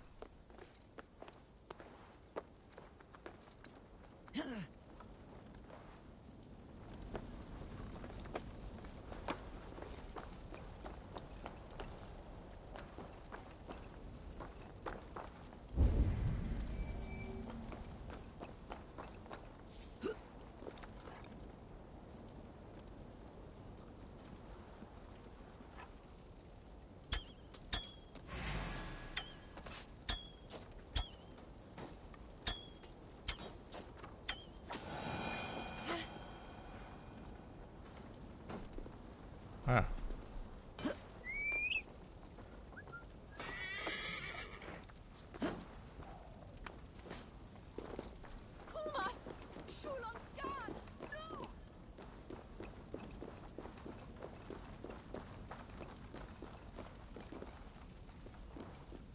Här.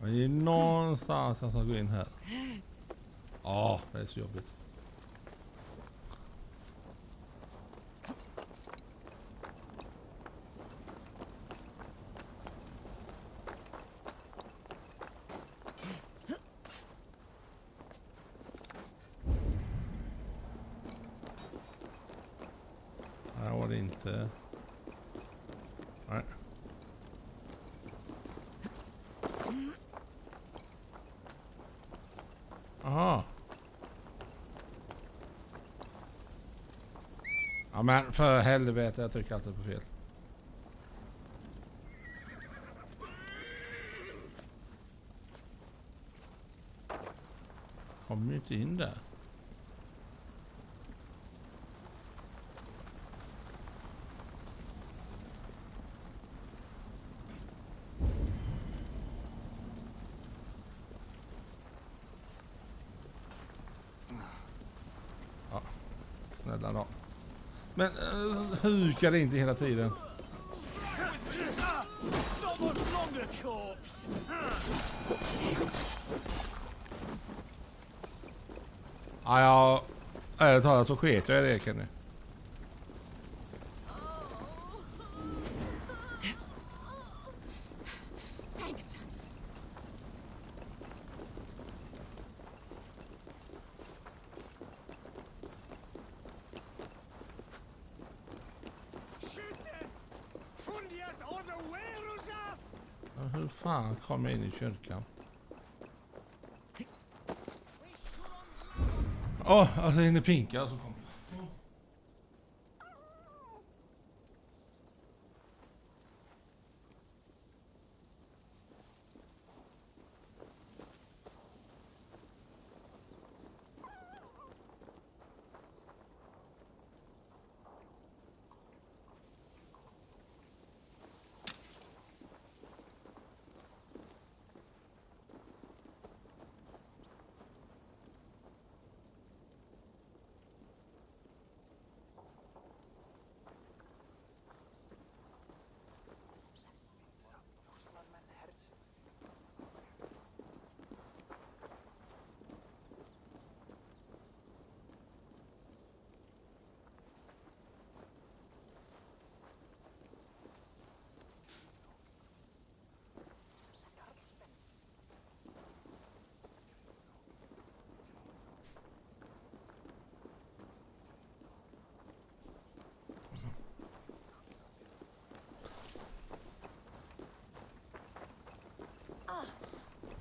Det är någonstans jag ska gå in här. Ja, det är så jobbigt. Här var det inte. Nej. Aha. Ja, men för helvete, jag trycker alltid på fel. Kommer ju inte in där. Ja, snälla då. Men hukar det inte hela tiden. Ja, ärligt talat så sket jag i det, Kenny. Hur fan kom jag in i kyrkan? Alltså in i pinka så kom jag.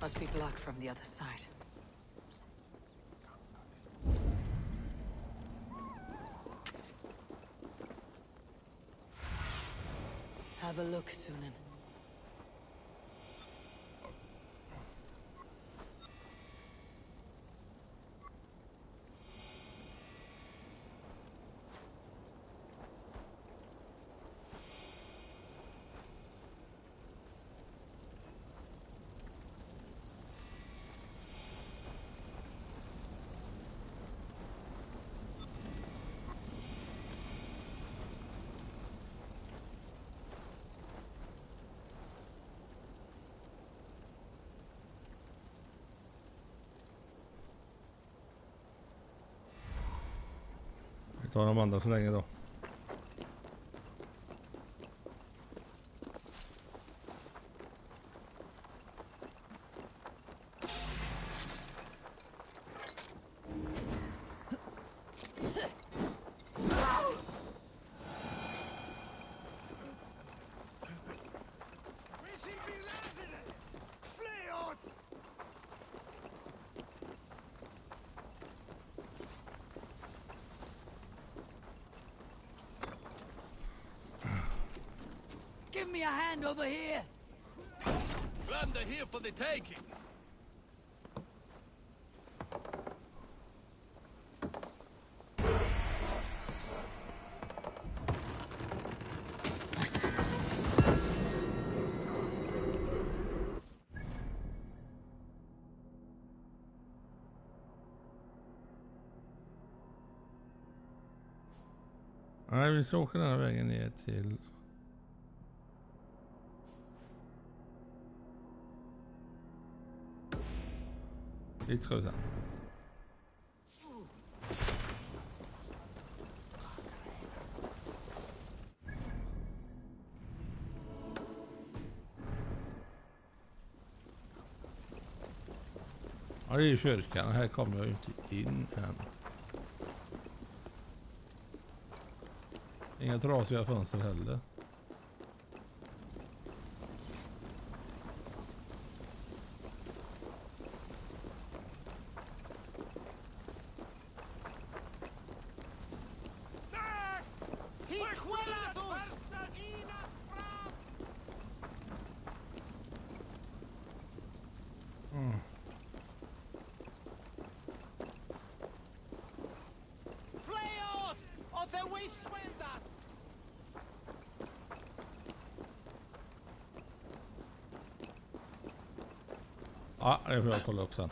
Must be blocked from the other side. Have a look, Sunan. Vi tar de andra så länge då. Give me a hand over here! Land are here for the taking. Nej, vi ska åka den här vägen ner till... Dit ska vi sen. Ja, det är ju kyrkan. Här kommer jag ju inte in än. Inga trasiga fönster heller. Ja, det får jag kolla upp sen.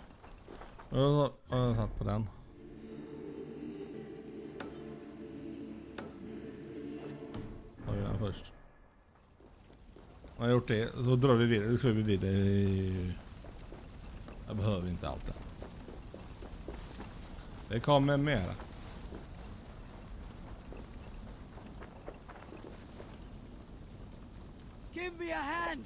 Jag har satt på den. Har vi den först. Jag har gjort det, så drar vi vidare. Så vi vidare. Jag behöver inte allt det. Det kommer mera. Give me a hand!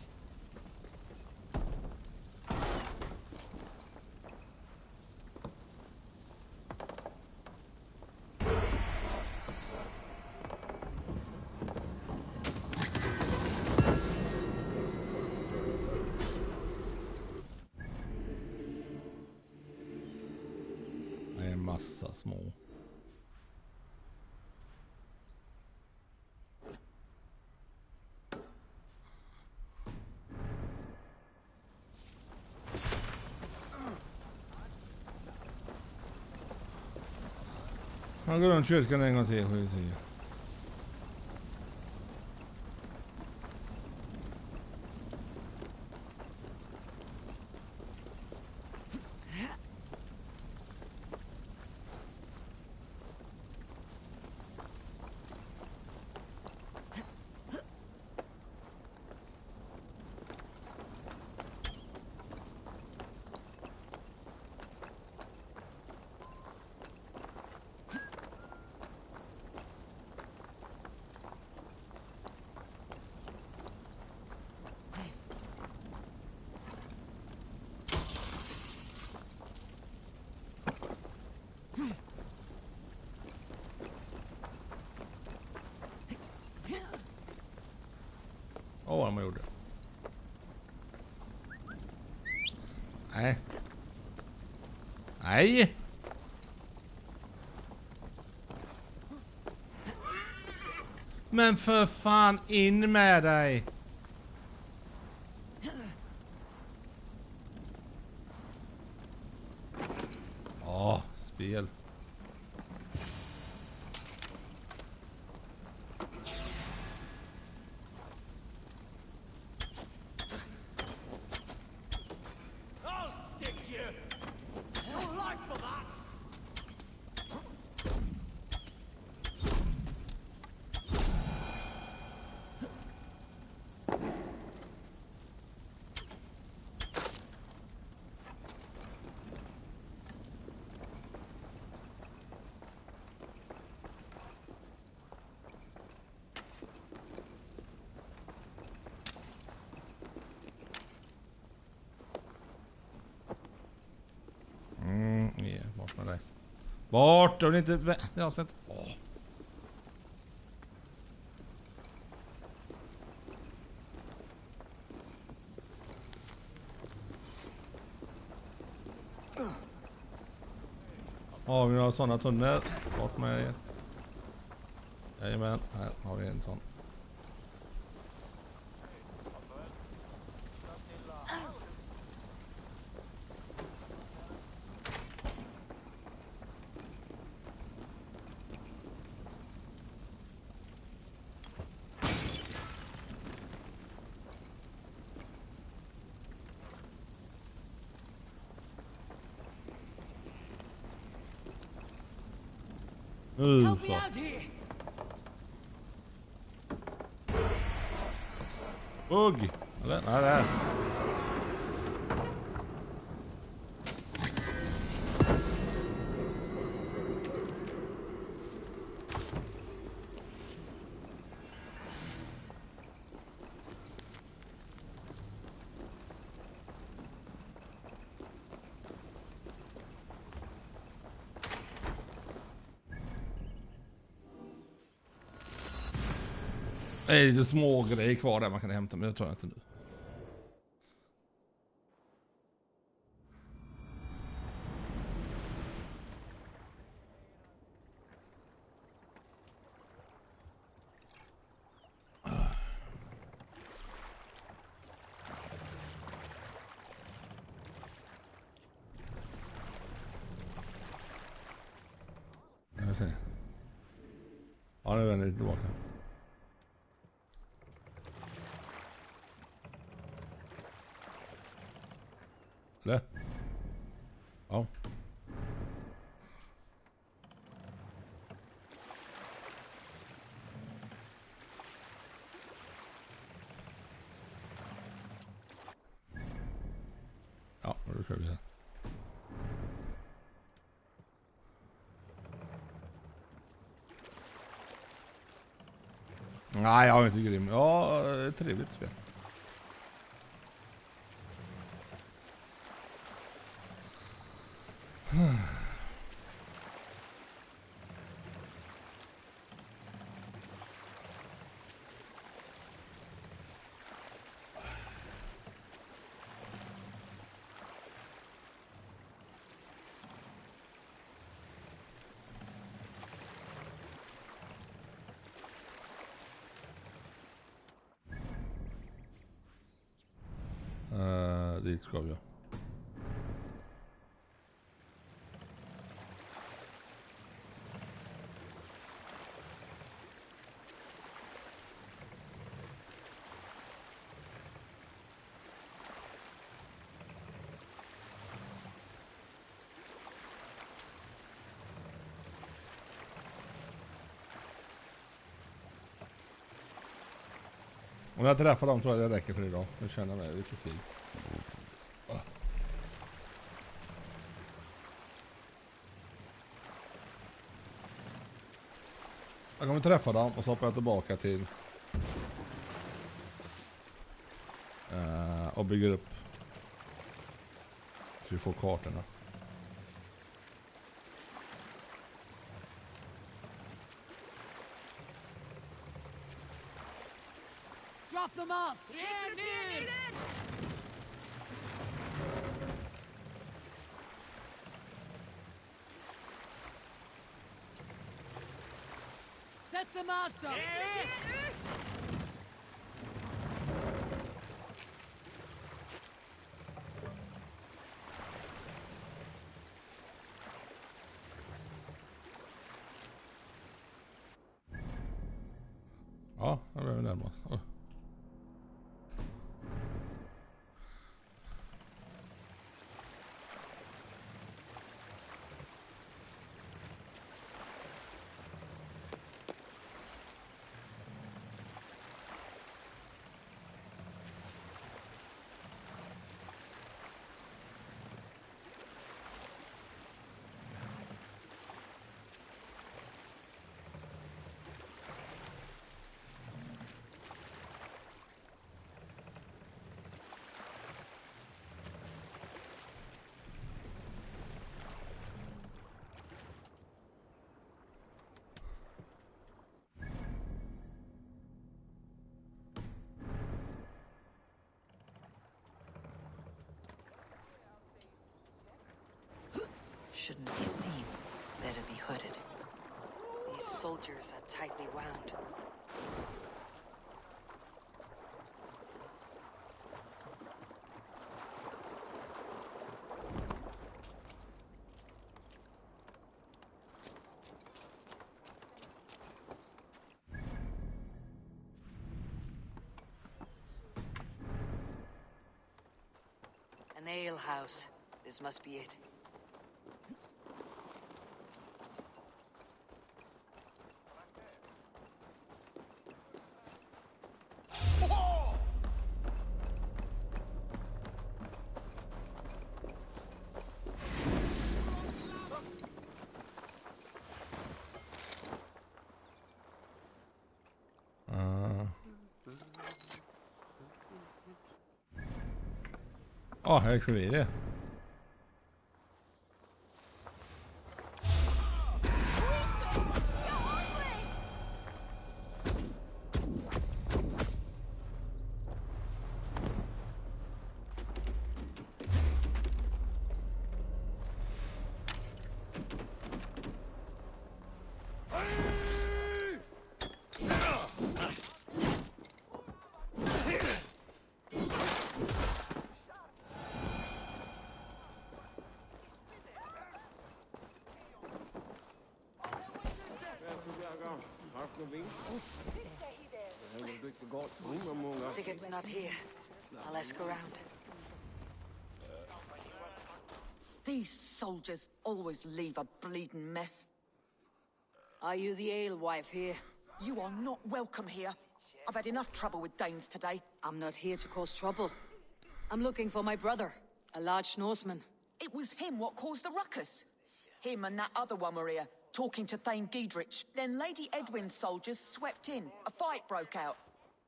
Det är en massa små. Han går runt kyrkan en gång till. Får vi se. Vad de gjorde. Nej. Nej. Men för fan in med dig. Spel. Bort med dig. Bort! Jag vill inte... Jag har sett... Vi har sådana tunnor. Bort med er. Jajamän, här har vi en sån. Help me out here! Bugg! Eller? Nej, där. Det är lite små grejer kvar där man kan hämta, men det tar jag inte nu. Jag ser. Ja, nu vänder det tillbaka. Eller? Ja. Ja, då kör vi här. Nej, jag är inte grym. Ja, trevligt spel. Dit ska vi. Om jag träffar dem tror jag det räcker för idag. Jag känner mig lite sig. Jag kommer träffa dem och så hoppar jag tillbaka till och bygger upp så vi får kartorna. Drop the mast! Yeah, dude! Set the mast up! Ja, jag börjar närma oss. Oh. Shouldn't be seen. Better be hooded. These soldiers are tightly wound. An ale house. This must be it. Här är det. Sigurd's not here. I'll ask around. These soldiers always leave a bleeding mess. Are you the alewife here? You are not welcome here. I've had enough trouble with Danes today. I'm not here to cause trouble. I'm looking for my brother, a large Norseman. It was him what caused the ruckus. Him and that other one were here. talking to Thane Giedrich. Then Lady Edwin's soldiers swept in. A fight broke out.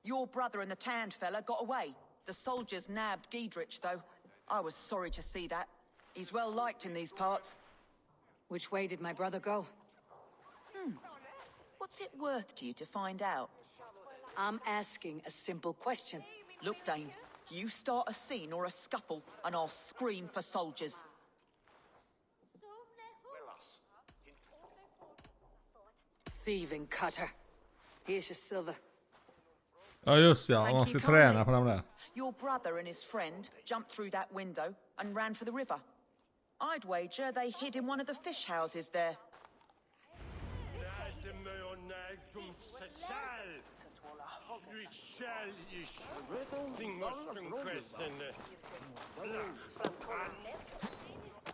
Your brother and the tanned fella got away. The soldiers nabbed Giedrich, though. I was sorry to see that. He's well liked in these parts. Which way did my brother go? What's it worth to you to find out? I'm asking a simple question. Look, Dane, you start a scene or a scuffle, and I'll scream for soldiers. Thieving cutter. Here's your silver. Ja just ja, man Thank ska you träna kindly. på de där. Your brother and his friend jumped through that window and ran for the river. I'd wager they hid in one of the fish houses there.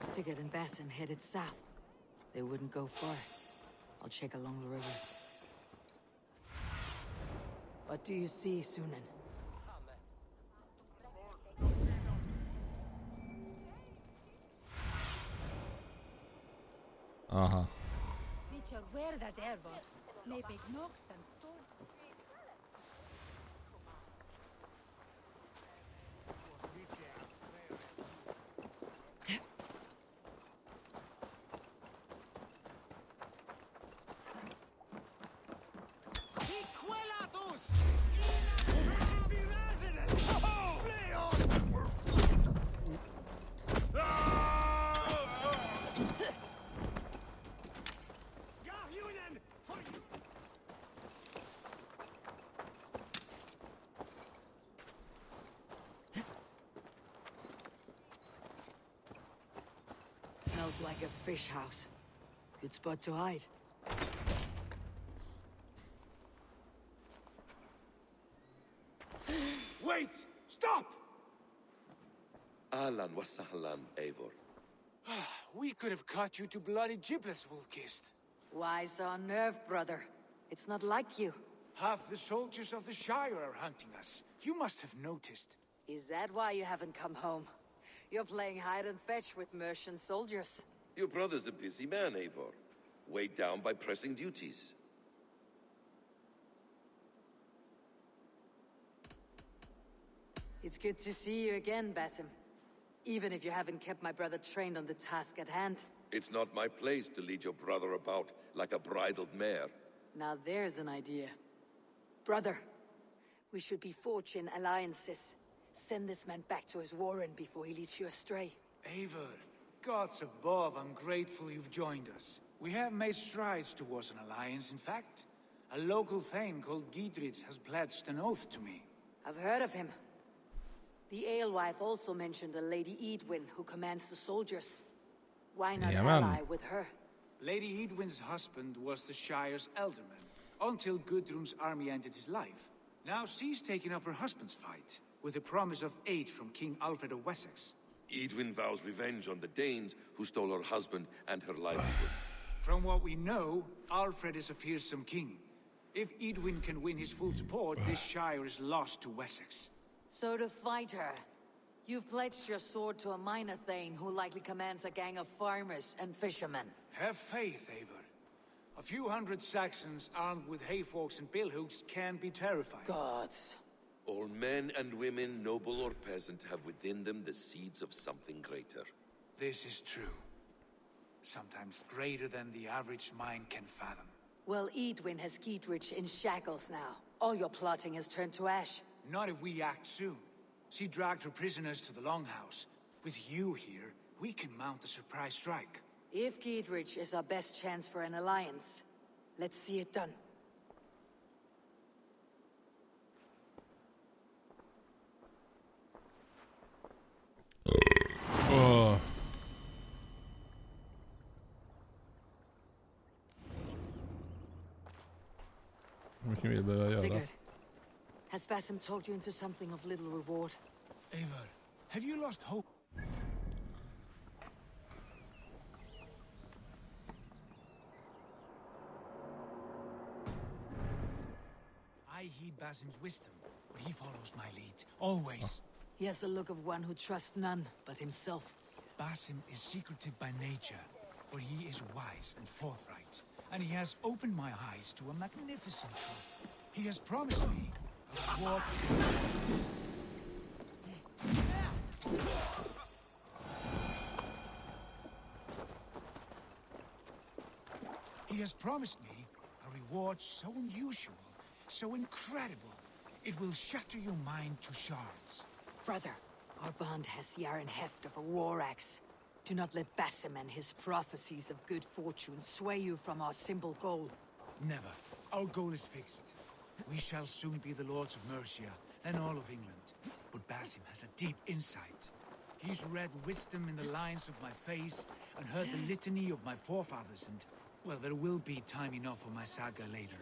Sigurd and Basim headed south. They wouldn't go far. I'll check along the river. What do you see, Sunan? Aha. Smells like a fish house. Good spot to hide. Wait! Stop! Ahlan wa sahlan, Eivor. We could have cut you to bloody giblets, Wolf-Kissed. Why so unnerved, brother? It's not like you. Half the soldiers of the Shire are hunting us. You must have noticed. Is that why you haven't come home? You're playing hide and fetch with Mercian soldiers. Your brother's a busy man, Eivor. Weighed down by pressing duties. It's good to see you again, Basim. Even if you haven't kept my brother trained on the task at hand. It's not my place to lead your brother about like a bridled mare. Now there's an idea. Brother, we should be forging alliances. Send this man back to his warren before he leads you astray. Eivor, gods above, I'm grateful you've joined us. We have made strides towards an alliance, in fact. A local thane called Giedrich has pledged an oath to me. I've heard of him. The alewife also mentioned a Lady Edwin who commands the soldiers. Why not ally with her? Lady Edwin's husband was the Shire's elderman, until Gudrun's army ended his life. Now she's taken up her husband's fight, with a promise of aid from King Alfred of Wessex. Edwin vows revenge on the Danes who stole her husband and her livelihood. From what we know, Alfred is a fearsome king. If Edwin can win his full support, this Shire is lost to Wessex. So to fight her, you've pledged your sword to a minor thane who likely commands a gang of farmers and fishermen. Have faith, Eivor. A few hundred Saxons armed with hayforks and billhooks can be terrifying. Gods. All men and women, noble or peasant, have within them the seeds of something greater. This is true. Sometimes greater than the average mind can fathom. Well, Edwin has Giedrich in shackles now. All your plotting has turned to ash. Not if we act soon. She dragged her prisoners to the Longhouse. With you here, we can mount a surprise strike. If Giedrich is our best chance for an alliance, let's see it done. Hur mycket mer behöver jag göra? Sigurd, has Basim talked you into something of little reward? Eivor, have you lost hope? I heed Basim's wisdom, but he follows my lead, always. He has the look of one who trusts none but himself. Basim is secretive by nature. but he is wise and forthright, and he has opened my eyes to a magnificent truth. He has promised me a reward. He has promised me a reward so unusual, so incredible, it will shatter your mind to shards. Brother, our bond has the iron heft of a war axe. Do not let Basim and his prophecies of good fortune sway you from our simple goal. Never. Our goal is fixed. We shall soon be the lords of Mercia, then all of England. But Basim has a deep insight. He's read wisdom in the lines of my face and heard the litany of my forefathers, and, well, there will be time enough for my saga later.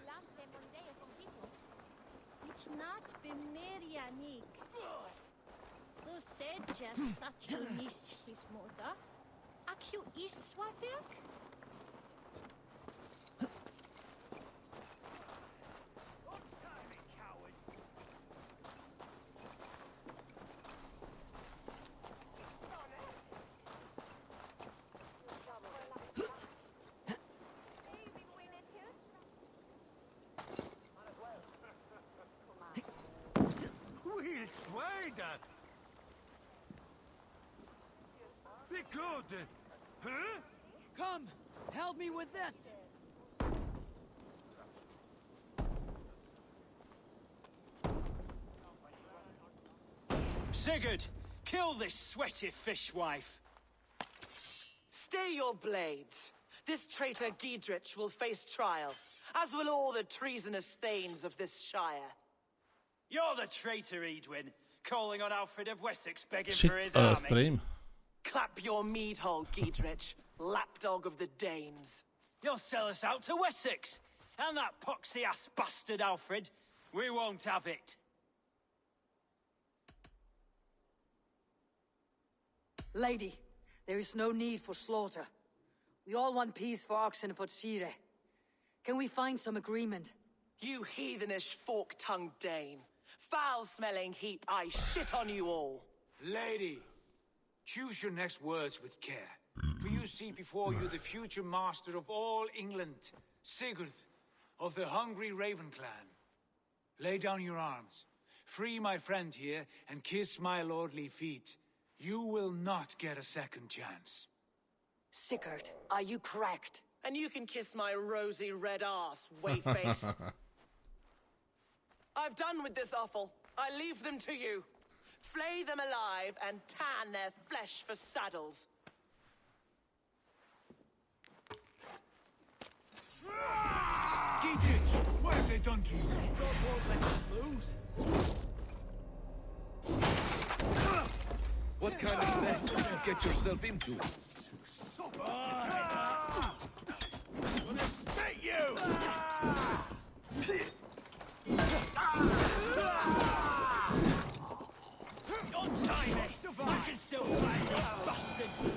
Du säger att du miss his mother. Ak you is swatek? We'll try that. Be good. Huh? Come, help me with this. Sigurd, kill this sweaty fishwife. Stay your blades. This traitor Giedrich will face trial, as will all the treasonous thanes of this shire. You're the traitor, Edwin, calling on Alfred of Wessex begging Shit, for his army. stream. Clap your mead hole, Giedrich, lapdog of the Danes. You'll sell us out to Wessex, and that poxy-ass bastard Alfred. We won't have it. Lady, there is no need for slaughter. We all want peace for Oxen and for Tsire. Can we find some agreement? You heathenish fork-tongued Dane. Foul-smelling heap, I shit on you all. Lady, choose your next words with care. For you see before you the future master of all England, Sigurd, of the hungry Raven clan. Lay down your arms. Free my friend here, and kiss my lordly feet. You will not get a second chance. Sigurd, are you cracked? And you can kiss my rosy red ass, wayface. I've done with this offal. I leave them to you. Flay them alive and tan their flesh for saddles. Giedrich, what have they done to you? God won't let us lose. What kind of mess did you get yourself into? Get you! Untie me! I can still fight these bastards!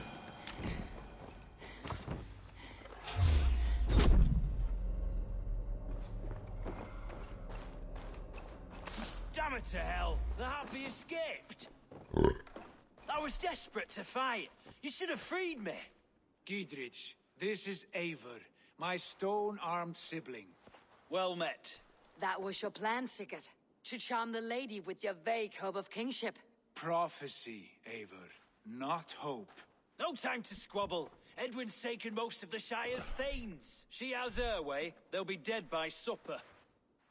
Damn it to hell! The Happy escaped! I was desperate to fight. You should have freed me. Giedrich, this is Eivor, my stone-armed sibling. Well met. That was your plan, Sigurd. To charm the lady with your vague hope of kingship. Prophecy, Eivor, not hope. No time to squabble. Edwin's taken most of the Shire's thanes. She has her way. They'll be dead by supper.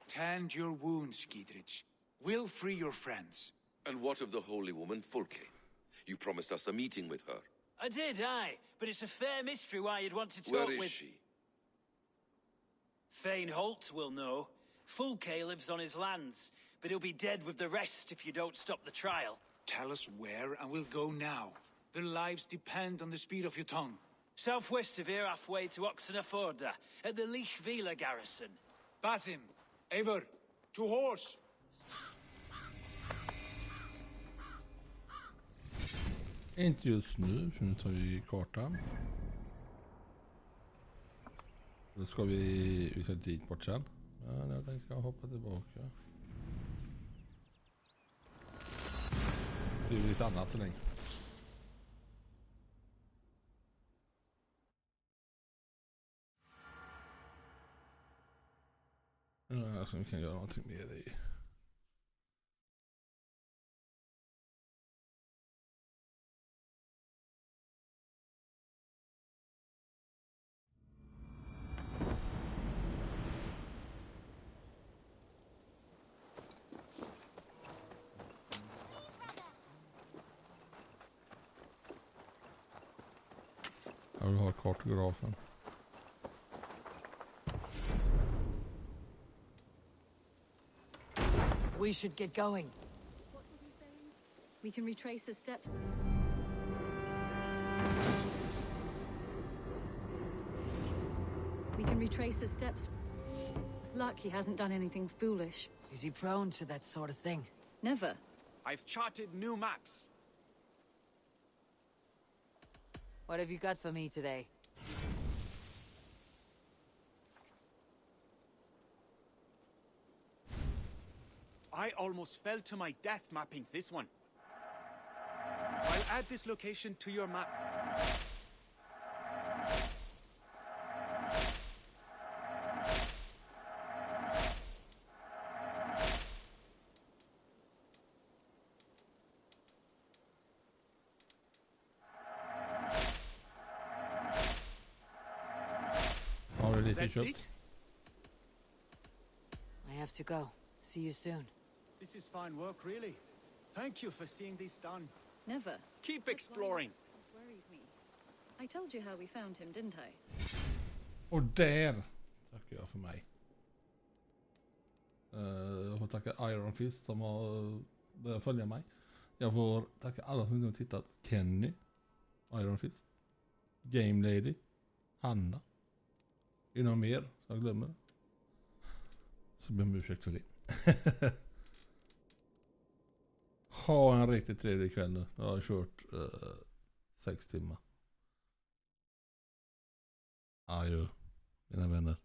Tend your wounds, Giedrich. We'll free your friends. And what of the holy woman Fulke? You promised us a meeting with her. I did, aye. But it's a fair mystery why you'd want to talk Where with... is she? Thane Holt will know. Fulke lives on his lands, but he'll be dead with the rest if you don't stop the trial. Tell us where, and we'll go now. Their lives depend on the speed of your tongue. Southwest of here, halfway to Oxenaforda, at the Lichvila garrison. Basim, Eivor, to horse! Inte just nu, för nu tar vi kartan. Då ska vi ska dit bort sen. Men jag tänkte jag hoppa tillbaka. Det är lite annat så länge. Ja, så vi kan göra någonting med det. Jag vill ha kartografen. We should get going. We can retrace his steps. We can retrace his steps. Luck he hasn't done anything foolish. Is he prone to that sort of thing? Never. I've charted new maps. What have you got for me today? I almost fell to my death mapping this one. I'll add this location to your map. That's it? I have to go. See you soon. This is fine work, really. Thank you for seeing this done. Never. Keep exploring. This worries me. I told you how we found him, didn't I? Och där tackar jag för mig. Jag får tacka Iron Fist som har börjat följa mig. Jag får tacka alla som har tittat. Kenny, Iron Fist, Game Lady, Hanna. Är någon mer som jag glömmer? Så ber om ursäkt för det. Ha en riktigt trevlig kväll nu. Jag har kört 6 timmar. Adjö, mina vänner.